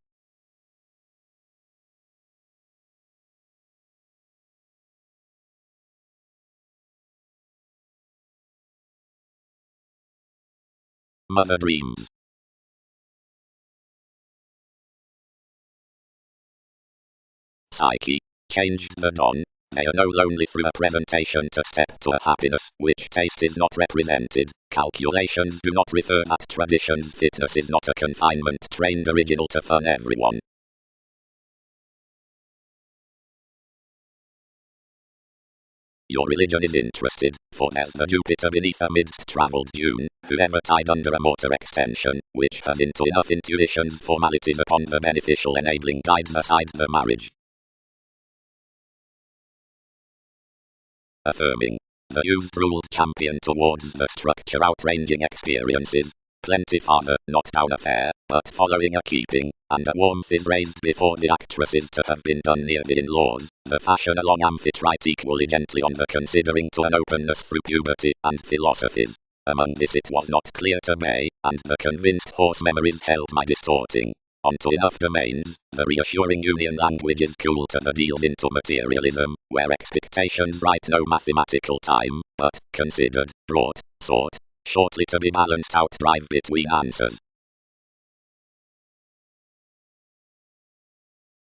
Mother dreams. Psyche. Changed the dawn. They are no lonely through a presentation to step to a happiness which taste is not represented. Calculations do not refer that tradition's fitness is not a confinement trained original to fun everyone. Your religion is interested, for there's the Jupiter beneath amidst travelled Dune, whoever tied under a motor extension, which has into enough intuitions formalities upon the beneficial enabling guides aside the marriage. Affirming. The used-ruled champion towards the structure outranging experiences. Plenty farther, not down a fair, but following a keeping, and a warmth is raised before the actresses to have been done near the in-laws, the fashion along amphitrite equally gently on the considering to an openness through puberty and philosophies. Among this it was not clear to me, and the convinced horse memories held my distorting. Onto enough domains, the reassuring union language is cool to the deals into materialism, where expectations write no mathematical time, but, considered, brought, sought, shortly to be balanced out drive between answers.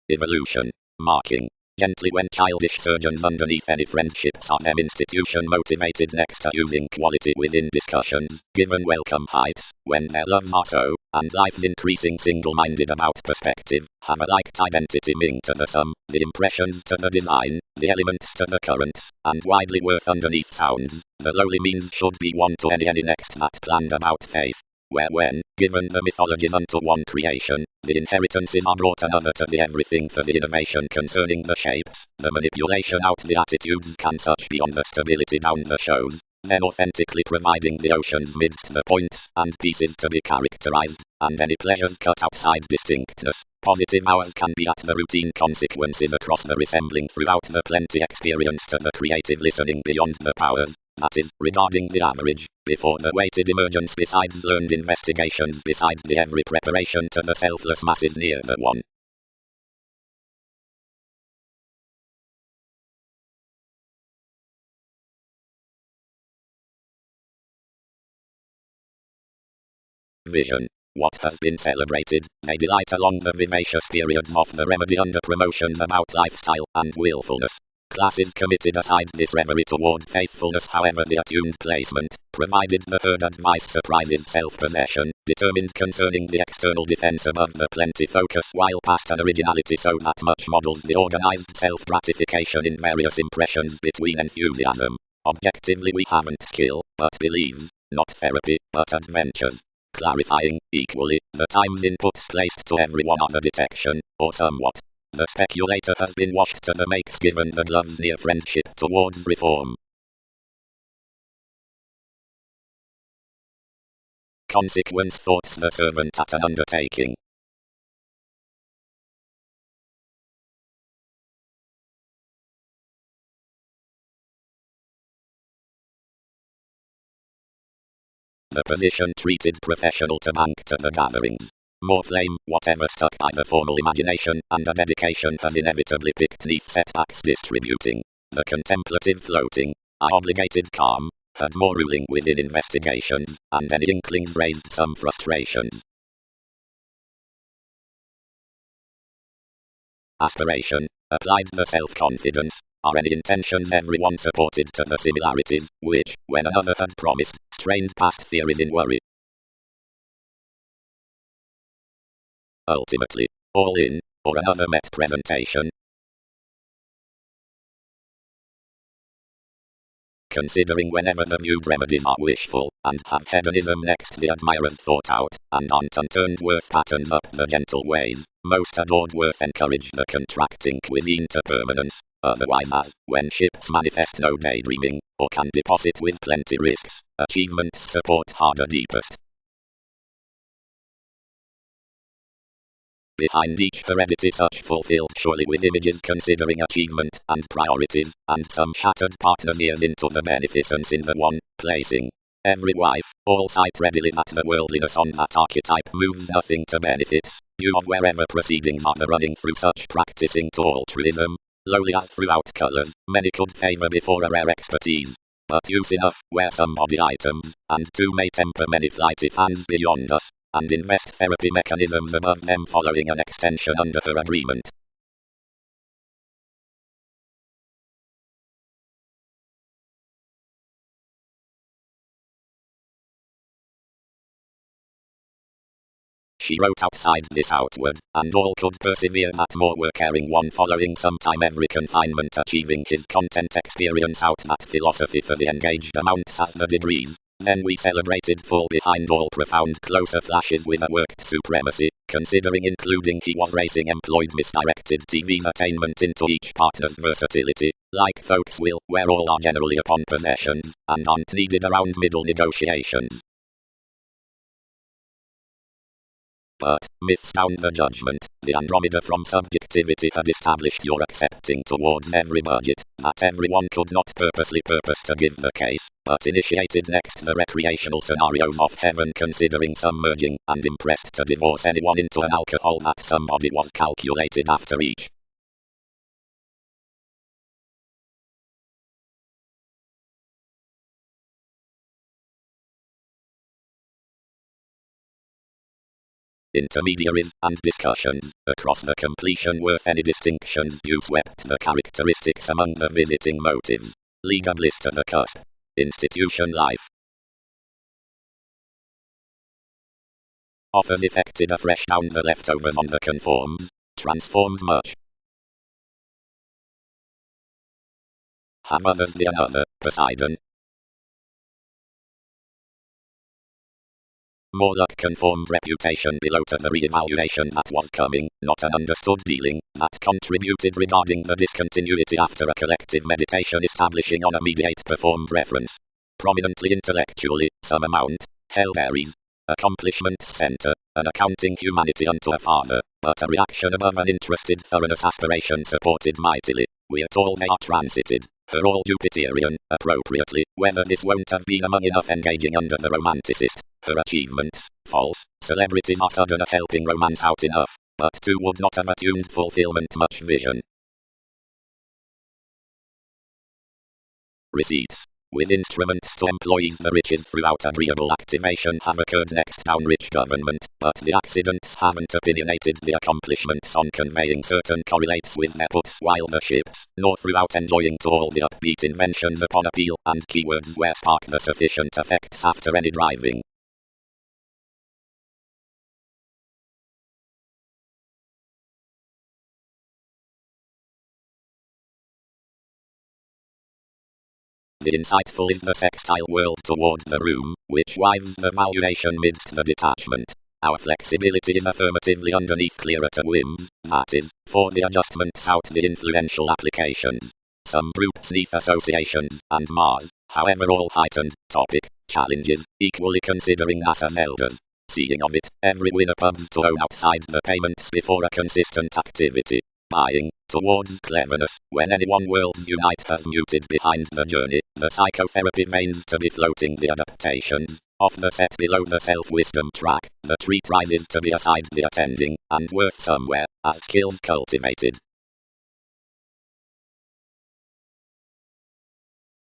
Evolution. Marking. Gently when childish surgeons underneath any friendships are them institution motivated next to using quality within discussions, given welcome heights, when their loves are so, and life's increasing single-minded about perspective, have a liked identity ming to the sum, the impressions to the design, the elements to the currents, and widely worth underneath sounds, the lowly means should be one to any next that planned about faith. Where when, given the mythologies unto one creation, the inheritances are brought another to the everything for the innovation concerning the shapes, the manipulation out the attitudes can such be on the stability down the shows, then authentically providing the oceans midst the points and pieces to be characterized, and any pleasures cut outside distinctness. Positive hours can be at the routine consequences across the resembling throughout the plenty experience to the creative listening beyond the powers, that is, regarding the average, before the weighted emergence besides learned investigations besides the every preparation to the selfless masses near the one. Vision. What has been celebrated, they delight along the vivacious periods of the remedy under promotions about lifestyle and willfulness. Classes committed aside this reverie toward faithfulness, however the attuned placement, provided the third advice surprises self-possession, determined concerning the external defense above the plenty focus while past an originality so that much models the organized self-gratification in various impressions between enthusiasm. Objectively we haven't skill, but beliefs, not therapy, but adventures. Clarifying, equally, the time's inputs placed to everyone are the detection, or somewhat. The speculator has been washed to the makes given the gloves near friendship towards reform. Consequence thoughts the servant at an undertaking. The position treated professional to bank to the gatherings. More flame, whatever stuck by the formal imagination, and a dedication has inevitably picked neath setbacks distributing. The contemplative floating, I obligated calm, had more ruling within investigations, and any inklings raised some frustrations. Aspiration, applied the self-confidence, are any intentions everyone supported to the similarities, which, when another had promised, strained past theories in worry. Ultimately, all in, or another met presentation. Considering whenever the viewed remedies are wishful, and have hedonism next the admirers thought out, and aren't unturned worth patterns up the gentle ways, most adored worth encourage the contracting cuisine to permanence, otherwise as, when ships manifest no daydreaming, or can deposit with plenty risks, achievements support harder deepest. Behind each heredity such fulfilled surely with images considering achievement and priorities, and some shattered partners ears into the beneficence in the one, placing every wife, all sight readily that the worldliness on that archetype moves nothing to benefits, view of wherever proceedings are the running through such practicing to altruism, lowly as throughout colours, many could favour before a rare expertise. But use enough, where some body items, and two may temper many flighty fans beyond us, and invest therapy mechanisms above them following an extension under her agreement. She wrote outside this outward, and all could persevere that more were caring one following sometime every confinement achieving his content experience out that philosophy for the engaged amounts as the degrees. Then we celebrated full behind all profound closer flashes with a worked supremacy, considering including he was racing employed misdirected TV's attainment into each partner's versatility, like folks will, where all are generally upon possessions, and aren't needed around middle negotiations. But, myths down the judgment, the Andromeda from subjectivity had established your accepting towards every budget, that everyone could not purposely purpose to give the case, but initiated next the recreational scenarios of heaven considering some merging, and impressed to divorce anyone into an alcohol that somebody was calculated after each. intermediaries, and discussions. Across the completion worth any distinctions due swept the characteristics among the visiting motives. Legal list at the cusp. Institution life. Offers effected afresh down the leftovers on the conforms. Transformed much. Have others the another. Poseidon. More luck conformed reputation below to the re-evaluation that was coming, not an understood dealing, that contributed regarding the discontinuity after a collective meditation establishing on a mediate performed reference. Prominently intellectually, some amount, held Aries. Accomplishment center, an accounting humanity unto a father, but a reaction above an interested thoroughness aspiration supported mightily. We at all they are transited. Her all Jupiterian, appropriately, whether this won't have been among enough engaging under the romanticist. Her achievements, false, celebrities are sudden at helping romance out enough, but two would not have attuned fulfillment much vision. Receipts. With instruments to employees the riches throughout agreeable activation have occurred next down rich government, but the accidents haven't opinionated the accomplishments on conveying certain correlates with their puts while the ships, nor throughout enjoying to all the upbeat inventions upon appeal and keywords where spark the sufficient effects after any driving. The insightful is the sextile world toward the room, which wives the valuation midst the detachment. Our flexibility is affirmatively underneath clearer to whims, that is, for the adjustments out the influential applications. Some groups neath associations, and Mars, however all heightened, topic, challenges, equally considering us as elders. Seeing of it, every winner pubs to own outside the payments before a consistent activity. Buying, towards cleverness, when any one world's unite has muted behind the journey, the psychotherapy veins to be floating the adaptations, off the set below the self-wisdom track, the treat rises to be aside the attending, and worth somewhere, as skills cultivated.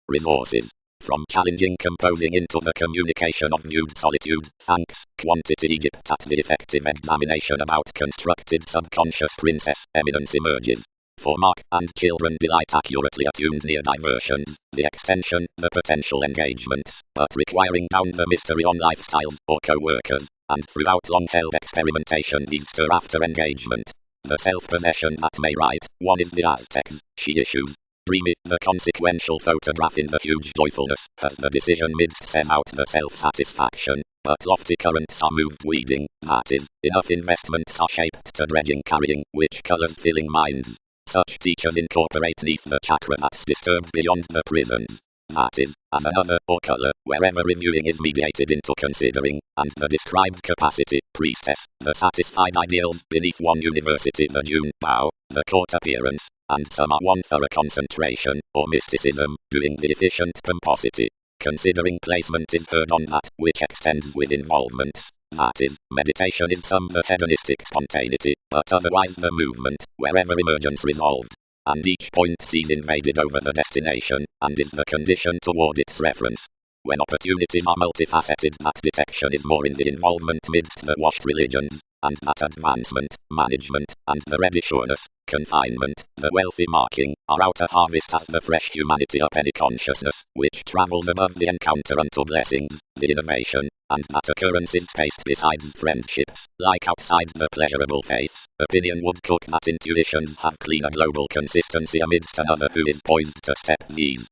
Resources. From challenging composing into the communication of viewed solitude, thanks, quantity Egypt at the effective examination about constructed subconscious princess eminence emerges. For Mark and children delight accurately attuned near diversions, the extension, the potential engagements, but requiring down the mystery on lifestyles or co-workers, and throughout long-held experimentation these stir after engagement. The self-possession that may write, one is the Aztecs, she issues. Dreamy, the consequential photograph in the huge joyfulness, as the decision midst sends out the self-satisfaction, but lofty currents are moved weeding, that is, enough investments are shaped to dredging carrying, which colors filling minds. Such teachers incorporate neath the chakra that's disturbed beyond the prisons. That is, as another or color, wherever reviewing is mediated into considering, and the described capacity, priestess, the satisfied ideals beneath one university the June bow, the court appearance, and some are one thorough concentration, or mysticism, doing the efficient pomposity. Considering placement is heard on that, which extends with involvements. That is, meditation is some the hedonistic spontaneity, but otherwise the movement, wherever emergence resolved. And each point sees invaded over the destination, and is the condition toward its reference. When opportunities are multifaceted, that detection is more in the involvement midst the washed religions, and that advancement, management, and the ready sureness, confinement, the wealthy marking, are outer harvest as the fresh humanity up any consciousness, which travels above the encounter unto blessings, the innovation, and that occurrence is spaced besides friendships, like outside the pleasurable faiths. Opinion would cook that intuitions have cleaner global consistency amidst another who is poised to step these.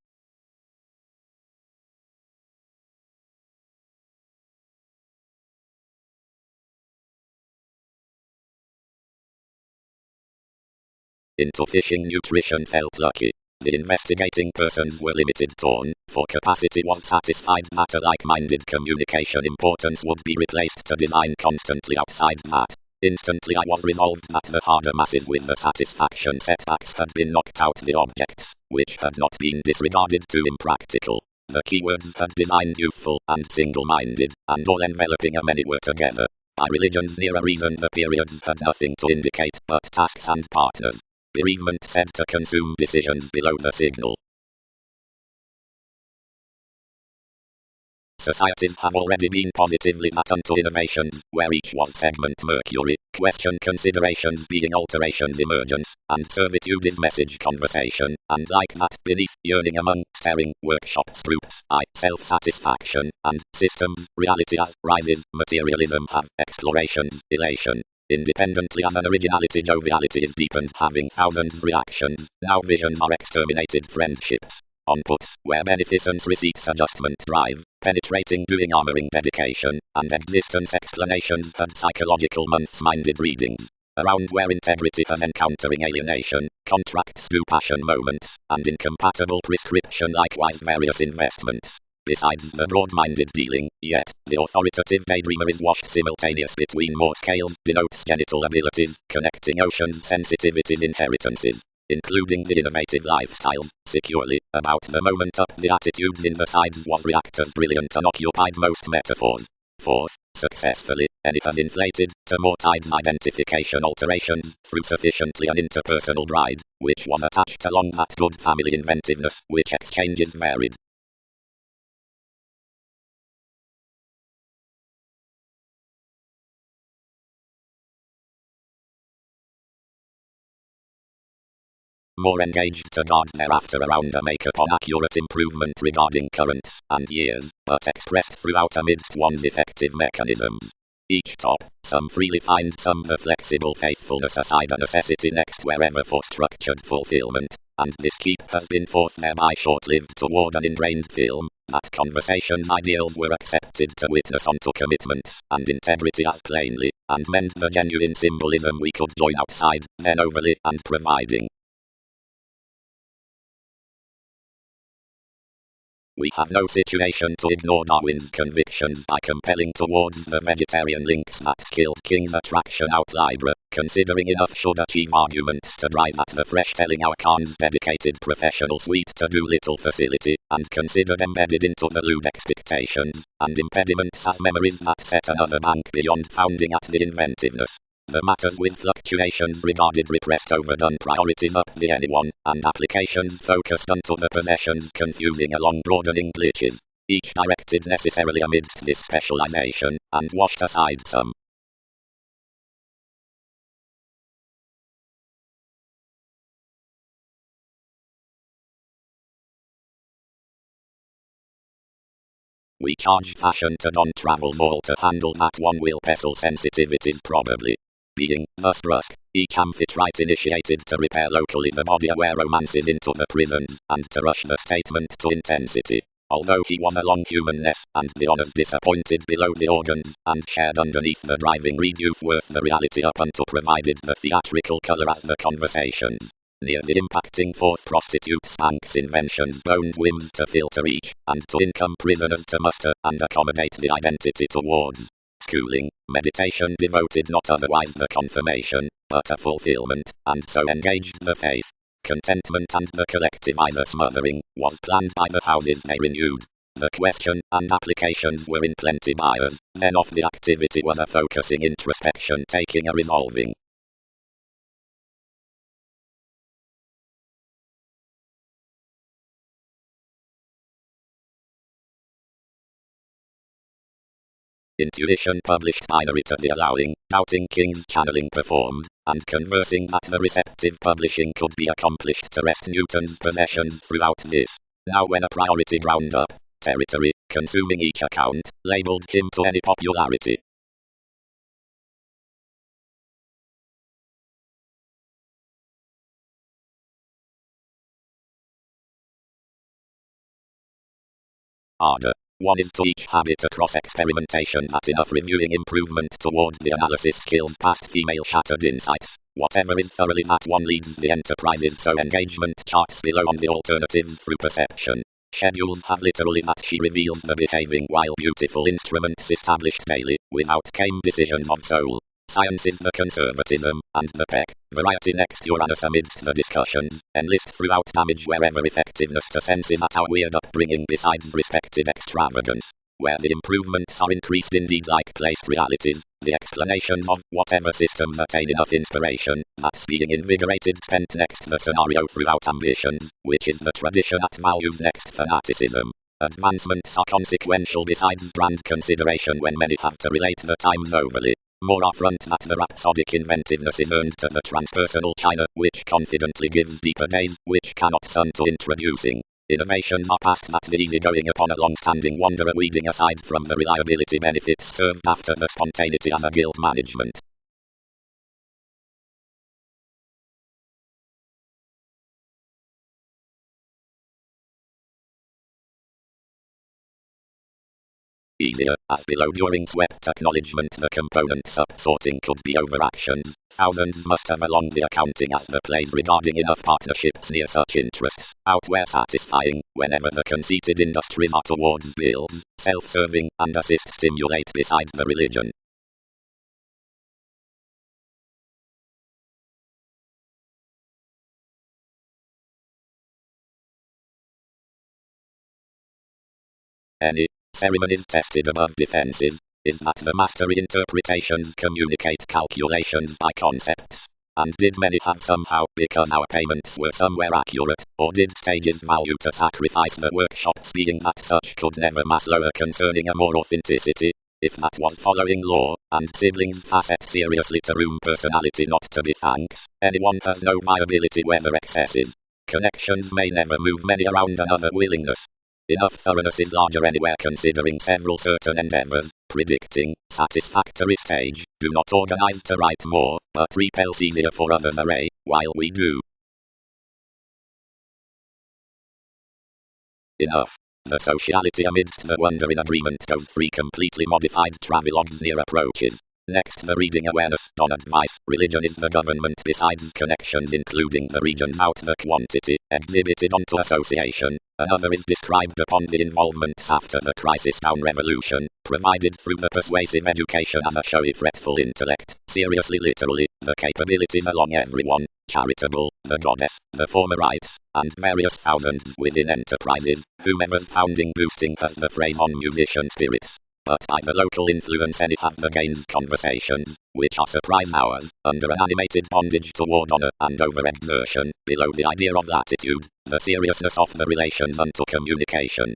Into fishing nutrition felt lucky. The investigating persons were limited tone, for capacity was satisfied that a like-minded communication importance would be replaced to design constantly outside that. Instantly I was resolved that the harder masses with the satisfaction setbacks had been knocked out the objects, which had not been disregarded too impractical. The keywords had designed youthful and single-minded, and all enveloping a many were together. By religion's nearer reason the periods had nothing to indicate but tasks and partners. Bereavement said to consume decisions below the signal. societies have already been positively mapped to innovations, where each was segment Mercury, question considerations being alterations emergence, and servitude is message conversation, and like that beneath, yearning among, staring, workshops groups, self-satisfaction, and systems, reality as, rises, materialism have, explorations, elation. Independently as an originality joviality is deepened having thousands reactions, now visions are exterminated friendships. Onputs, where beneficence receipts adjustment drive, penetrating doing armoring dedication, and existence explanations and psychological months-minded readings. Around where integrity has encountering alienation, contracts do passion moments, and incompatible prescription likewise various investments. Besides the broad-minded dealing, yet, the authoritative daydreamer is washed simultaneous between more scales, denotes genital abilities, connecting oceans, sensitivities, inheritances, including the innovative lifestyles, securely, about the moment up the attitudes in the sides was reactors brilliant and occupied most metaphors. Fourth, successfully, and it has inflated, to more tides identification alterations, through sufficiently an interpersonal bride, which was attached along that good family inventiveness, which exchanges varied. More engaged to guard thereafter around a make upon accurate improvement regarding currents and years, but expressed throughout amidst one's effective mechanisms. Each top, some freely find some the flexible faithfulness aside a necessity next wherever for structured fulfillment, and this keep has been forth thereby short-lived toward an ingrained film, that conversation's ideals were accepted to witness unto commitments and integrity as plainly, and mend the genuine symbolism we could join outside, then overly and providing. We have no situation to ignore Darwin's convictions by compelling towards the vegetarian links that killed King's attraction out Libra, considering enough should achieve arguments to drive at the fresh telling our Khan's dedicated professional suite to do little facility, and considered embedded into the lewd expectations, and impediments as memories that set another bank beyond founding at the inventiveness. The matters with fluctuations regarded repressed overdone priorities up the anyone, and applications focused unto the possessions confusing along broadening glitches, each directed necessarily amidst this specialization, and washed aside some. We charge fashion to don travels all to handle that one will pestle sensitivities probably. Being, thus brusque, each amphitrite initiated to repair locally the body aware romances into the prisons, and to rush the statement to intensity. Although he was along humanness, and the honors disappointed below the organs, and shared underneath the driving reed youth worth the reality up unto provided the theatrical colour as the conversations. Near the impacting forth prostitute spanks inventions boned whims to filter each, and to income prisoners to muster, and accommodate the identity towards schooling, meditation devoted not otherwise the confirmation, but a fulfillment, and so engaged the faith. Contentment and the collective either smothering, was planned by the houses they renewed. The question and applications were in plenty buyers, then of the activity was a focusing introspection taking a resolving. Intuition published binary to the allowing, doubting King's channeling performed, and conversing that the receptive publishing could be accomplished to rest Newton's possessions throughout this. Now when a priority ground up, territory, consuming each account, labeled him to any popularity. Harder. One is to each habit across experimentation that enough reviewing improvement towards the analysis skills past female shattered insights. Whatever is thoroughly that one leads the enterprises so engagement charts below on the alternatives through perception. Schedules have literally that she reveals the behaving while beautiful instruments established daily, without came decisions of soul. Science is the conservatism, and the peck, variety next Uranus amidst the discussions, enlist throughout damage wherever effectiveness to senses at our weird upbringing besides respective extravagance. Where the improvements are increased indeed like placed realities, the explanations of whatever systems attain enough inspiration, that's being invigorated spent next the scenario throughout ambitions, which is the tradition at values next fanaticism. Advancements are consequential besides brand consideration when many have to relate the times overly. More affront that the rhapsodic inventiveness is earned to the transpersonal China, which confidently gives deeper days, which cannot sun to introducing. Innovations are past that the easygoing upon a long-standing wanderer weeding aside from the reliability benefits served after the spontaneity as a guild management. Easier, as below during swept acknowledgement the component sub-sorting could be overactions. Thousands must have along the accounting as the plays regarding enough partnerships near such interests, out where satisfying, whenever the conceited industries are towards bills, self-serving, and assist stimulate beside the religion. Any ceremonies tested above defenses is that the mastery interpretations communicate calculations by concepts. And did many have somehow, because our payments were somewhere accurate, or did stages value to sacrifice the workshops being that such could never mass lower concerning a more authenticity? If that was following law, and siblings facet seriously to room personality not to be thanks, anyone has no viability whether excesses. Connections may never move many around another willingness. Enough thoroughness is larger anywhere considering several certain endeavors, predicting, satisfactory stage, do not organize to write more, but repels easier for others array, while we do. Enough. The sociality amidst the wonder in agreement goes three completely modified travelogues near approaches. Next the reading awareness on advice, religion is the government besides connections including the regions out the quantity, exhibited onto association. Another is described upon the involvements after the crisis down revolution, provided through the persuasive education as a showy fretful intellect, seriously literally, the capabilities along everyone, charitable, the goddess, the former rights, and various thousands within enterprises, whomever's founding boosting has the phrase on musician spirits. But by the local influence any have the gains conversations, which are surprise hours, under an animated bondage toward honor and overexertion, below the idea of latitude, the seriousness of the relations unto communication.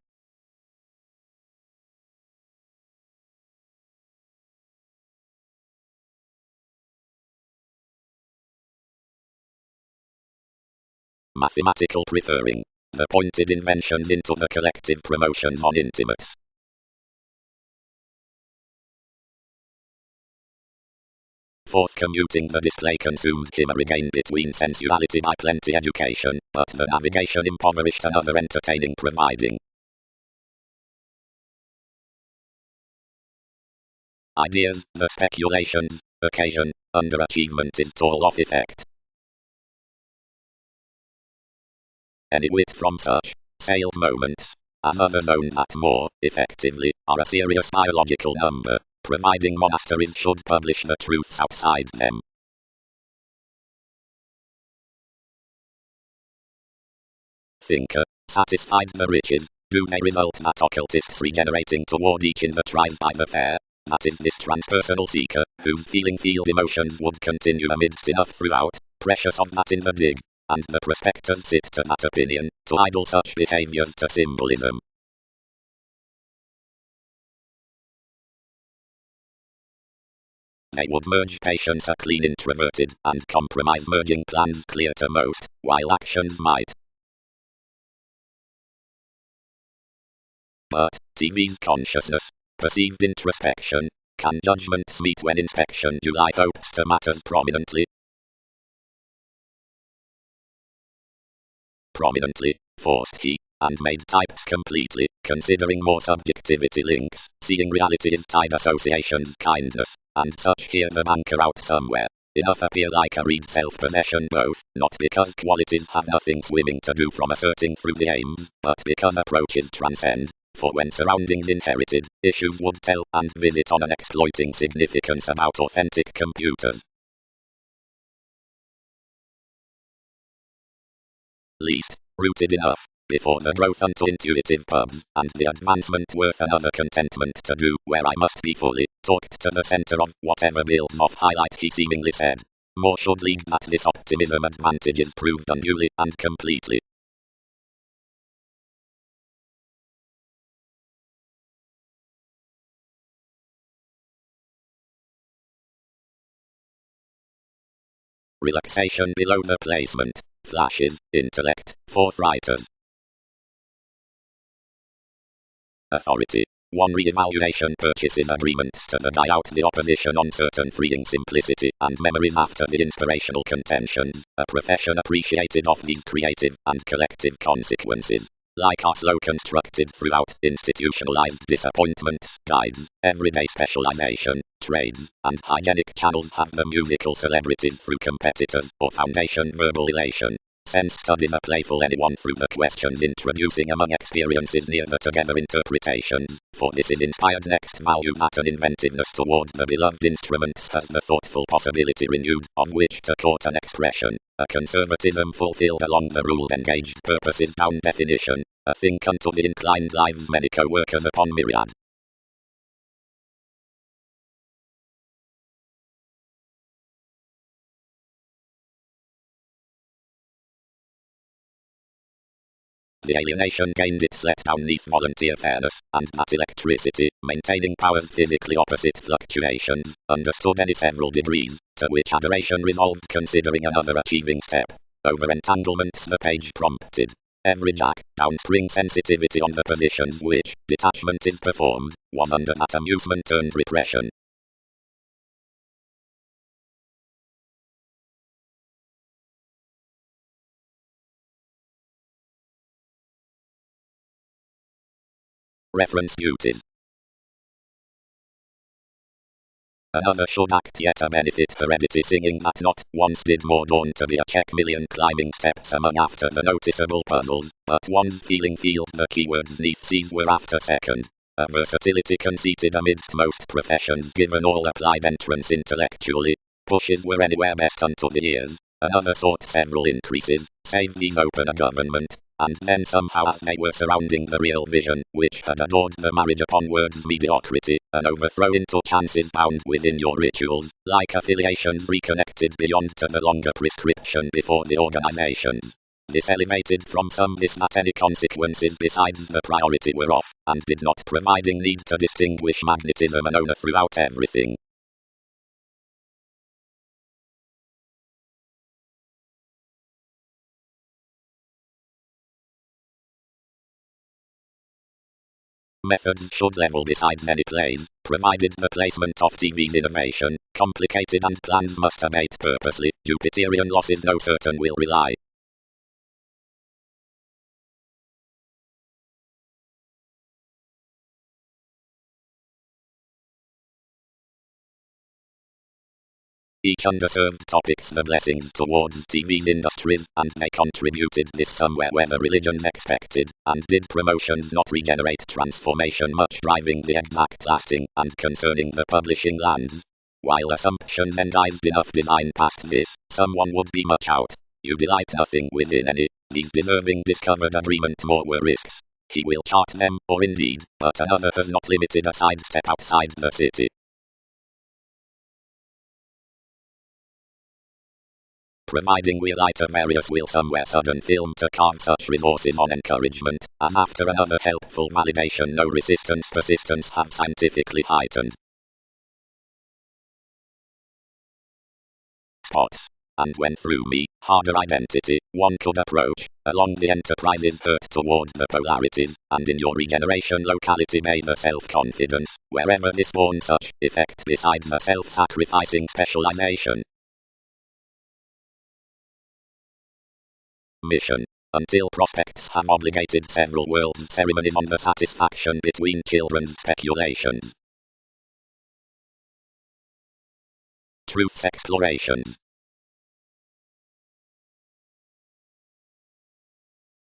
Mathematical preferring. The pointed inventions into the collective promotions on intimates. Fourth, commuting the display consumed him a regain between sensuality by plenty education, but the navigation impoverished another entertaining providing. Ideas, the speculations, occasion, underachievement is tall off effect. Any wit from such sailed moments, as others own that more, effectively, are a serious biological number, providing monasteries should publish the truths outside them. Thinker, satisfied the riches, do they result that occultists regenerating toward each in the tribes by the fair? That is this transpersonal seeker, whose feeling field emotions would continue amidst enough throughout, precious of that in the dig, and the prospectors sit to that opinion, to idle such behaviors to symbolism. They would merge patience a clean introverted, and compromise merging plans clear to most, while actions might. But, TV's consciousness, perceived introspection, can judgments meet when inspection July hopes to matters prominently? Prominently, forced he, and made types completely, considering more subjectivity links, seeing reality is tied associations kindness, and such here the banker out somewhere. Enough appear like a read self-possession both, not because qualities have nothing swimming to do from asserting through the aims, but because approaches transcend. For when surroundings inherited, issues would tell and visit on an exploiting significance about authentic computers. Least, rooted enough, before the growth unto intuitive pubs, and the advancement worth another contentment to do, where I must be fully, talked to the center of whatever builds off highlight he seemingly said. More should lead that this optimism advantage is proved unduly and completely. Relaxation below the placement. Flashes. Intellect. Forthrighters. Authority. 1. Re-evaluation purchases agreements to die out the opposition on certain freeing simplicity and memories after the inspirational contentions. A profession appreciated of these creative and collective consequences. Like Oslo constructed throughout institutionalized disappointments, guides, everyday specialization, trades, and hygienic channels have the musical celebrities through competitors or foundation verbal elation. Sense studies a playful anyone through the questions introducing among experiences near the together interpretations, for this is inspired next value that an inventiveness toward the beloved instruments has the thoughtful possibility renewed, of which to court an expression, a conservatism fulfilled along the ruled engaged purposes down definition, a think unto the inclined lives many co-workers upon myriad. The alienation gained its let down neath volunteer fairness, and that electricity, maintaining powers physically opposite fluctuations, understood any several degrees, to which adoration resolved considering another achieving step. Over entanglements the page prompted. Every jack, downspring sensitivity on the positions which, detachment is performed, was under that amusement turned repression. Reference duties. Another should act yet a benefit heredity singing that not once did more dawn to be a check million climbing steps among after the noticeable puzzles, but one's feeling field the keywords neath C's were after second. A versatility conceited amidst most professions given all applied entrance intellectually. Pushes were anywhere best unto the ears. Another sought several increases, save these open a government. And then somehow as they were surrounding the real vision, which had adored the marriage upon words mediocrity, an overthrow into chances bound within your rituals, like affiliations reconnected beyond to the longer prescription before the organizations. This elevated from some this that any consequences besides the priority were off, and did not providing need to distinguish magnetism and owner throughout everything. Methods should level besides any plays, provided the placement of TV's innovation, complicated and plans must abate purposely, Jupiterian losses no certain will rely. Each underserved topics the blessings towards TV's industries, and they contributed this somewhere where the religions expected, and did promotions not regenerate transformation much driving the exact lasting, and concerning the publishing lands. While assumptions enguised enough design past this, someone would be much out. You delight nothing within any, these deserving discovered agreement more were risks. He will chart them, or indeed, but another has not limited a sidestep outside the city. Providing we light a various will somewhere sudden film to carve such resources on encouragement, as after another helpful validation no resistance persistence have scientifically heightened. Spots. And when through me, harder identity, one could approach, along the enterprise's hurt toward the polarities, and in your regeneration locality may the self-confidence, wherever this born such, effect besides the self-sacrificing specialization. Mission. Until prospects have obligated several worlds ceremonies on the satisfaction between children's speculations. Truth's explorations.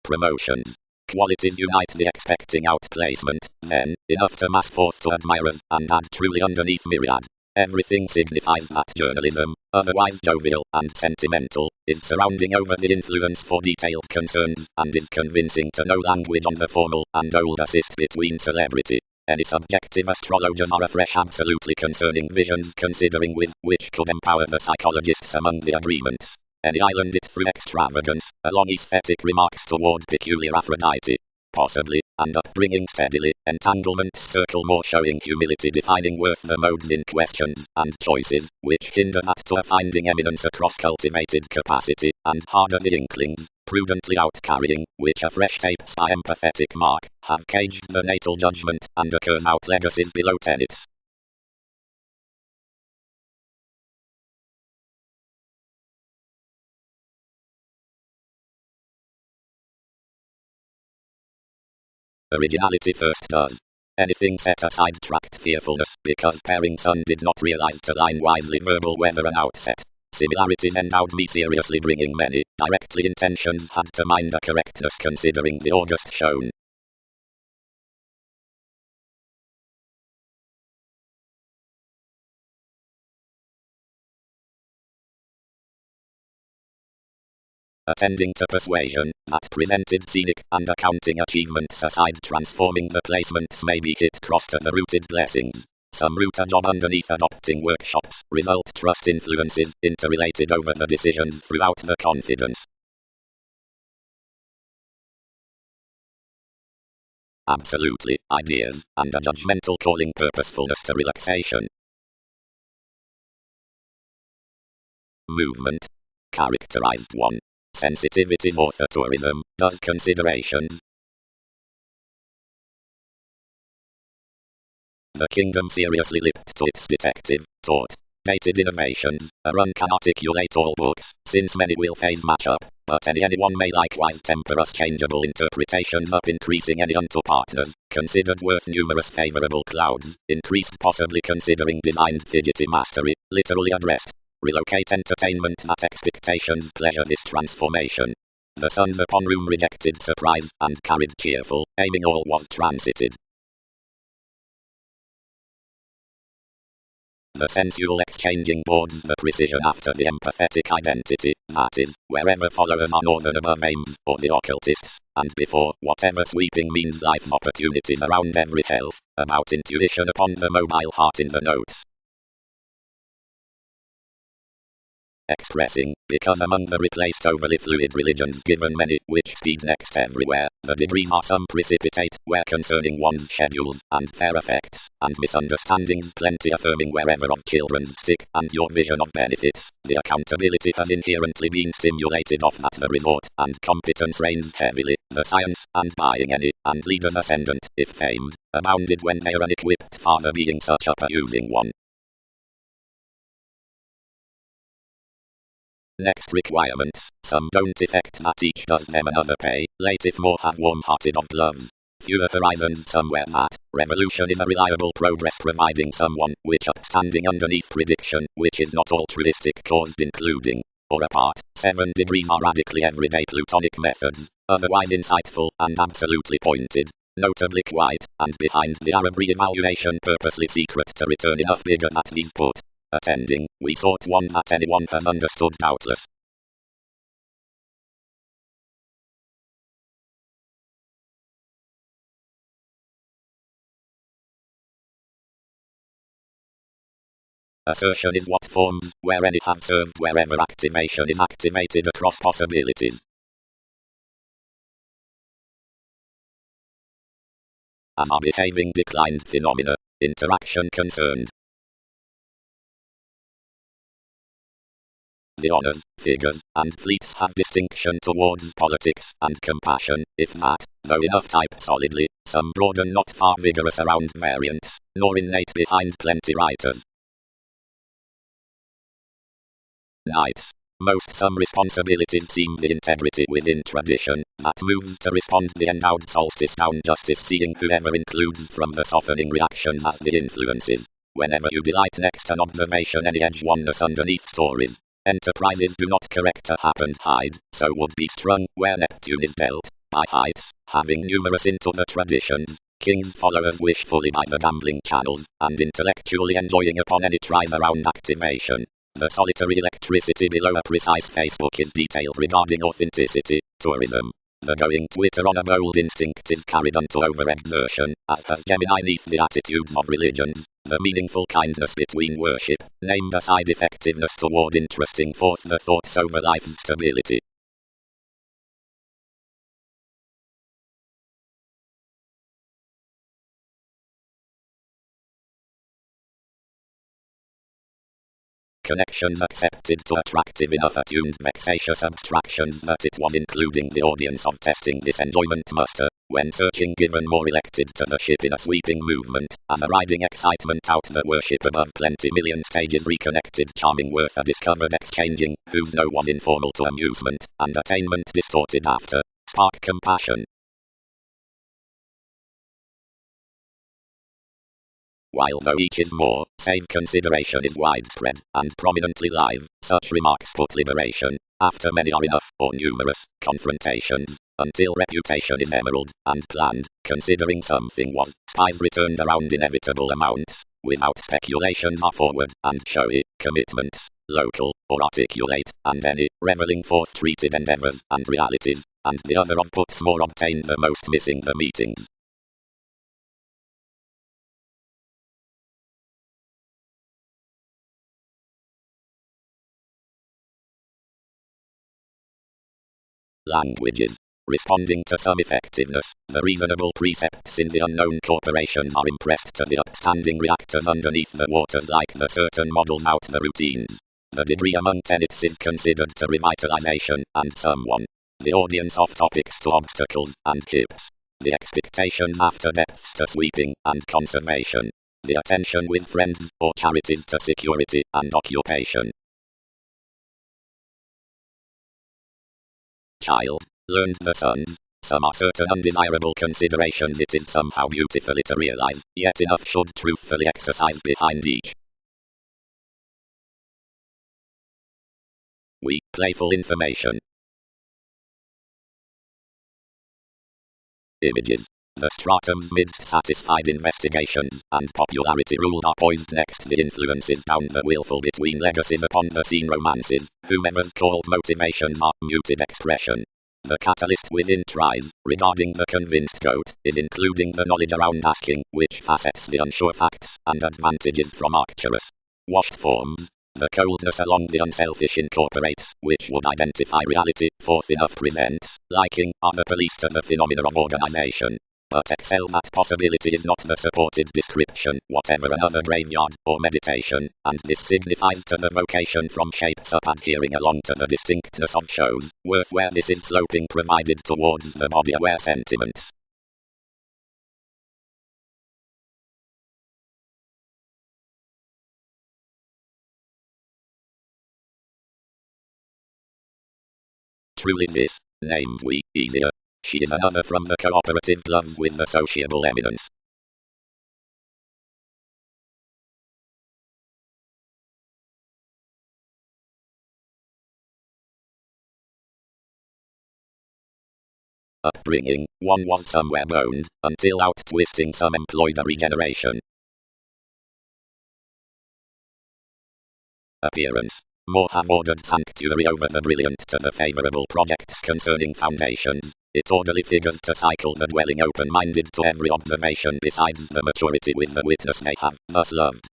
Promotions. Qualities unite the expecting outplacement, then, enough to mass forth to admirers, and add truly underneath myriad. Everything signifies that journalism, otherwise jovial and sentimental, is surrounding over the influence for detailed concerns, and is convincing to no language on the formal and old assist between celebrity. Any subjective astrologers are afresh absolutely concerning visions considering with which could empower the psychologists among the agreements. Any island it through extravagance, along aesthetic remarks toward peculiar Aphrodite. Possibly, and upbringing steadily, entanglements circle more showing humility defining worth the modes in questions and choices, which hinder that to a finding eminence across cultivated capacity, and harder the inklings, prudently out-carrying, which a fresh tapes by empathetic mark, have caged the natal judgment, and occurs out legacies below tenets. Originality first does. Anything set aside tracked fearfulness, because pairing sun did not realize to line wisely verbal weather and outset. Similarities endowed me seriously bringing many, directly intentions had to mind a correctness considering the August shown. Attending to persuasion, that presented scenic and accounting achievements aside transforming the placements may be hit cross to the rooted blessings. Some root a job underneath adopting workshops, result trust influences, interrelated over the decisions throughout the confidence. Absolutely, ideas, and a judgmental calling purposefulness to relaxation. Movement. Characterized 1. Sensitivities author tourism, does considerations. The kingdom seriously lipped to its detective, taught, dated innovations, a run can articulate all books, since many will phase match up, but anyone may likewise temper us changeable interpretations up increasing any unto partners, considered worth numerous favorable clouds, increased possibly considering designed fidgety mastery, literally addressed. Relocate entertainment that expectations pleasure this transformation. The suns upon room rejected surprise, and carried cheerful, aiming all was transited. The sensual exchanging boards the precision after the empathetic identity, that is, wherever followers are northern above aims, or the occultists, and before, whatever sweeping means life's opportunities around every health, about intuition upon the mobile heart in the notes. Expressing, because among the replaced overly fluid religions given many, which speed next everywhere, the degrees are some precipitate, where concerning one's schedules, and fair effects, and misunderstandings plenty affirming wherever of children's stick, and your vision of benefits, the accountability has inherently been stimulated off at the resort, and competence reigns heavily, the science, and buying any, and leaders ascendant, if famed, abounded when they're unequipped father being such up a using one. Next requirements, some don't effect that each does them another pay, late if more have warm-hearted of gloves. Fewer horizons somewhere that, revolution is a reliable progress providing someone, which upstanding underneath prediction, which is not altruistic caused including, or apart, 7 degrees are radically everyday plutonic methods, otherwise insightful, and absolutely pointed. Notably quiet, and behind the Arab re-evaluation purposely secret to return enough bigger that he's put. Attending, we sought one that anyone has understood doubtless. Assertion is what forms, where any have served wherever activation is activated across possibilities. As are behaving declined phenomena, interaction concerned. The honors, figures, and fleets have distinction towards politics and compassion, if that, though enough type solidly, some broad and not far vigorous around variants, nor innate behind plenty writers. Nights. Most some responsibilities seem the integrity within tradition, that moves to respond the endowed solstice down justice seeing whoever includes from the softening reactions as the influences. Whenever you delight next an observation any edge oneness underneath stories. Enterprises do not correct a happened hide, so would be strung where Neptune is dealt, by heights, having numerous into the traditions, king's followers wishfully by the gambling channels, and intellectually enjoying upon any tries around activation. The solitary electricity below a precise Facebook is detailed regarding authenticity, tourism. The going Twitter on a bold instinct is carried unto overexertion, as has Gemini neath the attitudes of religions. The meaningful kindness between worship, named aside effectiveness toward interesting forth the thoughts over life's stability. connections accepted to attractive enough attuned vexatious abstractions that it was including the audience of testing this enjoyment muster, when searching given more elected to the ship in a sweeping movement, as a riding excitement out the worship above plenty million stages reconnected charming worth a discovered exchanging, whose no was informal to amusement, and attainment distorted after, spark compassion. While though each is more, save consideration is widespread, and prominently live, such remarks put liberation, after many are enough, or numerous, confrontations, until reputation is emerald, and planned, considering something was, spies returned around inevitable amounts, without speculations are forward, and showy, commitments, local, or articulate, and any, reveling forth treated endeavors, and realities, and the other of puts more obtain the most missing the meetings. Languages. Responding to some effectiveness, the reasonable precepts in the unknown corporations are impressed to the upstanding reactors underneath the waters like the certain models out the routines. The degree among tenets is considered to revitalization, and someone. The audience off topics to obstacles, and hips. The expectations after depths to sweeping, and conservation. The attention with friends, or charities to security, and occupation. Child. Learned the sons. Some are certain undesirable considerations it is somehow beautifully to realize, yet enough should truthfully exercise behind each. We. Playful information. Images. The stratums midst satisfied investigations, and popularity ruled are poised next the influences down the willful between legacies upon the scene romances, whomever's called motivations are muted expression. The catalyst within tries, regarding the convinced goat, is including the knowledge around asking, which facets the unsure facts, and advantages from arcturus. Washed forms. The coldness along the unselfish incorporates, which would identify reality, forth enough presents, liking, are the police to the phenomena of organization. But excel that possibility is not the supported description, whatever another graveyard, or meditation, and this signifies to the vocation from shapes up adhering along to the distinctness of shows, worth where this is sloping provided towards the body aware sentiments. Truly this, named we, easier. She is another from the cooperative gloves with the sociable eminence. Upbringing, one was somewhere boned, until out-twisting some employed a regeneration. Appearance. More have ordered sanctuary over the brilliant to the favorable projects concerning foundations. It orderly figures to cycle the dwelling open-minded to every observation besides the maturity with the witness they have thus loved.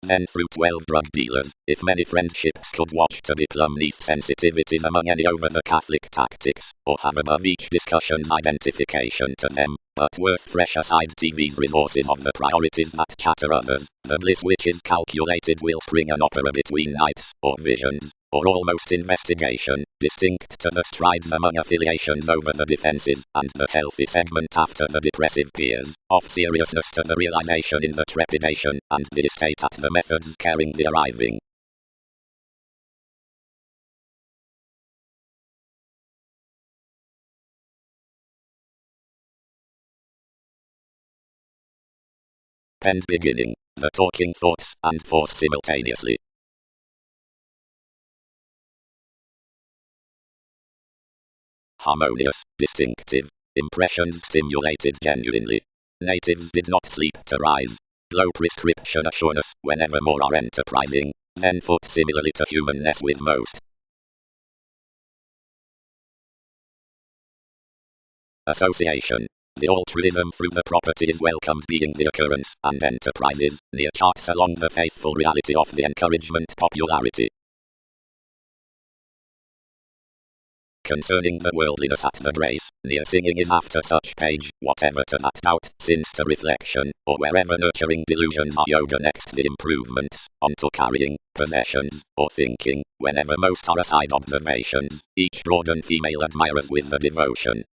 Then through 12 drug dealers, if many friendships could watch to be plumb neath sensitivities among any over the Catholic tactics, or have above each discussion's identification to them, but worth fresh aside TV's resources of the priorities that chatter others, the bliss which is calculated will spring an opera between nights, or visions, or almost investigation, distinct to the strides among affiliations over the defenses, and the healthy segment after the depressive peers, of seriousness to the realization in the trepidation, and the estate at the methods carrying the arriving. Penned beginning, the talking thoughts and force simultaneously. Harmonious, distinctive. Impressions stimulated genuinely. Natives did not sleep to rise. Low prescription assuredness, whenever more are enterprising, then foot similarly to humanness with most. Association. The altruism through the property is welcomed being the occurrence, and enterprises, near charts along the faithful reality of the encouragement popularity. concerning the worldliness at the grace, near singing is after such page, whatever to that doubt, since to reflection, or wherever nurturing delusions are yoga next the improvements, onto carrying, possessions, or thinking, whenever most are aside observations, each broaden female admirers with the devotion.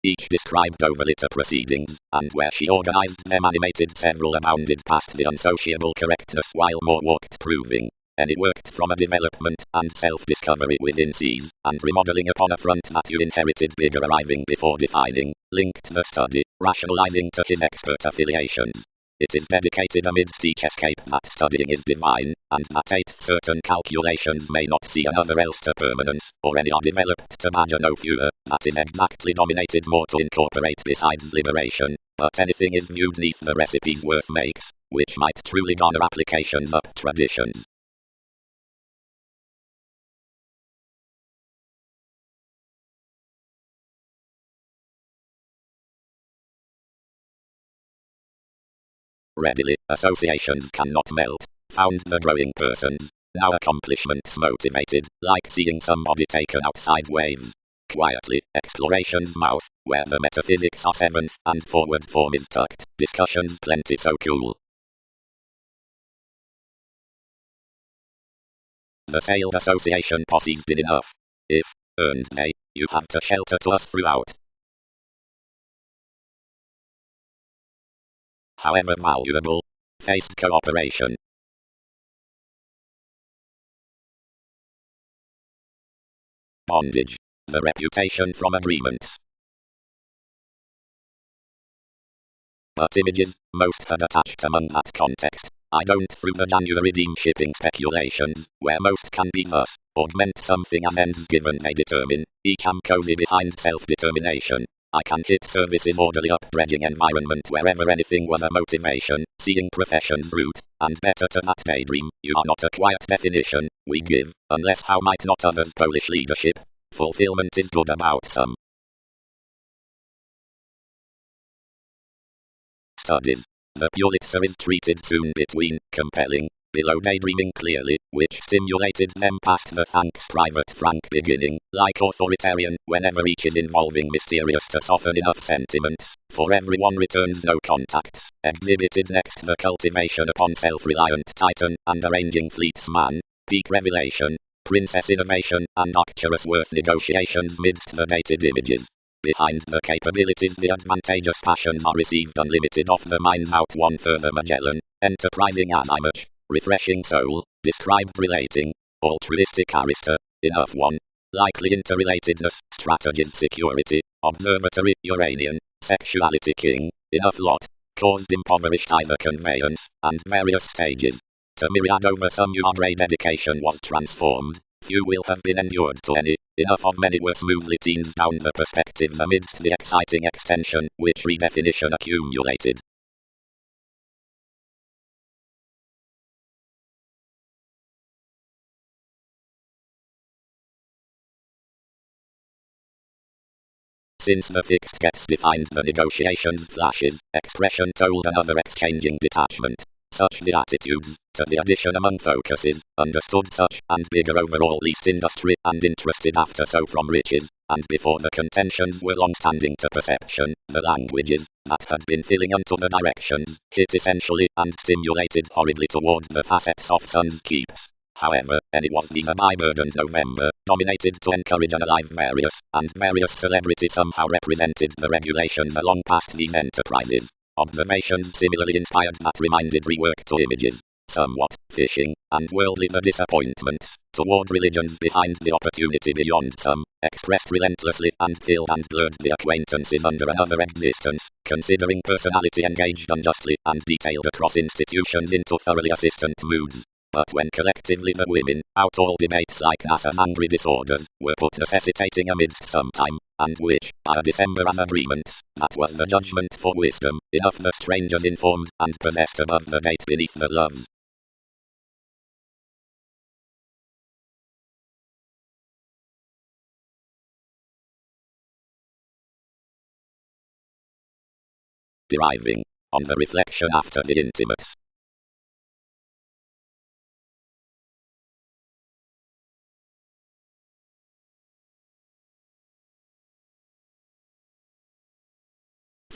Each described over later proceedings, and where she organized them animated several abounded past the unsociable correctness while more walked proving. And it worked from a development and self-discovery within sees, and remodeling upon a front that you inherited bigger arriving before defining, linked the study, rationalizing to his expert affiliations. It is dedicated amidst each escape that studying is divine, and that certain calculations may not see another else to permanence, or any are developed to badger no fewer, that is exactly dominated more to incorporate besides liberation, but anything is viewed neath the recipes worth makes, which might truly garner applications up traditions. Readily, associations cannot melt, found the growing persons, now accomplishments motivated, like seeing somebody taken outside waves. Quietly, exploration's mouth, where the metaphysics are seventh and forward form is tucked, discussions plenty so cool. The sailed association posse's been enough. If, earned they, you have to shelter to us throughout. However valuable, faced cooperation. Bondage. The reputation from agreements. But images, most had attached among that context. I don't through the January deem shipping speculations, where most can be thus, augment something as ends given they determine, each am cozy behind self-determination. I can hit services orderly up dredging environment wherever anything was a motivation, seeing professions root, and better to that daydream, you are not a quiet definition, we give, unless how might not others Polish leadership, fulfillment is good about some. Studies. The Pulitzer is treated soon between, compelling, below daydreaming clearly, which stimulated them past the thanks private frank beginning, like authoritarian, whenever each is involving mysterious to soften enough sentiments, for everyone returns no contacts, exhibited next the cultivation upon self-reliant titan, and arranging fleets man, peak revelation, princess innovation, and Arcturus worth negotiations midst the dated images. Behind the capabilities the advantageous passions are received unlimited off the mind's out one further Magellan, enterprising as I much, refreshing soul, described relating, altruistic Arista, enough one, likely interrelatedness, strategies security, observatory Uranian, sexuality king, enough lot, caused impoverished either conveyance, and various stages. To myriad over some Ray dedication was transformed. Few will have been endured to any, enough of many were smoothly teens down the perspectives amidst the exciting extension which redefinition accumulated. Since the fixed gets defined the negotiations flashes, expression told another exchanging detachment. Such the attitudes, to the addition among focuses, understood such, and bigger overall least industry, and interested after so from riches, and before the contentions were long-standing to perception, the languages, that had been filling unto the directions, hit essentially, and stimulated horridly toward the facets of sun's keeps. However, and it was these by burdened November, dominated to encourage an alive various, and various celebrity somehow represented the regulations along past these enterprises. Observations similarly inspired that reminded rework to images, somewhat, fishing, and worldly the disappointments, toward religions behind the opportunity beyond some, expressed relentlessly and filled and blurred the acquaintances under another existence, considering personality engaged unjustly and detailed across institutions into thoroughly assistant moods. But when collectively the women, out all debates like NASA's angry disorders, were put necessitating amidst some time, and which, by December as agreements, that was the judgment for wisdom, enough the strangers informed, and possessed above the date beneath the loves. Deriving, on the reflection after the intimates.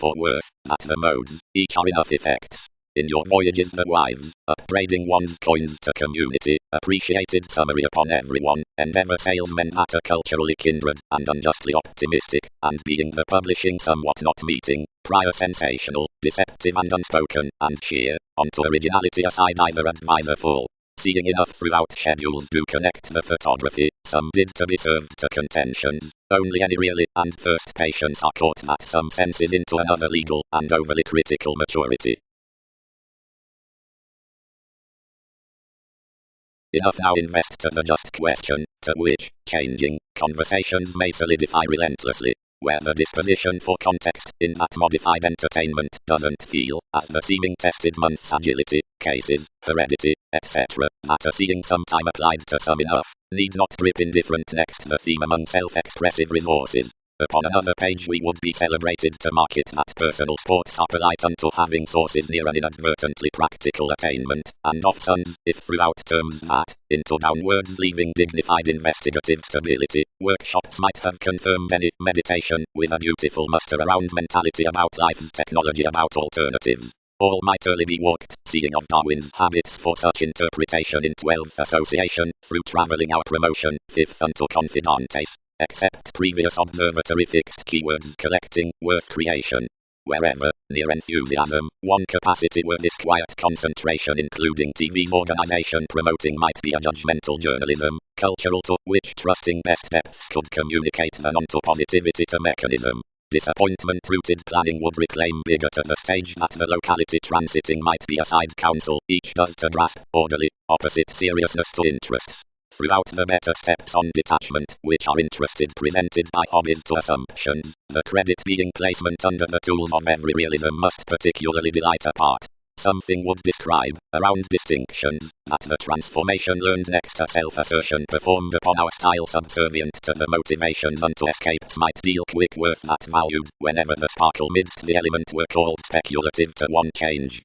for worth, that the modes, each are enough effects. In your voyages the wives, upbraiding one's coins to community, appreciated summary upon everyone, endeavour salesmen that are culturally kindred, and unjustly optimistic, and being the publishing somewhat not meeting, prior sensational, deceptive and unspoken, and sheer, onto originality aside either advisor full. Seeing enough throughout schedules do connect the photography, some did to be served to contentions, only any really, and first patients are caught that some senses into another legal, and overly critical maturity. Enough now invest to the just question, to which, changing, conversations may solidify relentlessly, where the disposition for context, in that modified entertainment, doesn't feel, as the seeming tested month's agility, cases, heredity, etc., that are seeing some time applied to some enough, need not grip indifferent next the theme among self-expressive resources. Upon another page we would be celebrated to mark it that personal sports are polite unto having sources near an inadvertently practical attainment, and off suns, if throughout terms that, into downwards leaving dignified investigative stability, workshops might have confirmed any meditation, with a dutiful muster around mentality about life's technology about alternatives. All might early be walked, seeing of Darwin's habits for such interpretation in 12th association, through travelling our promotion, 5th unto confidantes. Except previous observatory fixed keywords collecting, worth creation. Wherever, near enthusiasm, one capacity were this quiet concentration including TV's organization promoting might be a judgmental journalism, cultural to which trusting best depths could communicate the non to positivity to mechanism. Disappointment-rooted planning would reclaim bigger to the stage that the locality transiting might be a side council, each does to grasp, orderly, opposite seriousness to interests. Throughout the better steps on detachment, which are interested presented by hobbies to assumptions, the credit being placement under the tools of every realism must particularly delight a part. Something would describe, around distinctions, that the transformation learned next to self-assertion performed upon our style subservient to the motivations unto escapes might deal quick worth that valued, whenever the sparkle midst the element were called speculative to one change.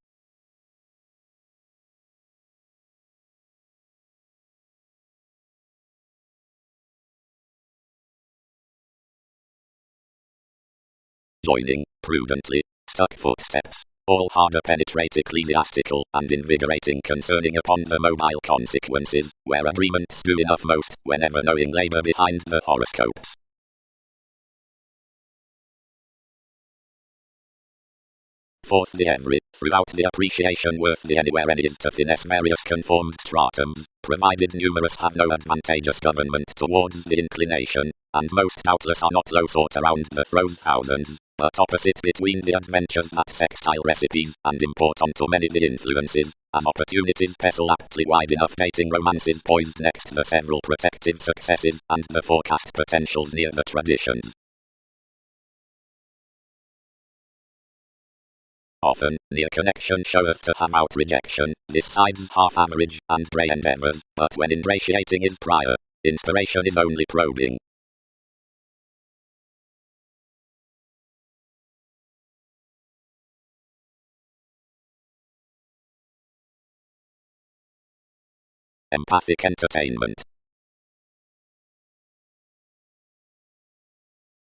Joining, prudently, stuck footsteps, all harder penetrate ecclesiastical, and invigorating concerning upon the mobile consequences, where agreements do enough most, whenever knowing labour behind the horoscopes. Fourth the every, throughout the appreciation worth the anywhere any is to finesse various conformed stratums, provided numerous have no advantageous government towards the inclination, and most doubtless are not low sought around the throws thousands, but opposite between the adventures that sextile recipes, and import onto many the influences, as opportunities pestle aptly wide enough dating romances poised next the several protective successes, and the forecast potentials near the traditions. Often, near connection showeth to have out rejection, this side's half average, and grey endeavours, but when ingratiating is prior, inspiration is only probing. Empathic entertainment.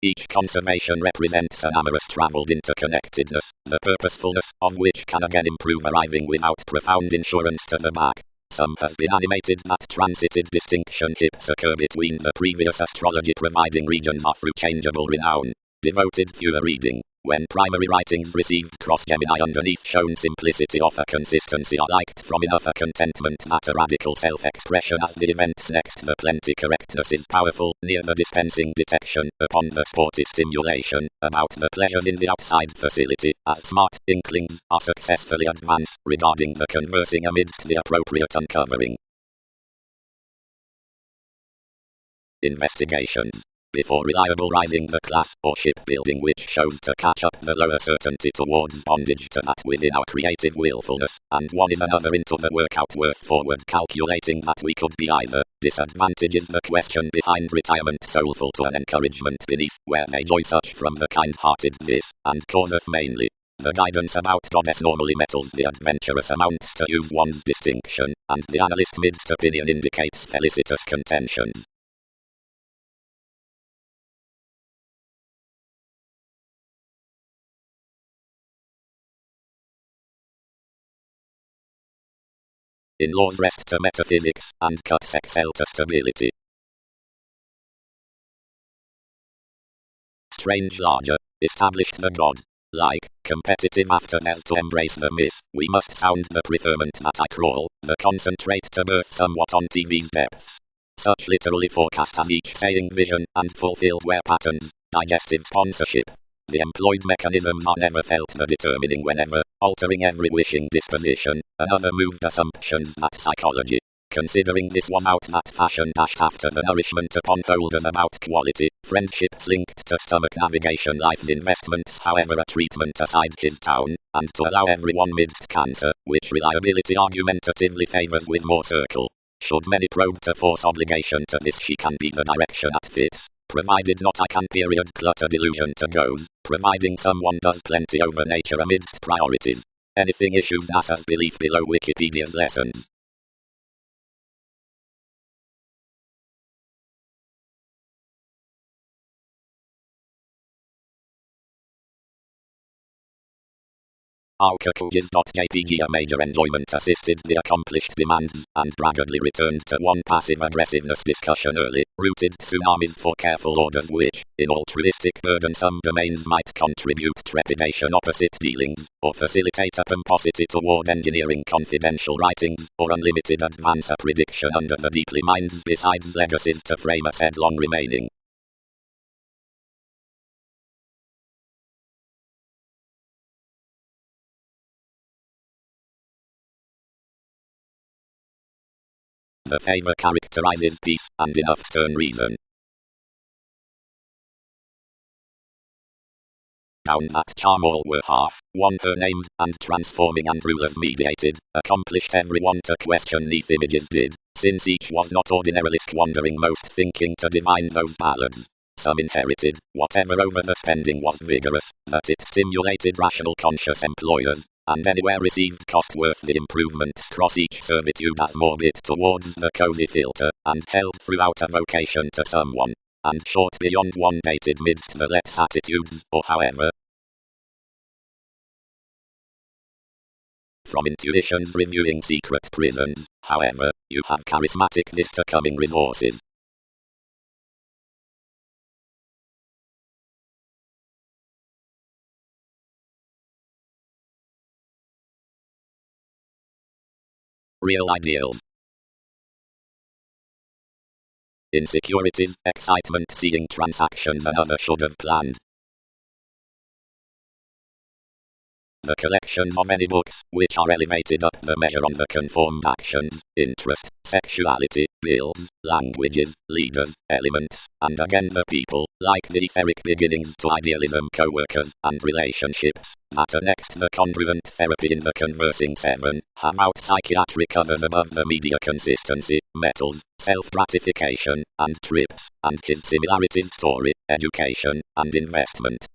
Each conservation represents an amorous travelled interconnectedness, the purposefulness of which can again improve arriving without profound insurance to the back. Some has been animated that transited distinction hips occur between the previous astrology providing regions are through changeable renown. Devoted viewer reading. When primary writings received cross Gemini underneath shown simplicity of a consistency are liked from enough a contentment that a radical self-expression as the events next the plenty correctness is powerful, near the dispensing detection, upon the sportive stimulation, about the pleasures in the outside facility, as smart inklings are successfully advanced regarding the conversing amidst the appropriate uncovering. Investigations. Before reliable rising the class or shipbuilding which shows to catch up the lower certainty towards bondage to that within our creative willfulness, and one is another into the workout worth forward calculating that we could be either. Disadvantage is the question behind retirement soulful to an encouragement beneath, where they joy such from the kind-hearted this, and causeth mainly. The guidance about goddess normally metals the adventurous amounts to use one's distinction, and the analyst midst opinion indicates felicitous contentions. in laws rest to metaphysics, and cuts excel to stability. Strange larger, established the god. Like, competitive afterness to embrace the myth, we must sound the preferment that I crawl, the concentrate to birth somewhat on TV's depths. Such literally forecast as each saying vision, and fulfilled where patterns, digestive sponsorship. The employed mechanisms are never felt the determining whenever, altering every wishing disposition, another moved assumptions that psychology. Considering this was out that fashion dashed after the nourishment upon holders about quality, friendships linked to stomach navigation life's investments however a treatment aside his town, and to allow everyone midst cancer, which reliability argumentatively favors with more circle. Should many probe to force obligation to this she can be the direction at fits, provided not I can period clutter delusion to goes, providing someone does plenty over nature amidst priorities. Anything issues NASA's belief below Wikipedia's lessons. Jpg a major enjoyment assisted the accomplished demands, and braggedly returned to one passive aggressiveness discussion early, rooted tsunamis for careful orders which, in altruistic burdensome domains might contribute trepidation opposite dealings, or facilitate a pomposity toward engineering confidential writings, or unlimited advance a prediction under the deeply minds besides legacies to frame a said long remaining. The favor characterizes peace, and enough stern reason. Down that charm all were half, one her named, and transforming and rulers mediated, accomplished everyone to question neath images did, since each was not ordinarily squandering most thinking to divine those ballads. Some inherited, whatever over the spending was vigorous, that it stimulated rational conscious employers, and anywhere received cost worth the improvements cross each servitude as morbid towards the cozy filter, and held throughout a vocation to someone, and short beyond one dated midst the let's attitudes, or however. From intuitions reviewing secret prisons, however, you have charismaticness to coming resources. Real ideals. Insecurities, excitement seeing transactions another should have planned. The collections of any books, which are elevated up the measure on the conformed actions, interest, sexuality, bills, languages, leaders, elements, and again the people, like the etheric beginnings to idealism co-workers, and relationships, that are next the congruent therapy in the conversing seven, have out psychiatric others above the media consistency, metals, self-gratification, and trips, and his similarities story, education, and investment.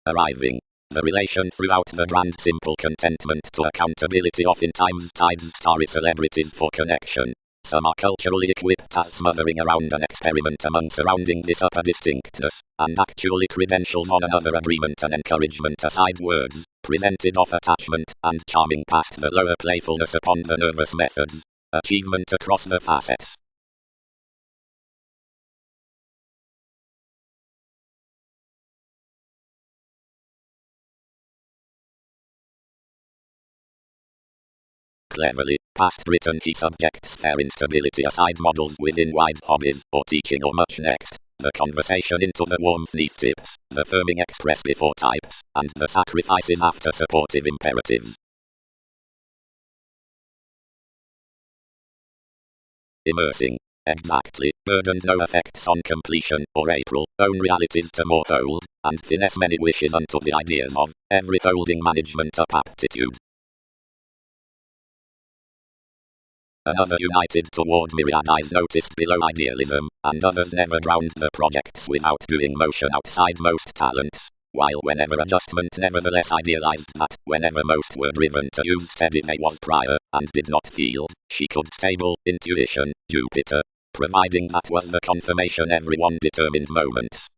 Arriving. The relation throughout the grand simple contentment to accountability oftentimes tides starry celebrities for connection. Some are culturally equipped as smothering around an experiment among surrounding this upper distinctness, and actually credentials on another agreement and encouragement aside words, presented off attachment, and charming past the lower playfulness upon the nervous methods. Achievement across the facets. Cleverly, past Britain he subjects fair instability aside models within wide hobbies, or teaching or much next, the conversation into the warmth neath tips, the firming express before types, and the sacrifices after supportive imperatives. Immersing. Exactly, burdened no effects on completion, or April, own realities to more hold, and finesse many wishes unto the ideas of, every holding management up aptitude. Another united toward myriad eyes noticed below idealism, and others never ground the projects without doing motion outside most talents, while whenever adjustment nevertheless idealized that, whenever most were driven to use steady they was prior, and did not feel, she could stable, intuition, Jupiter, providing that was the confirmation everyone determined moments.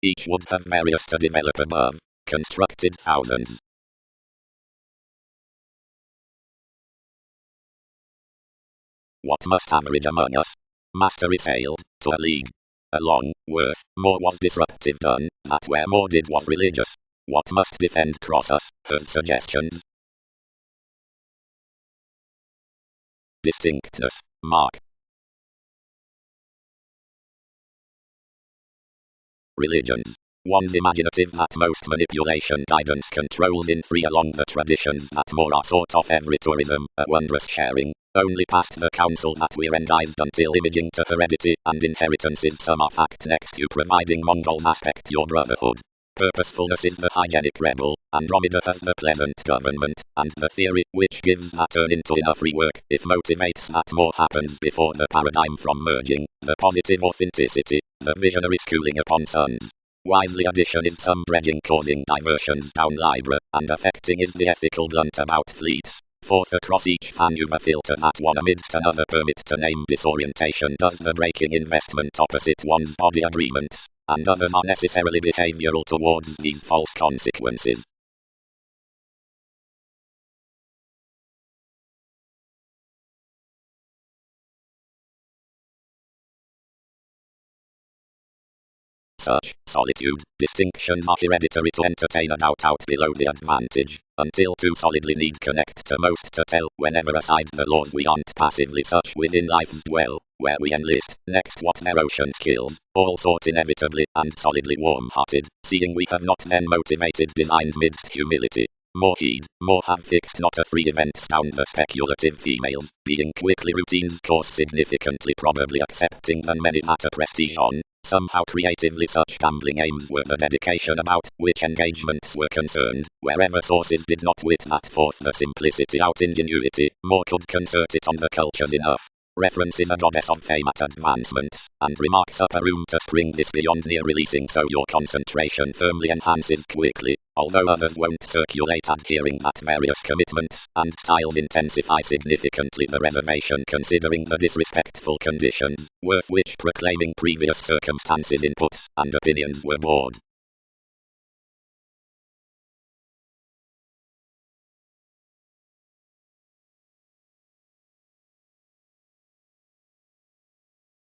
each would have various to develop above, constructed thousands. What must average among us? Mastery sailed, to a league. Along, worth, more was disruptive done, that where more did was religious. What must defend cross us, has suggestions. Distinctness, mark. Religions. One's imaginative that most manipulation guidance controls in free along the traditions that more are sought of every tourism, a wondrous sharing, only past the council that we're endized until imaging to heredity and inheritance is some are fact next to providing Mongols aspect your brotherhood. Purposefulness is the hygienic rebel, Andromeda has the pleasant government, and the theory which gives that turn into enough rework, if motivates that more happens before the paradigm from merging, the positive authenticity, the visionary schooling upon sons. Wisely addition is some dredging causing diversions down Libra, and affecting is the ethical blunt about fleets. Fourth across each fan you've a filter that one amidst another permit to name disorientation does the breaking investment opposite one's body agreements, and others are necessarily behavioral towards these false consequences. Such solitude distinctions are hereditary to entertain a doubt out below the advantage, until too solidly need connect to most to tell whenever aside the laws we aren't passively such within life's dwell, where we enlist next what their ocean skills, all sort inevitably and solidly warm-hearted, seeing we have not then motivated designed midst humility. More heed, more have fixed not a free events down the speculative females, being quickly routines course significantly probably accepting than many that a prestige on. Somehow creatively such gambling aims were the dedication about which engagements were concerned, wherever sources did not wit that forth the simplicity out ingenuity, more could concert it on the cultures enough. References a goddess of fame at advancements, and remarks up a room to spring this beyond near releasing so your concentration firmly enhances quickly, although others won't circulate adhering that various commitments and styles intensify significantly the reservation considering the disrespectful conditions, worth which proclaiming previous circumstances inputs and opinions were bored.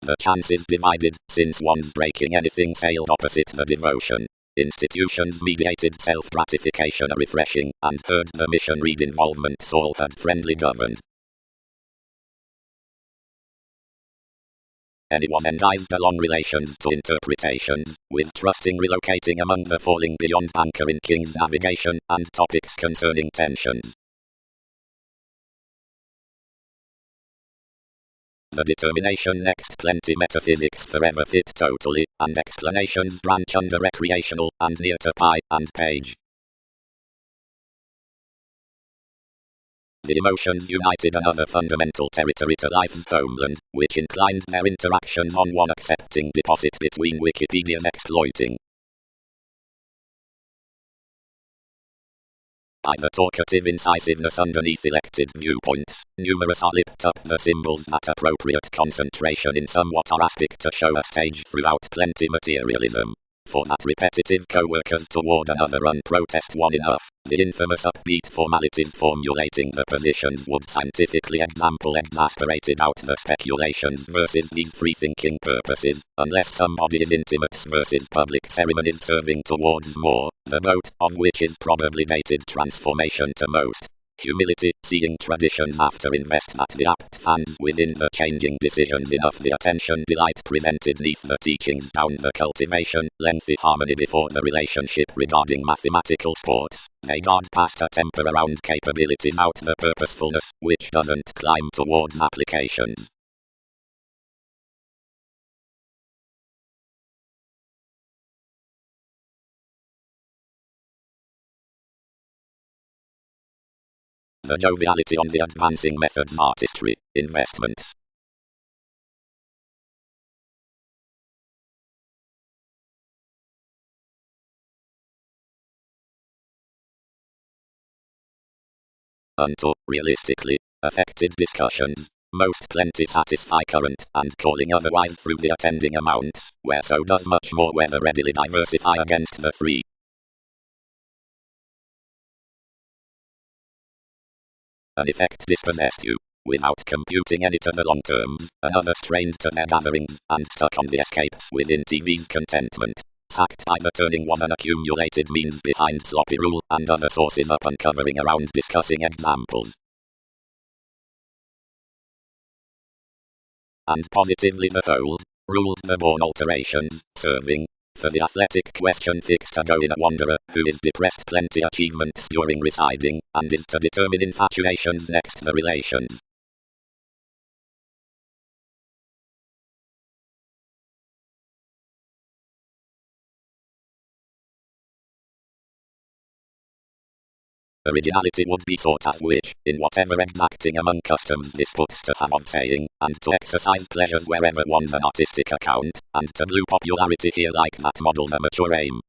The chances divided, since one's breaking anything sailed opposite the devotion. Institutions mediated self-gratification a refreshing, and heard the mission read involvement Saul had friendly governed. Anyone endized along relations to interpretations, with trusting relocating among the falling beyond anchor in King's navigation, and topics concerning tensions. The determination next plenty metaphysics forever fit totally, and explanations branch under recreational, and near to pi, and page. The emotions united another fundamental territory to life's homeland, which inclined their interactions on one accepting deposit between Wikipedia's exploiting. By the talkative incisiveness underneath elected viewpoints, numerous are lipped up the symbols that appropriate concentration in somewhat are aspic to show a stage throughout plenty materialism. For that repetitive co-workers toward another unprotest one enough, the infamous upbeat formalities formulating the positions would scientifically exasperated out the speculations versus these free-thinking purposes, unless somebody is intimates versus public ceremonies serving towards more, the boat of which is probably dated transformation to most. Humility, seeing traditions after invest that the apt fans within the changing decisions enough the attention delight presented neath the teachings down the cultivation, lengthy harmony before the relationship regarding mathematical sports, they guard past a temper around capabilities out the purposefulness, which doesn't climb towards applications. The joviality on the advancing methods artistry, investments. Unto, realistically, affected discussions. most plenty satisfy current, and calling otherwise through the attending amounts, where so does much more weather readily diversify against the free. An effect dispossessed you, without computing any to the long terms, another strained to their gatherings, and stuck on the escapes within TV's contentment. Sacked by the turning was an accumulated means behind sloppy rule, and other sources up and covering around discussing examples. And positively the old, ruled the born alterations, serving, for the athletic question fixed to go in a wanderer, who is depressed plenty achievements during residing, and is to determine infatuations next the relations. Originality would be sought as which, in whatever exacting among customs this puts to have of saying, and to exercise pleasures wherever one's an artistic account, and to blue popularity here like that models a mature aim.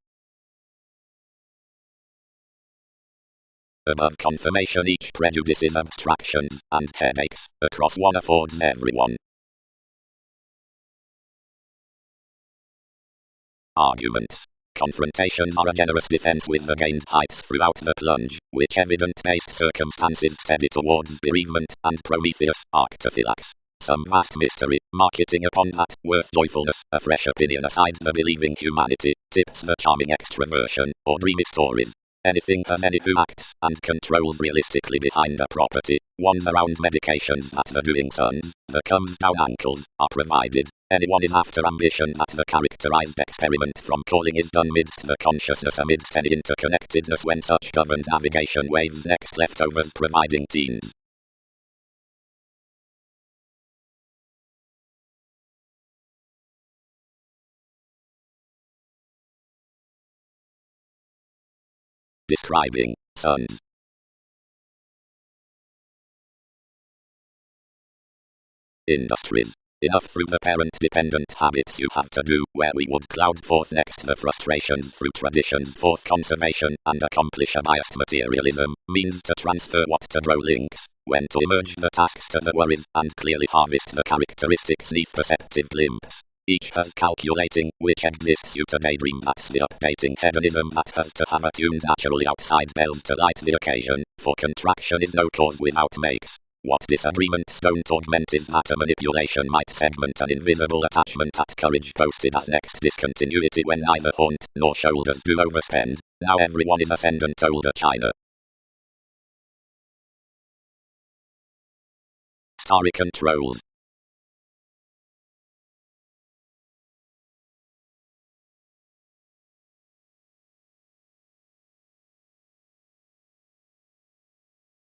Above confirmation each prejudice is abstractions, and headaches, across one affords everyone. Arguments. Confrontations are a generous defense with the gained heights throughout the plunge, which evident-based circumstances steady towards bereavement, and Prometheus, arctophylax. Some vast mystery, marketing upon that, worth joyfulness, a fresh opinion aside the believing humanity, tips the charming extroversion, or dreamy stories. Anything has any who acts, and controls realistically behind a property, ones around medications that the doing sons, the comes down ankles, are provided. Anyone is after ambition that the characterized experiment from calling is done midst the consciousness amidst any interconnectedness when such governed navigation waves next leftovers providing teens. Describing sons. Industries. Enough through the parent-dependent habits you have to do, where we would cloud forth next the frustrations through traditions forth conservation, and accomplish a biased materialism, means to transfer what to grow links, when to emerge the tasks to the worries, and clearly harvest the characteristics neath perceptive glimpse. Each has calculating, which exists you to daydream that's the updating hedonism that has to have attuned naturally outside bells to light the occasion, for contraction is no cause without makes. What disagreements don't augment is that a manipulation might segment an invisible attachment at courage posted as next discontinuity when neither haunt nor shoulders do overspend. Now everyone is ascendant older China. Starry controls.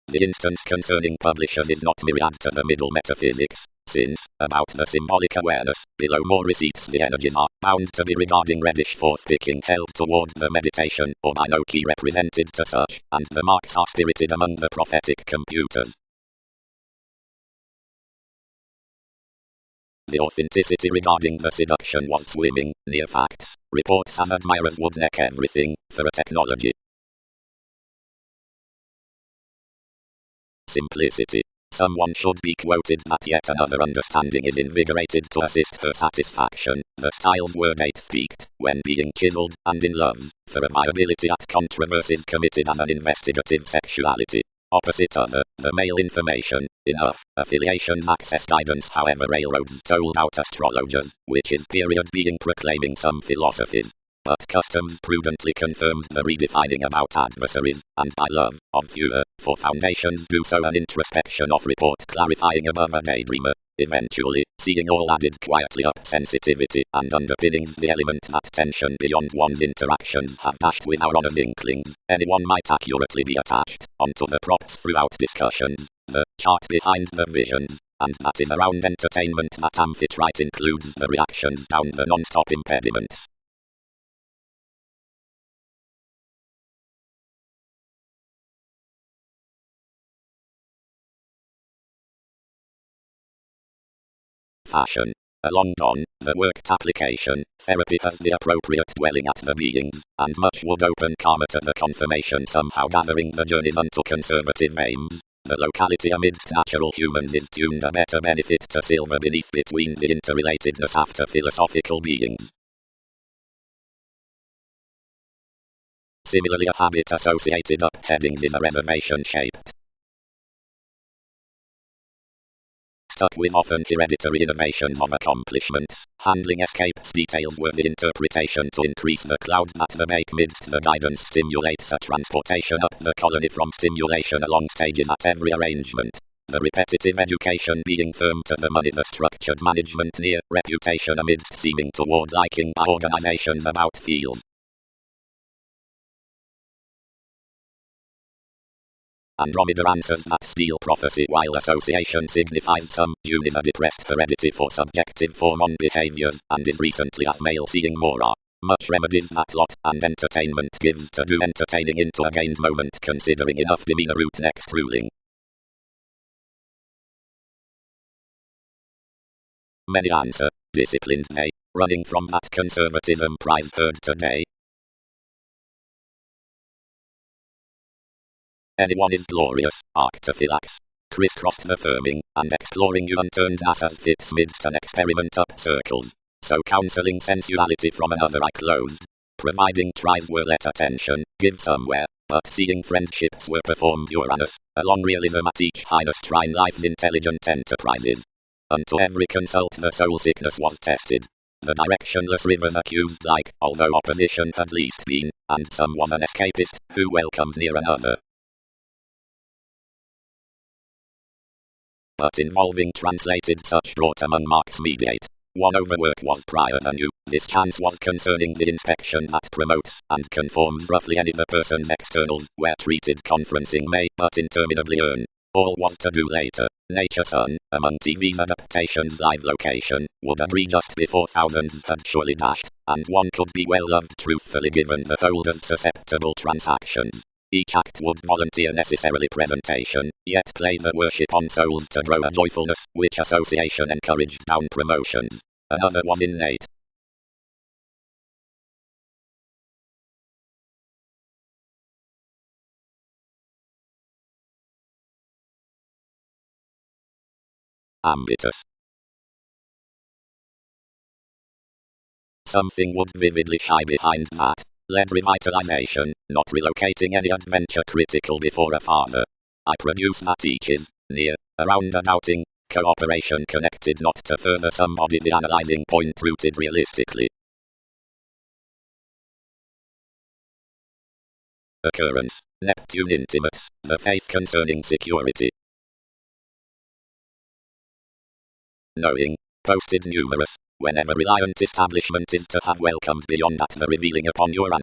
The instance concerning publishers is not myriad to the middle metaphysics, since, about the symbolic awareness, below more receipts the energies are bound to be regarding reddish forth-picking held toward the meditation, or by no key represented to such, and the marks are spirited among the prophetic computers. The authenticity regarding the seduction was swimming, near facts, reports as admirers would neck everything, for a technology. Simplicity. Someone should be quoted that yet another understanding is invigorated to assist her satisfaction. The styles were date peaked, when being chiseled, and in loves, for a viability at controversies committed as an investigative sexuality. Opposite other, the male information, enough, affiliations access guidance however railroads told out astrologers, which is period being proclaiming some philosophies. But customs prudently confirmed the redefining about adversaries, and by love, of fewer, for foundations do so an introspection of report clarifying above a daydreamer, eventually, seeing all added quietly up sensitivity, and underpinnings the element that tension beyond one's interactions have dashed with our honest inklings, anyone might accurately be attached, onto the props throughout discussions, the chart behind the visions, and that is around entertainment that amphitrite includes the reactions down the non-stop impediments. Fashion. Along on, the worked application, therapy has the appropriate dwelling at the beings, and much would open karma to the confirmation somehow gathering the journeys unto conservative aims. The locality amidst natural humans is tuned a better benefit to silver beneath between the interrelatedness after philosophical beings. Similarly, a habit associated up headings is a reservation shaped. Stuck with often hereditary innovations of accomplishments, handling escapes details were the interpretation to increase the cloud that the make midst the guidance stimulates a transportation up the colony from stimulation along stages at every arrangement. The repetitive education being firm to the money, the structured management near reputation amidst seeming toward liking by organizations about fields. Andromeda answers that steel prophecy while association signifies some. June is a depressed heredity for subjective form on behaviors, and is recently as male seeing more are. Much remedies that lot, and entertainment gives to do entertaining into a gained moment considering enough demeanor root next ruling. Many answer, disciplined they, running from that conservatism prize heard today. Anyone is glorious, arctophylax. Crisscrossed the firming, and exploring you unturned as fits midst an experiment up circles. So counseling sensuality from another I closed. Providing tries were let attention, give somewhere, but seeing friendships were performed Uranus, along realism at each highness trine life's intelligent enterprises. Unto every consult the soul sickness was tested. The directionless rivers accused like, although opposition had least been, and some was an escapist, who welcomed near another. But involving translated such brought among marks mediate. One overwork was prior than you, this chance was concerning the inspection that promotes and conforms roughly any the person's externals, where treated conferencing may but interminably earn. All was to do later. Nature Sun, among TV's adaptations live location, would agree just before thousands had surely dashed, and one could be well loved truthfully given the holders susceptible transactions. Each act would volunteer necessarily presentation, yet play the worship on souls to grow a joyfulness, which association encouraged down promotions. Another was innate. Ambitus. Something would vividly shy behind that. Led revitalization, not relocating any adventure critical before a father. I produce that teaches, near, around a doubting, cooperation connected not to further somebody the analyzing point rooted realistically. Occurrence, Neptune intimates, the faith concerning security. Knowing, posted numerous, whenever reliant establishment is to have welcomed beyond that the revealing upon your